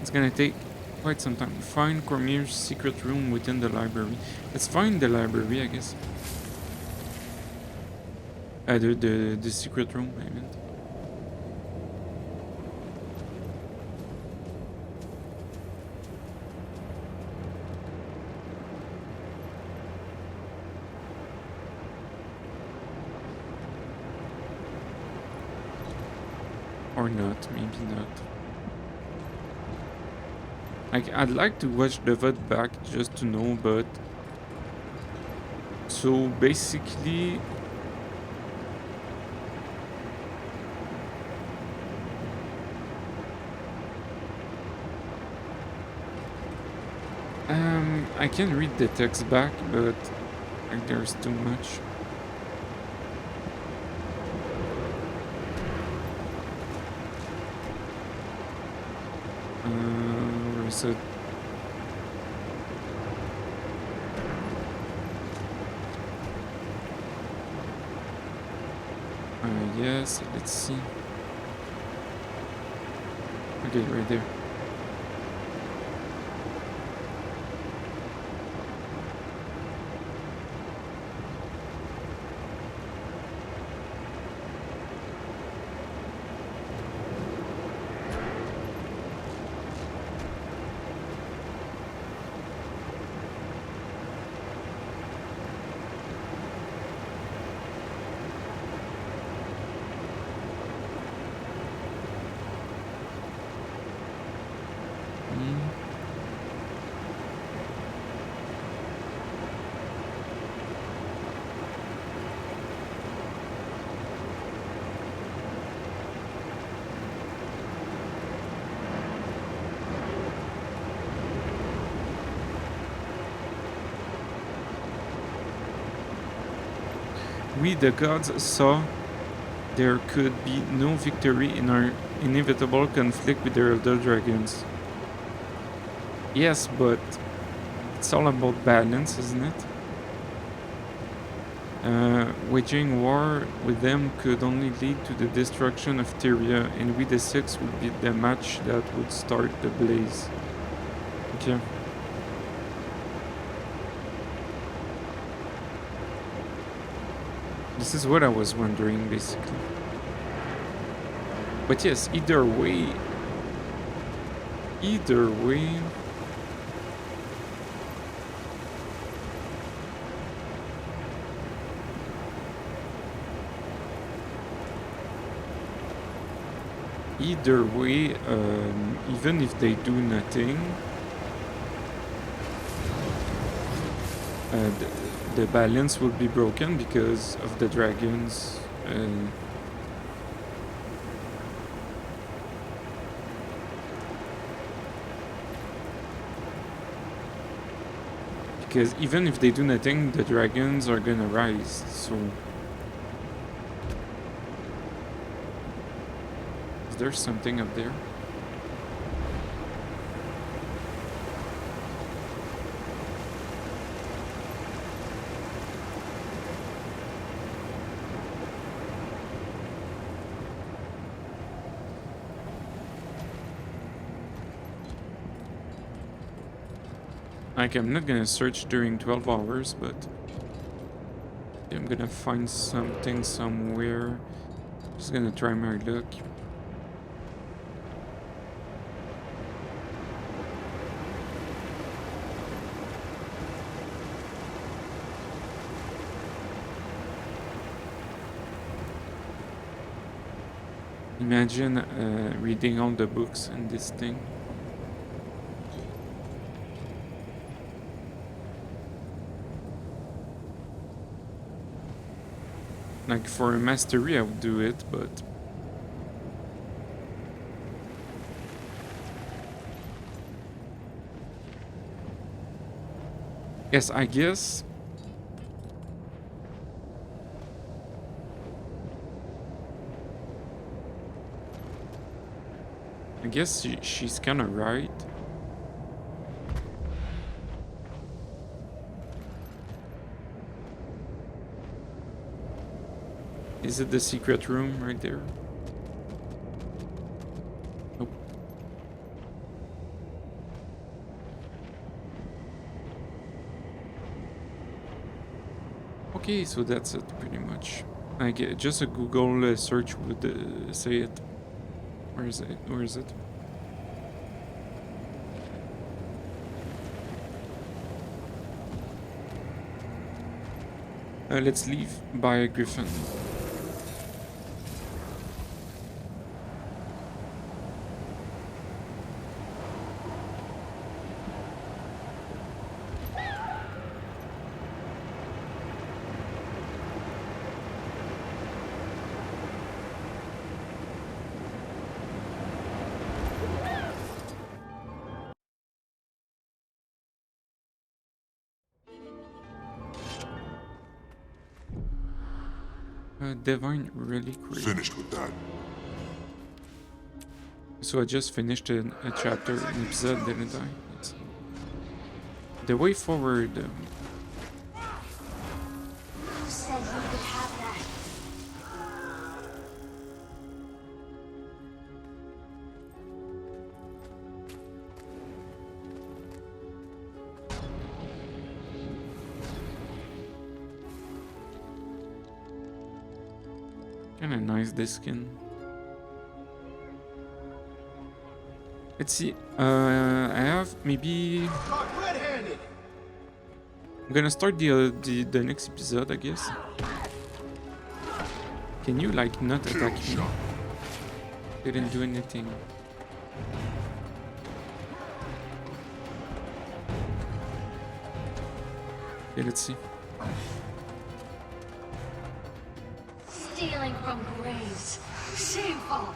It's gonna take quite some time. Find Cormier's secret room within the library. Let's find the library, I guess. The secret room, I meant. Or not, maybe not. I'd like to watch the VOD back just to know, but... So, basically... I can read the text back, but like, there's too much. Where is it? Yes, let's see. Okay, right there. We, the gods, saw there could be no victory in our inevitable conflict with the elder dragons. Yes, but it's all about balance, isn't it? Waging war with them could only lead to the destruction of Tyria, and we the Six would be the match that would start the blaze. Okay. This is what I was wondering, basically. But yes, either way... Either way... Either way, even if they do nothing... the balance will be broken because of the dragons. Because even if they do nothing, the dragons are gonna rise, so... Is there something up there? Like, I'm not gonna search during 12 hours, but I'm gonna find something somewhere. Just gonna try my luck. Imagine reading all the books in this thing. Like, for a mastery I would do it, but... Yes, I guess. I guess she's kind of right. Is it the secret room right there? Nope. Okay, so that's it pretty much. I get just a Google search would say it. Where is it? Where is it? Let's leave by a griffin. Divine really great. Finished with that. So I just finished a chapter, an episode, didn't I? The way forward. Who said you could have that? Kinda nice, this skin. Let's see. I have maybe. I'm gonna start the next episode, I guess. Can you like not attack me? Didn't do anything. Okay, let's see. Stealing from graves. Shameful.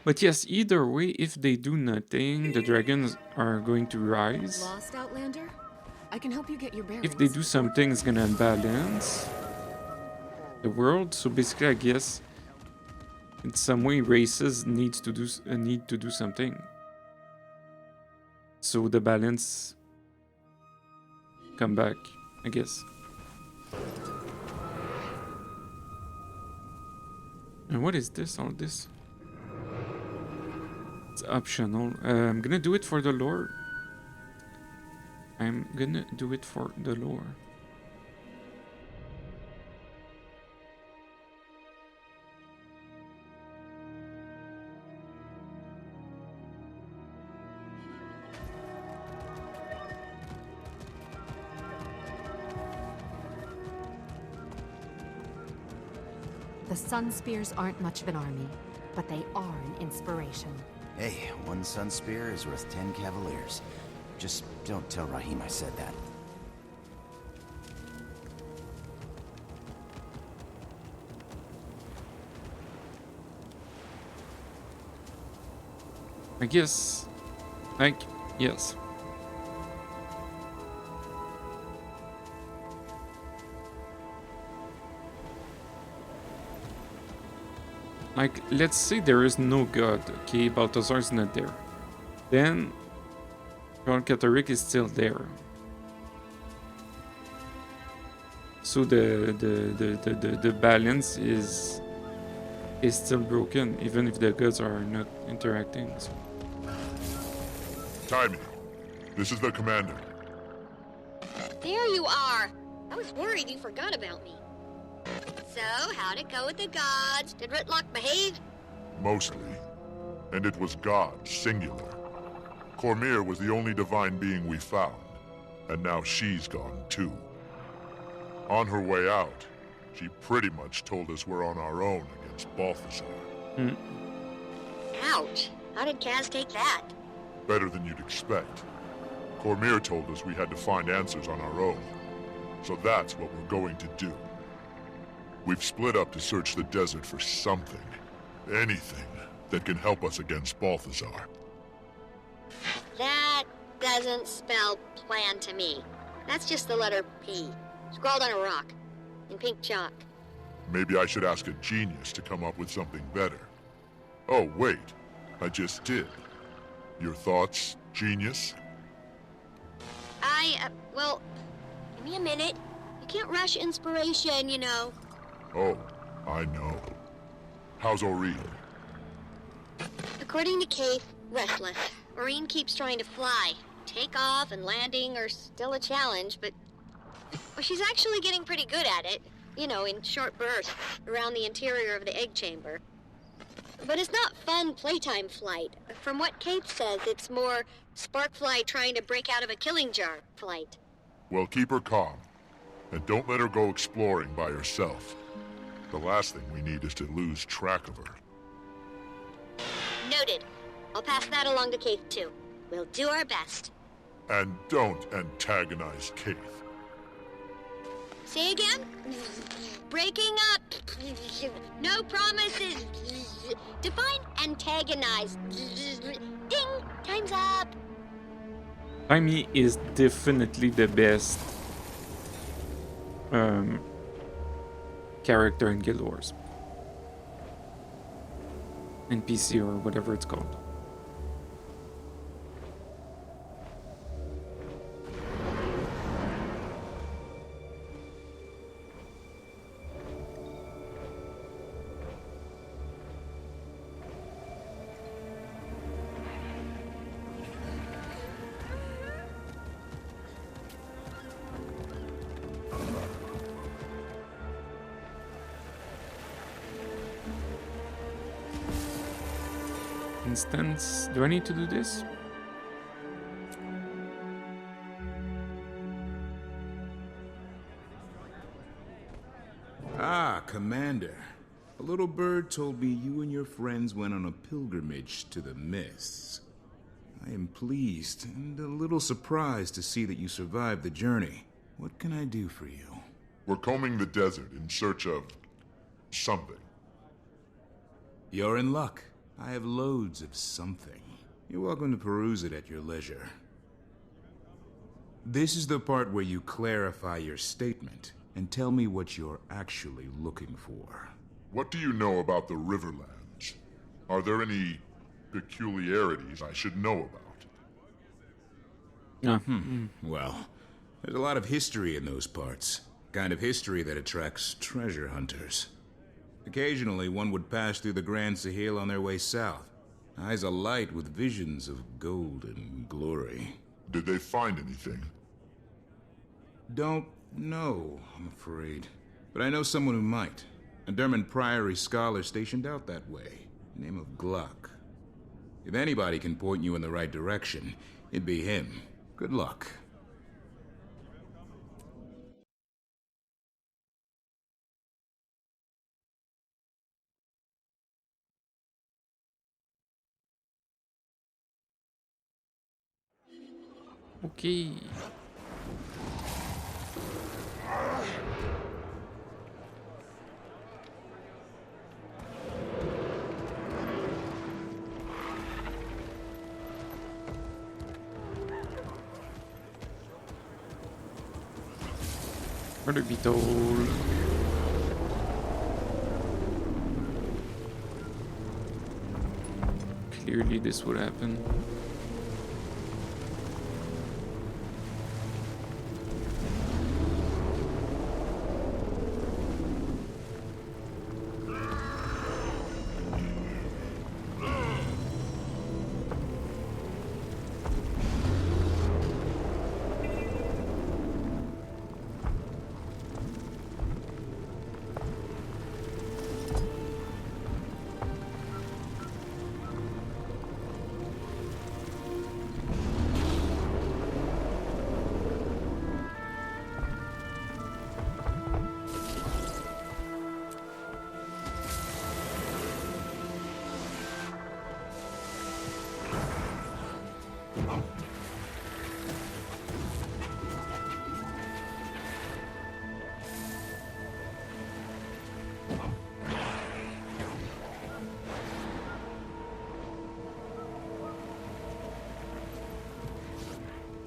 But yes, either way, if they do nothing, the dragons are going to rise. Lost, Outlander? I can help you get your bearings. If they do something, it's gonna unbalance the world. So basically, I guess in some way, races need to do something. So the balance come back, I guess. And what is this? All this? It's optional. I'm gonna do it for the lore. I'm gonna do it for the lore. The Sun Spears aren't much of an army, but they are an inspiration. Hey, one Sun Spear is worth 10 Cavaliers. Just don't tell Raheem I said that. I guess, like, yes. Like, let's say there is no god, okay, Balthazar is not there. Then, Kralkatorrik is still there. So the balance is still broken, even if the gods are not interacting. So. Timmy, this is the commander. There you are! I was worried you forgot about me. So, how'd it go with the gods? Did Ritlock behave? Mostly. And it was God, singular. Cormyr was the only divine being we found. And now she's gone too. On her way out, she pretty much told us we're on our own against Balthazar. Ouch. How did Kaz take that? Better than you'd expect. Cormyr told us we had to find answers on our own. So that's what we're going to do. We've split up to search the desert for something. Anything that can help us against Balthazar. That doesn't spell plan to me. That's just the letter P, scrawled on a rock, in pink chalk. Maybe I should ask a genius to come up with something better. Oh, wait. I just did. Your thoughts, genius? Well, give me a minute. You can't rush inspiration, you know. Oh, I know. How's Aureen? According to Kate, restless. Aureen keeps trying to fly. Takeoff and landing are still a challenge, but well, she's actually getting pretty good at it. You know, in short bursts around the interior of the egg chamber. But it's not fun playtime flight. From what Kate says, it's more Sparkfly trying to break out of a killing jar flight. Well, keep her calm. And don't let her go exploring by herself. The last thing we need is to lose track of her. Noted. I'll pass that along to Kate, too. We'll do our best. And don't antagonize Kate. Say again? Breaking up. No promises. Define antagonize. Ding! Time's up. Timmy is definitely the best character in Guild Wars. NPC or whatever it's called. Instance, do I need to do this? Ah, Commander. A little bird told me you and your friends went on a pilgrimage to the Mists. I am pleased and a little surprised to see that you survived the journey. What can I do for you? We're combing the desert in search of something. You're in luck. I have loads of something. You're welcome to peruse it at your leisure. This is the part where you clarify your statement and tell me what you're actually looking for. What do you know about the Riverlands? Are there any peculiarities I should know about? Well, there's a lot of history in those parts. Kind of history that attracts treasure hunters. Occasionally, one would pass through the Grand Sahil on their way south. Eyes alight with visions of gold and glory. Did they find anything? Don't know, I'm afraid. But I know someone who might. A Derman Priory scholar stationed out that way. Name of Gluck. If anybody can point you in the right direction, it'd be him. Good luck. Okay. Murder be told. Clearly this would happen.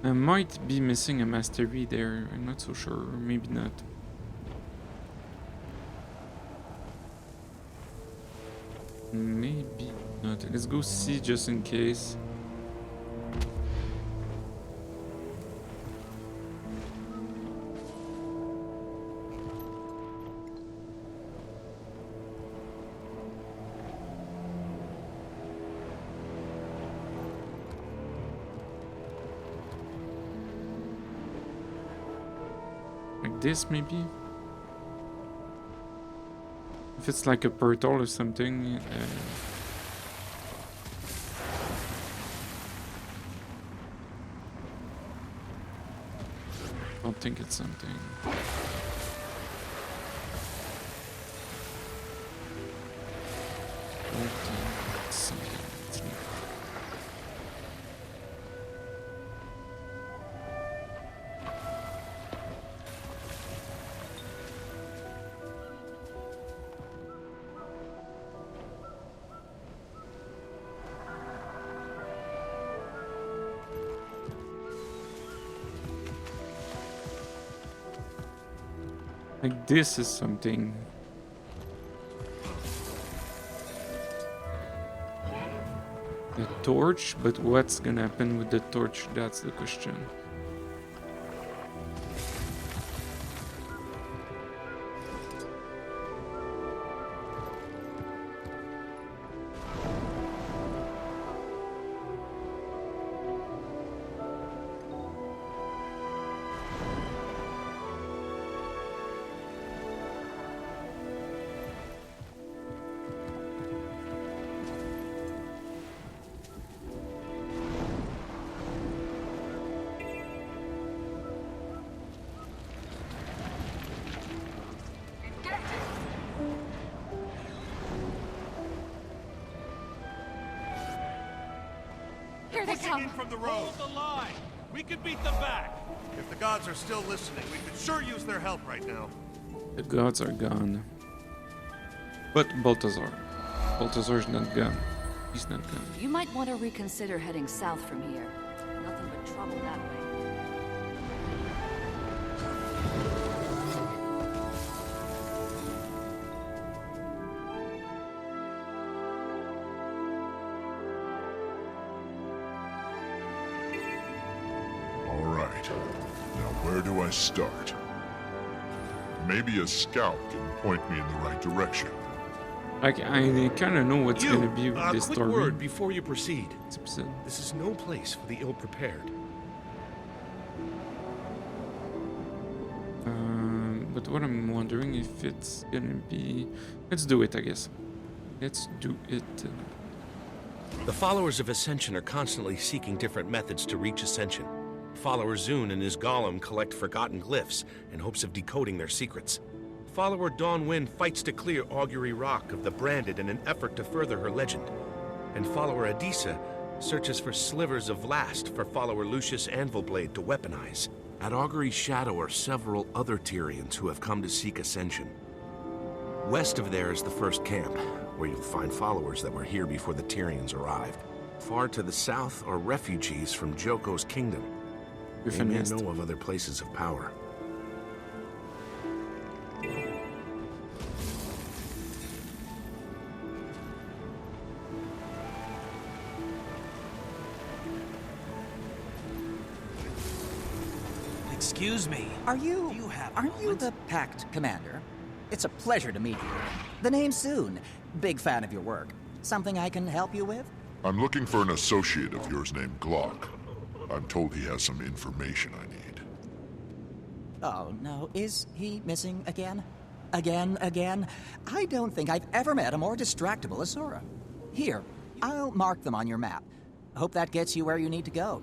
I might be missing a mastery there. I'm not so sure. Maybe not. Maybe not. Let's go see just in case. Like this, maybe? If it's like a portal or something. I don't think it's something. It's something. It's not. Like this is something. The torch, but what's gonna happen with the torch? That's the question. Here they come. From the road. Hold the line. We can beat them back. If the gods are still listening, we could sure use their help right now. The gods are gone. But Balthazar. Balthazar's not gone. He's not gone. You might want to reconsider heading south from here. Nothing but trouble that way. All right. Now where do I start? Maybe a scout can point me in the right direction. Like, I kind of know what's gonna be with this quick story. word before you proceed. This This is no place for the ill-prepared. But what I'm wondering if it's gonna be... Let's do it, I guess. Let's do it. The followers of Ascension are constantly seeking different methods to reach Ascension. Follower Zune and his golem collect forgotten glyphs in hopes of decoding their secrets. Follower Dawn Wind fights to clear Augury Rock of the Branded in an effort to further her legend. And follower Adisa searches for slivers of Vlast for follower Lucius Anvilblade to weaponize. At Augury's shadow are several other Tyrians who have come to seek Ascension. West of there is the first camp, where you'll find followers that were here before the Tyrians arrived. Far to the south are refugees from Joko's kingdom. They may know of other places of power. Excuse me. Aren't you the Pact Commander? It's a pleasure to meet you. The name's Soon. Big fan of your work. Something I can help you with? I'm looking for an associate of yours named Glock. I'm told he has some information I need. Oh, no. Is he missing again? Again? I don't think I've ever met a more distractible Asura. Here, I'll mark them on your map. Hope that gets you where you need to go.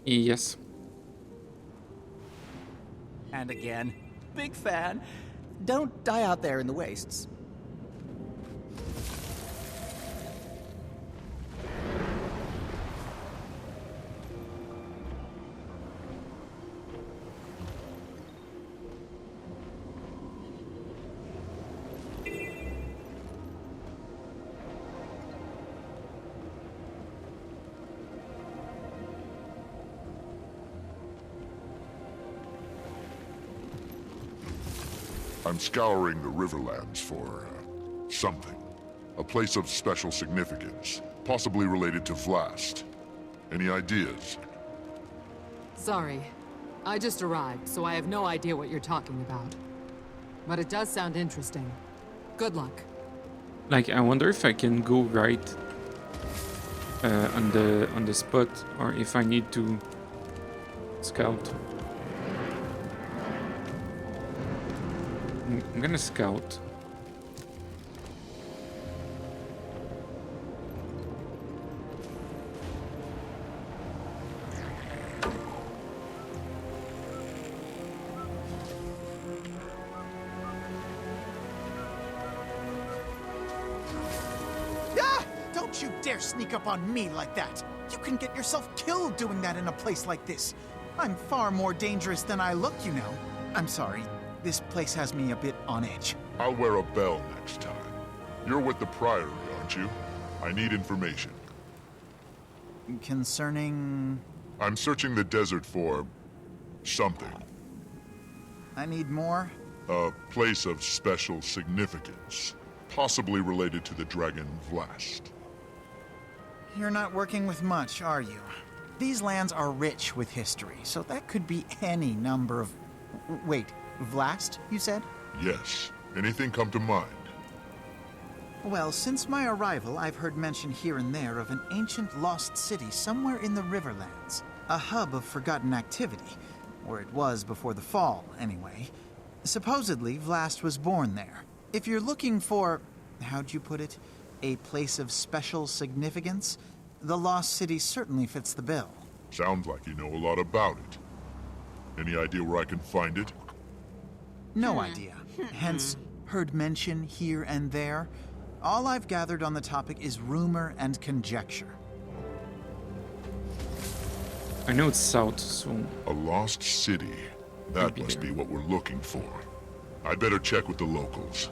Yes. And again, big fan. Don't die out there in the wastes. I'm scouring the Riverlands for something. A place of special significance, possibly related to Vlast. Any ideas? Sorry. I just arrived, so I have no idea what you're talking about. But it does sound interesting. Good luck. Like, I wonder if I can go right on the spot, or if I need to scout. I'm gonna scout. Don't you dare sneak up on me like that! You can get yourself killed doing that in a place like this. I'm far more dangerous than I look, you know. I'm sorry. This place has me a bit on edge. I'll wear a bell next time. You're with the Priory, aren't you? I need information. Concerning... I'm searching the desert for... something. I need more? A place of special significance. Possibly related to the dragon Vlast. You're not working with much, are you? These lands are rich with history, so that could be any number of... Wait, Vlast, you said? Yes. Anything come to mind? Well, since my arrival, I've heard mention here and there of an ancient lost city somewhere in the Riverlands. A hub of forgotten activity. Or it was before the fall, anyway. Supposedly, Vlast was born there. If you're looking for... how'd you put it? A place of special significance? The lost city certainly fits the bill. Sounds like you know a lot about it. Any idea where I can find it? No idea. Hence, heard mention here and there. All I've gathered on the topic is rumor and conjecture. I know it's south, so... A lost city. That must be what we're looking for. I'd better check with the locals.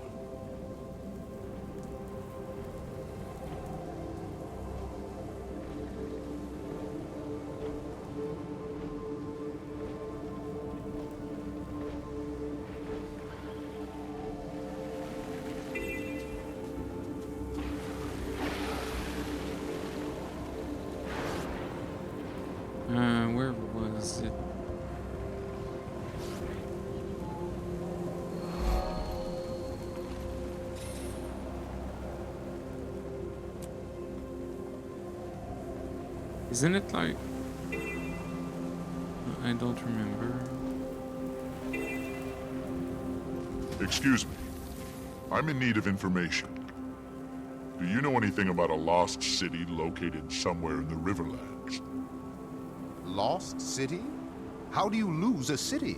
Where was it? Isn't it like... I don't remember. Excuse me. I'm in need of information. Do you know anything about a lost city located somewhere in the Riverlands? Lost city? How do you lose a city?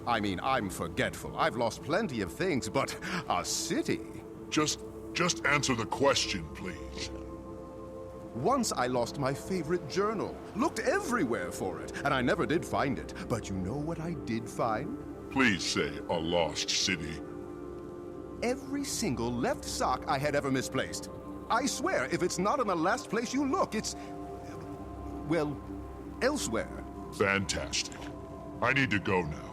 I mean, I'm forgetful. I've lost plenty of things, but a city? Just answer the question, please. Once I lost my favorite journal. Looked everywhere for it, and I never did find it. But you know what I did find? Please say a lost city. Every single left sock I had ever misplaced. I swear, if it's not in the last place you look, it's... well, elsewhere. Fantastic. I need to go now.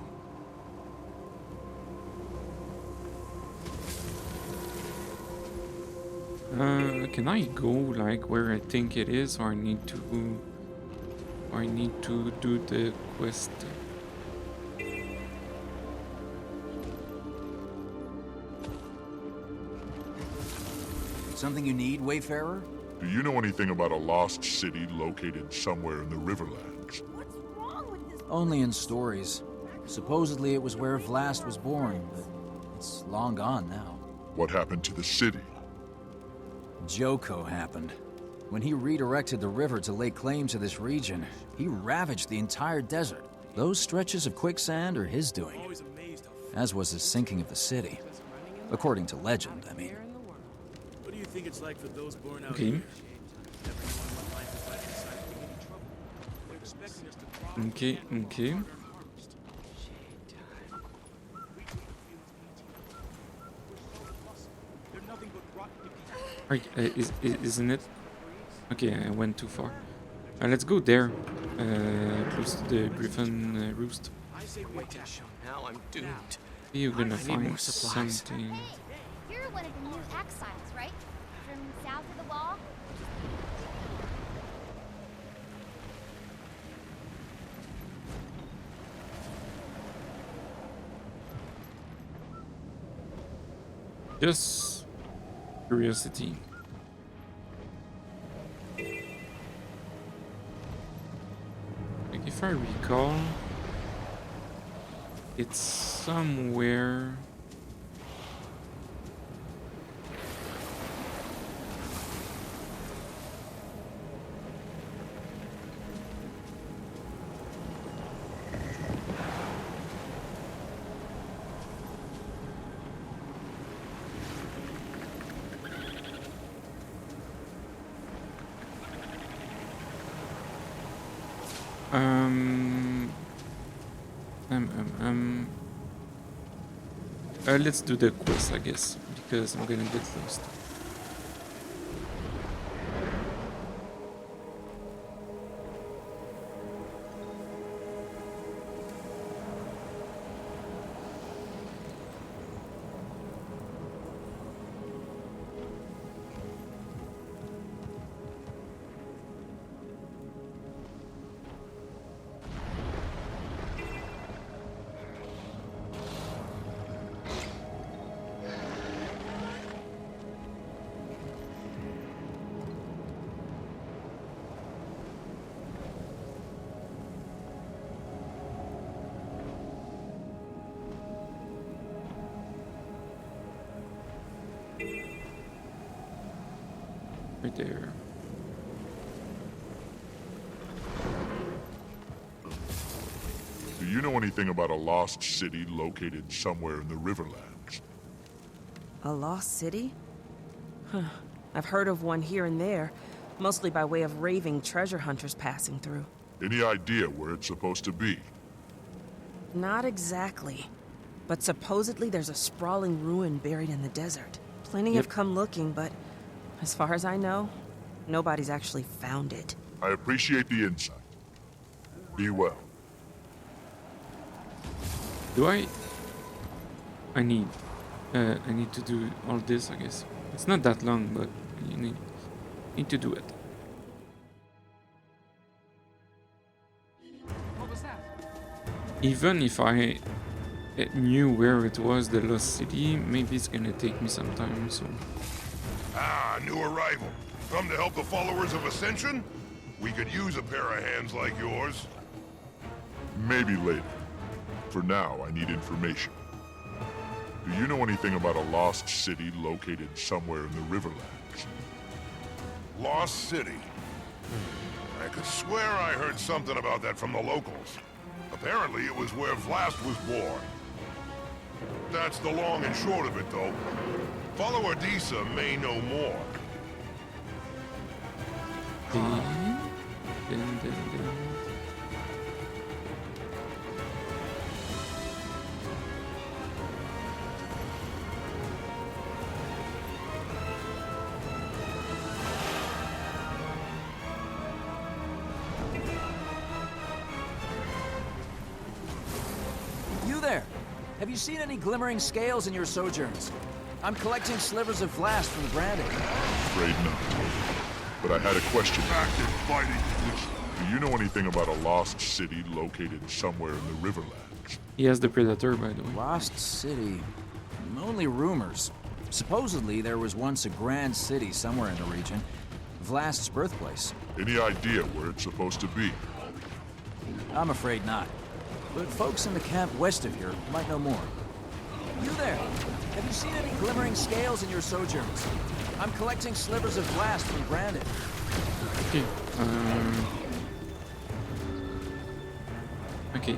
Can I go like where I think it is, or I need to do the quest? Something you need, Wayfarer? Do you know anything about a lost city located somewhere in the Riverlands? Only in stories. Supposedly it was where Vlast was born, but it's long gone now. What happened to the city? Joko happened. When he redirected the river to lay claim to this region, he ravaged the entire desert. Those stretches of quicksand are his doing, as was the sinking of the city. According to legend, I mean. What do you think it's like for those born out Okay. here? Okay. Right, isn't it? Okay, I went too far. Let's go there, close to the Griffin Roost. I say wait. Now I'm doomed. You're gonna I need more find supplies. something. You're one of the new exiles, right? From south of the wall? Just curiosity. Like if I recall, it's somewhere. Let's do the quest, I guess, because I'm gonna get lost. Right there. Do you know anything about a lost city located somewhere in the Riverlands? A lost city? Huh. I've heard of one here and there, mostly by way of raving treasure hunters passing through. Any idea where it's supposed to be? Not exactly. But supposedly there's a sprawling ruin buried in the desert. Plenty have come looking, but as far as I know, nobody's actually found it. I appreciate the insight. Be well. Do I need to do all this, I guess. It's not that long, but you need to do it. What was that? Even if I knew where it was, the lost city, maybe it's gonna take me some time, so... Ah, new arrival. Come to help the followers of Ascension? We could use a pair of hands like yours. Maybe later. For now, I need information. Do you know anything about a lost city located somewhere in the Riverlands? Lost City. I could swear I heard something about that from the locals. Apparently it was where Vlast was born. That's the long and short of it, though. Follower Disa may know more. You there! Have you seen any glimmering scales in your sojourns? I'm collecting slivers of Vlast from the branding. Afraid not. But I had a question. Active fighting condition. Do you know anything about a lost city located somewhere in the Riverlands? He has the Predator, by the way. Lost city? Only rumors. Supposedly, there was once a grand city somewhere in the region. Vlast's birthplace. Any idea where it's supposed to be? I'm afraid not. But folks in the camp west of here might know more. You there! Have you seen any glimmering scales in your sojourns? I'm collecting slivers of Vlast from Brandon. Okay. Okay.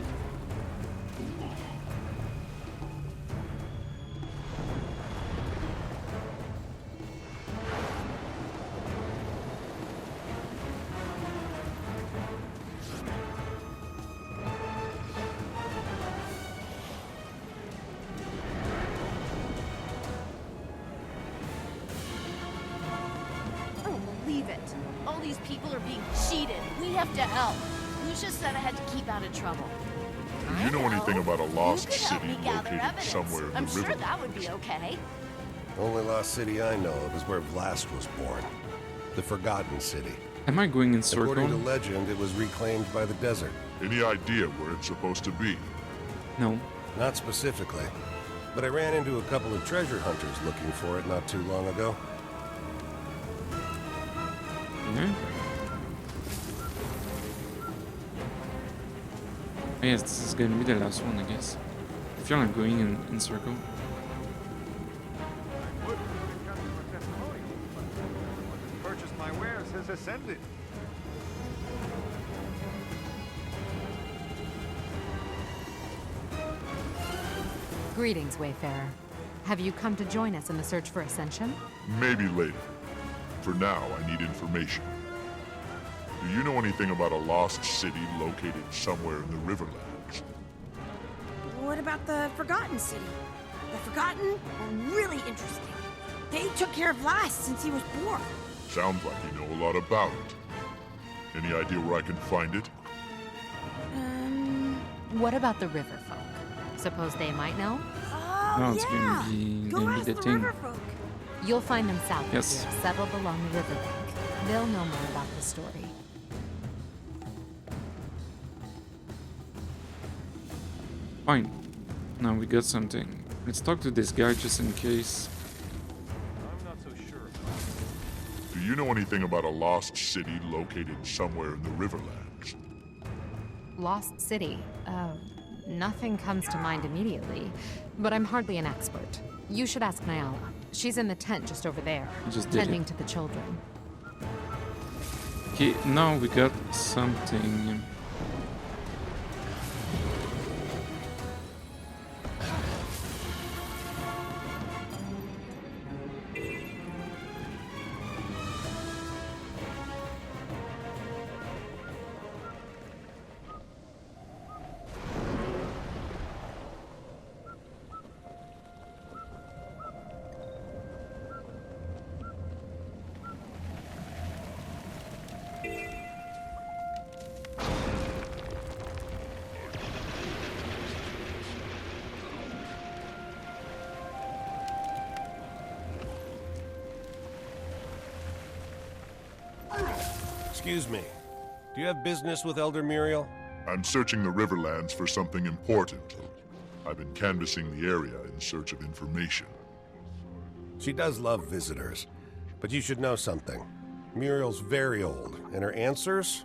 All these people are being cheated. We have to help. Lucia said I had to keep out of trouble. Do you know anything about a lost You could help city me gather located evidence. somewhere in I'm the sure river? that would be okay. The only lost city I know of is where Vlast was born. The Forgotten City. Am I going in circle? According to legend, it was reclaimed by the desert. Any idea where it's supposed to be? No. Not specifically. But I ran into a couple of treasure hunters looking for it not too long ago. Yes, this is gonna be the last one, I guess. I feel like going in circle. Purchase my wares has ascended. Greetings, Wayfarer. Have you come to join us in the search for Ascension? Maybe later. For now, I need information. Do you know anything about a lost city located somewhere in the Riverlands? What about the Forgotten City? The Forgotten are really interesting. They took care of Vlast since he was born. Sounds like you know a lot about it. Any idea where I can find it? What about the river folk? Suppose they might know? Oh, it's gonna be the thing. You'll find them south Yes. of here, settled along the riverbank. They'll know more about the story. Fine. Now we got something. Let's talk to this guy just in case. I'm not so sure about it. Do you know anything about a lost city located somewhere in the Riverlands? Lost City. Nothing comes to mind immediately, but I'm hardly an expert. You should ask Nyala. She's in the tent just over there, Just did tending it. to the children. Okay, now we got something. Excuse me. Do you have business with Elder Muriel? I'm searching the Riverlands for something important. I've been canvassing the area in search of information. She does love visitors, but you should know something. Muriel's very old, and her answers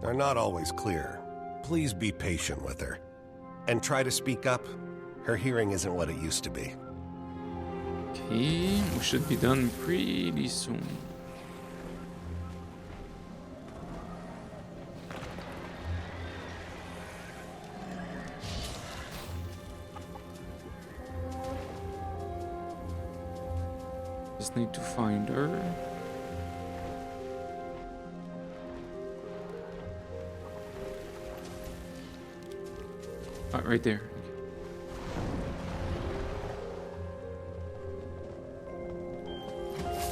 are not always clear. Please be patient with her. And try to speak up. Her hearing isn't what it used to be. Okay, we should be done pretty soon. Just need to find her. Oh, right there.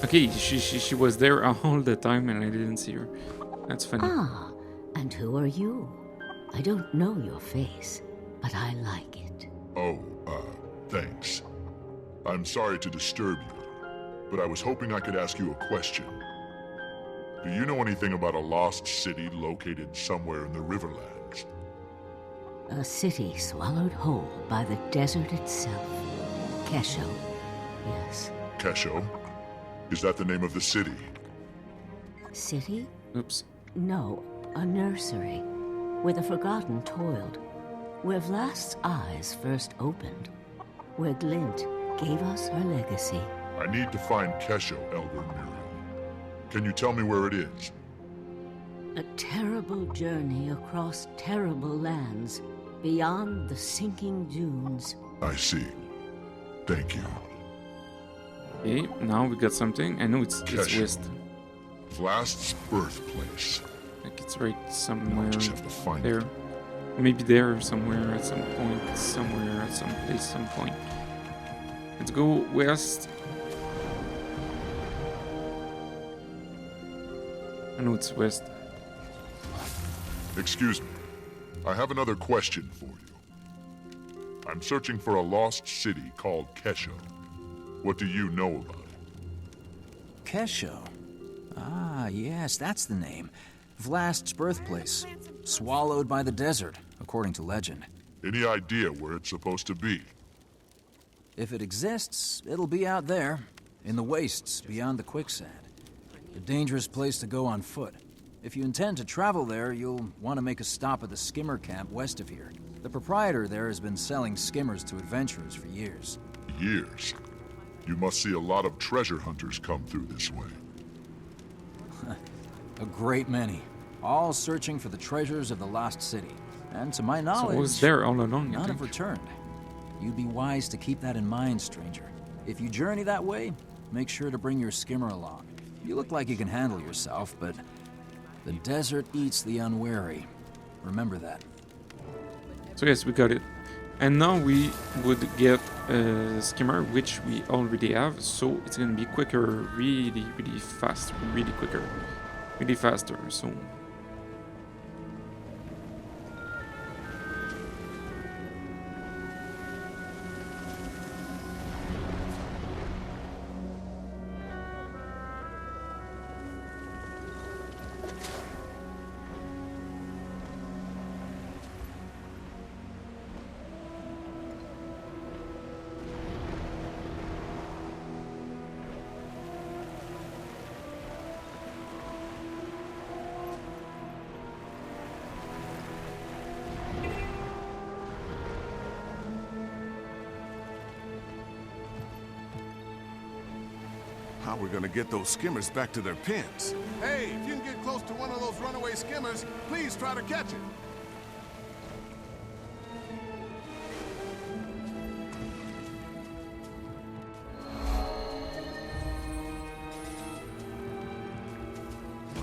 Okay, she was there all the time and I didn't see her. That's funny. Ah, and who are you? I don't know your face, but I like it. Oh, thanks. I'm sorry to disturb you, but I was hoping I could ask you a question. Do you know anything about a lost city located somewhere in the Riverlands? A city swallowed whole by the desert itself. Kesho. Yes. Kesho? Is that the name of the city? City? Oops. No, a nursery, where the forgotten toiled, where Vlast's eyes first opened, where Glint gave us her legacy. I need to find Kesho, Elder Muriel. Can you tell me where it is? A terrible journey across terrible lands, beyond the sinking dunes. I see. Thank you. Okay, now we got something. I know it's Kesho. West. Vlast's birthplace. Like it's right somewhere just have to find there. Maybe there somewhere at some point, somewhere at some place, some point. Let's go west. I know it's west. Excuse me. I have another question for you. I'm searching for a lost city called Kesho. What do you know about it? Kesho? Ah, yes, that's the name. Vlast's birthplace. Swallowed by the desert, according to legend. Any idea where it's supposed to be? If it exists, it'll be out there, in the wastes beyond the quicksand. A dangerous place to go on foot. If you intend to travel there, you'll want to make a stop at the skimmer camp west of here. The proprietor there has been selling skimmers to adventurers for years. Years? You must see a lot of treasure hunters come through this way. A great many. All searching for the treasures of the lost city. And to my knowledge, So I was there all along, none have returned. You'd be wise to keep that in mind, stranger. If you journey that way, make sure to bring your skimmer along. You look like you can handle yourself, but the desert eats the unwary. Remember that. So yes, we got it. And now we would get a skimmer, which we already have, so it's gonna be quicker, really fast, really quicker, really faster, so... How we're gonna get those skimmers back to their pens? Hey, if you can get close to one of those runaway skimmers, please try to catch it.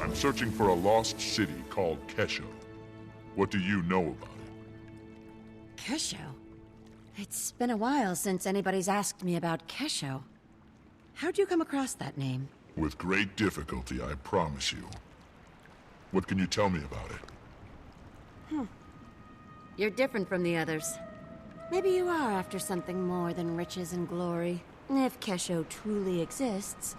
I'm searching for a lost city called Kesho. What do you know about it? Kesho? It's been a while since anybody's asked me about Kesho. How'd you come across that name? With great difficulty, I promise you. What can you tell me about it? You're different from the others. Maybe you are after something more than riches and glory. If Kesho truly exists,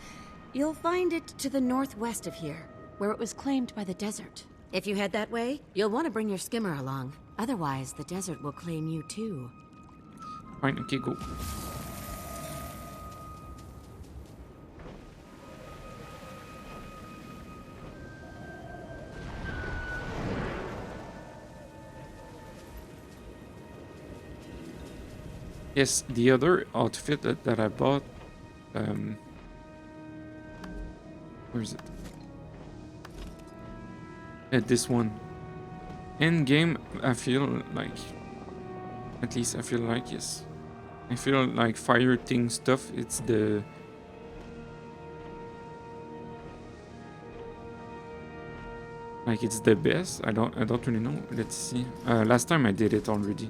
you'll find it to the northwest of here, where it was claimed by the desert. If you head that way, you'll want to bring your skimmer along. Otherwise, the desert will claim you too. Fine, okay, go. Yes, the other outfit that I bought, where is it? This one. In game, I feel like, at least I feel like, yes. I feel like fire thing stuff, it's the... Like it's the best. I don't really know. Let's see. Last time I did it already.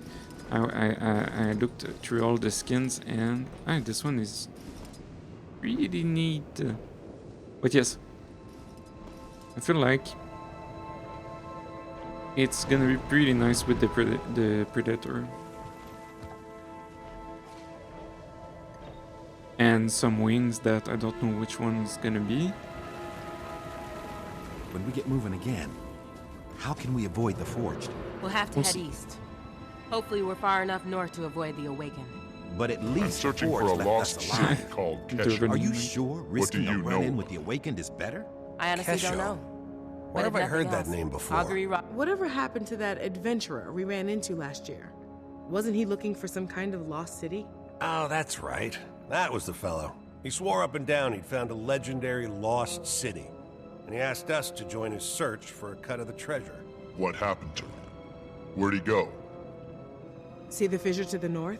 I looked through all the skins and this one is really neat. But yes, I feel like it's gonna be pretty nice with the Predator and some wings that I don't know which one's gonna be. When we get moving again, how can we avoid the Forged? We'll have to head east. Hopefully we're far enough north to avoid the Awakened. But at least I'm searching for a lost city called Kesho. Are you sure risking a run-in with the Awakened is better? I honestly don't know. Where have I heard that name before? Whatever happened to that adventurer we ran into last year? Wasn't he looking for some kind of lost city? Oh, that's right. That was the fellow. He swore up and down he'd found a legendary lost city. And he asked us to join his search for a cut of the treasure. What happened to him? Where'd he go? See the fissure to the north?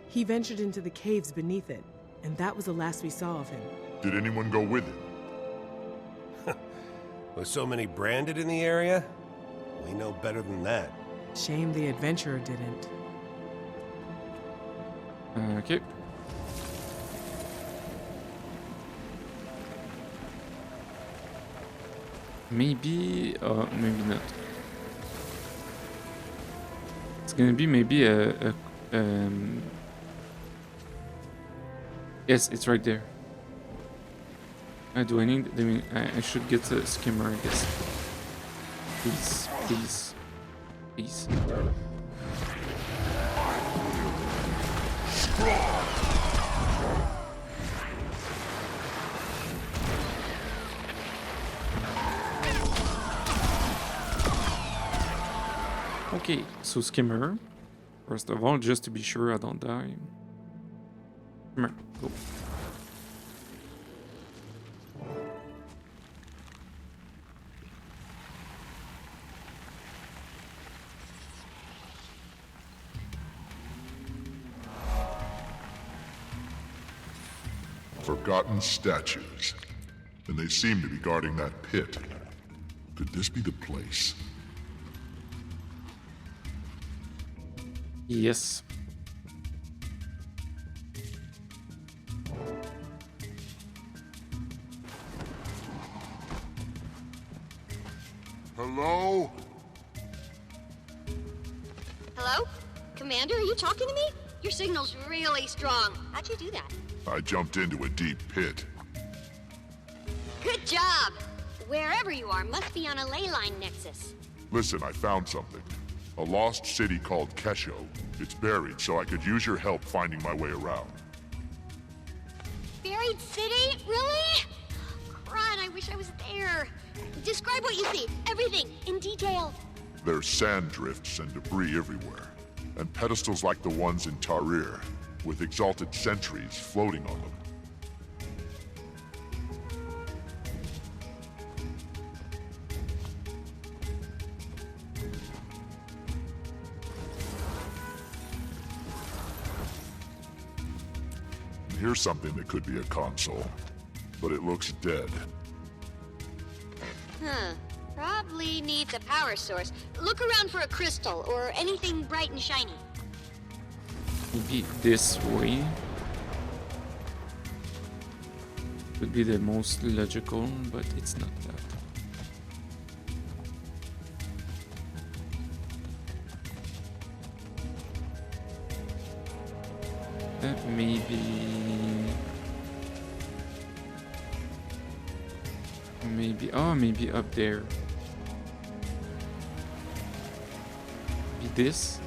He ventured into the caves beneath it, and that was the last we saw of him. Did anyone go with him? With so many branded in the area? We know better than that. Shame the adventurer didn't. Okay. Maybe, maybe not. gonna be maybe yes, it's right there. Do I need? I should get a skimmer, I guess. Please, please, please. Okay, so skimmer. First of all, just to be sure I don't die. Skimmer, go. Forgotten statues. And they seem to be guarding that pit. Could this be the place? Yes. Hello? Hello? Commander, are you talking to me? Your signal's really strong. How'd you do that? I jumped into a deep pit. Good job! Wherever you are must be on a ley line nexus. Listen, I found something. A lost city called Kesho. It's buried, so I could use your help finding my way around. Buried city? Really? Crud, I wish I was there. Describe what you see. Everything, in detail. There's sand drifts and debris everywhere. And pedestals like the ones in Tyria, with exalted sentries floating on them. Here's something that could be a console, but it looks dead. Huh. Probably needs a power source. Look around for a crystal or anything bright and shiny. Maybe this way would be the most logical, but it's not that. Maybe up there. Maybe this.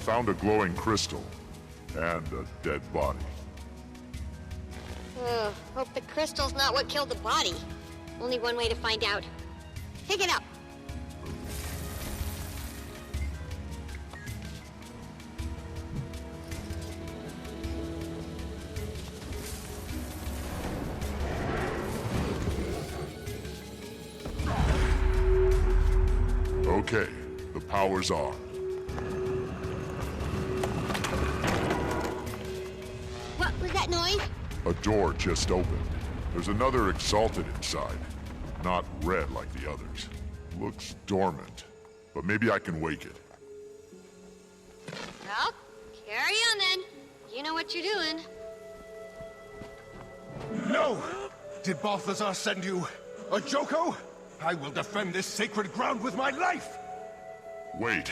Found a glowing crystal and a dead body. Hope the crystal's not what killed the body. Only one way to find out. Pick it up. Okay, the power's on. What was that noise? A door just opened. There's another exalted inside. Not red like the others. Looks dormant. But maybe I can wake it. Well, carry on then. You know what you're doing. No! Did Balthazar send you a Joko? I will defend this sacred ground with my life! Wait.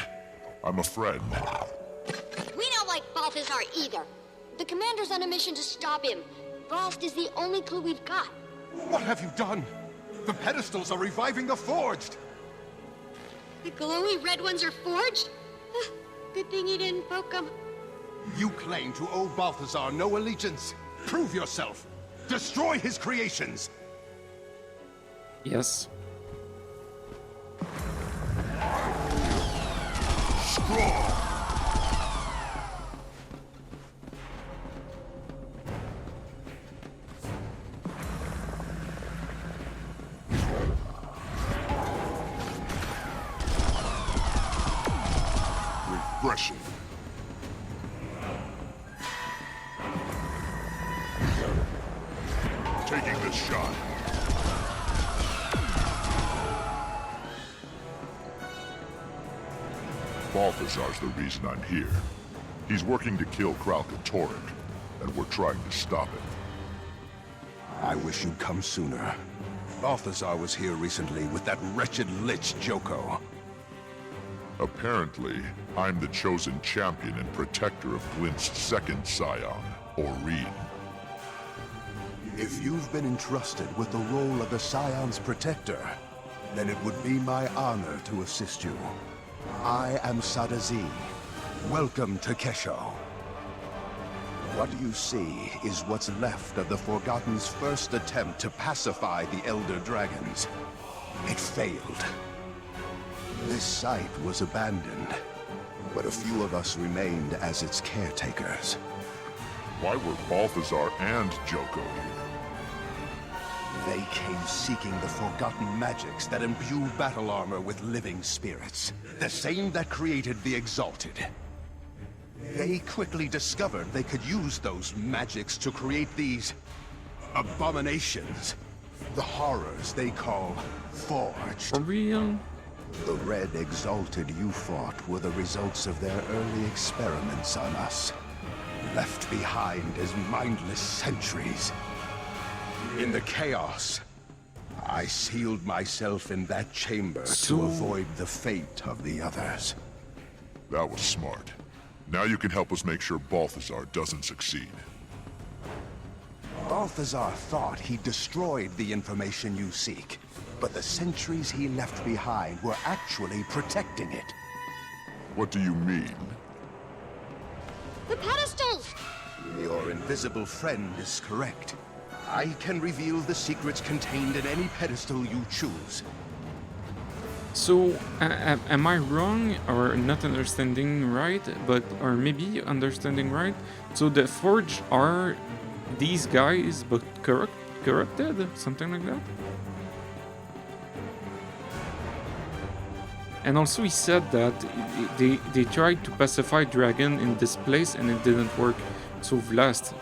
I'm a friend. We don't like Balthazar either. The commander's on a mission to stop him. Vlast is the only clue we've got. What have you done? The pedestals are reviving the forged! The glowy red ones are forged? Good thing you didn't poke them. You claim to owe Balthazar no allegiance. Prove yourself. Destroy his creations. Yes. Scroll. Refreshing. Taking this shot. Balthazar's the reason I'm here. He's working to kill Kralkatorrik, and we're trying to stop it. I wish you'd come sooner. Balthazar was here recently with that wretched lich Joko. Apparently, I'm the chosen champion and protector of Glint's second scion, Aurene. If you've been entrusted with the role of the Scion's protector, then it would be my honor to assist you. I am Sadazi. Welcome to Kesho. What you see is what's left of the Forgotten's first attempt to pacify the Elder Dragons. It failed. This site was abandoned, but a few of us remained as its caretakers. Why were Balthazar and Joko here? They came seeking the forgotten magics that imbue battle armor with living spirits. The same that created the Exalted. They quickly discovered they could use those magics to create these abominations. The horrors they call Forged. For real? The Red Exalted you fought were the results of their early experiments on us. Left behind as mindless sentries. In the chaos, I sealed myself in that chamber to avoid the fate of the others. That was smart. Now you can help us make sure Balthazar doesn't succeed. Balthazar thought he destroyed the information you seek, but the sentries he left behind were actually protecting it. What do you mean? The pedestals! Your invisible friend is correct. I can reveal the secrets contained in any pedestal you choose. So, am I wrong or not understanding right? Or maybe understanding right? So the Forge are these guys, but corrupted? Something like that? And also he said that they tried to pacify Dragon in this place and it didn't work. So Vlast.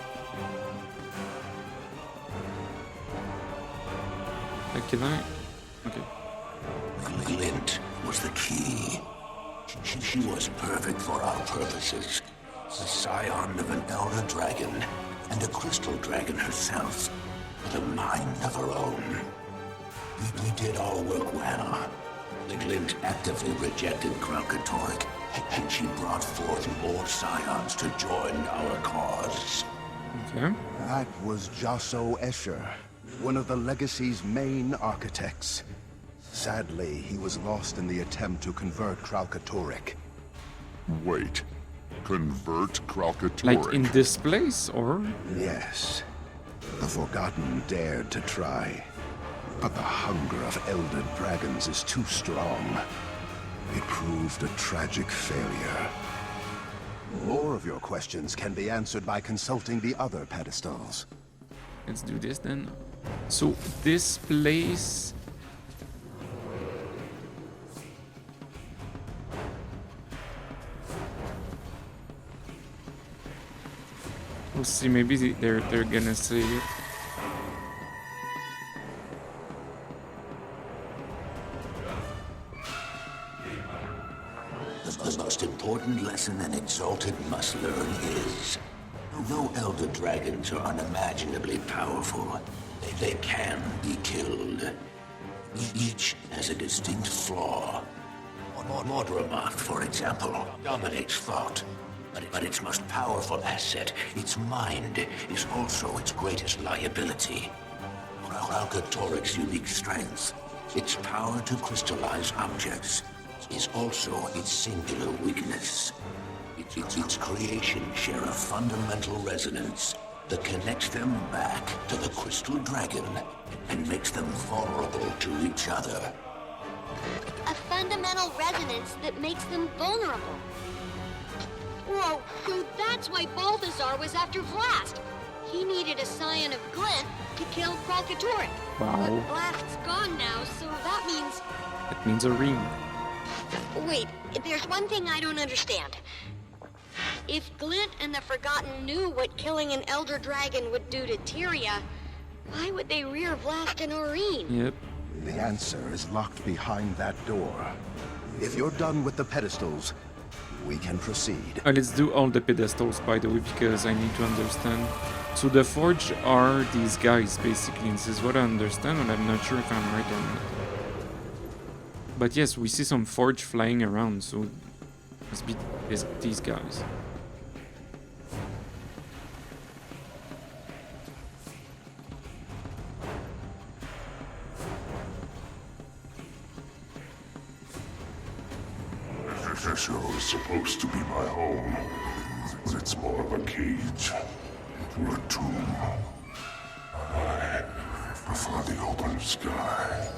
Can I? Okay. Glint was the key. She was perfect for our purposes. A scion of an elder dragon, and a crystal dragon herself, with a mind of her own. We did our work well. The Glint actively rejected Kralkatorrik, and she brought forth more scions to join our cause. Okay. That was Josso Escher, one of the Legacy's main architects. Sadly, he was lost in the attempt to convert Kralkatorrik. Wait. Convert Kralkatorrik? Like in this place, or? Yes. The Forgotten dared to try. But the hunger of Elder Dragons is too strong. It proved a tragic failure. More of your questions can be answered by consulting the other pedestals. Let's do this then. So, this place... We'll see, maybe they're gonna say it. The most important lesson an Exalted must learn is, though Elder Dragons are unimaginably powerful, they can be killed. Each has a distinct flaw. Mordramoth, for example, dominates thought. But its most powerful asset, its mind, is also its greatest liability. Kralkatorrik's unique strength, its power to crystallize objects, is also its singular weakness. Its creations share a fundamental resonance that connects them back to the Crystal Dragon and makes them vulnerable to each other. A fundamental resonance that makes them vulnerable. Whoa, so that's why Balthazar was after Vlast. He needed a scion of Glint to kill Kralkatorrik. Wow. But Vlast's gone now, so that means... That means a ring. Wait, there's one thing I don't understand. If Glint and the Forgotten knew what killing an Elder Dragon would do to Tyria, why would they rear Vlast and Aurene? Yep. The answer is locked behind that door. If you're done with the pedestals, we can proceed. Let's do all the pedestals, by the way, because I need to understand. So the Forge are these guys, basically. This is what I understand, and I'm not sure if I'm right or not. But yes, we see some forge flying around, so it must be these guys. Kesho is supposed to be my home, but it's more of a cage or a tomb. I prefer the open sky.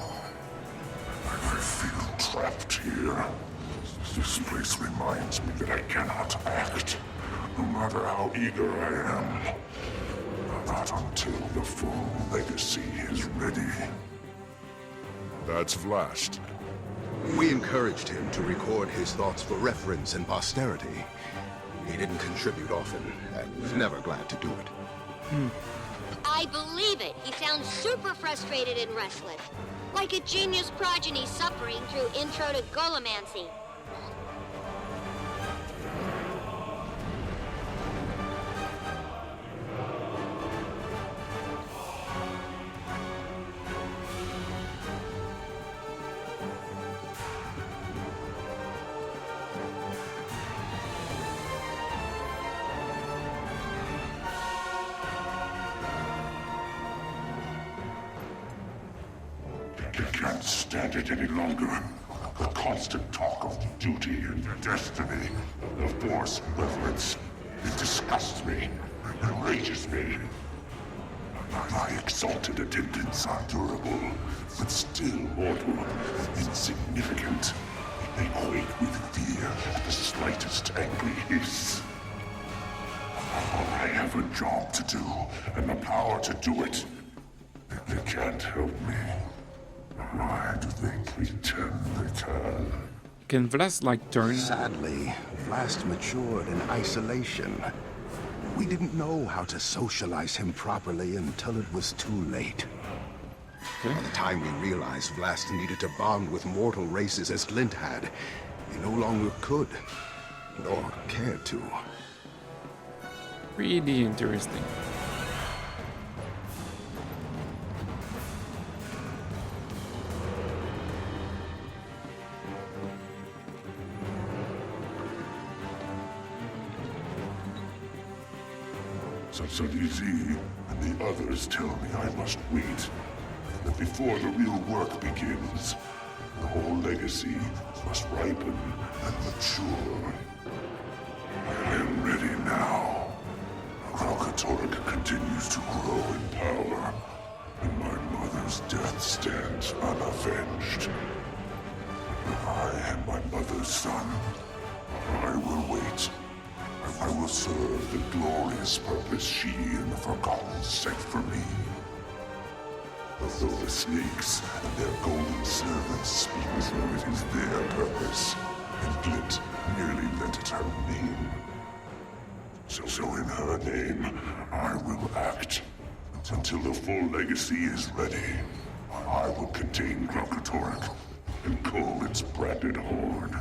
I feel trapped here. This place reminds me that I cannot act, no matter how eager I am. Not until the full legacy is ready. That's Vlast. We encouraged him to record his thoughts for reference and posterity. He didn't contribute often, and was never glad to do it. I believe it. He sounds super frustrated and restless. Like a genius progeny suffering through intro to Golomancy. I can't stand it any longer. The constant talk of duty and destiny, the forced reverence. It disgusts me, enrages me. My exalted attendants are durable, but still mortal, insignificant. They quake with fear at the slightest angry hiss. I have a job to do, and the power to do it. They can't help me. Why do they pretend they can? Can Vlast like turn? Sadly, Vlast matured in isolation. We didn't know how to socialize him properly until it was too late. Okay. By the time we realized Vlast needed to bond with mortal races as Glint had, he no longer could, nor cared to. Really interesting. Sadezi and the others tell me I must wait. That before the real work begins, the whole legacy must ripen and mature. I am ready now. Kralkatorrik continues to grow in power, and my mother's death stands unavenged. I am my mother's son. I will wait. I will serve the glorious purpose she and the Forgotten set for me. Although the snakes and their golden servants speak as though it is their purpose, and Glint merely lent it her name. So in her name, I will act. Until the full legacy is ready, I will contain Kralkatorrik and cull its branded horde.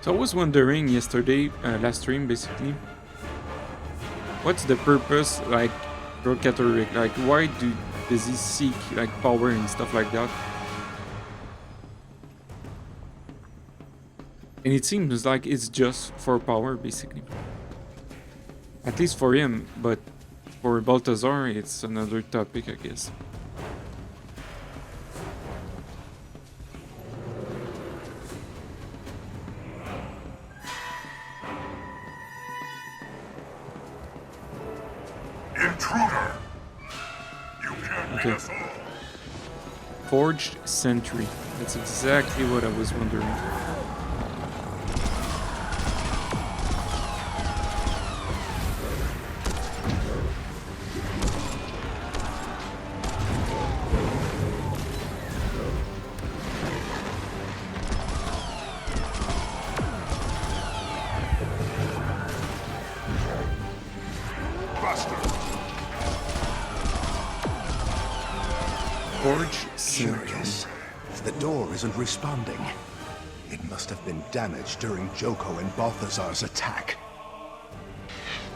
So I was wondering yesterday, last stream basically, what's the purpose, like, Kralkatorrik? Like, why does he seek, like, power and stuff like that? And it seems like it's just for power, basically. At least for him, but for Balthazar, it's another topic, I guess. Intruder! You can't Okay. be us all. Forged Sentry. That's exactly what I was wondering. Forge Curious. The door isn't responding. It must have been damaged during Joko and Balthazar's attack.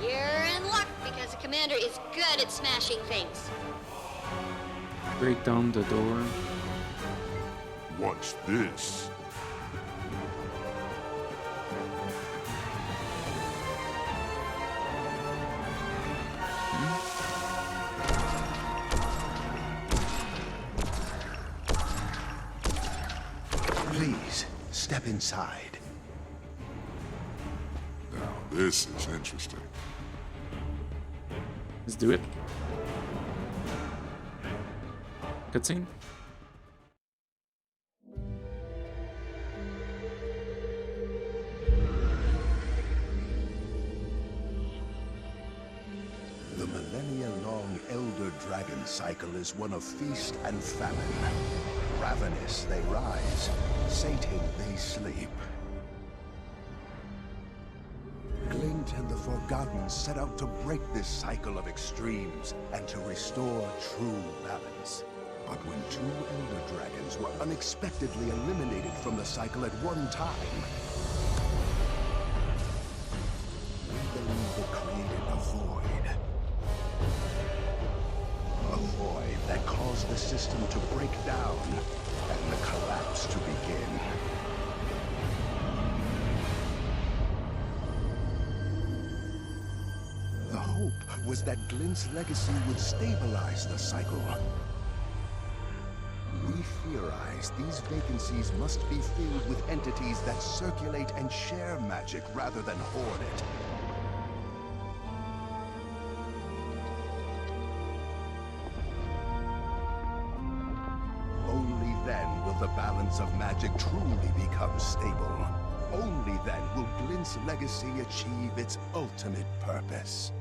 You're in luck because the commander is good at smashing things. Break down the door. What's this? Please, step inside. Now, this is interesting. Let's do it. Cutscene. The millennia-long Elder Dragon cycle is one of feast and famine. Ravenous they rise, sating they sleep. Glint and the Forgotten set out to break this cycle of extremes and to restore true balance. But when two Elder Dragons were unexpectedly eliminated from the cycle at one time, we believe it created a void. A void that caused the system to break down and the collapse to begin. The hope was that Glint's legacy would stabilize the cycle. We theorize these vacancies must be filled with entities that circulate and share magic rather than hoard it. Only then will the balance of magic truly become stable. Only then will Glint's legacy achieve its ultimate purpose.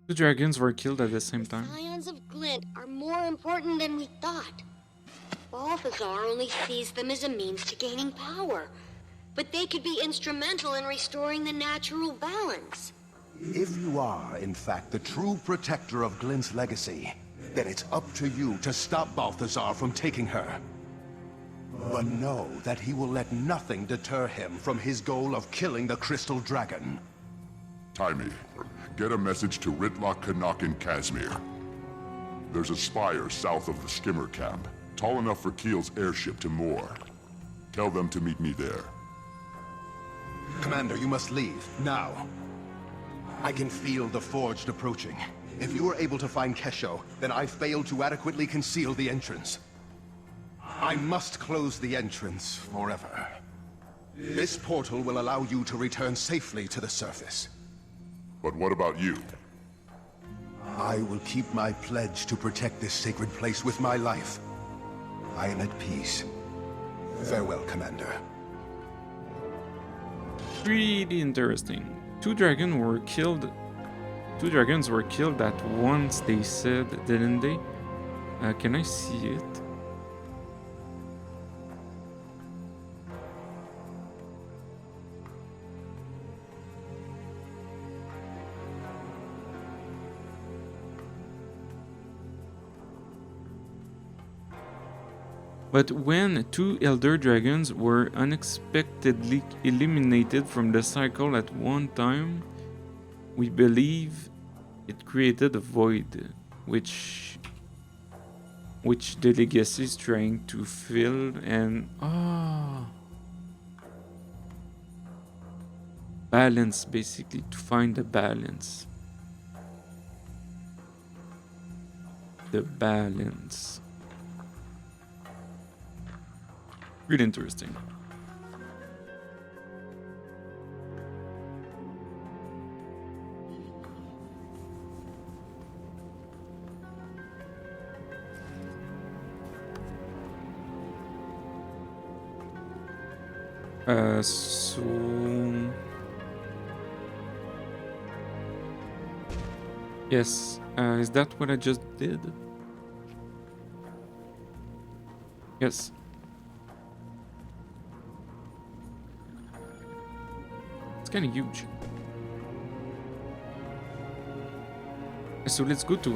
Two dragons were killed at the same time. Scions of Glint are more important than we thought. Balthazar only sees them as a means to gaining power, but they could be instrumental in restoring the natural balance. If you are, in fact, the true protector of Glint's legacy, then it's up to you to stop Balthazar from taking her. But know that he will let nothing deter him from his goal of killing the Crystal Dragon. Timey, get a message to Ritlock, Canuck, and Casimir. There's a spire south of the skimmer camp, tall enough for Keel's airship to moor. Tell them to meet me there. Commander, you must leave, now. I can feel the Forged approaching. If you are able to find Kesho, then I failed to adequately conceal the entrance. I must close the entrance forever. This portal will allow you to return safely to the surface. But what about you? I will keep my pledge to protect this sacred place with my life. I am at peace. Farewell, Commander. Really interesting. Two dragons were killed at once, they said, didn't they? Can I see it? But when two Elder Dragons were unexpectedly eliminated from the cycle at one time, we believe it created a void, which the legacy is trying to fill, and balance, basically, to find the balance. The balance. Really interesting. So yes, is that what I just did? Yes. It's kind of huge. So let's go to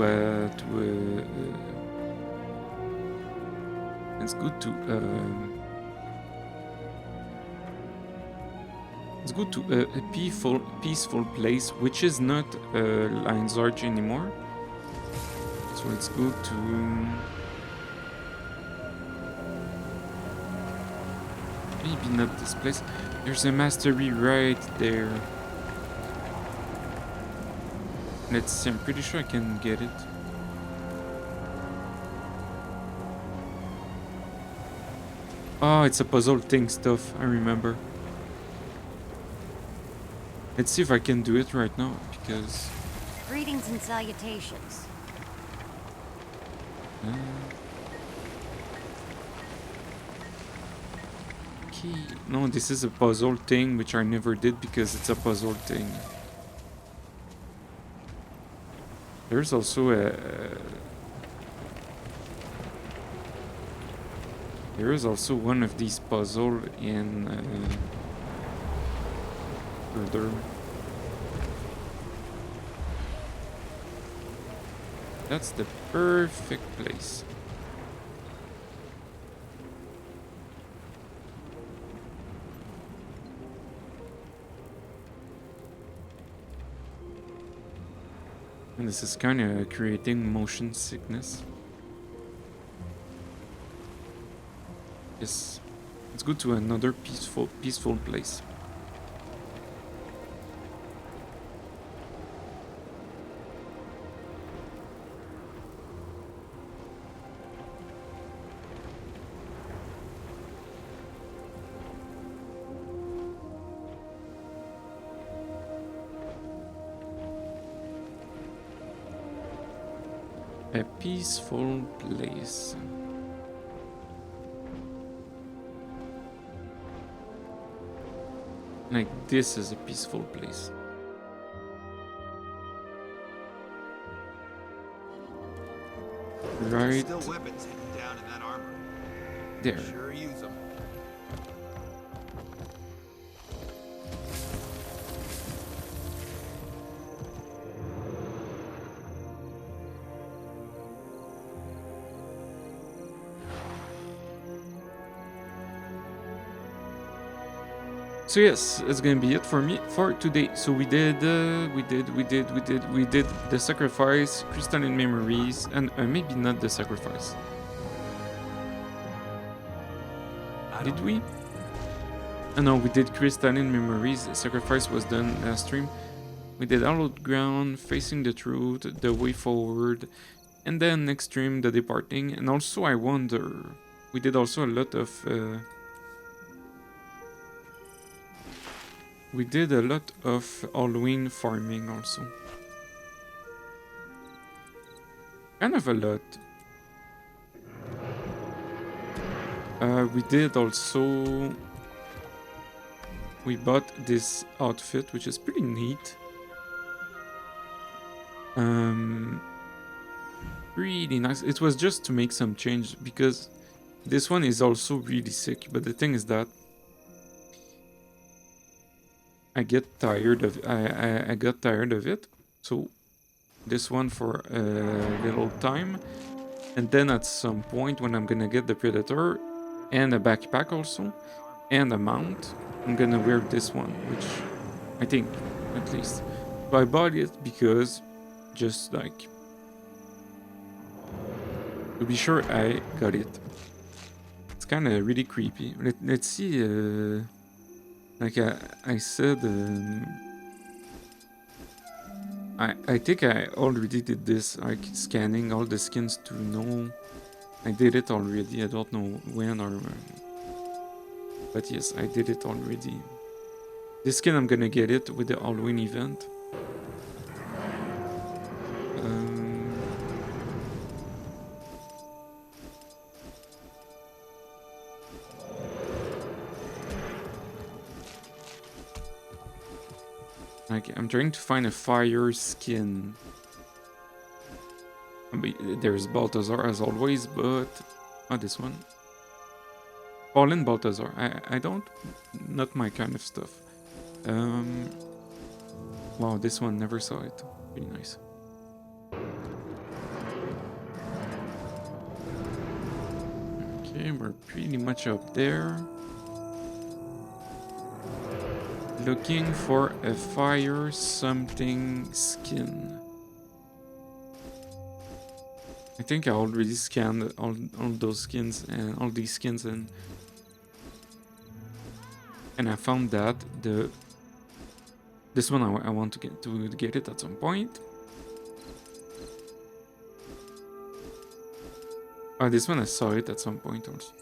Let's go to a peaceful place, which is not Lion's Arch anymore. So let's go to... maybe not this place. There's a mastery right there. Let's see, I'm pretty sure I can get it. Oh, it's a puzzle thing stuff, I remember. Let's see if I can do it right now, because... Greetings and salutations. Okay. No, this is a puzzle thing, which I never did because it's a puzzle thing. There's also a... there is also one of these puzzles in further. That's the perfect place. And this is kind of creating motion sickness. Yes, let's go to another peaceful place. A peaceful place. Like this is a peaceful place. Right Still weapons hidden down in that armor. there. Sure use them. So yes, it's gonna be it for me for today. So we did the sacrifice, crystalline memories, and maybe not the sacrifice. Did we? Oh, no, we did crystalline memories. The sacrifice was done last stream. We did hallowed ground, facing the truth, the way forward, and then next stream the departing. And also I wonder, we did also a lot of. We did a lot of Halloween farming also. Kind of a lot. We did also... we bought this outfit, which is pretty neat. Really nice. It was just to make some change, because this one is also really sick. But the thing is that I get tired of I got tired of it, so this one for a little time, and then at some point when I'm gonna get the Predator and a backpack also and a mount, I'm gonna wear this one, which I think at least. So I bought it because just like to be sure I got it. It's kind of really creepy. Let's see. Like I said, I think I already did this, like scanning all the skins to know. I did it already, I don't know when or... but yes, I did it already. This skin, I'm gonna get it with the Halloween event. Like, I'm trying to find a fire skin. I mean, there's Balthazar as always, but... oh, this one. Fallen Balthazar. I don't... not my kind of stuff. Wow, this one, never saw it. Pretty nice. Okay, we're pretty much up there. looking for a fire something skin. I think I already scanned all those skins and all these skins, and I found that this one I want to get it at some point. Oh, this one I saw it at some point also.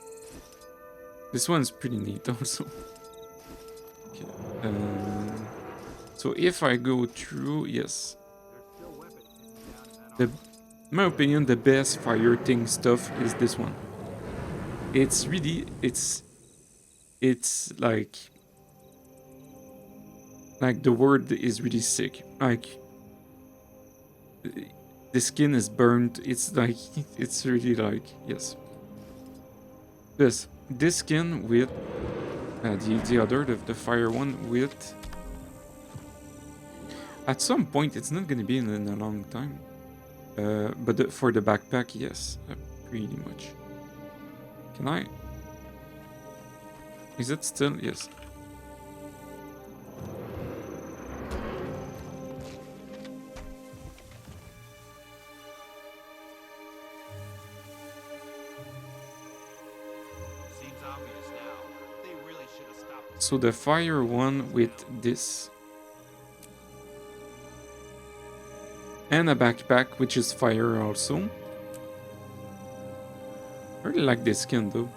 This one's pretty neat also. Okay. So if I go through, yes. In my opinion, the best fire thing stuff is this one. It's really, it's like the word is really sick. Like the skin is burnt. It's like, it's really like, yes. This skin with the other, the fire one with. At some point, it's not gonna be in a long time. But for the backpack, yes, pretty much. Can I? Is it still? Yes. Seems obvious now. They really should have stopped. So the fire one with this. And a backpack, which is fire also. I really like this skin though.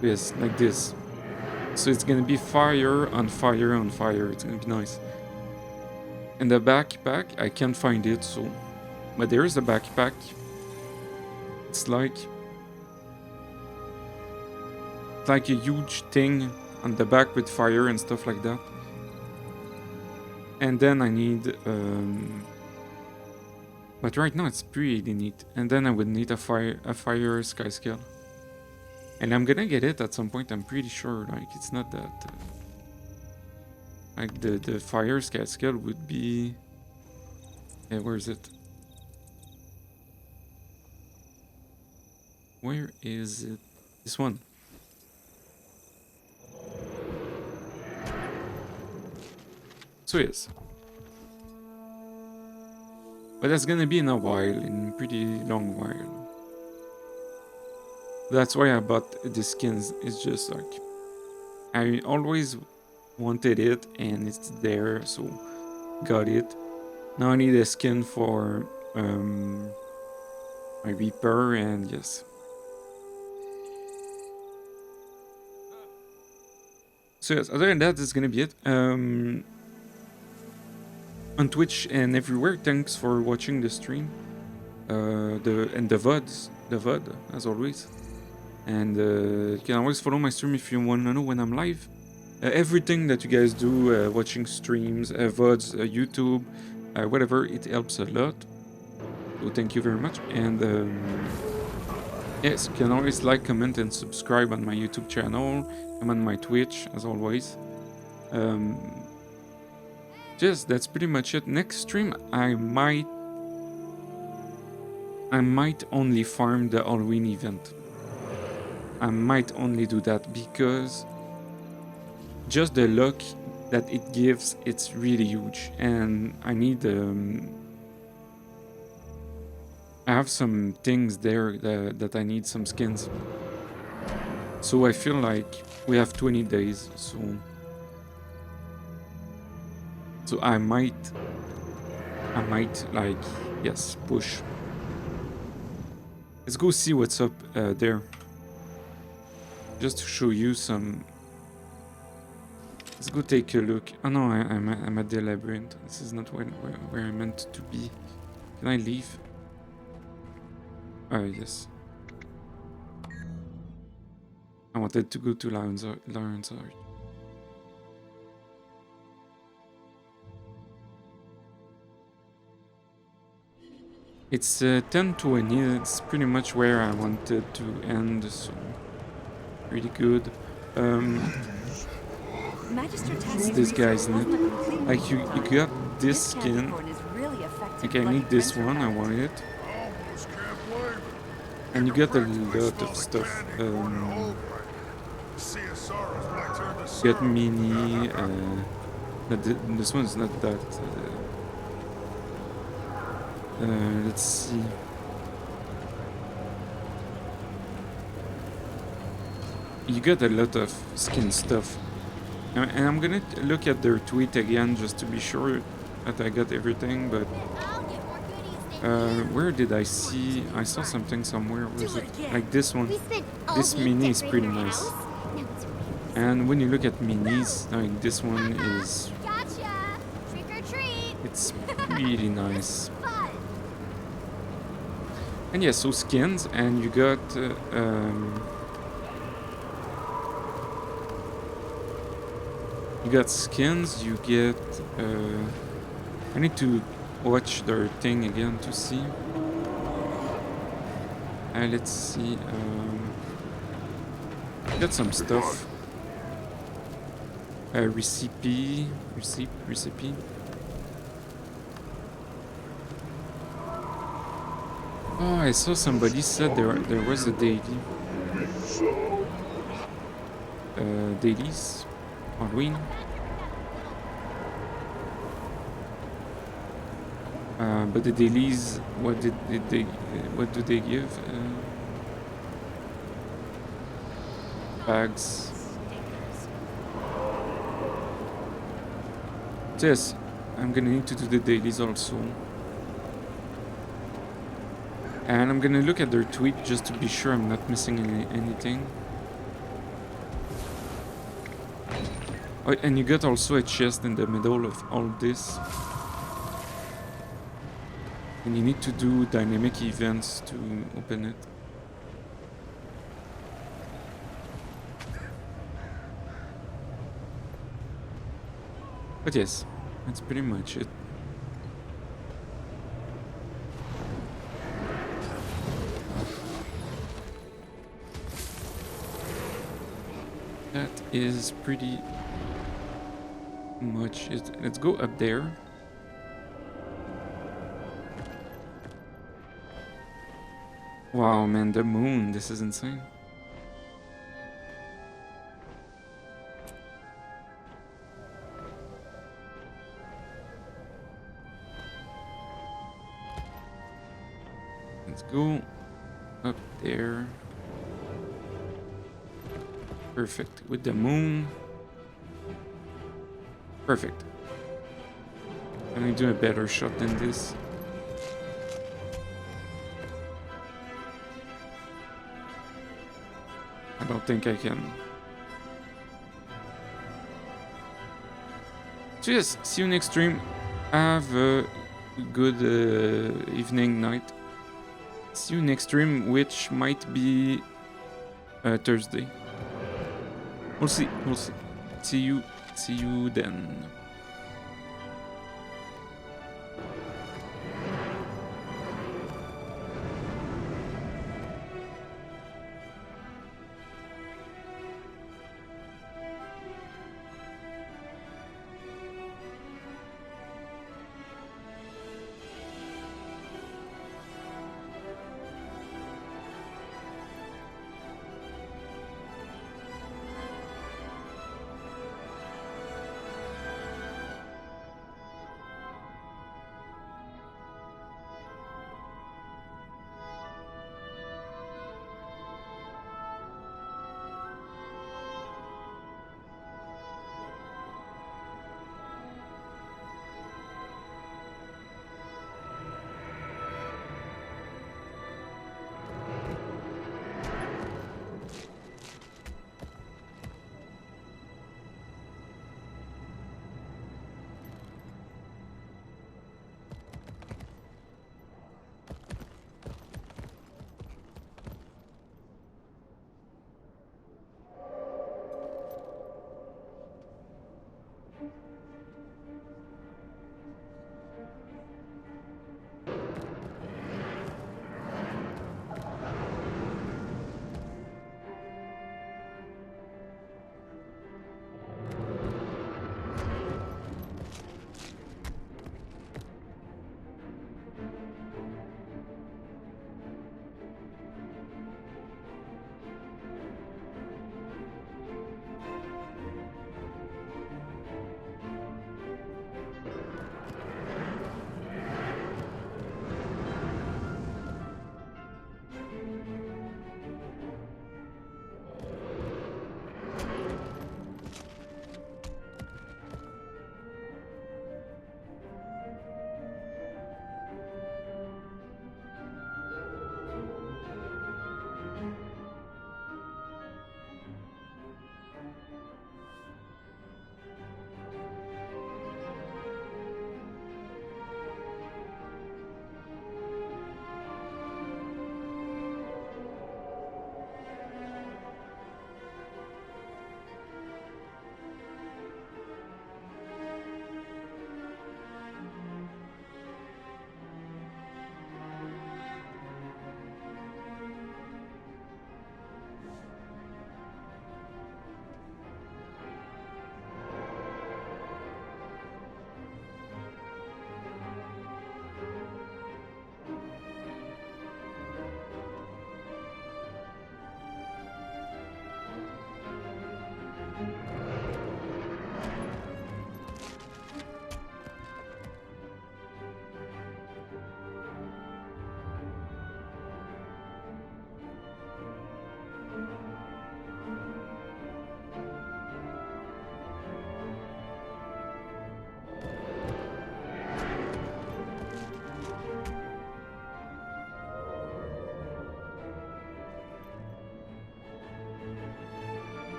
Yes, like this. So it's gonna be fire on fire on fire. It's gonna be nice. And the backpack, I can't find it, so. But there's a backpack. It's like a huge thing on the back with fire and stuff like that. And then I need, but right now it's pretty neat. And then I would need a fire sky scale. And I'm gonna get it at some point, I'm pretty sure. Like, it's not that, like the fire sky scale would be, where is it? Where is it? This one. So yes. But that's gonna be in a while, in a pretty long while. That's why I bought the skins. It's just like, I always wanted it and it's there, so got it. Now I need a skin for my Reaper, and yes. So yes, other than that, that's gonna be it. On Twitch and everywhere, thanks for watching the stream. The VOD, as always. And you can always follow my stream if you want to know when I'm live. Everything that you guys do, watching streams, VODs, YouTube, whatever, it helps a lot. So thank you very much. And yes, you can always like, comment, and subscribe on my YouTube channel. I'm on my Twitch, as always. Yes, that's pretty much it. Next stream, I might only farm the Halloween event. I might only do that because just the luck that it gives, it's really huge, and I need I have some things there that I need some skins. So I feel like we have 20 days, so I might like, yes, push. Let's go see what's up there. Just to show you some. Let's go take a look. Oh no, I'm at the Labyrinth. This is not where I meant to be. Can I leave? Oh yes. I wanted to go to Lion's Heart. It's 10:20. It's pretty much where I wanted to end, so pretty good. It's this guy, isn't it? Like you got this skin. Like I need this one. I want it. And you get a lot of stuff. Got mini. This one's not that. Let's see. You got a lot of skin stuff. And I'm gonna look at their tweet again just to be sure that I got everything, but where did I see? I saw something somewhere. Where was it? Like this one. This mini is pretty nice. And when you look at minis, like this one is... It's really nice. And yeah, so skins, and you got... you got skins, you get... I need to watch their thing again to see. Let's see. Got some stuff. Recipe. Oh, I saw somebody said there was a daily. Dailies. Halloween. But the dailies, what do they give? Bags. Yes, I'm gonna need to do the dailies also. And I'm gonna look at their tweet just to be sure I'm not missing anything. Oh, and you got also a chest in the middle of all this. And you need to do dynamic events to open it. But yes, that's pretty much it. That is pretty much it. Let's go up there. Wow, man, the moon, this is insane. Let's go up there. Perfect. With the moon. Perfect. I'm gonna do a better shot than this. I don't think I can. So yes, see you next stream. Have a good evening, night. See you next stream, which might be Thursday. We'll see. We'll see. See you then.